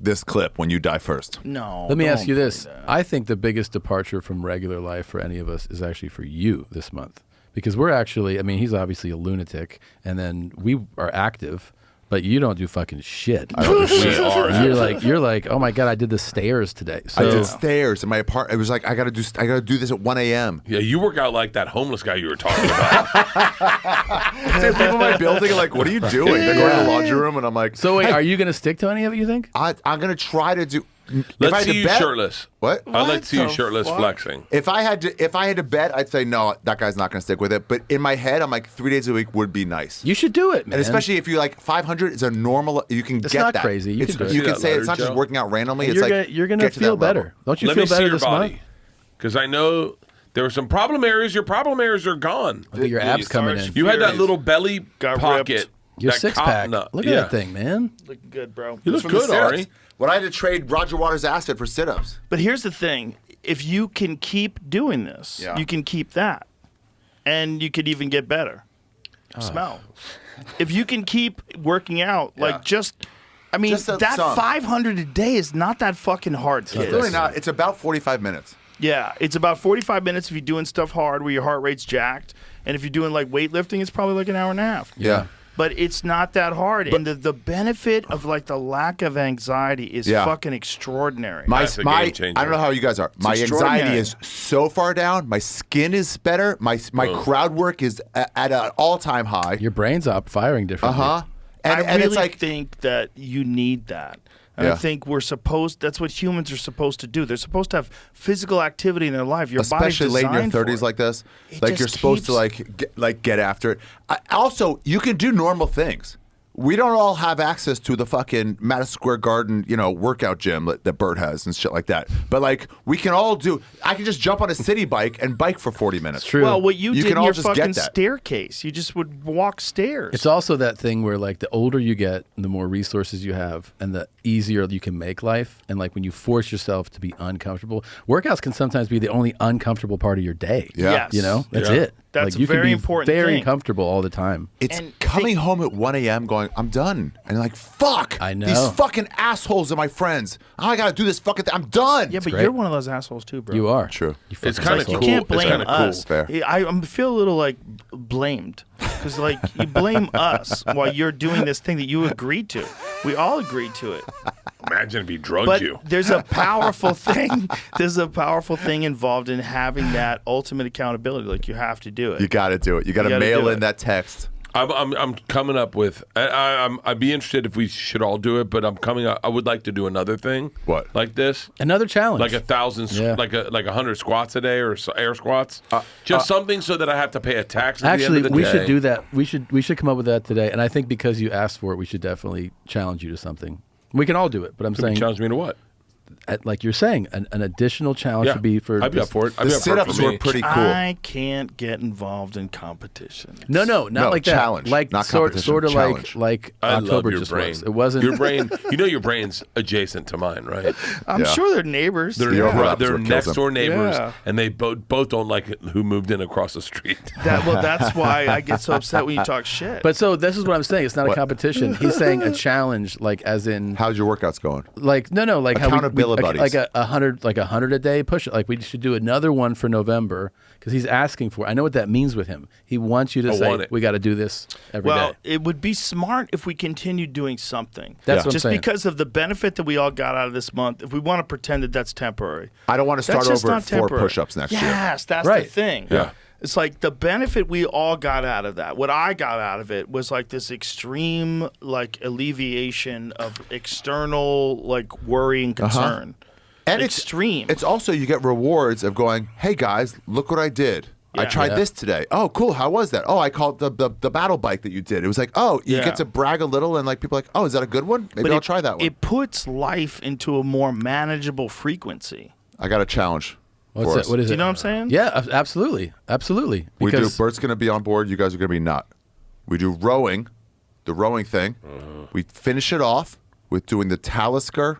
F: this clip when you die first.
E: No.
C: Let me ask
E: don't
C: you
E: play
C: this.
E: that.
C: I think the biggest departure from regular life for any of us is actually for you this month. Because we're actually, I mean, he's obviously a lunatic, and then we are active, but you don't do fucking shit.
F: I don't do shit.
C: You're like, oh my God, I did the stairs today. So,
F: I did stairs in my apartment. It was like I gotta do this at 1 a.m.
H: Yeah, you work out like that homeless guy you were talking about.
F: Dude, people in my building are like, "What are you doing?" They're going to the laundry room, and I'm like,
C: so wait,
F: hey,
C: are you going to stick to any of it, you think?
F: I'm gonna try to do.
H: Let's see you shirtless.
F: What?
H: I'd like to see you shirtless flexing.
F: If I had to bet, I'd say no. That guy's not going to stick with it. But in my head, I'm like 3 days a week would be nice.
C: You should do it, man.
F: And especially if you like 500 is a normal. You can
C: It's
F: get
C: not
F: that.
C: crazy. You
F: It's-
C: can do it.
F: You
H: See
F: can
H: that
F: say
H: letter,
F: it's not just
H: Joe?
F: working out randomly. It's
C: You're
F: like
C: gonna, you're gonna
F: get to
C: feel
F: that level.
C: better. Don't you
H: Let
C: feel
H: me see
C: better
H: your
C: this
H: body.
C: month?
H: Because I know there were some problem areas. Your problem areas are gone.
C: Look at your abs coming in.
H: You had that little belly
E: Got
H: pocket.
E: ripped.
C: Your
H: that
C: six pack.
H: nut.
C: Look at that thing, man.
E: Looking good, bro.
H: You look
F: From the
H: good,
F: sit-ups.
H: Ari.
F: When I had to trade Roger Waters' acid for sit-ups.
E: But here's the thing: if you can keep doing this,
F: Yeah.
E: you can keep that, and you could even get better. Smell. If you can keep working out, like
F: Yeah.
E: just, I mean,
F: Just
E: that
F: some.
E: 500 a day is not that fucking hard,
F: It's
E: kid.
F: really not. It's about 45 minutes.
E: Yeah, it's about 45 minutes if you're doing stuff hard where your heart rate's jacked, and if you're doing like weightlifting, it's probably like an hour and a half.
F: Yeah.
E: But it's not that hard, and the benefit of like the lack of anxiety is
F: Yeah.
E: fucking extraordinary.
H: That's a game changer.
F: I don't know how you guys are. My anxiety
E: extraordinary.
F: is so far down. My skin is better. My crowd work is at an all-time high.
C: Your brain's up, firing differently.
F: And
E: I really
F: it's like
E: think that you need that. And I
F: Yeah.
E: think that's what humans are supposed to do. They're supposed to have physical activity in their life. Your
F: especially
E: body's
F: late in your
E: designed for
F: 30s
E: it.
F: like this,
E: It
F: like
E: just
F: you're supposed to get after it. Also, you can do normal things. We don't all have access to the fucking Madison Square Garden, workout gym that Bert has and shit like that. But like, we can all do. I can just jump on a city bike and bike for 40 minutes.
C: True.
E: Well, what you did
F: can
E: in
F: all
E: your
F: just
E: fucking
F: get that.
E: staircase, you just would walk stairs.
C: It's also that thing where like the older you get, the more resources you have, and the easier you can make life. And like when you force yourself to be uncomfortable, workouts can sometimes be the only uncomfortable part of your day.
F: Yeah.
E: Yes.
C: You know, that's
H: Yeah.
C: it.
E: That's
C: like, you
E: a very
C: can be
E: important
C: very
E: thing.
C: comfortable all the time.
F: It's
E: And
F: coming home at 1 a.m. going, I'm done. And you're like, fuck.
C: I know.
F: These fucking assholes are my friends. Oh, I got to do this fucking thing. I'm done.
E: Yeah, but
C: great.
E: you're one of those assholes too, bro.
C: You are.
F: True.
C: You
H: It's
C: fucking
H: kinda
C: asshole.
E: You
H: cool.
E: can't
H: It's
E: blame
H: kinda cool.
E: us.
F: Fair.
E: I feel a little like blamed because like you blame us while you're doing this thing that you agreed to. We all agreed to it.
H: Imagine if he drugged
E: But
H: you.
E: there's a powerful thing. There's a powerful thing involved in having that ultimate accountability. Like you have to do it.
F: You got to do it. You got to
E: gotta
F: mail
E: do
F: in
E: it.
F: that text.
H: I'm coming up with. I'd be interested if we should all do it, but I'm coming up. I would like to do another thing.
F: What?
H: Like this?
C: Another challenge.
H: Like 1,000,
C: Yeah.
H: like 100 squats a day or air squats. Just something so that I have to pay a tax. At
C: Actually,
H: the end of the
C: we
H: day.
C: should do that. We should come up with that today. And I think because you asked for it, we should definitely challenge you to something. We can all do it, but I'm saying,
H: Challenge me to what?
C: like you're saying, an additional challenge
H: Yeah,
C: should be for.
H: I'd be up for it. I'd
F: The
H: be up for it
F: sit-ups
H: for me.
F: were pretty cool.
E: I can't get involved in competition.
C: No, not
F: No,
C: like
F: challenge,
C: that. Like
F: not
C: sort
F: competition,
C: of
F: challenge.
C: like
H: I
C: October
H: love your
C: just
H: brain.
C: was. It wasn't
H: your brain. You know your brain's adjacent to mine, right?
E: I'm
F: Yeah.
E: sure they're neighbors.
H: They're,
F: The overlap is
H: they're
F: what kills
H: next
F: them.
H: door neighbors,
E: Yeah.
H: and they both don't like who moved in across the street.
E: That's why I get so upset when you talk shit.
C: But so this is what I'm saying. It's not
F: What?
C: a competition. He's saying a challenge, like as in
F: How's your workouts going?
C: like no, like how
F: Accountability buddies.
C: like a 100 a day push. Like we should do another one for November because he's asking for. I know what that means with him. He wants you to
H: I
C: say
H: want it.
C: we got to do this every day.
E: well, it would be smart if we continued doing something.
C: That's what I'm
E: just
C: saying.
E: because of the benefit that we all got out of this month. If we want to pretend that that's temporary,
F: I don't want to start
E: that's just
F: over
E: not
F: at 4
E: temporary.
F: push-ups next year.
E: Yes, that's
C: Right.
E: the thing.
H: Yeah.
E: It's like the benefit we all got out of that. What I got out of it was like this extreme like alleviation of external like worry and concern.
F: And
E: Extreme.
F: It's also you get rewards of going, hey guys, look what I did. I
E: Yeah.
F: tried
C: Yeah.
F: this today. Oh, cool. How was that? Oh, I called the battle bike that you did. It was like, oh, you
E: Yeah.
F: get to brag a little and like people are like, oh, is that a good one? Maybe
E: But
F: I'll
E: it-
F: try that one.
E: It puts life into a more manageable frequency.
F: I got a challenge.
C: What's
F: for
C: it?
F: us.
C: What is
E: Do
C: it?
E: you know what I'm saying?
C: Yeah, absolutely.
F: We do.
C: Because
F: Bert's going to be on board. You guys are going to be not. We do rowing, the rowing thing. We finish it off with doing the Talisker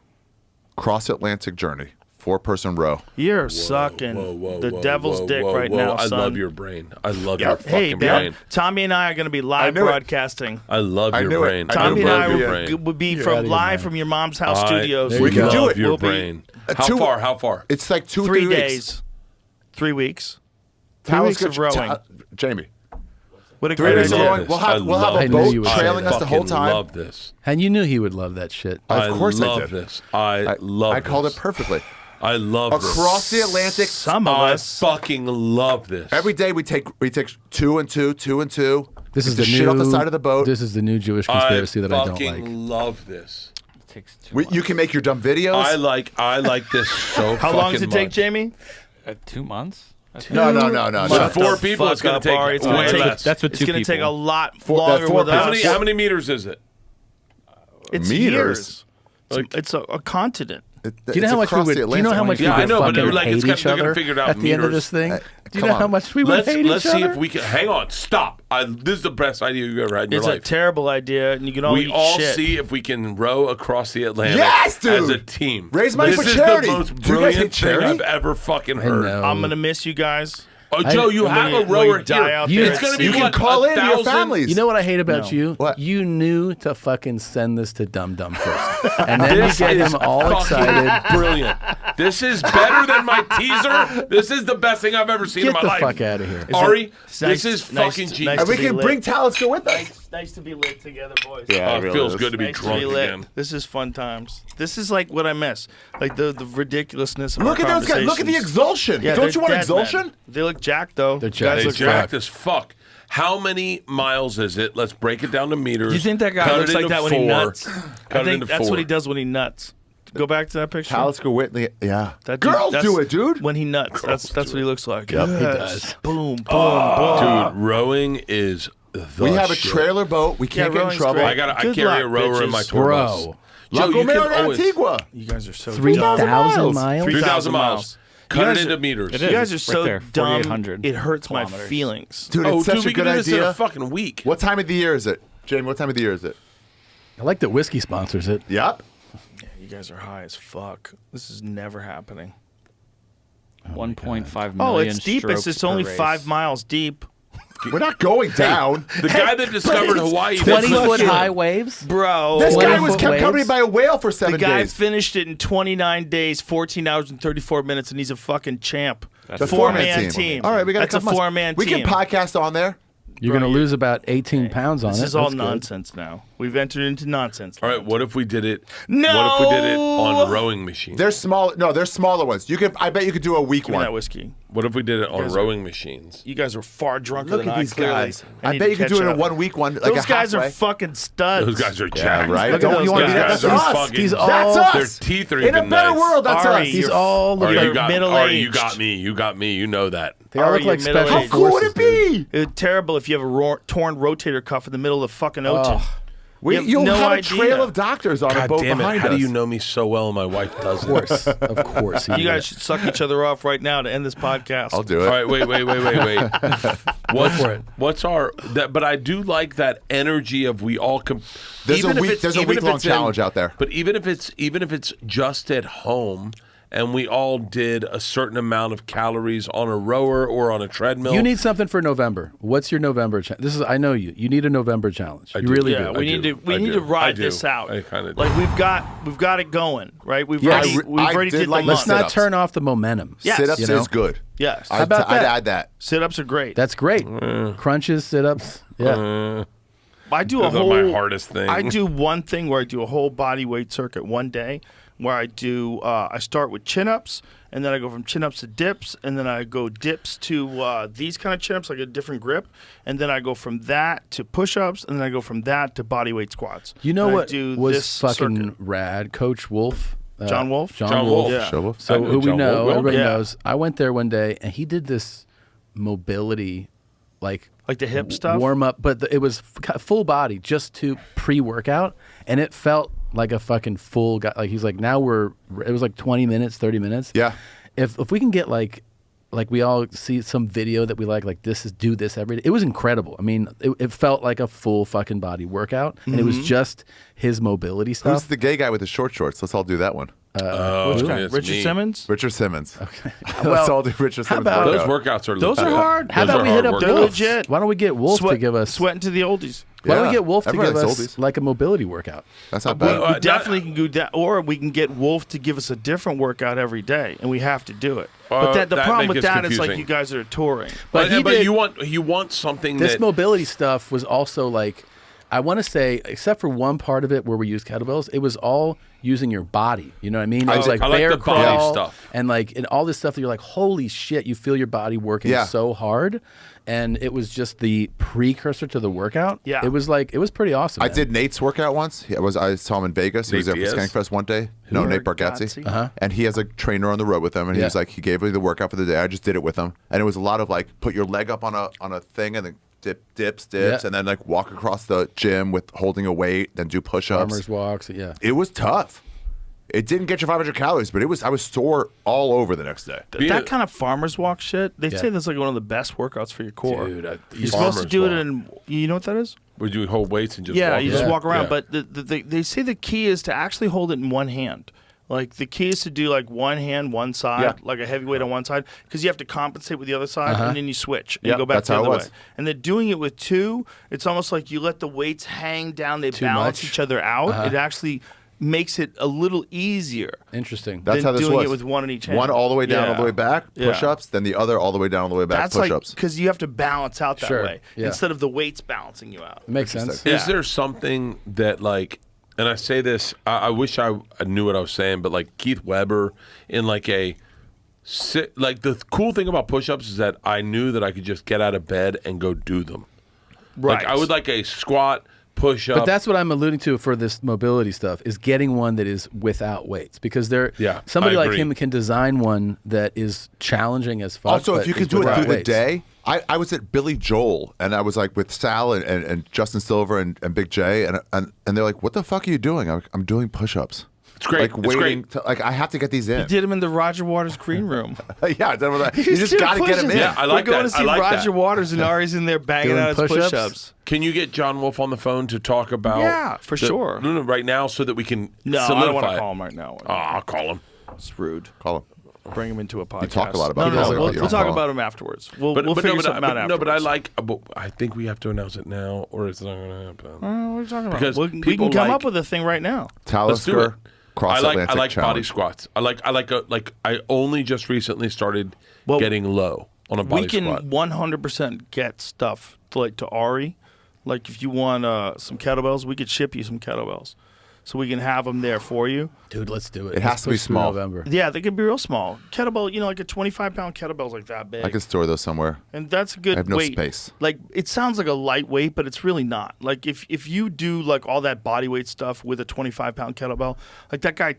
F: Cross Atlantic Journey. 4-person row.
E: You're sucking the devil's dick right now,
H: I
E: son.
H: love your brain. I love your
E: Hey,
H: fucking
E: man,
H: brain.
E: Tommy and I are going to be live
F: knew it.
E: broadcasting.
H: I love your
F: knew it.
H: brain.
E: Tommy and I
H: love your brain.
E: would be
C: You're
E: from
C: outta your
E: live
C: mind.
E: from your mom's house studios.
C: There
F: We
C: you
F: can
C: go.
F: do
H: love
F: it.
H: your
E: We'll be-
H: brain. How
F: 2
H: far? How far?
F: It's like 2 or
E: 3
F: 3 weeks.
E: days. 3 weeks.
F: 3
E: weeks of rowing.
F: Jamie.
E: What a
F: 3
E: great
F: days of
E: idea.
F: rowing. We'll have
C: I
F: a
C: knew
F: boat
C: you would say
F: trailing
C: that.
F: us the whole
H: fucking
F: time.
H: love this.
C: And you knew he would love that shit.
F: Of course I
H: love
F: did.
H: this. I love
F: I called
H: this.
F: it perfectly.
H: I love
F: Across
H: this.
F: the Atlantic,
E: Some of
H: I
E: us.
H: fucking love this.
F: every day we take 2 and 2, 2 and 2.
C: This is
F: Get
C: the
F: the
C: new
F: shit off the side of the boat.
C: This is the new Jewish conspiracy that I don't
H: fucking
C: like.
H: love this.
I: It takes 2 months.
F: You can make your dumb videos.
H: I like this so
E: How long does it
H: fucking
E: take,
H: much.
E: Jamie?
I: 2 months?
F: No.
H: With
E: Shut
H: 4
E: the
H: people,
E: fuck
H: it's going
E: up,
H: to take
E: Ari. It's gonna
H: way
E: take-
H: less.
I: That's what
E: It's
I: 2
E: going to
I: people.
E: take a lot
F: Four-
E: longer
F: four
E: with
F: people.
E: us.
H: How many meters is it?
E: It's
F: Meters.
E: years. It's a continent.
C: Do you know how much we would? Do you know how much we
H: Yeah, I
C: would
H: know, but
C: fucking
H: like,
C: hate
H: it's got-
C: each
H: they're gonna
C: other
H: figure it out
C: at the end of
H: meters.
C: this thing? Do you
F: come
C: know how
F: on.
C: much we would hate
H: Let's
C: each
H: see
C: other?
H: if we can. Hang on, stop. This is the best idea you've ever had in your
E: It's a
H: life.
E: terrible idea, and you can all
H: We
E: eat
H: all
E: shit.
H: see if we can row across the Atlantic
F: Yes, dude!
H: as a team.
F: Raise money
H: this
F: for
H: is
F: charity.
H: the most
F: Do you guys
H: brilliant
F: hate
H: thing
F: charity?
H: I've ever fucking
C: I
H: heard.
C: know.
E: I'm going to miss you guys.
H: Oh, Joe, you
E: I'm
H: have
E: gonna-
H: a rower
E: when die
H: here.
E: out
C: there
H: It's
C: at
H: going to be
C: sea.
F: You can
H: what,
F: call in to your
H: 1,000?
F: families.
C: You know what I hate about
E: No.
C: you?
F: What?
C: You knew to fucking send this to Dum Dum first, and then
H: This
C: you get
H: is
C: him all
H: fucking
C: excited.
H: Brilliant. This is better than my teaser. This is the best thing I've ever seen in
C: Get
H: my
C: the
H: life.
C: fuck out of here.
H: Ari,
E: It's
H: this
E: nice-
H: is
E: nice-
H: fucking
E: nice
H: genius.
F: And we
E: to be
F: can
E: lit.
F: bring Talisker with us.
E: Nice to be lit together, boys.
F: Yeah,
H: Oh, it feels good to be
E: Nice to
H: drunk
E: be lit.
H: again.
E: This is fun times. This is like what I miss, like the ridiculousness of
F: Look
E: our
F: at those guys. Look at the
E: conversations.
F: exulsion.
E: Yeah,
F: Don't
E: they're
F: you want
E: dead,
F: exulsion?
E: man. They look jacked though.
C: They're
E: Guys
C: jacked.
H: They
E: look
H: jacked
E: jacked.
H: as fuck. How many miles is it? Let's break it down to meters.
E: You think that guy
H: Cut
E: looks
H: it
E: like
H: into
E: that when he
H: 4.
E: nuts?
H: Cut
E: I
H: it
E: think
H: into
E: that's
H: 4.
E: what he does when he nuts. Go back to that picture.
F: Talisker Whitley. Yeah.
E: That dude-
F: Girls
E: that's
F: do it, dude.
E: When he nuts, that's what he looks like.
C: Yep, he
E: Yes.
C: does.
E: Boom, boom, boom.
H: Dude, rowing is the
F: We have a
H: shit.
F: trailer boat. We can't get in
E: rowing's
F: trouble.
E: great.
H: I
E: Good
H: carry a
E: luck,
H: rower in my
E: bitches.
H: tour
C: Bro.
H: bus.
F: La
H: Joe, you
F: Gomera
H: can
F: de
H: always
F: Antigua.
E: You guys are so
C: 3,000
F: miles.
C: miles.
H: 3,000 miles. Cut
E: guys
H: it into
E: are-
H: meters.
I: It
E: You
I: is.
E: guys are
I: It's
E: so
I: right there,
E: dumb.
I: 4,800
E: It hurts my
I: kilometers.
E: feelings.
F: Dude,
H: Oh,
F: it's such
H: dude,
F: a
H: we can
F: good
H: do this in a
F: idea.
H: fucking week.
F: What time of the year is it? Jamie, what time of the year is it?
C: I like that whiskey sponsors it.
F: Yep.
E: You guys are high as fuck. This is never happening.
I: 1.5 million
E: Oh, it's deep.
I: strokes
E: It's
I: per
E: only
I: race.
E: 5 miles deep.
F: We're not going down.
H: The guy that discovered Hawaii.
C: 20-foot high waves.
E: Bro.
F: This guy
C: 20-foot
F: was kept
C: waves?
F: company by a whale for
E: The
F: 7
E: guy
F: days.
E: finished it in 29 days, 14 hours and 34 minutes, and he's a fucking champ.
F: The
E: Four-man team.
F: All right, we got
E: That's a
F: couple months.
E: four-man
F: We
E: team.
F: can podcast on there.
C: You're going to lose about 18 pounds on
E: This
C: it.
E: is all
C: That's good.
E: nonsense now. We've entered into nonsense.
H: All right, what if we did it?
E: No!
H: What if we did it on rowing machines?
F: They're small. No, they're smaller ones. You could. I bet you could do a week
E: Give me that
F: one.
E: whiskey.
H: What if we did it on
E: guys are-
H: rowing machines?
E: You guys are far drunker
F: Look
E: than
F: at
E: I
F: these
E: clearly.
F: guys. I
E: need
F: bet
E: to
F: you could do
E: catch
F: it in
E: up.
F: a 1 week one. Like
E: Those
F: a
E: guys are
F: halfway.
E: fucking studs.
H: Those guys are
F: Yeah,
H: jacked.
F: right.
E: Look at
F: Don't
E: those
F: you want to be that?
E: guys.
F: That's
H: Those
F: us.
H: fucking-
C: He's all-
F: That's
H: Their
F: us.
H: teeth are
F: In a
H: even
F: better
H: nice.
F: world, that's
E: Ari,
F: us.
C: He's
E: You're-
C: all
H: Ari,
C: look
H: you
C: like,
H: got,
E: middle-aged.
H: Ari, you got me. You got me. You know that.
C: they all
E: Ari,
C: look like
E: you're
C: special
E: middle-aged.
F: How cool would
C: forces,
F: it be?
E: It's terrible if you have a torn rotator cuff in the middle of the fucking ocean.
F: You'll
E: no
F: have a
E: idea.
F: trail of doctors on a
H: God
F: boat
H: damn it.
F: behind
H: How
F: us.
H: do you know me so well and my wife doesn't?
C: Of course. Of course. he
E: You
C: did.
E: guys should suck each other off right now to end this podcast.
F: I'll do it.
H: All right, wait. What's
C: for it.
H: What's our? But I do like that energy of we all.
F: There's a
H: even if
F: week-
H: it's-
F: there's a
H: even if
F: week-long
H: it's in-
F: challenge out there.
H: But even if it's just at home, and we all did a certain amount of calories on a rower or on a treadmill.
C: You need something for November. What's your November challenge? This is I know you. You need a November challenge. You
H: do.
C: really
E: Yeah,
C: do.
E: we need to
H: I
E: ride
H: do.
E: this out.
H: I kinda do.
E: like we've got it going, right? We've
C: Yes.
E: already
F: I did
E: did
F: like
E: the
C: Let's
E: month.
C: not turn off the momentum.
E: Yes.
F: Sit-ups
C: You know?
F: is good.
E: Yes.
C: How about
F: I'd
C: that?
F: add that.
E: Sit-ups are great.
C: That's great. Crunches, sit-ups. Yeah.
E: I do a
H: Those are
E: whole
H: my hardest thing.
E: I do one thing where I do a whole body weight circuit one day, where I do I start with chin-ups, and then I go from chin-ups to dips, and then I go dips to these kind of chin-ups, like a different grip, and then I go from that to push-ups, and then I go from that to body weight squats.
C: You know
E: And I
C: what
E: do
C: was
E: this
C: fucking
E: circuit.
C: rad? Coach Wolf.
E: John Wolf?
C: John Wolf.
E: Yeah.
F: Shovel.
C: So
H: I know
C: who we
H: John
C: know,
H: Wolf.
C: everybody
E: Yeah.
C: knows. I went there one day, and he did this mobility, like
E: Like the hip stuff?
C: warm up, but it was full body, just to pre-workout, and it felt like a fucking full guy. Like he's like, now it was like 20 minutes, 30 minutes.
F: Yeah.
C: If we can get like we all see some video that we like this is do this every day. It was incredible. I mean, it felt like a full fucking body workout, and it was just his mobility stuff.
F: Who's the gay guy with the short shorts? Let's all do that one.
E: Which guy?
H: it's
E: Richard
H: me.
E: Simmons?
F: Richard Simmons. Okay.
C: Well,
F: Let's all do Richard
C: how
F: Simmons.
C: about-
H: Those
F: workout.
H: workouts are
E: Those are hard.
C: How
H: Those
C: about
H: are
C: we hit
H: hard
C: up
E: They're
C: Wolf?
E: legit.
C: Why don't we get Wolf to give us?
E: Sweating to the oldies.
C: Why don't we
F: Yeah.
C: get Wolf to
F: Everyone
C: give
F: likes
C: us
F: oldies.
C: like a mobility workout?
F: That's not
E: We,
F: bad.
E: we definitely can do that, or we can get Wolf to give us a different workout every day, and we have to do it. But the
H: that
E: problem
H: make
E: with
H: it
E: that is like
H: confusing.
E: you guys are touring.
C: But he did-
H: you want something
C: This
H: that
C: mobility stuff was also like, I want to say, except for one part of it where we used kettlebells, it was all using your body. You know what I mean? It was like
H: I like
C: bear
H: the body
C: crawl
H: stuff.
C: and like and all this stuff that you're like, holy shit! You feel your body working
F: Yeah.
C: so hard, and it was just the precursor to the workout.
E: Yeah.
C: it was like it was pretty awesome.
F: I
C: man.
F: did Nate's workout once. I saw him in Vegas. He was
H: Nate
F: there for
H: Diaz?
F: Skankfest one day. No, Nate Bargatze.
E: Bargatze.
F: And he has a trainer on the road with him, and he
C: Yeah.
F: was like, he gave me the workout for the day. I just did it with him, and it was a lot of like, put your leg up on a thing, and then dips,
C: Yeah.
F: and then like walk across the gym with holding a weight, then do push-ups.
C: farmers walks. Yeah,
F: It was tough. It didn't get you 500 calories, but I was sore all over the next day.
E: That kind of farmer's walk shit, they
C: Yeah.
E: say that's like one of the best workouts for your core.
C: dude.
E: You're supposed to
H: Farmer's
E: do it
H: walk.
E: in, you know what that is?
H: would you hold weights and just
E: Yeah,
H: walk
E: you just
H: around?
E: walk around.
H: Yeah.
E: But they say the key is to actually hold it in one hand. Like the key is to do like one hand, one side,
F: Yeah.
E: like a heavy weight on one side, because you have to compensate with the other side, and then you switch and
F: Yeah,
E: you go back
F: that's
E: the
F: how it
E: other way.
F: was.
E: And then doing it with two, it's almost like you let the weights hang down, they
C: Too
E: balance
C: much?
E: each other out. It actually makes it a little easier.
C: interesting.
F: That's
E: than
F: how this
E: doing
F: was.
E: it with one in each hand.
F: One all the way down, all the
E: Yeah.
F: way back,
E: Yeah.
F: push-ups, then the other all the way down, all the way back,
E: That's like
F: push-ups.
E: because you have to balance out that
C: Sure,
E: way
C: yeah.
E: instead of the weights balancing you out.
C: It makes sense.
E: Yeah.
H: Is there something that like, and I say this, I wish I knew what I was saying, but like Keith Weber in like like the cool thing about push-ups is that I knew that I could just get out of bed and go do them.
E: Right.
H: Like I would like a squat, push-up.
C: But that's what I'm alluding to for this mobility stuff is getting one that is without weights because
H: Yeah,
C: somebody
H: I
C: like
H: agree.
C: him can design one that is challenging as fuck.
F: Also,
C: but
F: if you
C: is
F: could do it
C: without
F: through the
C: weights.
F: day, I was at Billy Joel, and I was like with Sal and Justin Silver and Big J, and they're like, "What the fuck are you doing?" I'm doing push-ups.
H: It's great.
F: Like
H: It's
F: waiting,
H: great.
F: like I have to get these in.
E: You did them in the Roger Waters green room.
F: Yeah, that's what you just got to get them in.
H: Yeah, I like
E: We're going
H: that.
E: to see
H: I like
E: Roger
H: that.
E: Waters, and Ari's in there banging
C: Doing
E: out his
C: push-ups?
E: push-ups.
H: Can you get John Wolf on the phone to talk about?
E: Yeah, for sure.
H: No, right now, so that we can
E: No, I
H: solidify
E: don't want to
H: it.
E: call him right now.
H: Oh, I'll call him.
E: It's rude.
F: Call him.
E: Bring him into a podcast.
F: talk a lot about
E: no, no,
F: him.
E: no.
F: You
E: We'll
F: don't
E: talk
F: call
E: about him afterwards. We'll
H: But
E: figure
H: no,
E: something out
H: no,
E: afterwards.
H: but I like. I think we have to announce it now, or it's not going to happen.
E: What are you talking about?
H: Because
E: we can
H: people
E: come
H: like-
E: up with a thing right now.
H: Let's do it.
F: Talisker Cross
H: I like
F: Atlantic
H: body
F: Challenge.
H: squats. I only just recently started
E: Well,
H: getting low on a body
E: We can
H: squat.
E: 100% get stuff to Ari. Like if you want some kettlebells, we could ship you some kettlebells, so we can have them there for you.
C: Dude, let's do it.
F: It has
C: Let's
F: to be
C: push through
F: small.
C: November.
E: Yeah, they could be real small. Kettlebell, like a 25-pound kettlebell's like that big.
F: I can store those somewhere.
E: And that's a good
F: I have no
E: weight.
F: space.
E: Like it sounds like a lightweight, but it's really not. Like if you do like all that body weight stuff with a 25-pound kettlebell, like that guy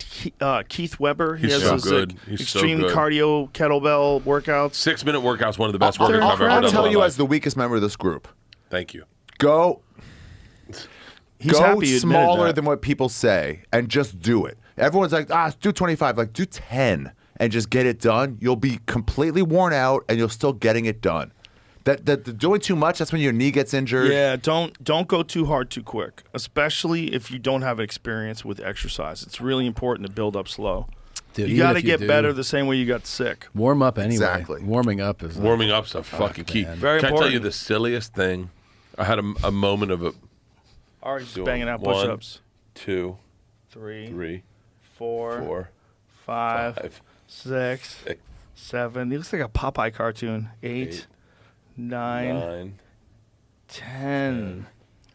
E: Keith Weber, he
H: He's
E: has
H: so
E: those
H: good.
E: like,
H: He's so
E: extreme
H: good.
E: cardio kettlebell workouts.
H: 6-minute workout's one of the best workouts I've ever
F: I'll
H: done.
F: tell
H: in
F: you
H: my
F: as the weekest member of this group.
H: Thank you.
F: Go
E: He's
F: go
E: happy you admitted
F: smaller
E: that.
F: than what people say and just do it. Everyone's like, do 25. Like, do 10 and just get it done. You'll be completely worn out and you're still getting it done. That doing too much, that's when your knee gets injured.
E: Yeah, don't go too hard too quick, especially if you don't have experience with exercise. It's really important to build up slow.
C: Dude,
E: You
C: even
E: got to
C: if
E: get
C: do,
E: better the same way you got sick.
C: Warm up anyway.
F: Exactly.
C: Warming up is
H: Warming up's a fucking key.
C: man.
E: Very
H: Can I tell you
E: important.
H: the silliest thing? I had a moment of it.
E: Ari's just
H: Doing
E: banging out
H: 1,
E: push-ups.
H: 2,
E: 3,
H: 3,
E: 4,
H: 4,
E: 5,
H: 5,
E: 6,
H: 6,
E: 7. He looks like a Popeye cartoon. 8, 9,
H: 9.
E: 10,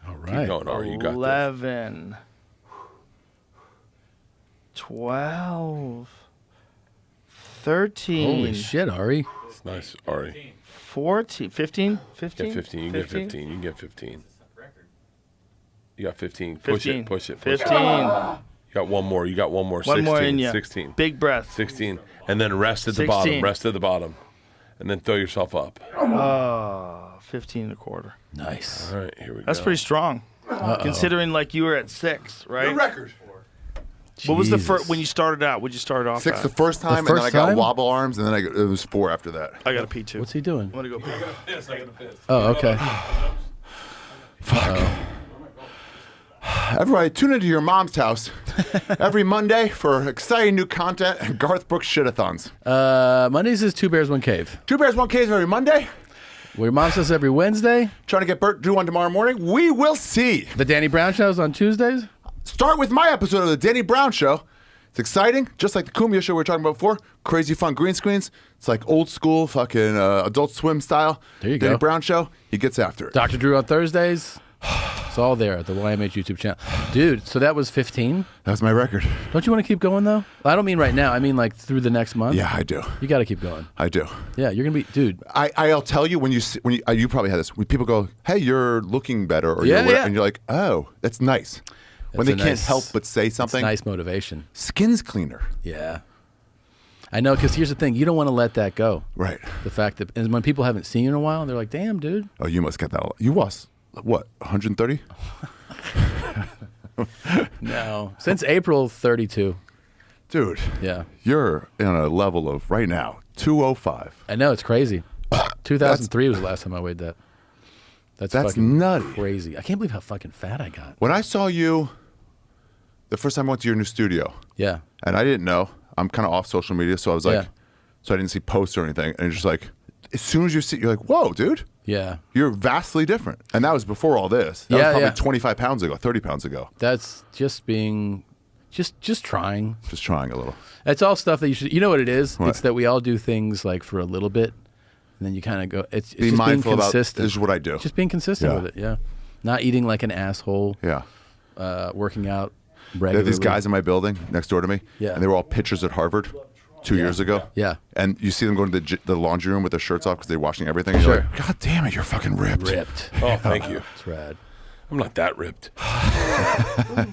C: All
H: Keep
C: right.
H: going, Ari. You got this.
E: 11, 12, 13.
C: Holy shit, Ari.
H: It's nice, Ari.
E: 14, 15, 15?
H: Get 15. You can get 15. You can get 15. You got 15. Push
E: 15.
H: it. Push it. Push
E: 15.
H: it. You got one more. You got one more. 16.
E: One more in you.
H: 16.
E: Big breath.
H: 16. And then rest at the bottom.
E: 16.
H: Rest at the bottom. And then throw yourself up.
E: 15 and a quarter.
C: Nice.
H: All right, here we go.
E: That's pretty strong. Considering like you were at 6, right?
G: record.
E: What was the
C: Jesus.
E: first when you started out? What'd you start off
F: 6
E: at?
F: the first time, and then I
C: first
F: got
C: time?
F: wobble arms, and then it was 4 after that.
E: I got a pee too.
C: What's he doing?
E: I'm gonna go pee.
C: Oh, okay.
F: Everybody, tune into your mom's house every Monday for exciting new content and Garth Brooks shit-a-thons.
C: Mondays is Two Bears, One Cave.
F: Two Bears, One Cave every Monday.
C: Well, your mom says every Wednesday.
F: Trying to get Bert Drew on tomorrow morning. We will see.
C: The Danny Brown Show's on Tuesdays.
F: Start with my episode of the Danny Brown Show. It's exciting, just like the Kumia Show we were talking about before. Crazy fun green screens. It's like old school fucking Adult Swim style.
C: There you
F: Danny
C: go.
F: Brown Show. He gets after it.
C: Dr. Drew on Thursdays. It's all there at the YMH YouTube channel. Dude, so that was 15?
F: That was my record.
C: Don't you want to keep going, though? I don't mean right now. I mean, like, through the next month.
F: Yeah, I do.
C: You got to keep going.
F: I do.
C: Yeah, you're going to be... Dude.
F: I'll tell you when you probably had this. When people go, hey, you're looking better. Or
C: Yeah,
F: you're
C: yeah.
F: And you're like, oh, that's nice. When they
C: That's a
F: can't
C: nice-
F: help but say something.
C: It's nice motivation.
F: Skin's cleaner.
C: Yeah. I know, because here's the thing. You don't want to let that go.
F: Right.
C: The fact that... And when people haven't seen you in a while, they're like, damn, dude.
F: Oh, you must get that. You lost, what, 130?
C: No. Since April 32.
F: Dude.
C: Yeah.
F: You're in a level of, right now, 205.
C: I know, it's crazy. 2003 was the last time I weighed that. That's fucking
F: nutty.
C: crazy. I can't believe how fucking fat I got.
F: When I saw you the first time I went to your new studio,
C: Yeah.
F: and I didn't know, I'm kind of off social media, so I was like,
C: Yeah.
F: so I didn't see posts or anything, and it's just like, as soon as you see, you're like, whoa, dude.
C: Yeah.
F: You're vastly different. And that was before all this. That was
C: Yeah,
F: probably
C: yeah.
F: 25 pounds ago, 30 pounds ago.
C: That's just being, just trying.
F: Just trying a little.
C: It's all stuff that you should, you know what it is?
F: What?
C: It's that we all do things like for a little bit, and then you kind of go, it's
F: Be
C: just
F: mindful
C: being
F: about,
C: consistent.
F: this is what I do.
C: Just being consistent
F: Yeah.
C: with it, yeah. Not eating like an asshole.
F: Yeah.
C: Working out
F: There
C: regularly.
F: are these guys in my building next door to me,
C: Yeah.
F: and they were all pitchers at Harvard 2 years ago.
C: Yeah.
F: And you see them going to the laundry room with their shirts off because they're washing everything. And you're
C: Sure.
F: like, God damn it, you're fucking ripped.
C: Ripped.
H: Oh, thank you.
C: It's rad.
H: I'm not that ripped. How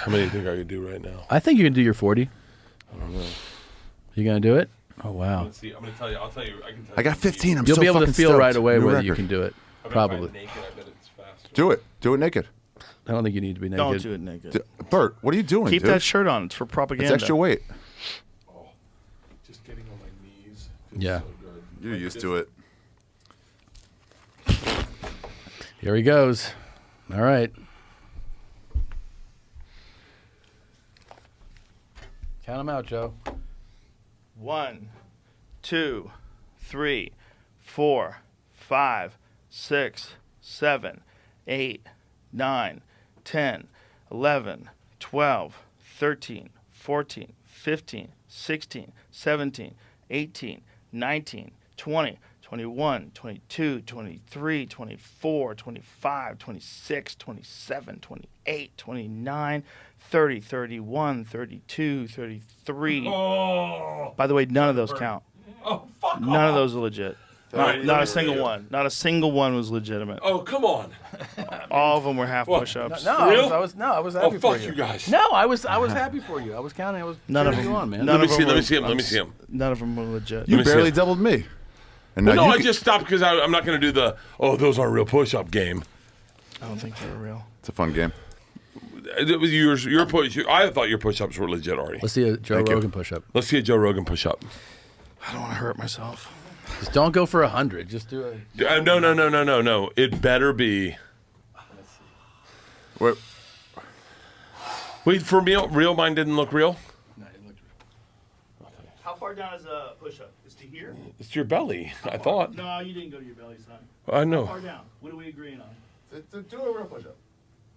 H: many do you think I could do right now?
C: I think you can do your 40.
H: I don't know.
C: You gonna do it? Oh, wow.
H: Let's see. I'm gonna tell you. I'll tell you. I can tell
F: I got 15. I'm
C: You'll
F: so
C: be able to
F: fucking
C: feel
F: stoked.
C: right away
F: New
C: whether you
F: record.
C: can do it.
H: I bet if I'm
C: Probably.
H: naked, I bet it's faster.
F: Do it. Do it naked.
C: I don't think you need to be naked.
E: Don't do it naked.
F: Bert, what are you doing,
E: Keep
F: dude?
E: that shirt on. It's for propaganda.
F: It's extra weight.
H: Just getting on my knees.
C: Yeah.
H: So good.
F: You're used to it.
C: Here he goes. All right. Count them out, Joe.
E: 1, 2, 3, 4, 5, 6, 7, 8, 9, 10, 11, 12, 13, 14, 15, 16, 17, 18, 19, 20, 21, 22, 23, 24, 25, 26, 27, 28, 29, 30, 31, 32, 33.
H: Oh.
E: By the way, none of those count.
H: Oh, fuck
E: None
H: off.
E: of those are legit.
H: Alright,
E: Not
H: let
E: a
H: me
E: single
H: see it.
E: one. Not a single one was legitimate.
H: Oh, come on.
E: All of them were half
H: What?
E: push-ups.
C: No,
H: Real?
C: I was happy
H: Oh,
C: for
H: fuck
C: you.
H: you guys.
C: No, I was happy for you. I was counting. I was
E: None of
C: cheering
E: them.
C: you on, man.
E: None
H: Let me
E: of
H: see.
E: them
H: Let me
E: were-
H: see him. Let me see him.
E: None of them were legit.
F: You
H: me see
F: barely
H: it.
F: doubled me. And
H: Well,
F: now
H: no,
F: you
H: I
F: can-
H: just stopped because I'm not going to do the, those aren't real push-up game.
E: I don't think they were real.
F: It's a fun game.
H: It was your push. I thought your push-ups were legit already.
C: Let's see a Joe
F: Thank you.
C: Rogan push-up.
H: Let's see a Joe Rogan push-up.
E: I don't want to hurt myself.
C: Just don't go for 100. Just do it.
H: No. It better be.
F: Wait,
H: Wait, for real mine didn't look real?
E: How far down is a push-up? Is to here?
H: It's your belly, I thought.
E: No, you didn't go to your belly, son.
H: I
E: How
H: know.
E: far down? What are we agreeing on?
F: do a real push-up.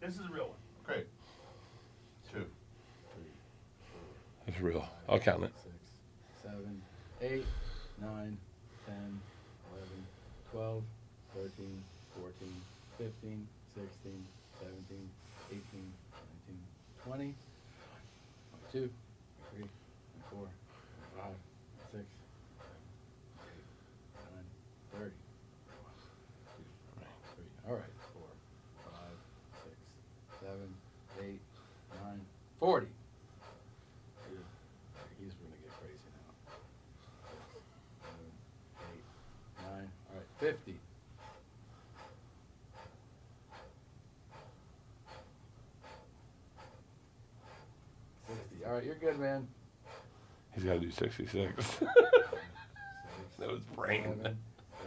E: This is a real one.
F: Great. 2.
H: It's real. I'll count it.
C: 7, 8, 9, 10, 11, 12, 13, 14, 15, 16, 17, 18, 19, 20, 22, 23, 24, 25, 26, 9, 30. All right. 4, 5, 6, 7, 8, 9, 40. He's going to get crazy now. 7, 8, 9. All right, 50. 60. All right, you're good, man.
H: He's got to do 66. That was brain.
C: 7,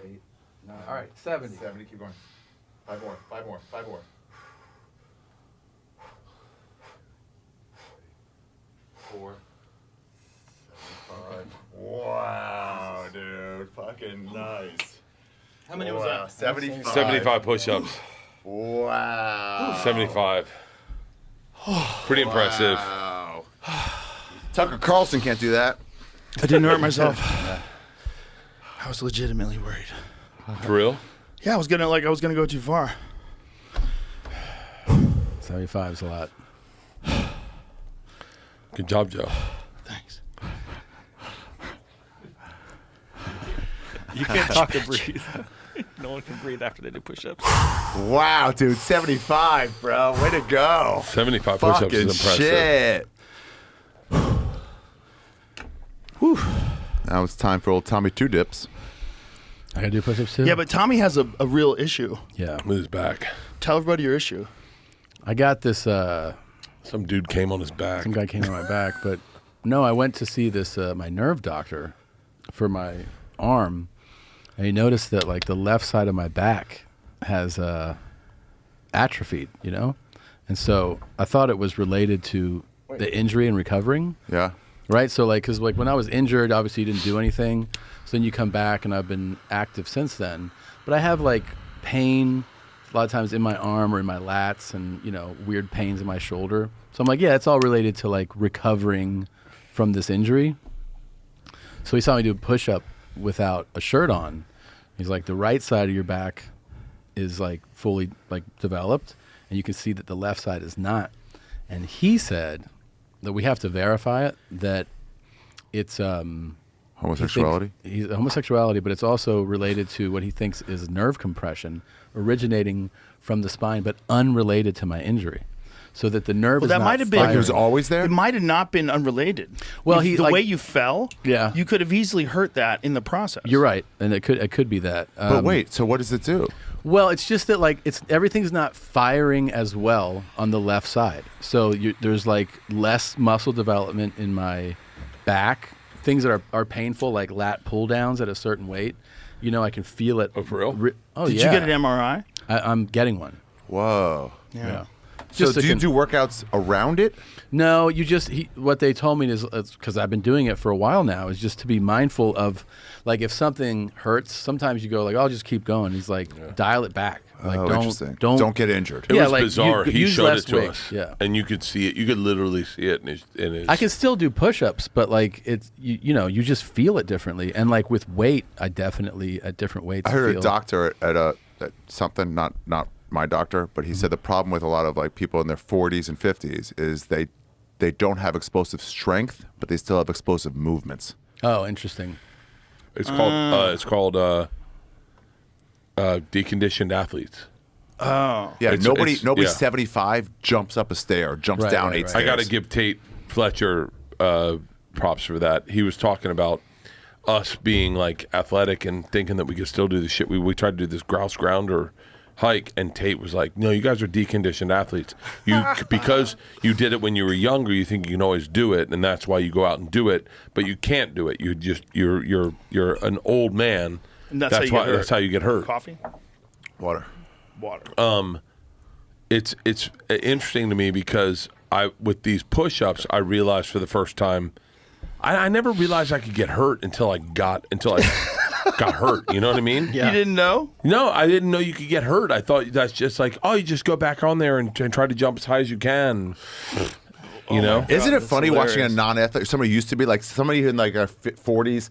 C: 8, 9. All right, 70.
F: 70, keep going. 5 more, 5 more, 5 more. Wow, dude. Fucking nice.
E: How many was that?
F: 75.
H: 75 push-ups.
F: Wow.
H: 75. Pretty impressive.
F: Wow. Tucker Carlson can't do that.
E: I didn't hurt myself. I was legitimately worried.
H: For real?
E: Yeah, I was gonna go too far.
C: 75 is a lot.
H: Good job, Joe.
E: Thanks.
I: You can't talk and breathe. No one can breathe after they do push-ups.
F: Wow, dude. 75, bro. Way to go.
H: 75 push-ups
F: Fucking
H: is impressive.
F: shit. Whew. Now it's time for old Tommy Two Dips.
C: I gotta do push-ups too?
E: Yeah, but Tommy has a real issue.
C: Yeah.
H: With his back.
E: Tell everybody your issue.
C: I got this,
H: Some dude came on his back.
C: some guy came on my back, but no, I went to see this, my nerve doctor for my arm, and he noticed that like the left side of my back has atrophied, you know? And so I thought it was related to the injury and recovering.
F: Yeah.
C: Right? So like, cause like when I was injured, obviously you didn't do anything. So then you come back and I've been active since then, but I have like pain a lot of times in my arm or in my lats and, you know, weird pains in my shoulder. So I'm like, yeah, it's all related to like recovering from this injury. So he saw me do a push-up without a shirt on. He's like, the right side of your back is like fully like developed and you can see that the left side is not. And he said that we have to verify it, that it's
F: Homosexuality?
C: He's homosexuality, but it's also related to what he thinks is nerve compression originating from the spine, but unrelated to my injury. So that the nerve
E: Well,
C: is
E: that
C: not
E: might have been.
F: Like it was always there?
E: It might have not been unrelated.
C: Well,
E: If
C: he,
E: the
C: like-
E: way you fell.
C: Yeah.
E: You could have easily hurt that in the process.
C: You're right, and it could be that.
F: But wait, so what does it do?
C: Well, it's just that like everything's not firing as well on the left side. So there's like less muscle development in my back. Things that are painful, like lat pull downs at a certain weight. You know, I can feel it.
H: Oh, for real?
E: Did
C: yeah.
E: you get an MRI?
C: I'm getting one.
F: Whoa.
E: Yeah.
F: So
C: Just
F: do
C: to
F: you
C: con-
F: do workouts around it?
C: No, you just what they told me is because I've been doing it for a while now is just to be mindful of like if something hurts. Sometimes you go like, I'll just keep going. He's like, dial it back. Like
F: Interesting.
C: don't
F: get injured.
H: It
C: Yeah,
H: was
C: like,
H: bizarre.
C: you
H: He
C: use
H: showed
C: less
H: it to
C: weight.
H: us.
C: Yeah.
H: And you could see it. You could literally see it in his
C: I can still do push-ups, but like it's you know you just feel it differently. And like with weight, I definitely at different weights.
F: I heard
C: feel,
F: a doctor at something, not my doctor, but he said the problem with a lot of like people in their 40s and 50s is they don't have explosive strength, but they still have explosive movements.
C: Oh, interesting.
H: It's called deconditioned athletes.
E: Oh.
F: Yeah,
H: It's-
F: nobody
H: yeah.
F: 75 jumps up a stair, jumps
C: Right,
F: down
C: right,
F: 8
C: right.
F: stairs.
H: I got to give Tate Fletcher props for that. He was talking about us being like athletic and thinking that we could still do the shit. We tried to do this grouse grounder hike, and Tate was like, "No, you guys are deconditioned athletes. Because you did it when you were younger, you think you can always do it, and that's why you go out and do it. But you can't do it. You're an old man.
E: And that's how you get hurt.
H: That's how you get hurt.
E: Coffee?
F: Water.
H: It's interesting to me because with these push-ups, I realized for the first time, I never realized I could get hurt until I got hurt. You know what I mean?
E: You didn't know?
H: No, I didn't know you could get hurt. I thought that's just like, oh, you just go back on there and try to jump as high as you can. You know?
F: Isn't it
E: that's
F: funny watching a
E: hilarious.
F: non-athlete, somebody used to be like somebody in like their 40s,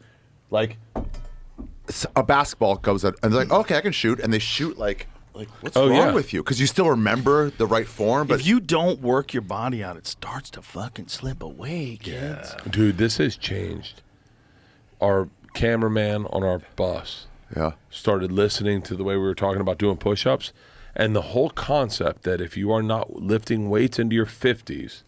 F: like a basketball goes out and they're like, okay, I can shoot, and they shoot like what's
H: Oh,
F: wrong
H: yeah.
F: with you? Because you still remember the right form, but
E: If you don't work your body out, it starts to fucking slip away, kids.
H: Dude, this has changed. Our cameraman on our bus
F: yeah,
H: started listening to the way we were talking about doing push-ups, and the whole concept that if you are not lifting weights into your 50s,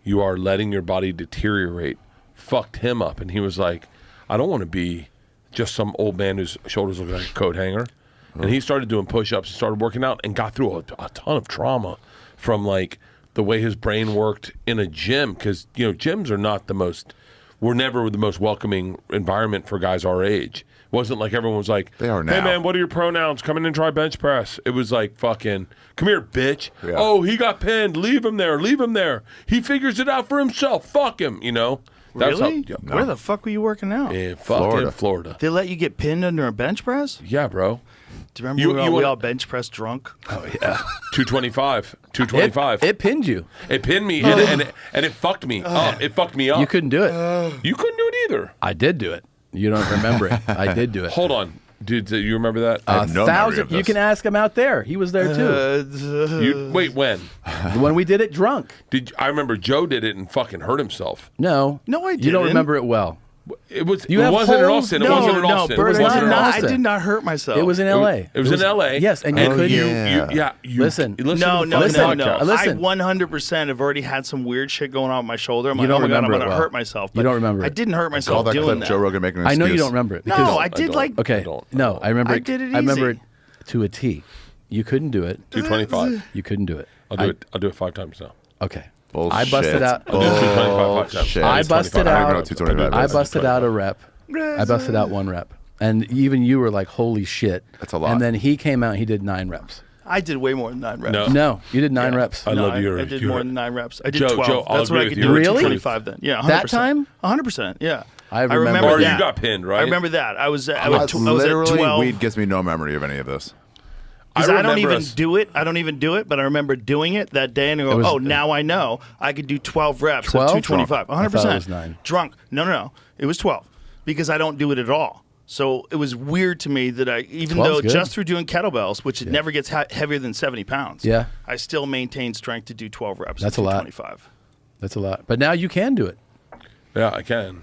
H: you are letting your body deteriorate, fucked him up. And he was like, I don't want to be just some old man whose shoulders look like a coat hanger. And he started doing push-ups and started working out and got through a ton of trauma from like the way his brain worked in a gym, because gyms are not the most were never the most welcoming environment for guys our age. It wasn't like everyone was like,
F: They are now.
H: hey man, what are your pronouns? Come in and try bench press. It was like fucking, come here, bitch.
F: Yeah.
H: Oh, he got pinned. Leave him there. Leave him there. He figures it out for himself. Fuck him, you know? That's
E: Really?
H: how-
E: Where the fuck were you working out?
H: in fucking Florida.
E: They let you get pinned under a bench press?
H: Yeah, bro.
E: Do you remember
H: You-
E: we, all,
H: you
E: we
H: wanna-
E: all bench press drunk?
C: Oh yeah.
H: 225. 225.
C: It pinned you.
H: It pinned me and it fucked me up. It fucked me up.
C: You couldn't do it.
H: You couldn't do it either.
C: I did do it. You don't remember it. I did do it.
H: Hold on. Dude, do you remember that?
F: I have no memory of
C: You
F: this.
C: can ask him out there. He was there too.
H: Wait, when?
C: When we did it drunk.
H: I remember Joe did it and fucking hurt himself.
C: No.
E: No, I
C: You don't
E: didn't.
C: remember it well.
H: It was.
C: You
H: it
C: have
H: wasn't in
C: holes?
H: Austin. It
E: No,
H: wasn't in
E: no,
H: Austin.
E: Bert,
H: it
E: I,
H: wasn't
E: did
H: in
E: not,
H: Austin.
E: I did not hurt myself.
C: It was in L.A.
H: It was in L.A.
C: Yes, and you couldn't.
H: Listen,
E: No,
H: to
E: no,
H: the
E: no,
H: fucking
E: no.
H: podcast.
C: Listen.
E: I 100% have already had some weird shit going on with my shoulder. I'm
C: You
E: like,
C: don't
E: oh my God, I'm
C: remember
E: going
C: it
E: to
C: well.
E: hurt myself.
C: You
E: But
C: don't remember
E: I
C: it.
E: didn't hurt
F: All
E: myself
F: that
E: doing
F: clip,
E: that.
F: Joe Rogan making an
C: I know you
F: excuse.
C: don't remember it.
E: No,
C: because-
E: I did like.
C: Okay.
H: don't.
C: No, I remember
E: I
C: it.
E: did it
C: I remember it
E: easy.
C: to a T. You couldn't do it.
H: 225.
C: You couldn't do it.
H: I'll do it. I'll do it 5 times now.
C: Okay.
F: Bullshit.
C: I busted out.
H: I'll do 225 5 times.
F: Shit.
C: I busted
H: 25.
F: I don't even know
C: out.
F: what 225
C: I
F: is.
C: busted out a rep. I busted out 1 rep. And even you were like, holy shit.
F: That's a lot.
C: And then he came out and he did 9 reps.
E: I did way more than 9 reps.
H: No.
C: No, you did 9 reps.
H: I love
E: I
H: your.
E: I did
H: your-
E: more than 9 reps. I did
H: Joe,
E: 12.
H: Joe, I'll
E: That's what I
H: agree
E: could
H: with
E: do
H: you.
E: at
C: Really?
E: 225 then. Yeah, 100%.
C: That time?
E: 100%. Yeah.
C: I remember
H: Or
E: that.
H: you got pinned, right?
E: I remember that. I was at
F: Literally,
E: 12.
F: weed gives me no memory of any of this.
E: Because I don't
H: remember
E: even
H: us-
E: do it. I don't even do it, but I remember doing it that day and I go,
C: was-
E: oh, now I know I could do 12 reps
C: 12?
E: at 225. 100%.
C: I thought it was 9.
E: Drunk. No. It was 12 because I don't do it at all. So it was weird to me that even
C: 12's
E: though
C: good.
E: just through doing kettlebells, which it never gets heavier than 70 pounds,
C: Yeah.
E: I still maintain strength to do 12 reps
C: That's
E: at
C: a lot.
E: 225.
C: That's a lot. But now you can do it.
H: Yeah, I can.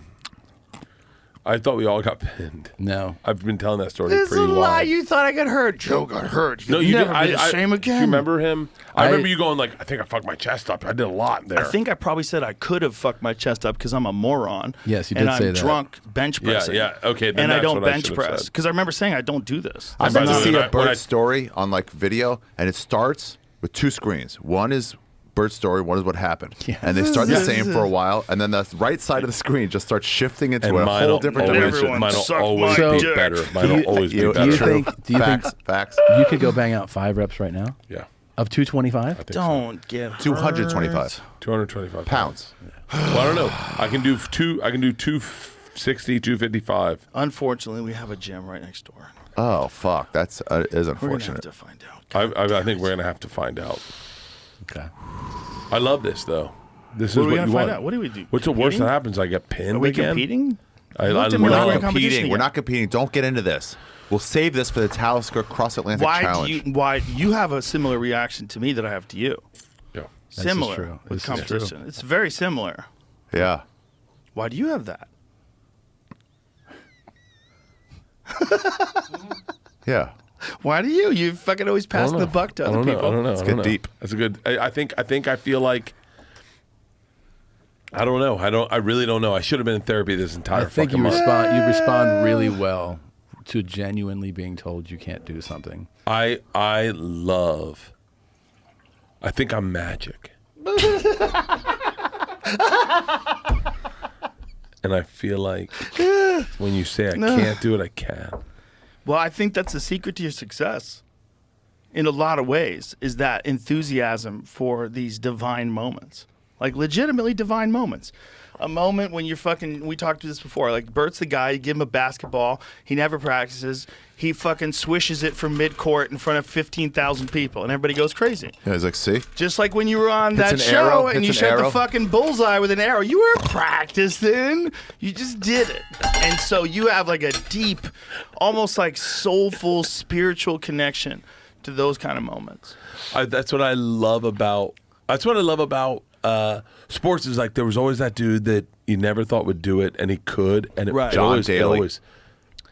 H: I thought we all got pinned.
C: No.
H: I've been telling that story
E: This is
H: pretty
E: a lie.
H: while.
E: You thought I got hurt. Joe got hurt.
H: No, you
E: never
H: did.
E: be the same
H: Do
E: again.
H: you remember him? I
C: I-
H: remember you going like, I think I fucked my chest up. I did a lot there.
E: I think I probably said I could have fucked my chest up because I'm a moron.
C: Yes, you did
E: and I'm
C: say that.
E: drunk bench
H: Yeah,
E: pressing.
H: yeah. Okay, then
E: and I
H: that's
E: don't
H: what I
E: bench
H: should have
E: press
H: said.
E: because I remember saying I don't do this.
F: I
H: By
F: meant
H: the
F: to
H: way,
F: see
H: when
F: a
H: I- when I-
F: Bert story on like video, and it starts with 2 screens. One is Bert's story, one is what happened. And they start the same for a while, and then the right side of the screen just starts shifting into
H: and
F: a
H: mine
F: whole
H: will
F: different
H: always,
F: dimension.
E: Everyone
H: mine will
E: suck
H: always
E: my
H: be
E: dick.
H: better. Mine will always be
C: do
H: better.
C: you think
F: Facts.
C: you could go bang out 5 reps right now
H: Yeah,
C: of 225?
H: I think so.
E: Don't get hurt.
F: 225
H: 225
F: pounds.
H: Well, I don't know. I can do 260, 255.
E: Unfortunately, we have a gym right next door.
F: Oh fuck, that's is
E: We're gonna have
F: unfortunate.
E: to find out.
H: I think we're gonna have to find out.
C: Okay.
H: I love this though. This
E: What
H: is
E: are we
H: what
E: gonna
H: you
E: find
H: want.
E: out? What do we do?
H: What's the worst
E: Competing?
H: that happens? I get pinned
E: Are we
H: again.
E: competing?
H: I
E: Looked at
F: We're
E: me like
F: not
E: we're in competition
F: competing. We're
E: again.
F: not competing. Don't get into this. We'll save this for the Talisker Cross Atlantic
E: Why
F: Challenge.
E: do you? Why you have a similar reaction to me that I have to you?
H: Yeah.
E: Similar
C: true.
E: with
C: This is true.
E: competition. It's very similar.
F: Yeah.
E: Why do you have that?
F: Yeah.
E: Why do you? You fucking always pass the buck to other people.
H: I don't know.
F: Let's
H: I
F: get
H: don't know.
F: deep.
H: That's a good. I think I feel like. I don't know. I really don't know. I should have been in therapy this entire
C: I think
H: fucking
C: you
H: month.
C: respond really well to genuinely being told you can't do something.
H: I think I'm magic. And I feel like when you say I can't do it, I can.
E: Well, I think that's the secret to your success in a lot of ways is that enthusiasm for these divine moments. Like legitimately divine moments. A moment when you're fucking, we talked to this before, like Bert's the guy, you give him a basketball, he never practices, he fucking swishes it from mid-court in front of 15,000 people and everybody goes crazy.
F: Yeah, he's like, see?
E: Just like when you were on
F: Hits
E: that
F: an
E: show
F: arrow,
E: and you
F: hits an
E: shot the
F: arrow.
E: fucking bullseye with an arrow. You weren't practicing. You just did it. And so you have like a deep, almost like soulful, spiritual connection to those kind of moments.
H: That's what I love about. That's what I love about sports. Is like there was always that dude that you never thought would do it, and he could, and it,
E: Right.
H: it
F: John
H: always,
F: Daly.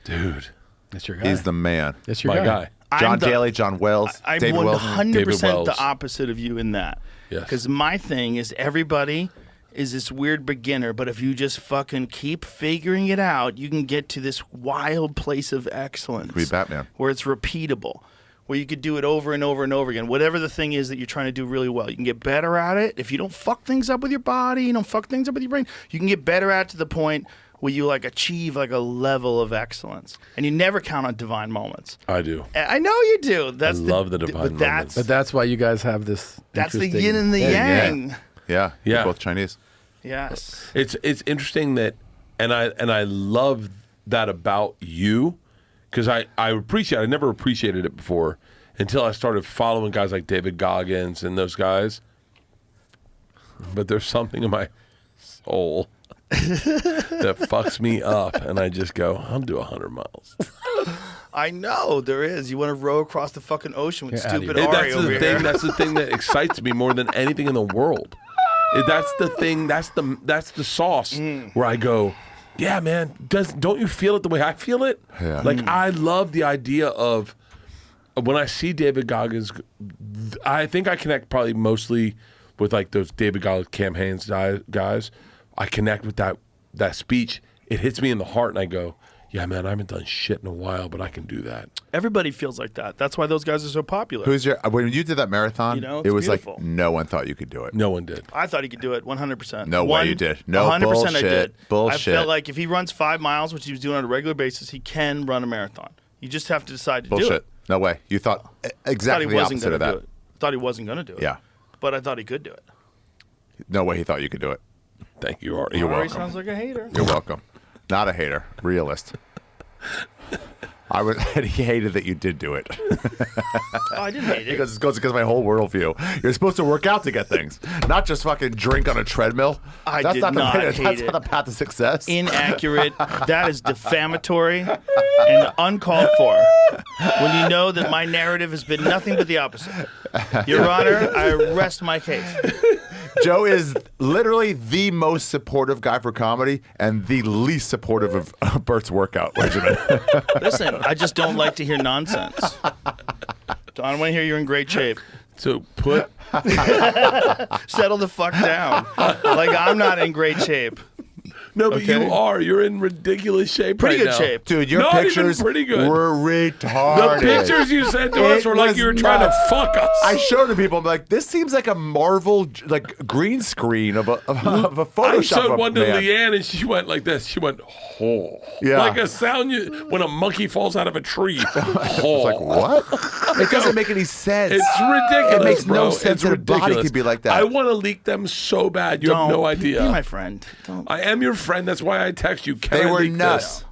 H: dude,
C: That's your guy.
F: He's the man.
C: That's your
H: my guy.
F: John
E: I'm the-
F: Daly, John Wells,
E: I'm
F: David Wells.
E: 100%
H: David Wells.
E: the opposite of you in that.
H: Yes.
E: Because my thing is everybody is this weird beginner, but if you just fucking keep figuring it out, you can get to this wild place of excellence.
F: Could be Batman.
E: Where it's repeatable. where you could do it over and over and over again. Whatever the thing is that you're trying to do really well, you can get better at it. If you don't fuck things up with your body, you don't fuck things up with your brain, you can get better at it to the point where you like achieve like a level of excellence. And you never count on divine moments.
H: I do.
E: I know you do. That's
H: I love the divine
E: but
H: moments.
C: But that's why you guys have this.
E: That's the
C: interesting-
E: yin and the yang.
F: Yeah.
H: Yeah.
F: Both Chinese.
E: Yes.
H: It's interesting that, and I love that about you, because I never appreciated it before until I started following guys like David Goggins and those guys. But there's something in my soul that fucks me up, and I just go, I'll do 100 miles.
E: I know there is. You want to row across the fucking ocean with stupid
H: And
E: Ari over here.
H: That's the thing that excites me more than anything in the world. That's the thing. That's the sauce where I go, yeah, man. Don't you feel it the way I feel it?
F: Yeah.
H: Like I love the idea of when I see David Goggins. I think I connect probably mostly with like those David Goggins campaigns guys. I connect with that speech. It hits me in the heart, and I go, yeah, man, I haven't done shit in a while, but I can do that.
E: Everybody feels like that. That's why those guys are so popular.
F: Who's your when you did that marathon?
E: You know,
F: it
E: it's
F: was
E: beautiful.
F: like no one thought you could do it.
H: No one did.
E: I thought he could do it 100%.
F: No way you did. No
E: 100%
F: bullshit.
E: I did.
F: Bullshit.
E: I felt like if he runs 5 miles, which he was doing on a regular basis, he can run a marathon. You just have to decide to do
F: Bullshit.
E: it.
F: No way. You thought exactly the opposite of that.
E: Do it. Thought he wasn't going to do it.
F: Yeah.
E: But I thought he could do it.
F: No way he thought you could do it.
H: Thank you, Ari.
F: You're
E: Ari
F: welcome.
E: sounds like a hater.
F: You're welcome. Not a hater. Realist. He hated that you did do it.
E: Oh, I didn't hate it.
F: Because of my whole worldview. You're supposed to work out to get things, not just fucking drink on a treadmill.
E: I
F: that's
E: did
F: not
E: not
F: the
E: hate
F: That's
E: it.
F: not the path to success.
E: Inaccurate. That is defamatory and uncalled for. When you know that my narrative has been nothing but the opposite. Your Honor, I rest my case.
F: Joe is literally the most supportive guy for comedy and the least supportive of Bert's workout regimen.
E: Listen, I just don't like to hear nonsense. I don't want to hear you're in great shape.
H: So put
E: Settle the fuck down. Like I'm not in great shape.
H: no, but
E: Okay.
H: you are. You're in ridiculous shape.
E: Pretty
H: right
E: good
H: now.
E: shape.
F: Dude, your
H: Not even
F: pictures
H: pretty good.
F: were retarded.
H: The pictures you sent to us
F: It
H: were like
F: was
H: you were trying to
F: nuts.
H: fuck us.
F: I showed to people. I'm like, this seems like a Marvel like green screen of a Photoshop.
H: I showed
F: of
H: one to
F: man.
H: Leanne, and she went like this. She went, "Oh,"
F: Yeah.
H: like a sound when a monkey falls out of a tree. Oh,
F: Like what? It doesn't make any sense.
H: It's ridiculous.
F: It makes
H: bro.
F: no sense
H: It's
F: that a body
H: ridiculous.
F: could be like that.
H: I want to leak them so bad. You have
E: Don't.
H: no idea.
E: Be my friend. Don't.
H: I am your friend. That's why I text you. Can
F: They
H: I
F: were
H: leak
F: nuts.
H: this?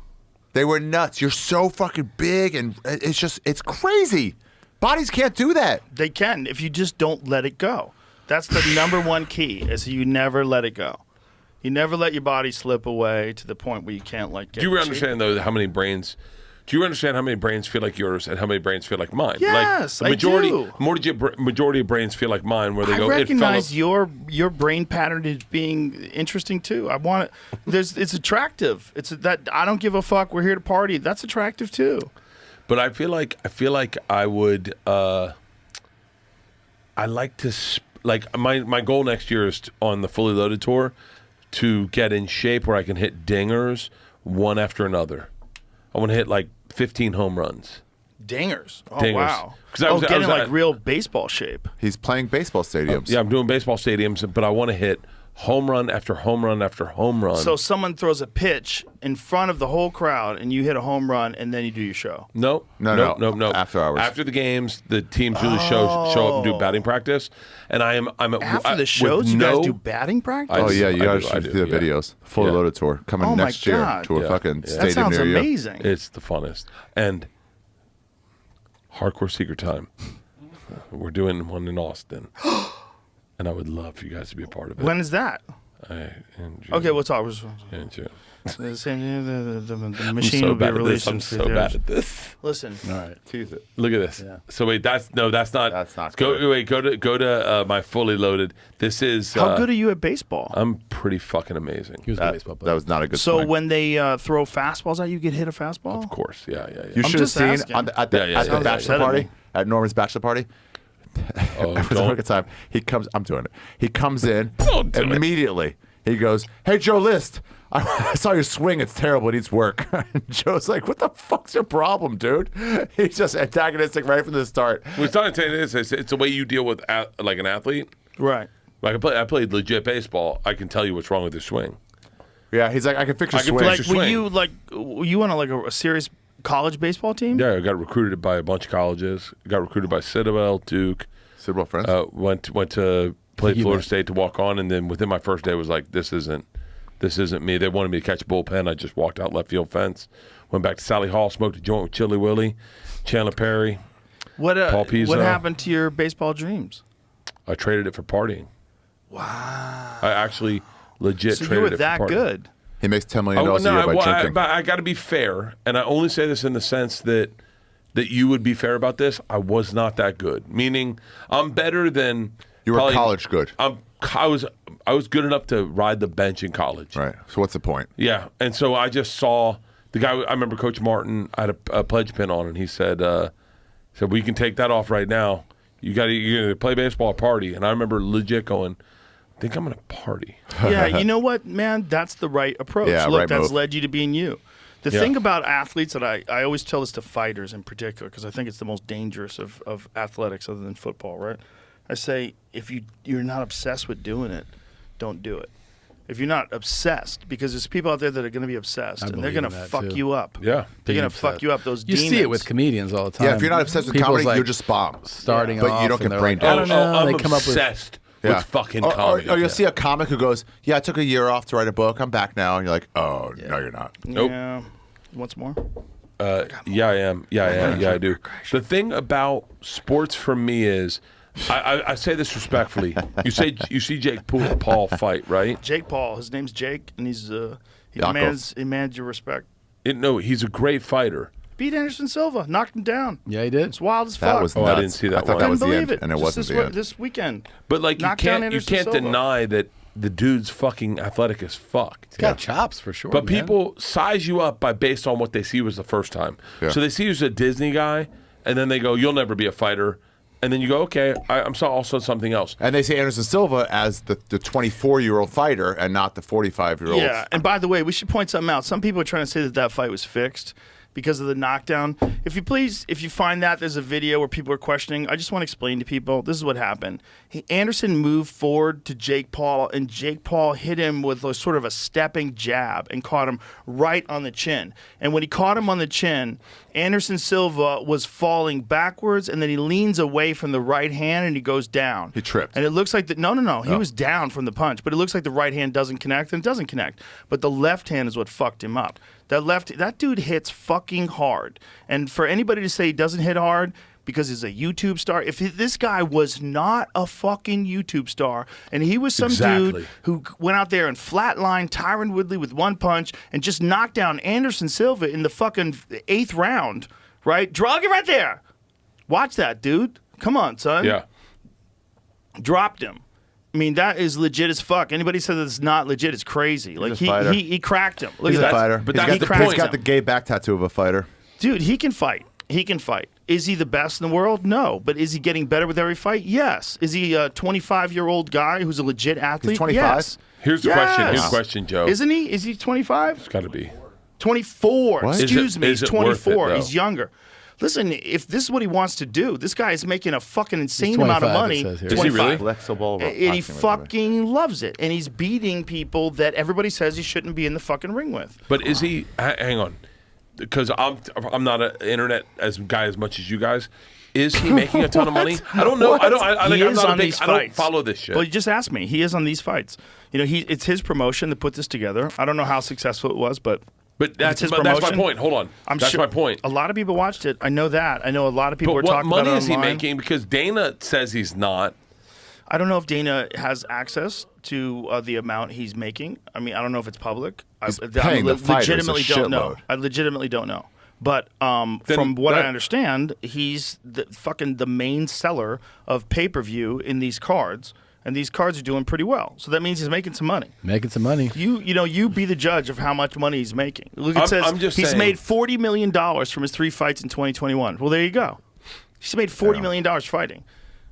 F: They were nuts. You're so fucking big, and it's crazy. Bodies can't do that.
E: They can if you just don't let it go. That's the number one key is you never let it go. You never let your body slip away to the point where you can't like get
H: Do you
E: it.
H: understand though how many brains? Do you understand how many brains feel like yours and how many brains feel like mine?
E: Yes,
H: like the majority,
E: I do.
H: majority of brains feel like mine, where they
E: I
H: go.
E: recognize your brain pattern as being interesting too. I want it. It's attractive. It's that I don't give a fuck. We're here to party. That's attractive too.
H: But I feel like I would. I like to like my goal next year is on the Fully Loaded tour to get in shape where I can hit dingers one after another. I want to hit like 15 home runs.
E: Dingers. Oh
H: Dingers.
E: wow.
H: 'Cause I was-
E: getting like
H: I-
E: real baseball shape.
F: He's playing baseball stadiums.
H: Yeah, I'm doing baseball stadiums, but I want to hit home run after home run after home run.
E: So someone throws a pitch in front of the whole crowd, and you hit a home run, and then you do your show.
H: No.
F: No.
H: After
F: hours.
H: After the games, the teams usually show up and do batting practice, and I'm
E: After the
H: with
E: shows, you
H: no,
E: guys do batting practice.
F: Oh yeah, you
H: I
F: guys
H: do, I
F: should
H: do,
F: see the
H: yeah.
F: videos. Fully
H: Yeah.
F: Loaded tour coming
E: Oh my
F: next year
E: God.
F: to a
H: Yeah.
F: fucking
H: That
F: stadium
E: That sounds
F: near you.
E: amazing.
H: It's the funnest. And Hardcore Secret Time. We're doing one in Austin, and I would love for you guys to be a part of it.
E: When is that? Okay, we'll talk.
H: In June.
E: The
H: I'm
E: machine
H: so
E: will be
H: bad at this.
E: released.
H: I'm
E: in
H: so
E: theaters.
H: bad at this.
E: Listen,
C: All right.
F: Tease it.
H: Look at this.
C: Yeah.
H: So wait, that's not.
F: That's not
H: Go
F: good.
H: wait. Go to my Fully Loaded. This is.
E: how good are you at baseball?
H: I'm pretty fucking amazing.
C: He was a baseball player.
F: That was not a good
E: So
F: swing.
E: when they throw fastballs at you, get hit a fastball?
H: Of course. Yeah.
F: You
E: I'm
F: should have
E: just
F: seen
E: asking.
F: at the
H: Yeah.
E: Sounds
F: bachelor
E: upsetting
F: party,
E: me.
F: at Norman's bachelor party.
H: Oh,
F: Every
H: don't.
F: time he comes, I'm doing it. He comes in
H: Don't do it.
F: immediately. He goes, "Hey Joe List, I saw your swing. It's terrible. It needs work. And Joe's like, what the fuck's your problem, dude? He's just antagonistic right from the start.
H: Well, it's not antagonistic. It's the way you deal with like an athlete.
E: Right.
H: Like I played legit baseball. I can tell you what's wrong with your swing.
F: Yeah, he's like, I can fix your
H: I can
F: swing.
H: fix your swing.
E: Were you on a serious college baseball team?
H: Yeah, I got recruited by a bunch of colleges. Got recruited by Citadel, Duke.
F: Citadel friends?
H: Went to play Florida State to walk on, and then within my first day was like, this isn't me. They wanted me to catch a bullpen. I just walked out left field fence. Went back to Sally Hall, smoked a joint with Chili Willie, Chandler Perry, Paul Pizzo.
E: What happened to your baseball dreams?
H: I traded it for partying. Wow. I actually legit
E: so
H: traded
E: you were
H: it
E: that
H: for partying.
E: good.
F: He makes $10 million a year by drinking.
H: I got to be fair, and I only say this in the sense that you would be fair about this. I was not that good. Meaning, I'm better than
F: you were college good.
H: I was good enough to ride the bench in college.
F: Right. So what's the point?
H: Yeah, and so I just saw the guy. I remember Coach Martin. I had a pledge pin on, and he said, "Well, you can take that off right now. You're gonna play baseball or party." And I remember legit going, I think I'm going to party.
E: Yeah, you know what, man? That's the right approach.
F: Yeah,
E: Look,
F: right
E: that's
F: move.
E: led you to being you. The thing about athletes that I always tell this to fighters in particular, because I think it's the most dangerous of athletics other than football, right? I say, if you're not obsessed with doing it, don't do it. If you're not obsessed, because there's people out there that are going to be obsessed, and they're going to fuck you up.
H: Yeah.
E: They're going to fuck you up. Those demons.
C: see it with comedians all the time.
F: Yeah, if you're not obsessed with
C: People's
F: comedy,
C: like
F: you're just bomb.
C: Starting
F: But
C: off,
F: you don't
C: and
F: get
C: they're
F: brain
C: like, I don't
F: damage.
C: know.
H: I'm
C: They come up with
H: obsessed with fucking comedy.
F: Or you'll see a comic who goes, yeah, I took a year off to write a book. I'm back now. And you're like, oh, no, you're not.
H: Nope.
E: Yeah. Once more?
H: Yeah, I am. Yeah, I do. The thing about sports for me is, I say this respectfully. You see Jake Paul fight, right?
E: Jake Paul. His name's Jake, and he
F: Yakov.
E: demands your respect.
H: No, he's a great fighter.
E: Beat Anderson Silva, knocked him down.
C: Yeah, he did.
E: It's wild as
F: That
E: fuck.
F: was
H: Oh, I
F: nuts.
H: didn't see that
F: I thought
H: one.
F: that was the
E: Couldn't
F: end,
E: believe it.
F: and it
E: Just
F: wasn't
E: this
F: the end.
E: This weekend.
H: But like you
E: Knocked down
H: can't
E: Anderson Silva.
H: deny that the dude's fucking athletic as fuck.
C: He's got chops for sure.
H: But
C: man.
H: people size you up based on what they see was the first time.
F: Yeah.
H: So they see you as a Disney guy, and then they go, "You'll never be a fighter." And then you go, "Okay, I'm also something else."
F: And they say Anderson Silva as the 24-year-old fighter and not the 45-year-old.
E: Yeah, and by the way, we should point something out. Some people are trying to say that fight was fixed because of the knockdown. If you find that there's a video where people are questioning, I just want to explain to people, this is what happened. Anderson moved forward to Jake Paul, and Jake Paul hit him with a sort of a stepping jab and caught him right on the chin. And when he caught him on the chin, Anderson Silva was falling backwards, and then he leans away from the right hand and he goes down.
F: He tripped.
E: And it looks like he was down from the punch, but it looks like the right hand doesn't connect, and it doesn't connect. But the left hand is what fucked him up. That dude hits fucking hard. And for anybody to say he doesn't hit hard because he's a YouTube star, if this guy was not a fucking YouTube star and he was some dude who went out there and flatlined Tyron Woodley with one punch and just knocked down Anderson Silva in the fucking 8th round, right? Drug it right there. Watch that, dude. Come on, son.
H: Yeah.
E: Dropped him. I mean, that is legit as fuck. Anybody says that it's not legit, it's crazy. Like he cracked him. Look
F: He's
E: at
F: a
E: that.
F: fighter.
H: But
F: He's
H: that's
F: got
H: the point.
F: He's got the gay back tattoo of a fighter.
E: Dude, he can fight. He can fight. Is he the best in the world? No. But is he getting better with every fight? Yes. Is he a 25-year-old guy who's a legit athlete?
F: He's 25?
E: Yes.
H: Here's the question. Here's the question, Joe.
E: Isn't he? Is he 25?
H: It's got to be.
E: 24.
F: What?
E: Excuse me.
H: Is
E: He's
H: it worth
E: 24.
H: it, though?
E: He's younger. Listen, if this is what he wants to do, this guy is making a fucking insane
C: 25,
E: amount of
C: it
E: money.
C: says here.
H: Is he really?
F: Flexible.
E: And he fucking loves it. And he's beating people that everybody says he shouldn't be in the fucking ring with.
H: But is he? Hang on, because I'm not an internet guy as much as you guys. Is he making a ton of money? I don't know. I don't.
E: He
H: I'm
E: is
H: not
E: on
H: a big,
E: these
H: I don't
E: fights.
H: follow this shit.
E: Well, you just asked me. He is on these fights. You know, it's his promotion that put this together. I don't know how successful it was, but
H: that's
E: his
H: my
E: promotion.
H: point. Hold on. That's my point.
E: A lot of people watched it. I know that. I know a lot of people
H: But
E: were
H: what
E: talking about it
H: money is he
E: online.
H: making? Because Dana says he's not.
E: I don't know if Dana has access to the amount he's making. I mean, I don't know if it's public.
F: paying the fighters a
E: legitimately don't know.
F: shitload.
E: I legitimately don't know. But from what I understand, he's the main seller of pay-per-view in these cards, and these cards are doing pretty well. So that means he's making some money.
C: Making some money.
E: You be the judge of how much money he's making. Look, it says
H: I'm just
E: he's
H: saying.
E: made $40 million from his 3 fights in 2021. Well, there you go. He's made $40 million fighting.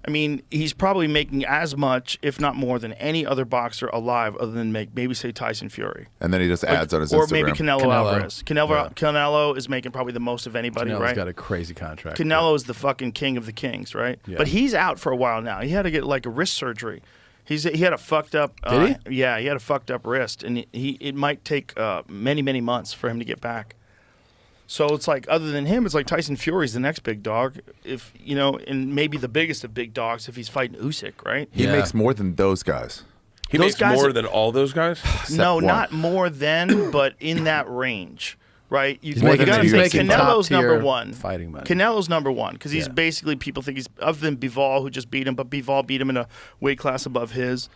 E: I mean, he's probably making as much, if not more, than any other boxer alive, other than maybe say Tyson Fury.
F: And then he just adds on his
E: or
F: Instagram.
E: maybe Canelo Alvarez.
C: Yeah.
E: Canelo is making probably the most of anybody,
C: Canelo's
E: right?
C: got a crazy contract.
E: Canelo is the fucking king of the kings, right?
C: Yeah.
E: But he's out for a while now. He had to get like a wrist surgery. He had a fucked up.
C: Did he?
E: Yeah, he had a fucked up wrist, and it might take many months for him to get back. So it's like, other than him, it's like Tyson Fury's the next big dog. If and maybe the biggest of big dogs if he's fighting Usyk, right?
F: He makes more than those guys.
H: He
E: Those
H: makes
E: guys
H: more
E: are-
H: than all those guys.
E: No,
F: one.
E: not more than, but in that range, right? You
C: He's making-
E: gotta
C: he's
E: think
C: making
E: Canelo's
C: top-tier
E: number one.
C: fighting money.
E: Canelo's number one because he's
C: Yeah.
E: basically, people think he's, other than Bivol, who just beat him, but Bivol beat him in a weight class above his.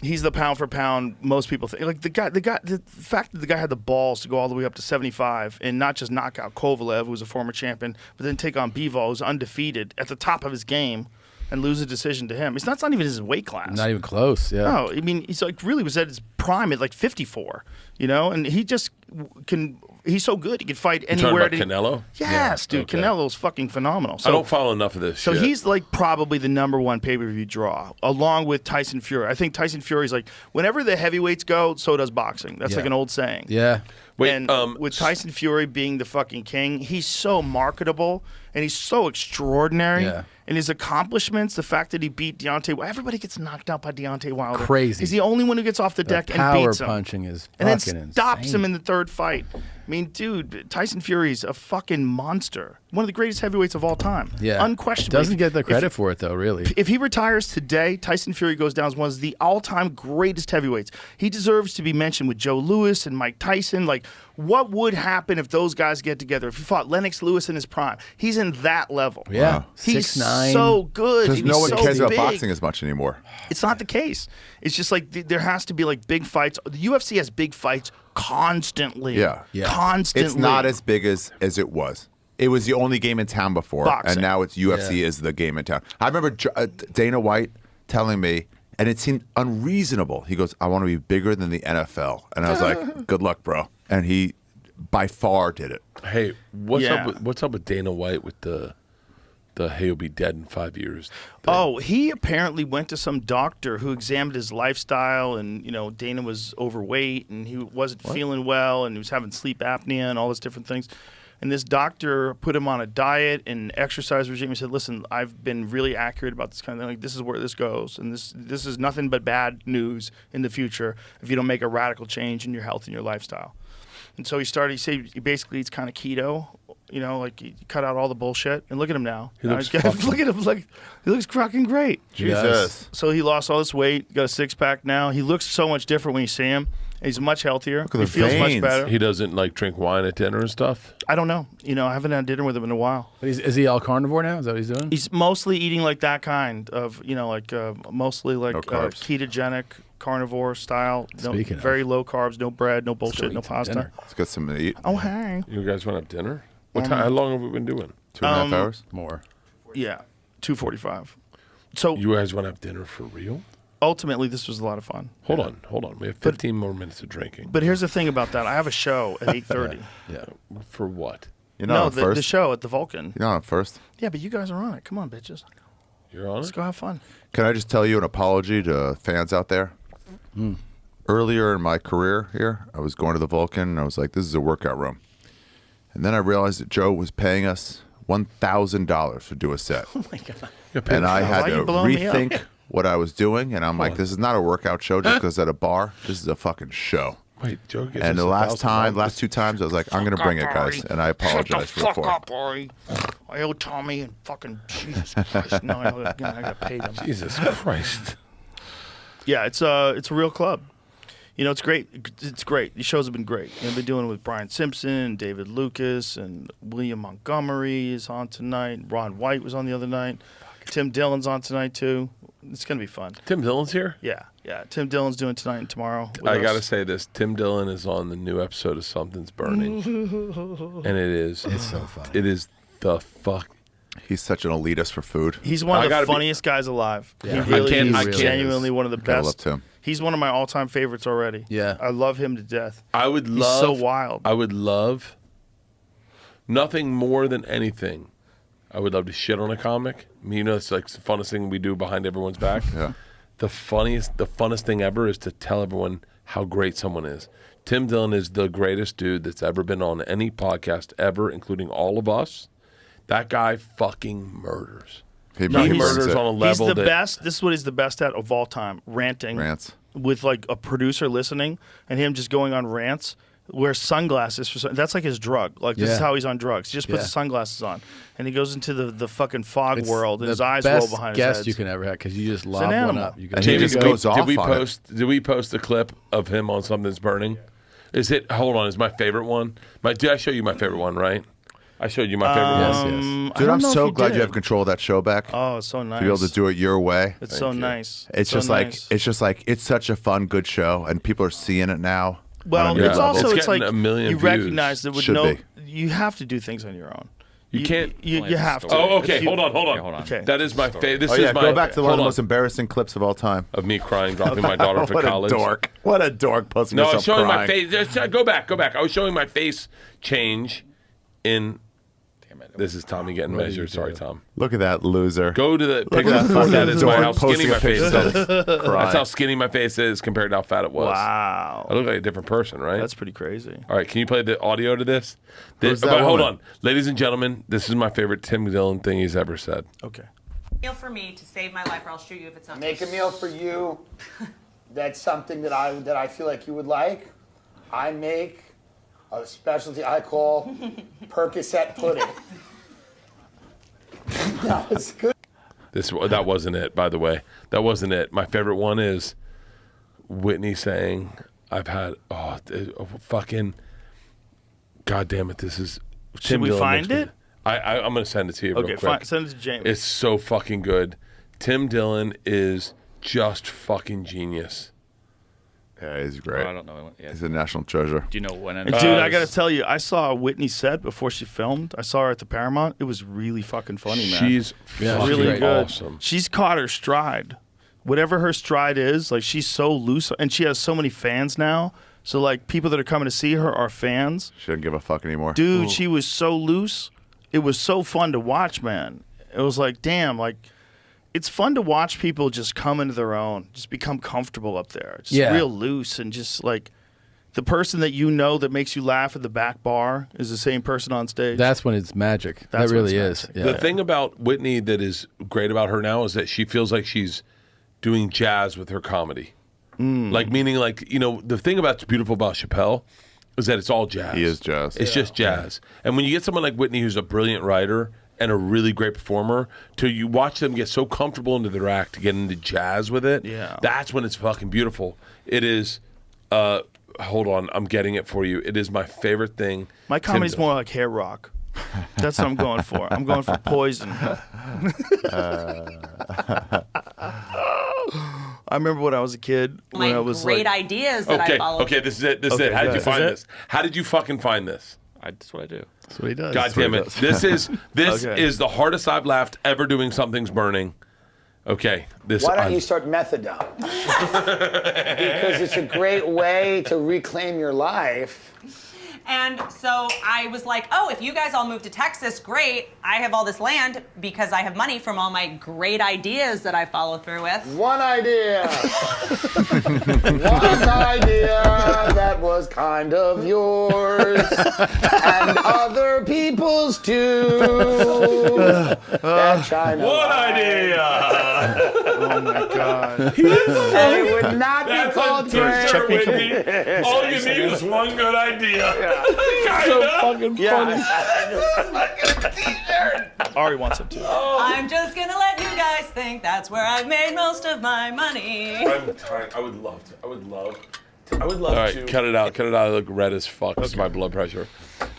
E: He's the pound for pound. Most people think like the fact that the guy had the balls to go all the way up to 75 and not just knock out Kovalev, who was a former champion, but then take on Bivol, who's undefeated at the top of his game, and lose a decision to him. It's not even his weight class.
C: Not even close. Yeah.
E: No, I mean, he's like really was at his prime at like 54, and he just can. He's so good. He can fight
H: You talking
E: anywhere.
H: about Canelo?
E: Yes, dude.
H: Okay.
E: Canelo's fucking phenomenal. So,
H: I don't follow enough of this.
E: so
H: shit.
E: he's like probably the number one pay-per-view draw, along with Tyson Fury. I think Tyson Fury's like, whenever the heavyweights go, so does boxing. That's
C: Yeah.
E: like an old saying.
C: Yeah.
H: Wait,
E: And with Tyson Fury being the fucking king, he's so marketable and he's so extraordinary.
C: Yeah.
E: And his accomplishments, the fact that he beat Deontay, everybody gets knocked out by Deontay Wilder.
C: Crazy.
E: He's the only one who gets off the deck and
C: power
E: beats him.
C: punching is
E: and then
C: fucking
E: stops
C: insane.
E: him in the third fight. I mean, dude, Tyson Fury's a fucking monster. One of the greatest heavyweights of all time.
C: Yeah.
E: Unquestionably.
C: Doesn't get the
E: If-
C: credit for it though. Really.
E: if he retires today, Tyson Fury goes down as one of the all-time greatest heavyweights. He deserves to be mentioned with Joe Louis and Mike Tyson. Like, what would happen if those guys get together? If he fought Lennox Lewis in his prime, he's in that level.
C: Yeah.
F: Wow.
E: He's
C: 6'9".
E: so good.
F: Because
E: and
F: no
E: he's
F: one
E: so
F: cares about
E: big.
F: boxing as much anymore.
E: It's not the case. It's just like there has to be like big fights. The UFC has big fights constantly.
F: Yeah.
C: Yeah.
E: Constantly.
F: It's not as big as it was. It was the only game in town before,
E: Boxing.
F: and now it's UFC is the game in town. I remember Dana White telling me, and it seemed unreasonable. He goes, "I want to be bigger than the NFL," and I was like, "Good luck, bro." And he, by far, did it.
H: Hey, what's
E: Yeah.
H: up with Dana White with the he'll be dead in 5 years? thing?
E: Oh, he apparently went to some doctor who examined his lifestyle, and Dana was overweight and he wasn't feeling well, and he was having sleep apnea and all those different things. And this doctor put him on a diet and exercise regime. He said, "Listen, I've been really accurate about this kind of thing. Like, this is where this goes, and this is nothing but bad news in the future if you don't make a radical change in your health and your lifestyle." And so he started. He said basically it's kind of keto. Like he cut out all the bullshit. And look at him now.
H: He
E: Now
H: looks
E: he's got-
H: fucking-
E: look at him. Like he looks fucking great.
F: Jesus.
E: So he lost all this weight, got a six-pack now. He looks so much different when you see him. He's much healthier.
F: at
E: He
F: the
E: feels much
F: veins.
E: better.
H: He doesn't like drink wine at dinner and stuff.
E: I don't know. I haven't had dinner with him in a while.
C: But is he all carnivore now? Is that what he's doing?
E: He's mostly eating like that kind of, mostly like
F: No carbs.
E: ketogenic, carnivore style.
C: Speaking of.
E: Very low carbs, no bread, no bullshit, no
C: eat some
E: pasta.
C: dinner.
F: Let's get some to eat.
E: Oh, hey.
H: You guys want to have dinner? What time? How long have we been doing?
F: 2.5 hours.
C: More.
E: Yeah, 2:45. So
H: You guys want to have dinner for real?
E: ultimately, this was a lot of fun.
H: Hold on. We have 15 more minutes of drinking.
E: But here's the thing about that. I have a show at 8:30.
C: Yeah.
H: For what?
F: You're not
E: No,
F: on
E: the
F: first.
E: show at the Vulcan.
F: You're not on first.
E: Yeah, but you guys are on it. Come on, bitches.
H: You're on
E: Let's
H: it?
E: go have fun.
F: Can I just tell you an apology to fans out there? Earlier in my career here, I was going to the Vulcan, and I was like, this is a workout room. And then I realized that Joe was paying us $1,000 to do a set.
E: Oh, my God.
F: And I had
E: Why
F: to
E: you blowing me up?
F: rethink what I was doing. And I'm like, this is not a workout show just because at a bar. This is a fucking show.
H: Wait, Joe gets
F: And
H: us
F: the last
H: $1,000.
F: two times, I was like, I'm going to bring it, guys. And I apologize for the
E: Fuck
F: form.
E: up, Ari. I owe Tommy and fucking Jesus Christ. No, I got paid him.
H: Jesus Christ.
E: Yeah, it's a real club. It's great. It's great. These shows have been great. I've been doing it with Brian Simpson, David Lucas, and William Montgomery is on tonight. Ron White was on the other night. Tim Dillon's on tonight too. It's gonna be fun.
H: Tim Dillon's here?
E: Yeah. Tim Dillon's doing tonight and tomorrow. with
H: I
E: us.
H: got to say this. Tim Dillon is on the new episode of Something's Burning. And it is.
C: It's so funny.
H: It is the fuck.
F: He's such an elitist for food.
E: He's one
H: I
E: of the
H: gotta be-
E: funniest guys alive.
C: Yeah.
E: He really
H: I
E: is
H: can't-
E: genuinely one of the
F: Gotta
E: best.
F: love Tim.
E: He's one of my all-time favorites already.
C: Yeah.
E: I love him to death.
H: I would
E: He's
H: love.
E: so wild.
H: I would love nothing more than anything I would love to shit on a comic. You know, it's like the funnest thing we do behind everyone's back.
F: Yeah.
H: The funnest thing ever is to tell everyone how great someone is. Tim Dillon is the greatest dude that's ever been on any podcast ever, including all of us. That guy fucking murders.
F: He
H: murders on a level
E: He's the
H: that
E: best. This is what he's the best at of all time. Ranting.
F: Rants.
E: With like a producer listening and him just going on rants. Wears sunglasses for that's like his drug. Like this is how he's on drugs. He just puts the sunglasses on and he goes into the fucking fog world and his eyes roll behind his head.
C: Best guest you can ever have because you just lob
E: an
C: one
E: animal.
C: up. You can
F: And he just goes off
H: did we
F: on it.
H: post? Did we post a clip of him on something that's burning? Is it? Hold on. Is my favorite one? Did I show you my favorite one? Right. I showed you my favorite one.
F: Dude, I'm so glad you have control of that show back.
E: Oh, it's so nice.
F: To be able to do it your way.
E: It's so nice.
F: It's just like it's such a fun, good show, and people are seeing it now.
E: Well,
F: on a new
E: it's
F: level.
E: also
H: It's
E: like
H: getting a million
E: you
H: views.
E: recognize that with
F: Should
E: no,
F: be.
E: you have to do things on your own.
H: You can't.
E: You have to.
H: Oh, okay.
E: If you-
H: Hold on.
I: hold on.
E: Okay.
H: That is my favorite. This
F: Oh
H: is
F: yeah,
H: my.
F: go back to one of
H: hold
F: the
H: on.
F: most embarrassing clips of all time.
H: Of me crying, dropping my daughter for
F: What
H: college.
F: a dork! What a dork! Posting
H: No, I
F: yourself
H: was showing my
F: crying.
H: face. Go back. I was showing my face change in. This is Tommy getting measured. Sorry, Tom.
F: Look at that loser.
H: Go to the
F: Look
H: picture
F: at that
H: before that
F: fucking
H: is my
F: dork
H: how skinny
F: posting
H: my
F: a
H: face
F: picture
H: is.
F: of himself
H: That's
F: crying.
H: how skinny my face is compared to how fat it was.
E: Wow.
H: I look like a different person, right?
E: That's pretty crazy.
H: All right, can you play the audio to this?
F: Who's that
H: but hold
F: woman?
H: on. Ladies and gentlemen, this is my favorite Tim Dillon thing he's ever said.
E: Okay.
L: Meal for me to save my life, or I'll shoot you if it's not.
M: Make a meal for you. That's something that I feel like you would like. I make a specialty I call Percocet pudding. That was good.
H: That wasn't it, by the way. That wasn't it. My favorite one is Whitney saying, "I've had fucking God damn it, this is."
E: Should we find it?
H: I'm gonna send it to you real
E: Okay,
H: quick.
E: send it to James.
H: It's so fucking good. Tim Dillon is just fucking genius.
F: Yeah, he's great.
I: I don't know. Yeah.
F: He's a national treasure.
I: Do you know when?
E: And dude, I gotta tell you, I saw Whitney set before she filmed. I saw her at the Paramount. It was really fucking funny, man.
H: She's
E: really
H: great.
E: good.
H: Awesome.
E: She's caught her stride. Whatever her stride is, like she's so loose, and she has so many fans now. So like people that are coming to see her are fans.
F: She doesn't give a fuck anymore.
E: Dude, she was so loose. It was so fun to watch, man. It was like, damn, like it's fun to watch people just come into their own, just become comfortable up there, just real loose, and just like the person that you know that makes you laugh at the back bar is the same person on stage.
C: That's when it's magic.
E: That's
C: that
E: when
C: really
E: it's
C: is.
E: magic.
C: Yeah.
H: The thing about Whitney that is great about her now is that she feels like she's doing jazz with her comedy. Like, meaning, like, you know, the thing that's beautiful about Chappelle is that it's all jazz.
F: He is jazz.
H: It's just jazz. And when you get someone like Whitney, who's a brilliant writer and a really great performer, till you watch them get so comfortable into their act to get into jazz with it, that's when it's fucking beautiful. It is, hold on, I'm getting it for you. It is my favorite thing.
E: My comedy's more like hair rock. That's what I'm going for. I'm going for Poison. I remember when I was a kid. When I was
L: great
E: like,
L: ideas that I follow.
H: Okay, this is it. This is it. How did you find this? How did you fucking find this?
I: That's what I do.
E: That's what he does.
H: God damn it! This is is the hardest I've laughed ever doing Something's Burning. Okay, this.
M: Why don't you start methadone? Because it's a great way to reclaim your life.
L: And so I was like, oh, if you guys all move to Texas, great. I have all this land because I have money from all my great ideas that I follow through with.
M: One idea. One idea that was kind of yours and other people's too. That China.
H: One idea.
E: oh my god.
M: And it would not be called great.
H: All you need is one good idea.
E: So fucking funny. Ari wants it too.
L: I'm just gonna let you guys think that's where I've made most of my money.
H: I'm tired. I would love to. I would love All right, cut it out. Cut it out. I look red as fuck. This is my blood pressure.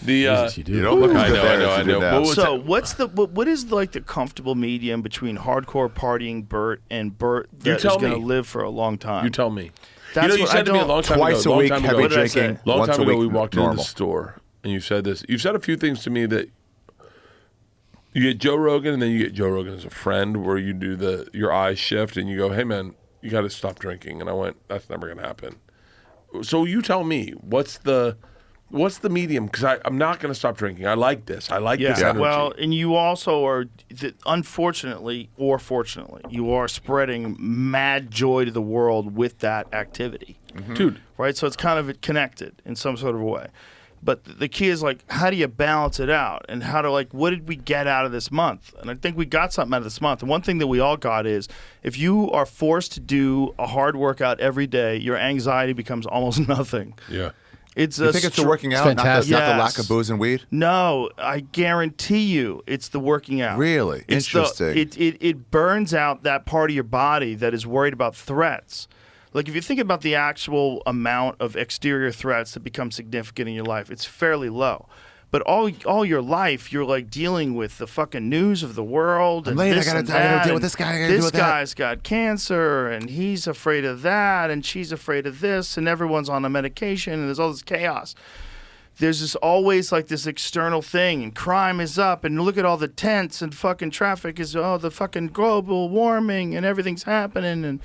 C: Jesus, you do.
F: You don't look as
H: I
F: good
H: know.
F: there as you do now.
E: So what is like the comfortable medium between hardcore partying Bert and Bert that is
H: tell
E: going to
H: me.
E: live for a long time?
H: You tell me.
E: That's
H: you
E: what
H: said
E: I
H: to me a
E: don't-
H: long time
F: Twice
H: ago.
F: a week,
H: long time
F: heavy
H: ago.
E: What did I say?
F: drinking.
H: Long
F: once
H: time
F: a
H: ago,
F: week,
H: we walked into
F: normal.
H: the store, and you said this. You've said a few things to me that you get Joe Rogan, and then you get Joe Rogan as a friend, where you do your eyes shift, and you go, "Hey, man, you got to stop drinking." And I went, "That's never going to happen." So you tell me, what's the What's the medium? Because I'm not going to stop drinking. I like this. I like this energy.
E: Well, and you also are, unfortunately or fortunately, you are spreading mad joy to the world with that activity.
H: Dude.
E: Right? So it's kind of connected in some sort of way. But the key is like, how do you balance it out? And how to what did we get out of this month? And I think we got something out of this month. And one thing that we all got is if you are forced to do a hard workout every day, your anxiety becomes almost nothing.
H: Yeah.
F: You think it's the working out, not the lack of booze and weed?
E: No, I guarantee you it's the working out.
F: Really? Interesting.
E: It burns out that part of your body that is worried about threats. Like if you think about the actual amount of exterior threats that become significant in your life, it's fairly low. But all your life, you're like dealing with the fucking news of the world.
F: I'm
E: and
F: late.
E: this
F: I
E: and
F: gotta
E: that,
F: deal
E: and
F: with this guy. I gotta
E: this
F: deal with that.
E: guy's got cancer, and he's afraid of that, and she's afraid of this, and everyone's on a medication, and there's all this chaos. There's just always like this external thing, and crime is up, and look at all the tents, and fucking traffic is, the fucking global warming, and everything's happening, and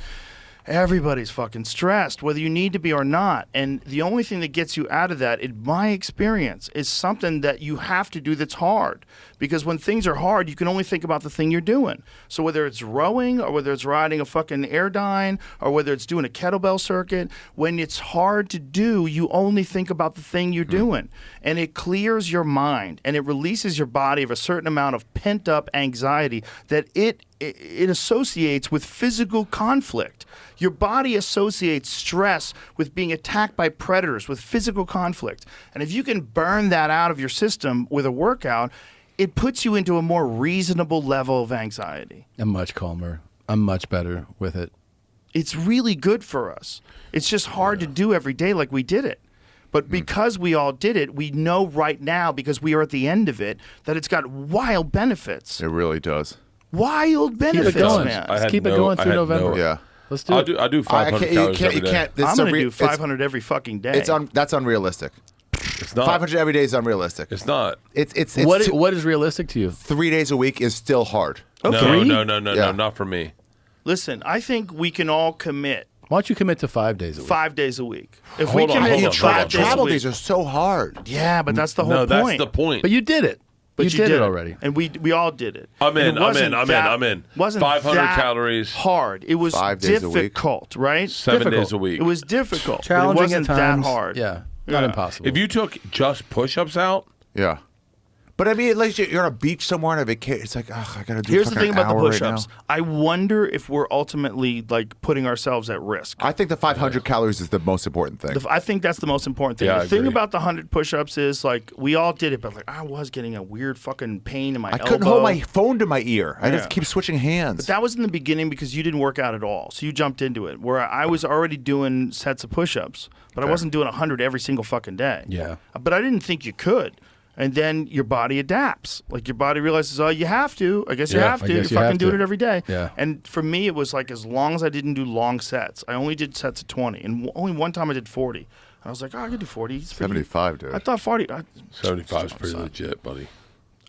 E: everybody's fucking stressed, whether you need to be or not. And the only thing that gets you out of that, in my experience, is something that you have to do that's hard. Because when things are hard, you can only think about the thing you're doing. So whether it's rowing or whether it's riding a fucking airdyne or whether it's doing a kettlebell circuit, when it's hard to do, you only think about the thing you're doing. And it clears your mind and it releases your body of a certain amount of pent up anxiety that it associates with physical conflict. Your body associates stress with being attacked by predators, with physical conflict. And if you can burn that out of your system with a workout, it puts you into a more reasonable level of anxiety.
C: I'm much calmer. I'm much better with it.
E: It's really good for us. It's just hard to do every day like we did it. But because we all did it, we know right now, because we are at the end of it, that it's got wild benefits.
F: It really does.
E: Wild benefits, man.
C: Let's keep it going through November.
F: Yeah.
C: Let's do it.
H: I do 500 calories every day.
E: I'm going to do 500 every fucking day.
F: That's unrealistic.
H: It's not.
F: 500 every day is unrealistic.
H: It's not.
F: It's
C: what is realistic to you?
F: 3 days a week is still hard.
E: Okay.
H: No, not for me.
E: Listen, I think we can all commit.
C: Why don't you commit to 5 days a week?
E: 5 days a week. If
H: Hold
E: we
H: on,
E: commit
H: hold
E: to
H: on.
E: 5 days a
F: Travel
E: week,
F: days are so hard.
E: yeah, but that's the whole
H: No,
E: point.
H: that's the point.
C: But you did it.
E: But
C: you did it already.
E: and we all did it.
H: I'm
E: And
H: in.
E: it wasn't
H: I'm in.
E: Wasn't
H: 500
E: that
H: calories.
E: hard. It was
F: 5 days a week.
E: difficult, right?
H: 7 days a week.
E: It was difficult. But it
C: Challenging
E: wasn't
C: at times.
E: that hard.
C: Yeah, not impossible.
H: If you took just push-ups out,
F: Yeah. But I mean, at least you're on a beach somewhere on a vacation. It's like, ugh, I gotta do.
E: Here's the
F: fucking
E: thing about the
F: an hour
E: push-ups.
F: right
E: I wonder if we're ultimately like putting ourselves at risk.
F: now. I think the 500 calories is the most important thing.
E: I think that's the most important thing.
H: Yeah,
E: the
H: I
E: thing
H: agree.
E: about the 100 push-ups is like we all did it, but like I was getting a weird fucking pain in my
F: I
E: elbow.
F: couldn't hold my phone to my ear. I
E: Yeah.
F: just keep switching hands.
E: But that was in the beginning because you didn't work out at all. So you jumped into it. Where I was already doing sets of push-ups, but I wasn't doing 100 every single fucking day.
C: Yeah.
E: But I didn't think you could. And then your body adapts. Like your body realizes, oh, you have to. I guess you
C: Yeah,
E: have
C: I
E: to. You're
C: guess you
E: fucking
C: have
E: doing
C: to.
E: it every day.
C: Yeah.
E: And for me, it was like as long as I didn't do long sets. I only did sets of 20. And only one time I did 40. And I was like, oh, I could do 40. It's pretty-
F: 75, dude.
E: I thought 40.
H: 75 is pretty legit, buddy.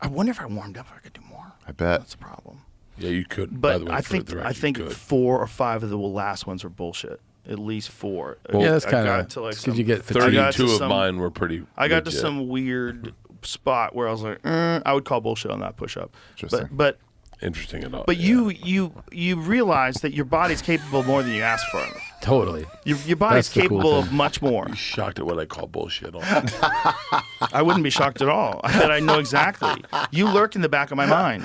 E: I wonder if I warmed up, I could do more.
F: I bet.
E: That's a problem.
H: Yeah, you could. By
E: But
H: the way,
E: I
H: for
E: think
H: the record,
E: I think
H: you could.
E: 4 or 5 of the last ones were bullshit. At least 4.
C: Yeah, that's
E: I
C: kind
E: got
C: of
E: to like
C: because
E: some-
C: you get
E: I got to
H: 32 of
E: some-
H: mine were pretty.
E: I got to
H: legit.
E: some weird spot where I was like, I would call bullshit on that push-up.
F: Interesting.
E: But
H: interesting at all.
E: But you realize that your body's capable of more than you ask for.
C: Totally.
E: Your body's
C: That's the cool
E: capable
C: thing.
E: of much more.
H: You're shocked at what I call bullshit on.
E: I wouldn't be shocked at all. I know exactly. You lurk in the back of my mind.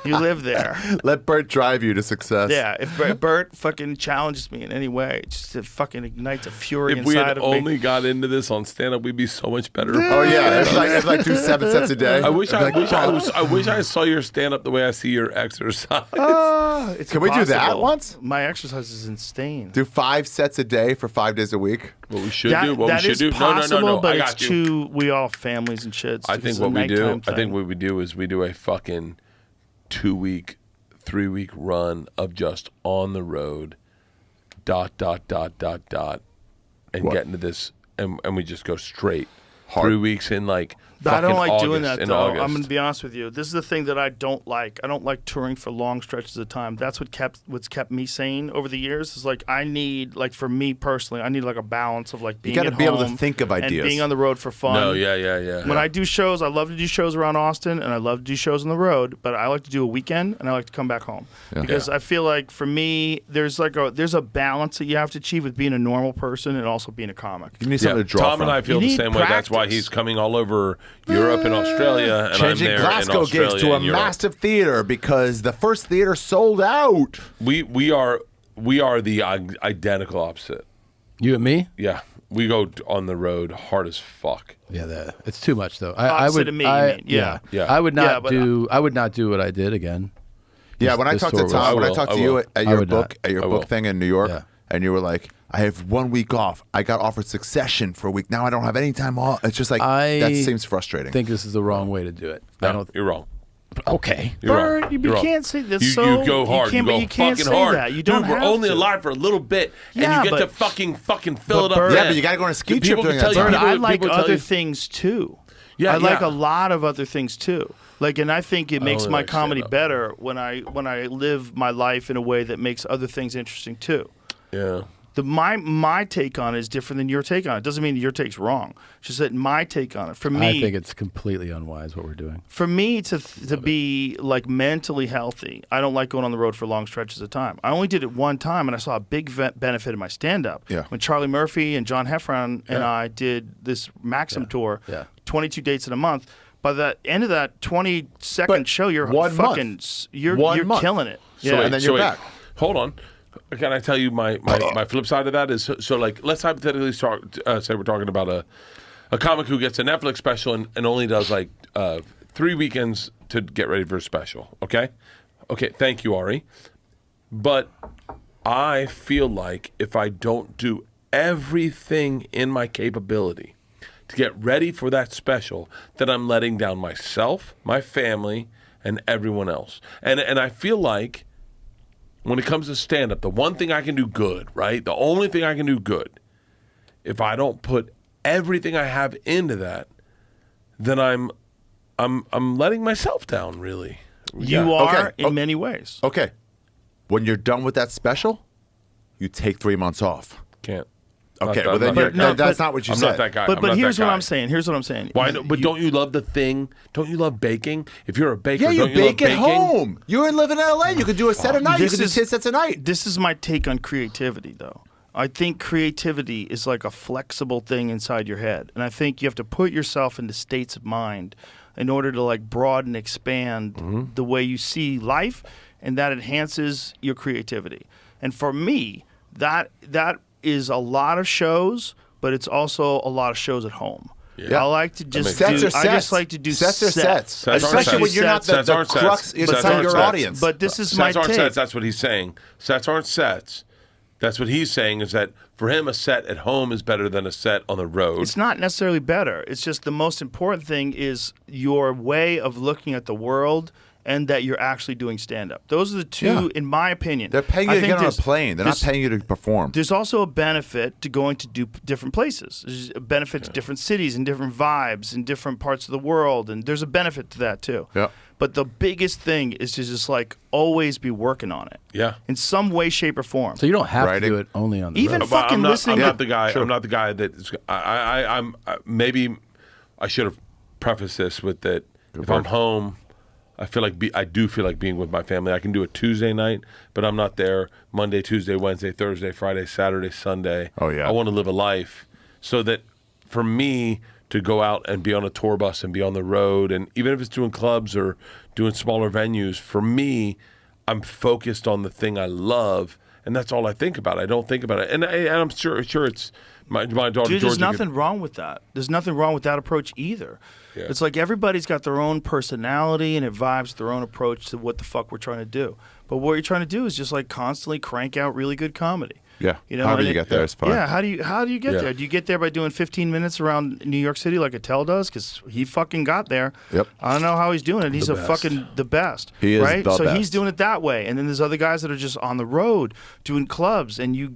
E: You live there.
F: Let Bert drive you to success.
E: Yeah, if Bert fucking challenges me in any way, it just it fucking ignites a fury
H: If we
E: inside
H: had
E: of
H: only
E: me.
H: got into this on stand-up, we'd be so much better.
F: Oh yeah, it's like do 7 sets a day.
H: I wish I
F: Like,
H: wish I saw your stand-up the way I see your exercise.
E: It's
F: Can we do that
E: impossible.
F: once?
E: My exercise is insane.
F: Do 5 sets a day for 5 days a week.
H: What we should
E: That,
H: do. What
E: that
H: we should
E: is
H: do.
E: possible,
H: No.
E: but
H: I
E: it's
H: got you.
E: too. We all have families and shit.
H: I think what we do. I think what we do is we do a fucking 2-week, 3-week run of just on the road. ... and
F: What?
H: get into this, and we just go straight.
F: Hard.
H: 3 weeks in like
E: I don't
H: fucking
E: like doing
H: August,
E: that
H: in
E: though.
H: August.
E: I'm gonna be honest with you. This is the thing that I don't like. I don't like touring for long stretches of time. That's what's kept me sane over the years. Is like I need, like, for me personally, I need like a balance of like being
F: gotta
E: at
F: be able to
E: home
F: think of
E: and
F: ideas.
E: being on the road for fun.
H: No, yeah.
E: When I do shows, I love to do shows around Austin, and I love to do shows on the road. But I like to do a weekend, and I like to come back home because I feel like for me, there's a balance that you have to achieve with being a normal person and also being a comic.
F: You need something to draw
H: Tom
F: from.
H: and I feel
E: You
H: the
E: need
H: same way. That's why
E: practice.
H: he's coming all over Europe and Australia, and
F: Changing
H: I'm there
F: Glasgow
H: in Australia
F: gigs to a
H: and Europe.
F: massive theater because the first theater sold out.
H: We are the identical opposite.
C: You and me?
H: Yeah, we go on the road hard as fuck.
C: Yeah, it's too much though.
E: Opposite of me, you mean. Yeah.
C: I would not
E: but,
C: do. I would not do what I did again.
F: Yeah, when I
C: This
F: talked to
C: tour was-
F: Tom, when I
H: will,
F: talked
H: I
F: to you
H: will.
F: at
C: I
F: your
C: would
F: book
C: not.
F: at your
H: I
F: book
H: will.
F: thing in New York,
C: Yeah.
F: and you were like, "I have 1 week off. I got offered Succession for a week. Now I don't have any time off." It's just like that seems frustrating.
C: I think this is the wrong way to do it. I
H: No,
C: don't.
H: you're wrong.
C: Okay.
H: You're
E: Bert,
H: wrong.
E: you
H: You're wrong.
E: can't say this.
H: You go hard.
E: You
H: go
E: can't
H: fucking
E: say
H: hard.
E: that. You don't
H: Dude, we're
E: have
H: only
E: to.
H: alive for a little bit, and
E: Yeah,
H: you get to
E: but-
H: fucking fill it
E: but
H: up.
E: Bert-
F: yeah,
H: then.
F: but you got to go on a ski
H: People
F: trip during
H: can
F: that
H: tell
F: time.
H: you-
E: Bert, I like
H: people tell
E: other
H: you-
E: things too.
H: Yeah,
E: I like
H: yeah.
E: a lot of other things too. Like, and I think it makes
H: only
E: my
H: like
E: comedy
H: stand-up.
E: better when I live my life in a way that makes other things interesting too.
H: Yeah.
E: My take on it is different than your take on it. Doesn't mean your take's wrong. It's just that my take on it, for me,
C: I think it's completely unwise what we're doing.
E: for me to be like mentally healthy, I don't like going on the road for long stretches of time. I only did it one time, and I saw a big benefit in my stand-up.
F: Yeah.
E: When Charlie Murphy and John Heffron and I did this Maxim tour, 22 dates in a month. By the end of that 20-second show, you're
F: one
E: fucking,
F: month.
E: you're
F: One month.
E: killing it.
H: So wait,
F: and then
H: so
F: you're
H: wait.
F: back.
H: Hold on. Can I tell you my flip side of that is so like let's hypothetically say we're talking about a comic who gets a Netflix special and only does like 3 weekends to get ready for a special. Okay, thank you, Ari. But I feel like if I don't do everything in my capability to get ready for that special, then I'm letting down myself, my family, and everyone else. And I feel like when it comes to stand-up, the one thing I can do good, right? The only thing I can do good, if I don't put everything I have into that, then I'm letting myself down, really.
E: You are in many ways.
F: Okay, when you're done with that special, you take 3 months off.
H: Can't.
F: Okay,
H: Not
F: well
H: that-
F: then
H: not that-
F: that's not what you
H: I'm
F: said.
H: not that guy.
E: But
H: I'm not
E: here's
H: that
E: what
H: guy.
E: I'm saying. Here's what I'm saying.
H: Why? But don't you love the thing? Don't you love baking? If you're a baker,
F: Yeah, you
H: don't you love
F: bake at
H: baking?
F: home. You live in LA. You could do a set a night. You
E: This
F: could do
E: is-
F: 10 sets a night.
E: This is my take on creativity, though. I think creativity is like a flexible thing inside your head, and I think you have to put yourself into states of mind in order to like broaden, expand the way you see life, and that enhances your creativity. And for me, that is a lot of shows, but it's also a lot of shows at home.
H: Yeah.
E: I like to just
F: Sets
E: do,
F: are
E: I
F: sets.
E: just like to do
F: Sets are sets.
H: Sets aren't
F: Especially
H: sets.
F: when you're not the
H: Sets aren't sets.
F: crux
H: Sets
F: inside
H: aren't
F: your
H: sets.
F: audience.
E: But this is my
H: Sets aren't
E: take.
H: sets. That's what he's saying. Sets aren't sets. That's what he's saying is that for him, a set at home is better than a set on the road.
E: It's not necessarily better. It's just the most important thing is your way of looking at the world and that you're actually doing stand-up. Those are the two,
F: Yeah.
E: in my opinion.
F: They're paying you
E: I
F: to
E: think
F: get on a
E: there's-
F: plane. They're not
E: there's-
F: paying you to perform.
E: There's also a benefit to going to do different places. There's a benefit to different cities and different vibes in different parts of the world, and there's a benefit to that too.
F: Yeah.
E: But the biggest thing is to just like always be working on it.
H: Yeah.
E: In some way, shape, or form.
C: So you don't have
F: Writing.
C: to do it only on the
E: Even
C: road.
H: But
E: fucking
H: I'm not,
E: listening
H: I'm
E: to-
H: not the guy. I'm not the guy that is, I'm maybe I should have prefaced this with that. If I'm home, I do feel like being with my family. I can do it Tuesday night, but I'm not there Monday, Tuesday, Wednesday, Thursday, Friday, Saturday, Sunday.
F: Oh, yeah.
H: I want to live a life so that for me to go out and be on a tour bus and be on the road, and even if it's doing clubs or doing smaller venues, for me, I'm focused on the thing I love, and that's all I think about. I don't think about it, and I'm sure it's my daughter
E: Dude,
H: Georgia.
E: there's nothing wrong with that. There's nothing wrong with that approach either.
H: Yeah.
E: It's like everybody's got their own personality and it vibes their own approach to what the fuck we're trying to do. But what you're trying to do is just like constantly crank out really good comedy.
F: Yeah.
M: You know,
F: However
M: and
F: you get there is fine.
M: Yeah, how do you get
H: Yeah.
M: there? Do you get there by doing 15 minutes around New York City like Attell does? Because he fucking got there.
F: Yep.
M: I don't know how he's doing it. He's
C: The
M: a
C: best.
M: fucking the best.
F: He is
M: right?
F: the
M: So
F: best.
M: he's doing it that way, and then there's other guys that are just on the road doing clubs, and you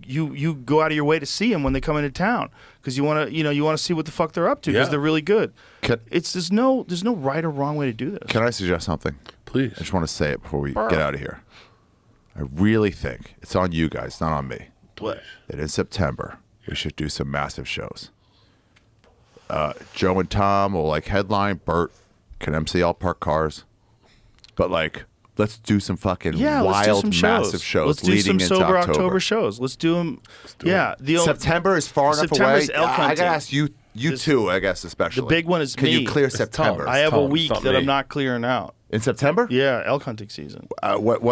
M: go out of your way to see them when they come into town because you want to see what the fuck they're up to because
H: Yeah.
M: they're really good.
F: Can,
M: There's no right or wrong way to do this.
F: can I suggest something?
H: Please.
F: I just want to say it before we get out of here. I really think it's on you guys, not on me.
M: What?
F: That in September we should do some massive shows. Joe and Tom will like headline. Bert can MC all park cars, but like let's do some fucking
M: Yeah, let's do
F: wild,
M: some shows.
F: massive shows
M: Let's do
F: leading
M: some
F: into
M: sober
F: October.
M: shows. Let's do them.
F: September is far enough
M: September's
F: away.
M: elk
F: I
M: hunting.
F: gotta ask you too. I guess especially
M: The big one is
F: Can
M: me.
F: you clear
M: It's
F: September?
M: I have a
H: Tom,
M: week
H: it's not
M: that
H: me.
M: I'm not clearing out.
F: In September?
M: Yeah, elk hunting season.
F: What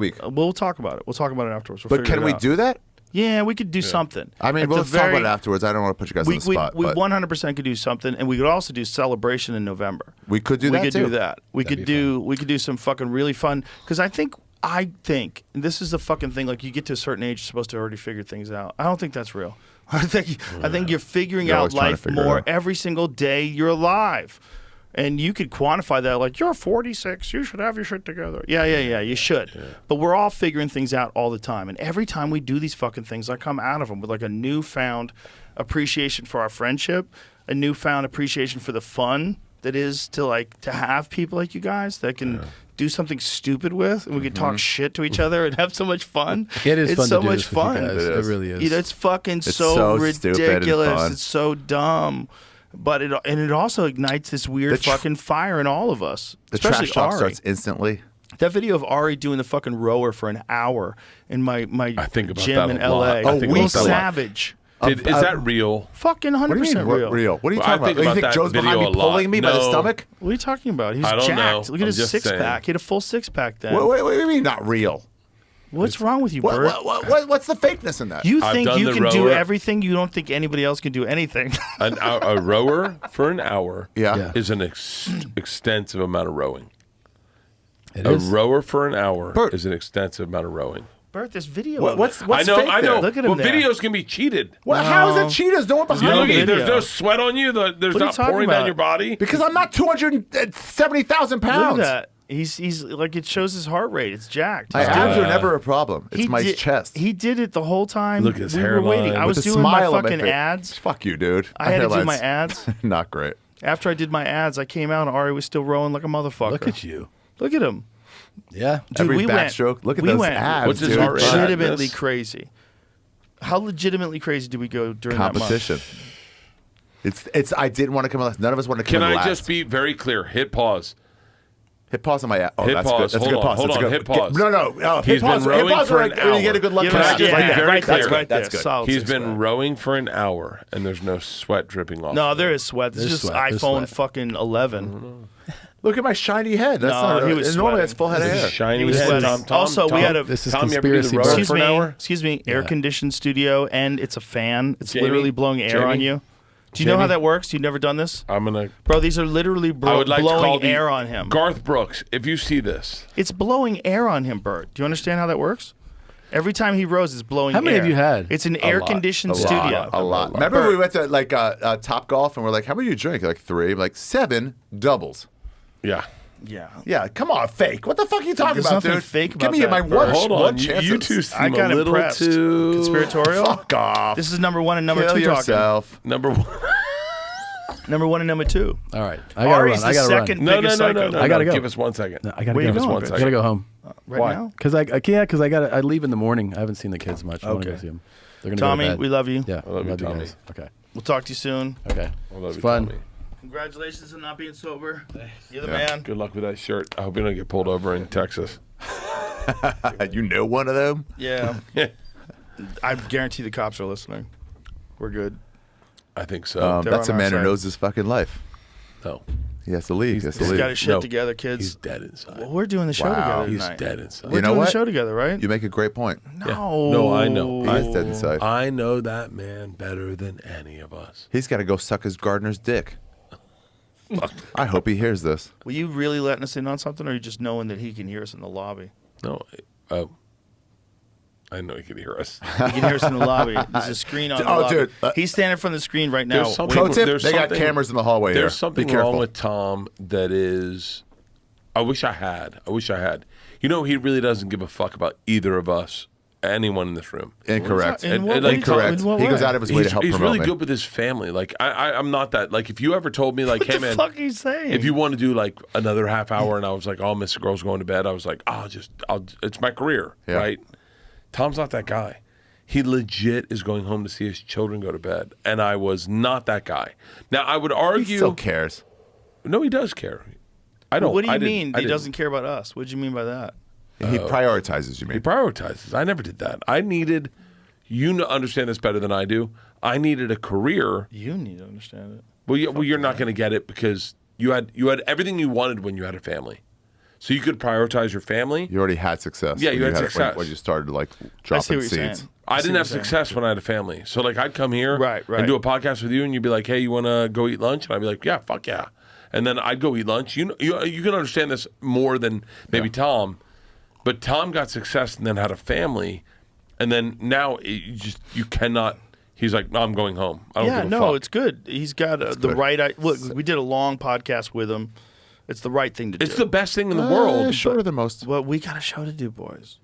F: week?
M: We'll talk about it. We'll talk about it afterwards. We'll
F: But
M: figure
F: can
M: it
F: we
M: out.
F: do that?
M: Yeah, we could do something.
F: I mean,
M: At the
F: let's talk
M: very-
F: about it afterwards. I don't want to put you guys on the spot.
M: We
F: but
M: 100% could do something, and we could also do celebration in November.
F: we could do
M: we
F: that
M: could
F: too.
M: do that. We could do some fucking really fun because I think and this is the fucking thing. Like you get to a certain age, you're supposed to already figure things out. I don't think that's real. I think you're figuring
F: You're
M: out
F: always trying to
M: life
F: figure it
M: more
F: out.
M: every single day you're alive. And you could quantify that like you're 46, you should have your shit together. Yeah, you should. Yeah. But we're all figuring things out all the time. And every time we do these fucking things, I come out of them with like a newfound appreciation for our friendship, a newfound appreciation for the fun that is to have people like you guys that can do something stupid with, and we can talk shit to each other and have so much fun.
C: It is
M: it's
C: fun
M: so
C: to do
M: much
C: this with you
M: fun.
C: guys. It really is.
M: It's fucking
F: It's
M: so
F: so stupid and
M: ridiculous.
F: fun.
M: It's so dumb. But it also ignites this weird fucking fire in all of us.
F: The
M: especially
F: trash talk
M: Ari.
F: starts instantly.
M: That video of Ari doing the fucking rower for an hour in my
H: I think about
M: gym
H: that
M: in
H: a lot.
M: LA.
H: I think
M: Will
H: about that a lot.
M: Savage.
H: Is that real?
M: Fucking 100%
F: What do you mean
M: real.
F: real? What are you
H: Well, I
F: talking
H: think
F: about? You
H: about
F: think
H: that
F: Joe's behind
H: video
F: me
H: a lot.
F: pulling me by the
H: No.
F: stomach?
M: What are you talking about? He's
H: I don't
M: jacked.
H: know.
M: Look at
H: I'm
M: his
H: just
M: six
H: saying.
M: pack. He had a full six pack then.
F: What do you mean not real?
M: What's wrong with you, Bert?
F: What's the fakeness in that?
M: You
H: I've
M: think
H: done
M: you
H: the
M: can do
H: rower.
M: everything? You don't think anybody else can do anything?
H: A rower for an hour
F: Yeah.
H: is an extensive amount of rowing.
C: It
H: A
C: is.
H: rower for an hour
F: Bert.
H: is an extensive amount of rowing.
M: Bert, this video.
F: What's
H: I know,
F: fake
H: I know.
F: there?
M: Look at him
H: Well,
M: there.
H: videos can be cheated.
F: How is it cheetahs? No one
H: You
F: behind
H: look
F: me.
H: at, there's
M: video.
H: no sweat on you. There's
M: What are you
H: not
M: talking
H: pouring
M: about?
H: down your body.
F: Because I'm not 270,000
M: Look
F: pounds.
M: at that. He's like it shows his heart rate. It's jacked.
F: My
M: He's
F: abs
M: doing
F: are
M: it.
F: never a problem. It's
M: He
F: my
M: did-
F: chest.
M: He did it the whole time.
H: Look at his
M: we were waiting.
H: hairline.
M: I was
F: With a
M: doing my
F: smile on
M: fucking
F: face.
M: ads.
F: Fuck you, dude.
M: I had to do
F: Hairline's
M: my ads.
F: Not great.
M: After I did my ads, I came out and Ari was still rowing like a motherfucker.
C: Look at you.
M: Look at him.
C: Yeah.
M: Dude,
F: Every
M: we
F: backstroke. Look at
M: we
F: those
M: went
F: abs,
H: What's his
F: dude.
H: heart rate?
M: legitimately
H: Madness.
M: crazy. How legitimately crazy did we go during
F: Competition. It's. I didn't want to come in last. None of us want to come
H: Can
F: in
H: I
F: last.
H: just be very clear? Hit pause.
F: Hit pause on my app. Oh,
H: Hit
F: that's
H: pause.
F: good. That's
H: Hold
F: a good
H: on,
F: pause.
H: hold
F: That's a
H: on.
F: good-
H: Hit pause.
F: No.
H: He's
F: Hit pause.
H: been
F: Hit
H: rowing
F: pause
H: for
F: when
H: an
F: you get a
H: hour.
F: good look
M: Give
F: at
M: us-
F: that.
M: yeah,
F: Like that.
M: right there,
F: That's
M: right
F: good. That's
M: there.
F: good.
M: Solid
H: He's
M: six
H: been
M: pack.
H: rowing for an hour, and there's no sweat dripping off.
M: No, there is sweat. This is
C: There's
M: just
C: sweat. There's
M: iPhone
C: sweat.
M: fucking 11.
F: Look at my shiny head. That's
M: No,
F: not.
M: he was
F: normally
M: sweating.
F: that's full head of
H: This is
F: hair.
H: shiny
M: He was
H: head.
M: sweating. Also, we had a-
C: This is
H: Tom, you ever do the
C: conspiracy
H: rower
C: Bert.
M: Excuse
H: for an
M: me.
H: hour?
M: Excuse me. Air conditioned studio, and it's a fan. It's
H: Jamie?
M: literally blowing air
H: Jamie?
M: on you. Do you know how
H: Jamie?
M: that works? You've never done this,
H: I'm gonna.
M: bro? These are literally
H: I would like to call
M: blowing
H: the
M: air on him.
H: Garth Brooks. If you see this,
M: It's blowing air on him, Bert. Do you understand how that works? Every time he rows, it's blowing
C: How many
M: air.
C: have you had?
M: It's an
H: lot.
M: air-conditioned
F: A
M: studio.
F: lot. Remember we went to like Top Golf and we're like, how many do you drink? Like 3. I'm like 7 doubles.
H: yeah.
M: Yeah.
F: Yeah, come on, fake. What the fuck are you talking
M: There's
F: about,
M: nothing
F: dude?
M: fake
F: Give
M: about
F: me
M: that,
F: my
M: Bert.
F: one.
H: Hold
F: one
H: on, you
F: chances.
H: two seem
M: I got
H: a little
M: impressed.
H: too
M: Conspiratorial?
F: Fuck off.
M: This is number one and number
F: Kill
M: two
F: yourself.
H: number one.
M: talking. Number one and number two.
C: All right. I gotta
M: Ari's
C: run. I
M: the
C: gotta
M: second
C: run.
H: No,
M: biggest psycho.
C: I gotta go.
H: Give us 1 second.
C: No, I gotta
M: Where you
C: go.
M: going,
H: One
M: Bert?
C: I gotta go home.
M: Right
H: Why?
M: now?
C: Because I can't. Because I leave in the morning. I haven't seen the kids much. I want to
M: Okay.
C: go see them. They're gonna
M: Tommy,
C: go to bed.
M: we love you.
C: Yeah,
H: I love you, Tommy.
C: guys. Okay.
M: We'll talk to you soon.
C: Okay.
H: I love
C: It's
H: you,
C: fun.
H: Tommy.
M: Congratulations on not being sober. You're the
F: Yeah.
M: man.
H: Good luck with that shirt. I hope you don't get pulled over in Texas.
F: You know one of them?
M: Yeah. I guarantee the cops are listening. We're good.
H: I think so.
M: They're
F: That's a
M: on our
F: man who
M: side.
F: knows his fucking life.
H: No,
F: He has to leave. He has to
M: He's
F: leave.
M: got his shit
H: No.
M: together, kids.
H: he's dead inside.
M: Well, we're doing the show
F: Wow.
M: together
H: He's
M: tonight.
H: dead inside.
M: We're
F: You know
M: doing
F: what?
M: the show together, right?
F: You make a great point.
M: No.
H: No, I know.
F: He is dead inside.
H: I know that man better than any of us.
F: He's got to go suck his gardener's dick. I hope he hears this.
M: Were you really letting us in on something, or are you just knowing that he can hear us in the lobby?
H: No, I know he can hear us.
M: You can hear us in the lobby. There's a screen on the lobby.
F: Dude.
M: He's standing in front of the screen right now.
H: There's something-
F: Pro tip,
H: there's
F: they got
H: something-
F: cameras in the hallway
H: There's
F: here.
H: something
F: Be careful.
H: wrong with Tom that is. I wish I had. You know, he really doesn't give a fuck about either of us, anyone in this room.
F: Incorrect.
M: In what
H: And,
M: way?
H: like,
F: Incorrect.
M: In what
F: He goes
M: way?
F: out of his way to help
H: He's
F: promote
H: really
F: me.
H: good with his family. Like I'm not that. Like if you ever told me like, hey man,
M: What the fuck are you saying?
H: if you want to do like another half hour, and I was like, oh, Mr. Girl's going to bed, I was like, it's my career,
F: Yeah.
H: right? Tom's not that guy. He legit is going home to see his children go to bed, and I was not that guy. Now I would argue.
F: He still cares.
H: No, he does care. I don't.
M: What do
H: I
M: you
H: didn't-
M: mean
H: I
M: he
H: didn't.
M: doesn't care about us? What do you mean by that?
F: He prioritizes you,
H: He
F: man.
H: prioritizes. I never did that. I needed you to understand this better than I do. I needed a career.
M: You need to understand it.
H: Well, you're not going to get it because you had everything you wanted when you had a family. So you could prioritize your family.
F: You already had success.
H: Yeah,
F: when
H: you had
F: when-
H: success.
F: when you started like
M: I see
F: dropping
M: what you're
F: seeds.
M: saying.
H: I
M: see
H: didn't
M: what
H: have
M: you're saying.
H: success when I had a family. So like I'd come here
M: Right.
H: and do a podcast with you, and you'd be like, "Hey, you want to go eat lunch?" And I'd be like, "Yeah, fuck yeah." And then I'd go eat lunch. You can understand this more than maybe Tom, but Tom got success and then had a family, and then now you cannot. He's like, no, I'm going home. I don't give a fuck.
M: It's good. He's got the
F: good.
M: right. Look, we did a long podcast with him. It's the right thing to do.
H: It's the best thing in the world.
F: Shorter than most.
M: Well, we got a show to do, boys.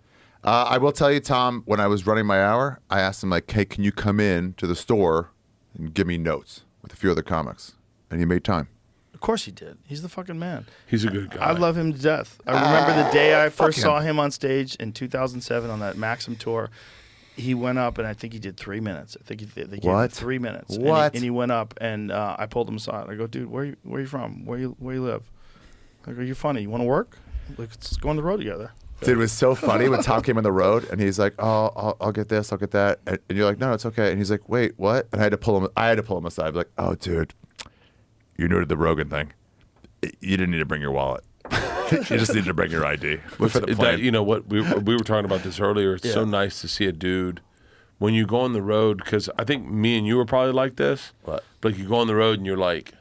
F: I will tell you, Tom, when I was running my hour, I asked him, like, hey, can you come in to the store and give me notes with a few other comics? And he made time.
M: Of course he did. He's the fucking man.
H: He's a good guy.
M: I love him to death. I remember the day I first
F: him.
M: saw him on stage in 2007 on that Maxim tour. He went up, and I think he did 3 minutes. I think they gave him
F: What?
M: 3 minutes.
F: What?
M: And he went up, and I pulled him aside. I go, dude, where you from? Where you live? I go, you're funny. You want to work? Like, let's go on the road together.
F: Dude, it was so funny when Tom came on the road and he's like, "Oh, I'll get this, I'll get that," and you're like, "No, it's okay." And he's like, "Wait, what?" And I had to pull him aside. Like, "Oh, dude, you're new to the Rogan thing. You didn't need to bring your wallet. You just needed to bring your ID for the plane."
H: You know what? We were talking about this earlier. It's so nice to see a dude when you go on the road, because I think me and you were probably like this.
F: What?
H: But like you go on the road and you're like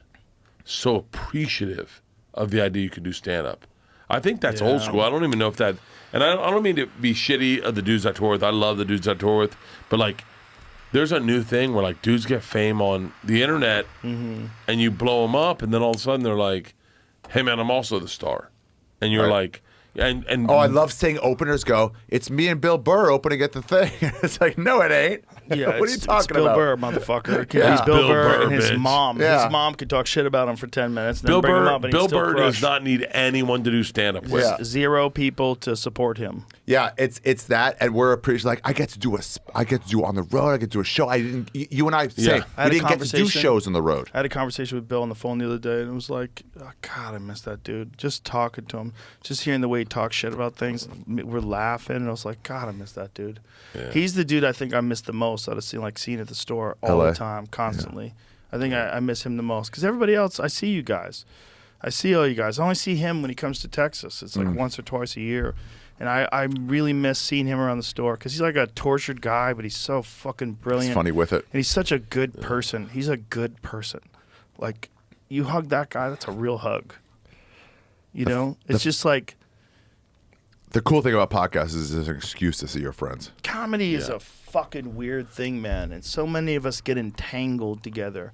H: so appreciative of the idea you could do stand up. I think that's old school. I don't even know if that, and I don't mean to be shitty of the dudes I tour with. I love the dudes I tour with, but like, there's a new thing where like dudes get fame on the internet, and you blow them up, and then all of a sudden they're like, "Hey man, I'm also the star," and you're like, and
F: Oh, I love seeing openers go, "It's me and Bill Burr opening at the thing." It's like, no, it ain't.
M: Yeah,
F: what are you talking
M: it's Bill
F: about?
M: Burr, motherfucker.
F: Yeah.
M: He's Bill Burr and his
H: bitch.
M: mom.
F: Yeah.
M: His mom could talk shit about him for 10 minutes. And then
H: Bill
M: bring him up and
H: Burr
M: he'd still
H: does
M: crush.
H: not need anyone to do stand up with.
F: Yeah.
M: 0 people to support him.
F: Yeah, it's that, and we're appreciative. Like, I get to do on the road. I get to do a show. I didn't. You and I say
M: I had
F: we
M: a
F: didn't get to do
M: conversation.
F: shows on the road.
M: I had a conversation with Bill on the phone the other day, and it was like, oh, God, I miss that dude. Just talking to him, just hearing the way he talks shit about things. We're laughing, and I was like, God, I miss that dude.
H: Yeah.
M: He's the dude I think I miss the most out of seeing at the store all
F: LA.
M: the time, constantly. I think I miss him the most because everybody else, I see you guys. I see all you guys. I only see him when he comes to Texas. It's like once or twice a year. And I really miss seeing him around the store because he's like a tortured guy, but he's so fucking brilliant.
F: He's funny with it.
M: And he's such a good person. He's a good person. Like, you hug that guy, that's a real hug. You know? It's just like,
F: The cool thing about podcasts is it's an excuse to see your friends.
M: comedy is a fucking weird thing, man. And so many of us get entangled together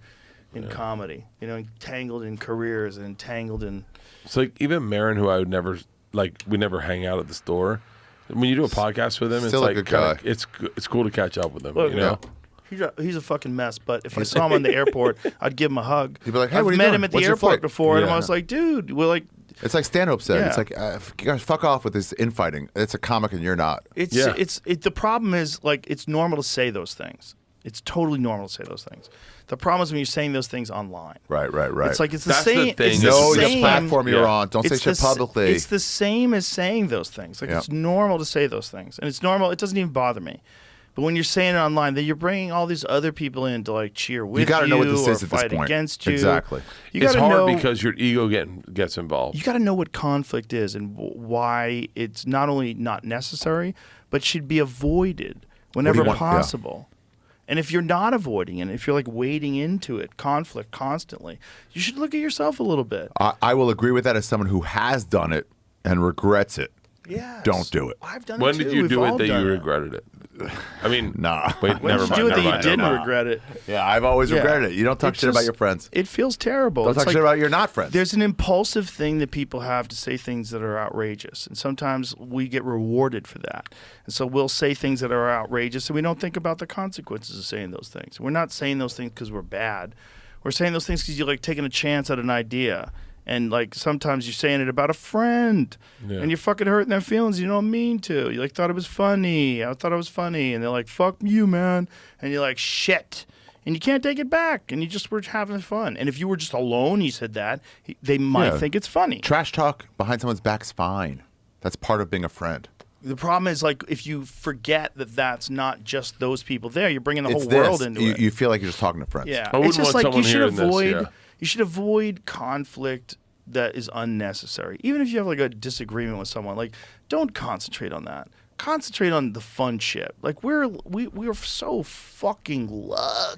M: in comedy. You know, entangled in careers and entangled in...
H: It's like even Marin, who I would never we never hang out at the store. When you do a podcast with him,
F: Still a
H: it's like
F: good guy.
H: it's cool to catch up with him.
M: Look,
H: you know,
M: he's a fucking mess, but if I saw him on the airport, I'd give him a hug.
F: He'd be like, "Hey,
M: I've
F: what are you
M: met
F: doing?
M: him at the
F: What's your
M: airport
F: flight?"
M: before, and I
H: Yeah.
M: was like, dude, we're like...
F: It's like Stanhope said.
M: Yeah.
F: It's like, you guys fuck off with this infighting. It's a comic and you're not.
M: The problem is, like, it's normal to say those things. It's totally normal to say those things. The problem is when you're saying those things online.
F: Right.
M: It's like it's the
H: That's the
M: same.
H: thing.
M: It's
F: Know
M: the
F: the
M: same.
F: platform you're
H: Yeah.
F: on. Don't say
M: It's
F: shit
M: the
F: publicly.
M: It's the same as saying those things. Like,
F: Yeah.
M: it's normal to say those things, and it's normal. It doesn't even bother me. But when you're saying it online, then you're bringing all these other people in to like cheer with you,
F: gotta know what this
M: or
F: is at this
M: fight
F: point.
M: against you.
F: Exactly.
M: You
H: it's
M: gotta
H: hard
M: know,
H: because your ego gets involved.
M: you got to know what conflict is and why it's not only not necessary, but should be avoided whenever
F: want? Yeah.
M: possible. And if you're not avoiding it, if you're like wading into it, conflict constantly, you should look at yourself a little bit.
F: I will agree with that as someone who has done it and regrets it.
M: Yeah.
F: Don't do it.
M: I've done
H: When
M: it too.
H: did you
M: We've
H: do
M: all
H: it that
M: done
H: you
M: it.
H: regretted it? I mean,
F: nah.
H: Wait,
M: What
H: never
M: did you do
H: mind.
M: with it?
H: Never
M: You
H: mind.
M: didn't regret it.
F: Yeah, I've always
M: Yeah.
F: regretted it. You don't talk
M: It's
F: shit about
M: just-
F: your friends.
M: It feels terrible.
F: Don't
M: It's
F: talk
M: like
F: shit about your not friends.
M: There's an impulsive thing that people have to say things that are outrageous, and sometimes we get rewarded for that. And so we'll say things that are outrageous, and we don't think about the consequences of saying those things. We're not saying those things because we're bad. We're saying those things because you're like taking a chance at an idea. And like sometimes you're saying it about a friend, and you're fucking hurting their feelings. You don't mean to. You like thought it was funny. I thought it was funny, and they're like, "Fuck you, man," and you're like, "Shit," and you can't take it back. And you just were having fun. And if you were just alone, you said that they might think it's funny.
F: Trash talk behind someone's back's fine. That's part of being a friend.
M: The problem is like if you forget that that's not just those people there, you're bringing the
F: It's
M: whole world
F: this.
M: into
F: You,
M: it.
F: you feel like you're just talking to friends.
M: Yeah,
H: I wouldn't
M: it's just
H: want
M: like you
H: someone
M: should
H: hearing this,
M: avoid.
H: yeah.
M: You should avoid conflict that is unnecessary. Even if you have like a disagreement with someone, like don't concentrate on that. Concentrate on the fun shit. Like we're so fucking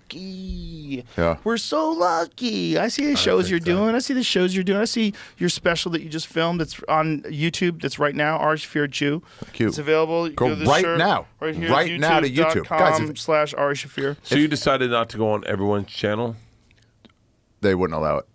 M: lucky.
F: Yeah.
M: We're so lucky. I see the shows you're doing. I see the shows you're doing. I see your special that you just filmed that's on YouTube that's right now, Ari Shafir Jew.
F: Cute.
M: It's available.
F: Go
M: to the
F: right
M: shirt
F: now.
M: Right here.
F: Right now to YouTube. Guys, if-
M: YouTube.com/Ari Shafir.
H: So you decided not to go on everyone's channel?
F: They wouldn't allow it.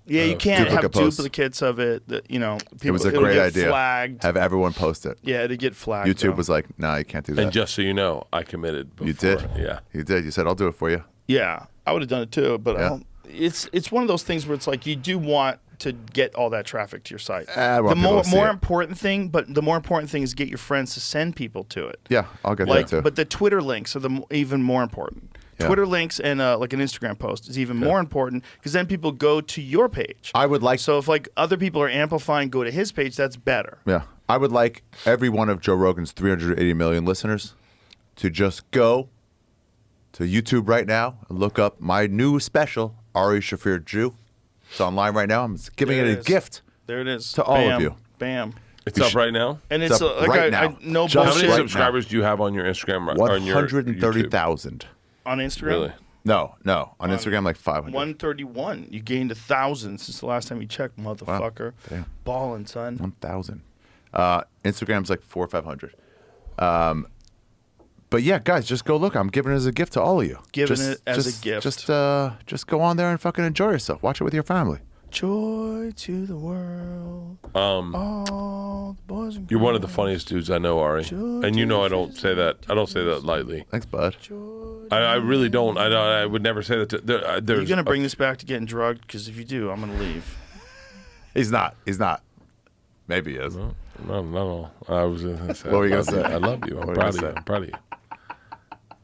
M: Yeah, you can't have
F: Duplicate posts.
M: duplicates of it. That people,
F: It was a
M: it'll
F: great
M: get
F: idea.
M: Flagged.
F: Have everyone post it.
M: Yeah, to get flagged.
F: YouTube
M: though.
F: was like, "Nah, you can't do that."
H: And just so you know, I committed before.
F: You did.
H: Yeah.
F: You did. You said, "I'll do it for you."
M: Yeah, I would have done it too, but I
F: Yeah.
M: don't, it's one of those things where it's like you do want to get all that traffic to your site.
F: I want
M: The
F: people
M: more
F: to see it.
M: important thing, but the more important thing is get your friends to send people to it.
F: Yeah, I'll get
M: Like,
F: that too.
M: but the Twitter links are even more important.
F: Yeah.
M: Twitter links and like an Instagram post is even more important because then people go to your page.
F: I would like.
M: So if like other people are amplifying, go to his page. That's better.
F: Yeah, I would like every one of Joe Rogan's 380 million listeners to just go to YouTube right now and look up my new special, Ari Shafir Jew. It's online right now. I'm giving
M: There
F: it
M: it
F: a
M: is.
F: gift
M: There it is
F: to all
M: Bam.
F: of you.
M: Bam.
H: It's up right now?
M: And
F: It's
M: it's
F: up
M: like
F: right
M: I
F: now.
M: no
F: Just
H: How
M: bullshit.
H: many
F: right
H: subscribers do you have on your Instagram? Or on your
F: 130,000.
M: On Instagram.
H: Really?
F: No. On Instagram, like 500.
M: 131. You gained 1,000 since the last time you checked, motherfucker.
F: Damn.
M: Balling, son.
F: 1,000. Instagram's like 400 or 500. But yeah, guys, just go look. I'm giving it as a gift to all of you.
M: Giving it as a gift.
F: Just go on there and fucking enjoy yourself. Watch it with your family.
M: Joy to the world. All the boys and
H: You're one of the funniest dudes I know, Ari. And you know I don't say that. I don't say that lightly.
F: Thanks, bud.
H: I really don't. I would never say that.
M: You're
H: There's
M: going to bring this back to getting drugged? Because if you do, I'm going to leave.
F: He's not. Maybe he is.
H: No. I was going to say.
F: What were you
H: I
F: gonna
H: love
F: say?
H: I love you. I'm
F: What were you
H: proud of
F: gonna
H: you.
F: say?
H: I'm proud of you.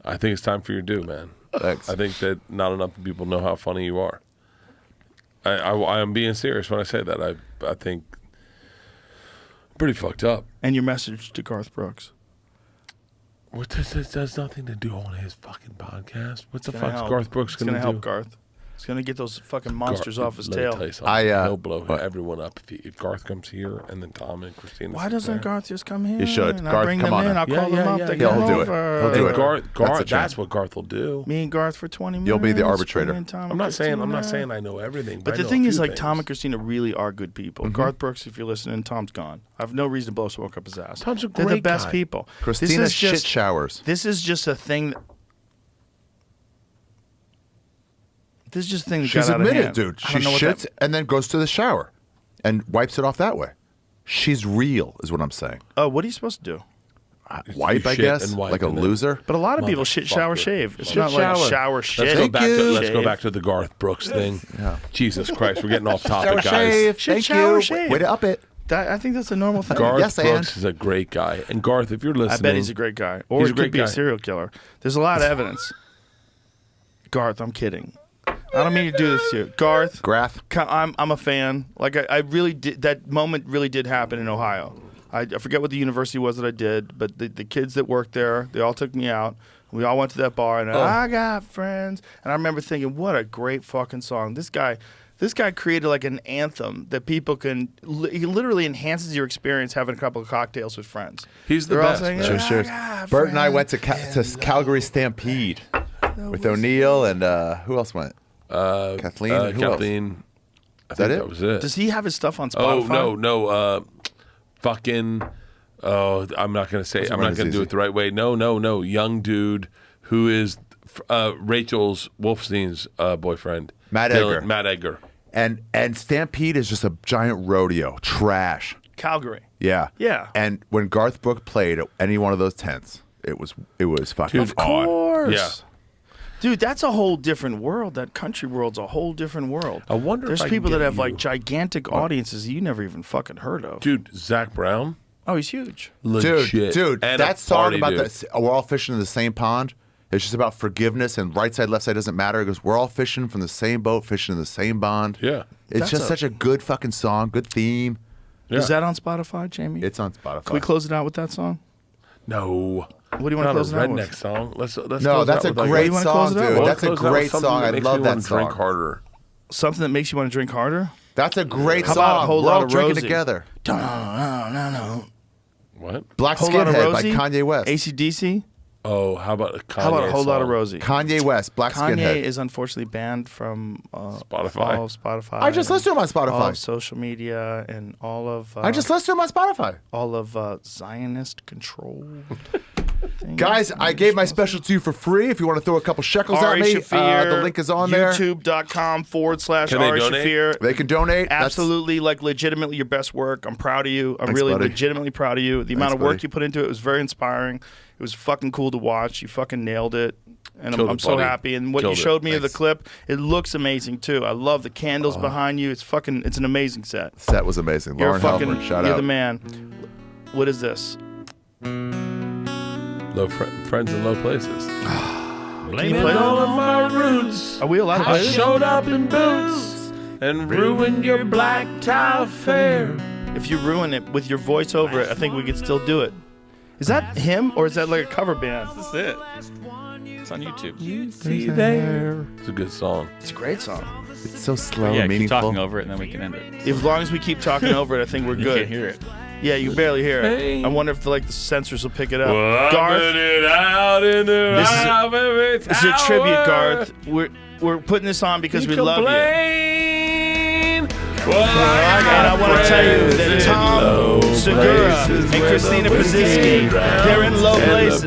H: I think it's time for your due, man.
F: Thanks.
H: I think that not enough people know how funny you are. I am being serious when I say that. I think I'm pretty fucked up.
M: And your message to Garth Brooks.
H: What does nothing to do on his fucking podcast? What the
M: It's gonna
H: fuck's
M: help.
H: Garth Brooks
M: It's
H: going to do?
M: help Garth. It's going to get those fucking monsters off his
H: let me
M: tail.
H: tell you something. He'll blow
F: what?
H: everyone up if Garth comes here and then Tom and Christina.
M: Why
H: sit
M: doesn't
H: there.
M: Garth just come here?
F: He should.
M: And I
F: Garth,
M: bring
F: come
M: them
F: on
M: in.
F: now.
M: I'll call them up. They
F: He'll
M: come
F: do it.
M: over.
F: He'll do
H: And
F: it.
H: Garth,
F: the
H: that's
F: chance.
H: what Garth will do.
M: Me and Garth for 20 minutes.
F: You'll be the arbitrator.
M: me and Tom
H: I'm
M: and
H: not saying
M: Christina.
H: I know everything.
M: But
H: I
M: the
H: know a
M: thing is,
H: few
M: like,
H: things.
M: Tom and Christina really are good people. Garth Brooks, if you're listening, Tom's gone. I have no reason to blow smoke up his ass.
H: Tom's a
M: They're the
H: great
M: best
H: guy.
M: people.
F: Christina
M: This is
F: shit
M: just-
F: showers.
M: This is just a thing. This is just a thing that
F: She's
M: got out of
F: admitted,
M: hand.
F: dude.
M: I
F: She
M: don't know what
F: shits
M: that-
F: and then goes to the shower and wipes it off that way. She's real, is what I'm saying.
M: Oh, what are you supposed to do?
F: Wipe, I
H: shit
F: guess,
H: and wipe
F: like a
H: and then-
F: loser.
M: But a lot of people shit, shower,
H: Motherfucker.
M: shave. It's
H: Shit,
M: not like
F: shower.
M: shower,
H: Let's
M: shit.
H: go back to
F: you.
H: let's go back to the Garth Brooks thing.
F: Yeah.
H: Jesus Christ, we're getting off topic,
F: Shower,
H: guys.
F: shave.
M: Shit,
F: Thank
M: shower,
F: you.
M: shave.
F: Way to up it.
M: I think that's a normal thing.
H: Garth
F: Yes,
H: Brooks
F: and?
H: is a great guy. And Garth, if you're
M: I
H: listening,
M: bet he's a great guy. Or
H: He's
M: he
H: a great
M: could be
H: guy.
M: a serial killer. There's a lot of evidence. Garth, I'm kidding. I don't mean to do this to you. Garth,
F: Grath.
M: I'm a fan. Like I really did. That moment really did happen in Ohio. I forget what the university was that I did, but the kids that worked there, they all took me out. We all went to that bar, and I got friends. And I remember thinking, what a great fucking song. This guy created like an anthem that people can. He literally enhances your experience having a couple of cocktails with friends.
H: He's the
M: They're all
H: best.
M: saying,
H: man.
M: "I
F: Sure.
M: got
F: Bert and I went to
M: friends."
F: Calgary Stampede with O'Neill and who else went? Kathleen. and who else?
H: Kathleen. I
F: that
H: think
F: it?
H: that was it.
M: Does he have his stuff on
H: Oh
M: Spotify?
H: no, fucking Oh, I'm not going to say.
F: Those
H: I'm
F: are
H: not going to do
F: easy.
H: it the right way. No. Young dude who is Rachel's Wolfstein's boyfriend.
F: Matt Edgar.
H: Matt Edgar.
F: And Stampede is just a giant rodeo. Trash.
M: Calgary.
F: Yeah.
M: Yeah.
F: And when Garth Brooks played at any one of those tents, it was fucking
M: Of course.
H: Yeah.
M: Dude, that's a whole different world. That country world's a whole different world.
H: I wonder
M: There's
H: if I can
M: people that
H: get
M: have
H: you-
M: like gigantic audiences you never even fucking heard of.
H: Dude, Zach Brown.
M: Oh, he's huge.
H: Legit.
F: Dude,
H: And
F: that
H: a
F: song
H: party
F: about
H: dude.
F: that we're all fishing in the same pond. It's just about forgiveness and right side, left side doesn't matter. It goes, we're all fishing from the same boat, fishing in the same bond.
H: Yeah.
F: It's
M: That's
F: just
M: a-
F: such a good fucking song, good theme.
H: Yeah.
M: Is that on Spotify, Jamie?
F: It's on Spotify.
M: Can we close it out with that song?
H: No.
M: What do you want to
H: Not
M: close
H: a
M: it out
H: redneck
M: with?
H: song. Let's
F: No,
H: close
F: that's
H: it
F: a
H: out with, like,
F: great
M: you wanna
F: song,
M: close it out
F: dude.
M: with?
F: That's a
H: close it out with
F: great
H: something
F: song.
H: that
F: I
H: makes
F: love
H: me
F: that
H: wanna
F: song.
H: Drink harder.
M: Something that makes you want to drink harder?
F: That's a great
M: How about
F: song.
M: a Whole
F: We're
M: Lot
F: all
M: of
F: drinking
M: Rosie?
F: together.
M: No.
H: What?
F: Black
M: Whole Lot of
F: Skinhead by
M: Rosie?
F: Kanye West.
M: AC/DC?
H: Oh, how about a Kanye
M: How about a whole lot of
H: song?
M: Rosie?
F: Kanye West, Black
M: Kanye
F: Skinhead.
M: is unfortunately banned from
H: Spotify.
M: all of Spotify.
F: I just listened to him on Spotify.
M: All of social media and all of.
F: I just listened to him on Spotify.
M: all of Zionist control.
F: Guys, I gave my special to you for free. If you want to throw a couple shekels at
M: Ari
F: me,
M: Shaffir,
F: the link is on there.
M: YouTube.com/Ari
H: Can they donate?
M: Shaffir.
F: They can donate. That's-
M: Absolutely, like legitimately your best work. I'm proud of you. I'm
F: Thanks,
M: really
F: buddy.
M: legitimately proud of you. The amount
F: Thanks,
M: of work
F: buddy.
M: you put into it was very inspiring. It was fucking cool to watch. You fucking nailed it. And
H: Killed
M: I'm
H: it,
M: so
H: buddy.
M: happy. And what
H: Killed
M: you
H: it.
M: showed me of the
F: Thanks.
M: clip, it looks amazing too. I love the candles behind you. It's an amazing set.
F: Set was amazing.
M: You're
F: Lauren
M: fucking,
F: Halpern, shout
M: you're
F: out.
M: the man. What is this?
H: Friends in low places.
M: Blame it all
H: on my roots.
M: Are we allowed to play this?
H: Showed up in boots and ruined your black tie affair.
M: If you ruin it with your voice over it, I think we could still do it. Is that him or is that like a cover band?
I: That's it. It's on YouTube.
H: See there. It's a good song.
M: It's a great song.
F: It's so slow
I: Yeah,
F: and
I: keep
F: meaningful.
I: talking over it and then we can end it.
M: As long as we keep talking over it, I think we're
I: You
M: good.
I: can't hear it.
M: Yeah, you barely hear it.
H: Hey.
M: I wonder if the censors will pick it up.
H: Well,
M: Garth,
H: it out in the
M: This is a-
H: every
M: this is a tribute,
H: tower.
M: Garth. We're putting this on because we love you.
H: Complain. Well,
M: And I want to tell you that Tom Segura and Christina Pazitsky, they're in low places.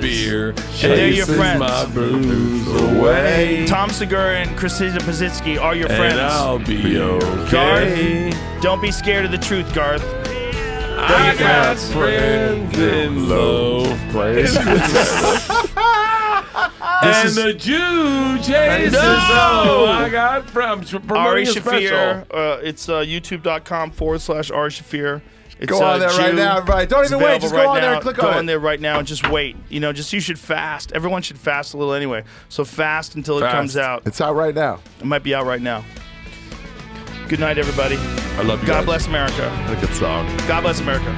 M: And they're your friends.
H: My blues away.
M: Tom Segura and Christina Pazitsky are your
H: And
M: friends.
H: I'll be okay.
M: Garth, don't be scared of the truth, Garth.
H: I got friends in low places. And the Jew chases. Oh, I got friends.
M: Ari Shaffir. It's youtube.com/Ari Shaffir. It's,
F: Go on there right
M: Jew.
F: now, everybody. Don't
M: It's
F: even wait.
M: available
F: Just go
M: right
F: on there
M: now.
F: and click
M: Go
F: on it.
M: on there right now and just wait. You should fast. Everyone should fast a little anyway. So fast until it
H: Fast.
M: comes out.
F: It's out right now.
M: It might be out right now. Good night, everybody.
H: I love you
M: God
H: guys.
M: bless America.
F: What a good song.
M: God bless America.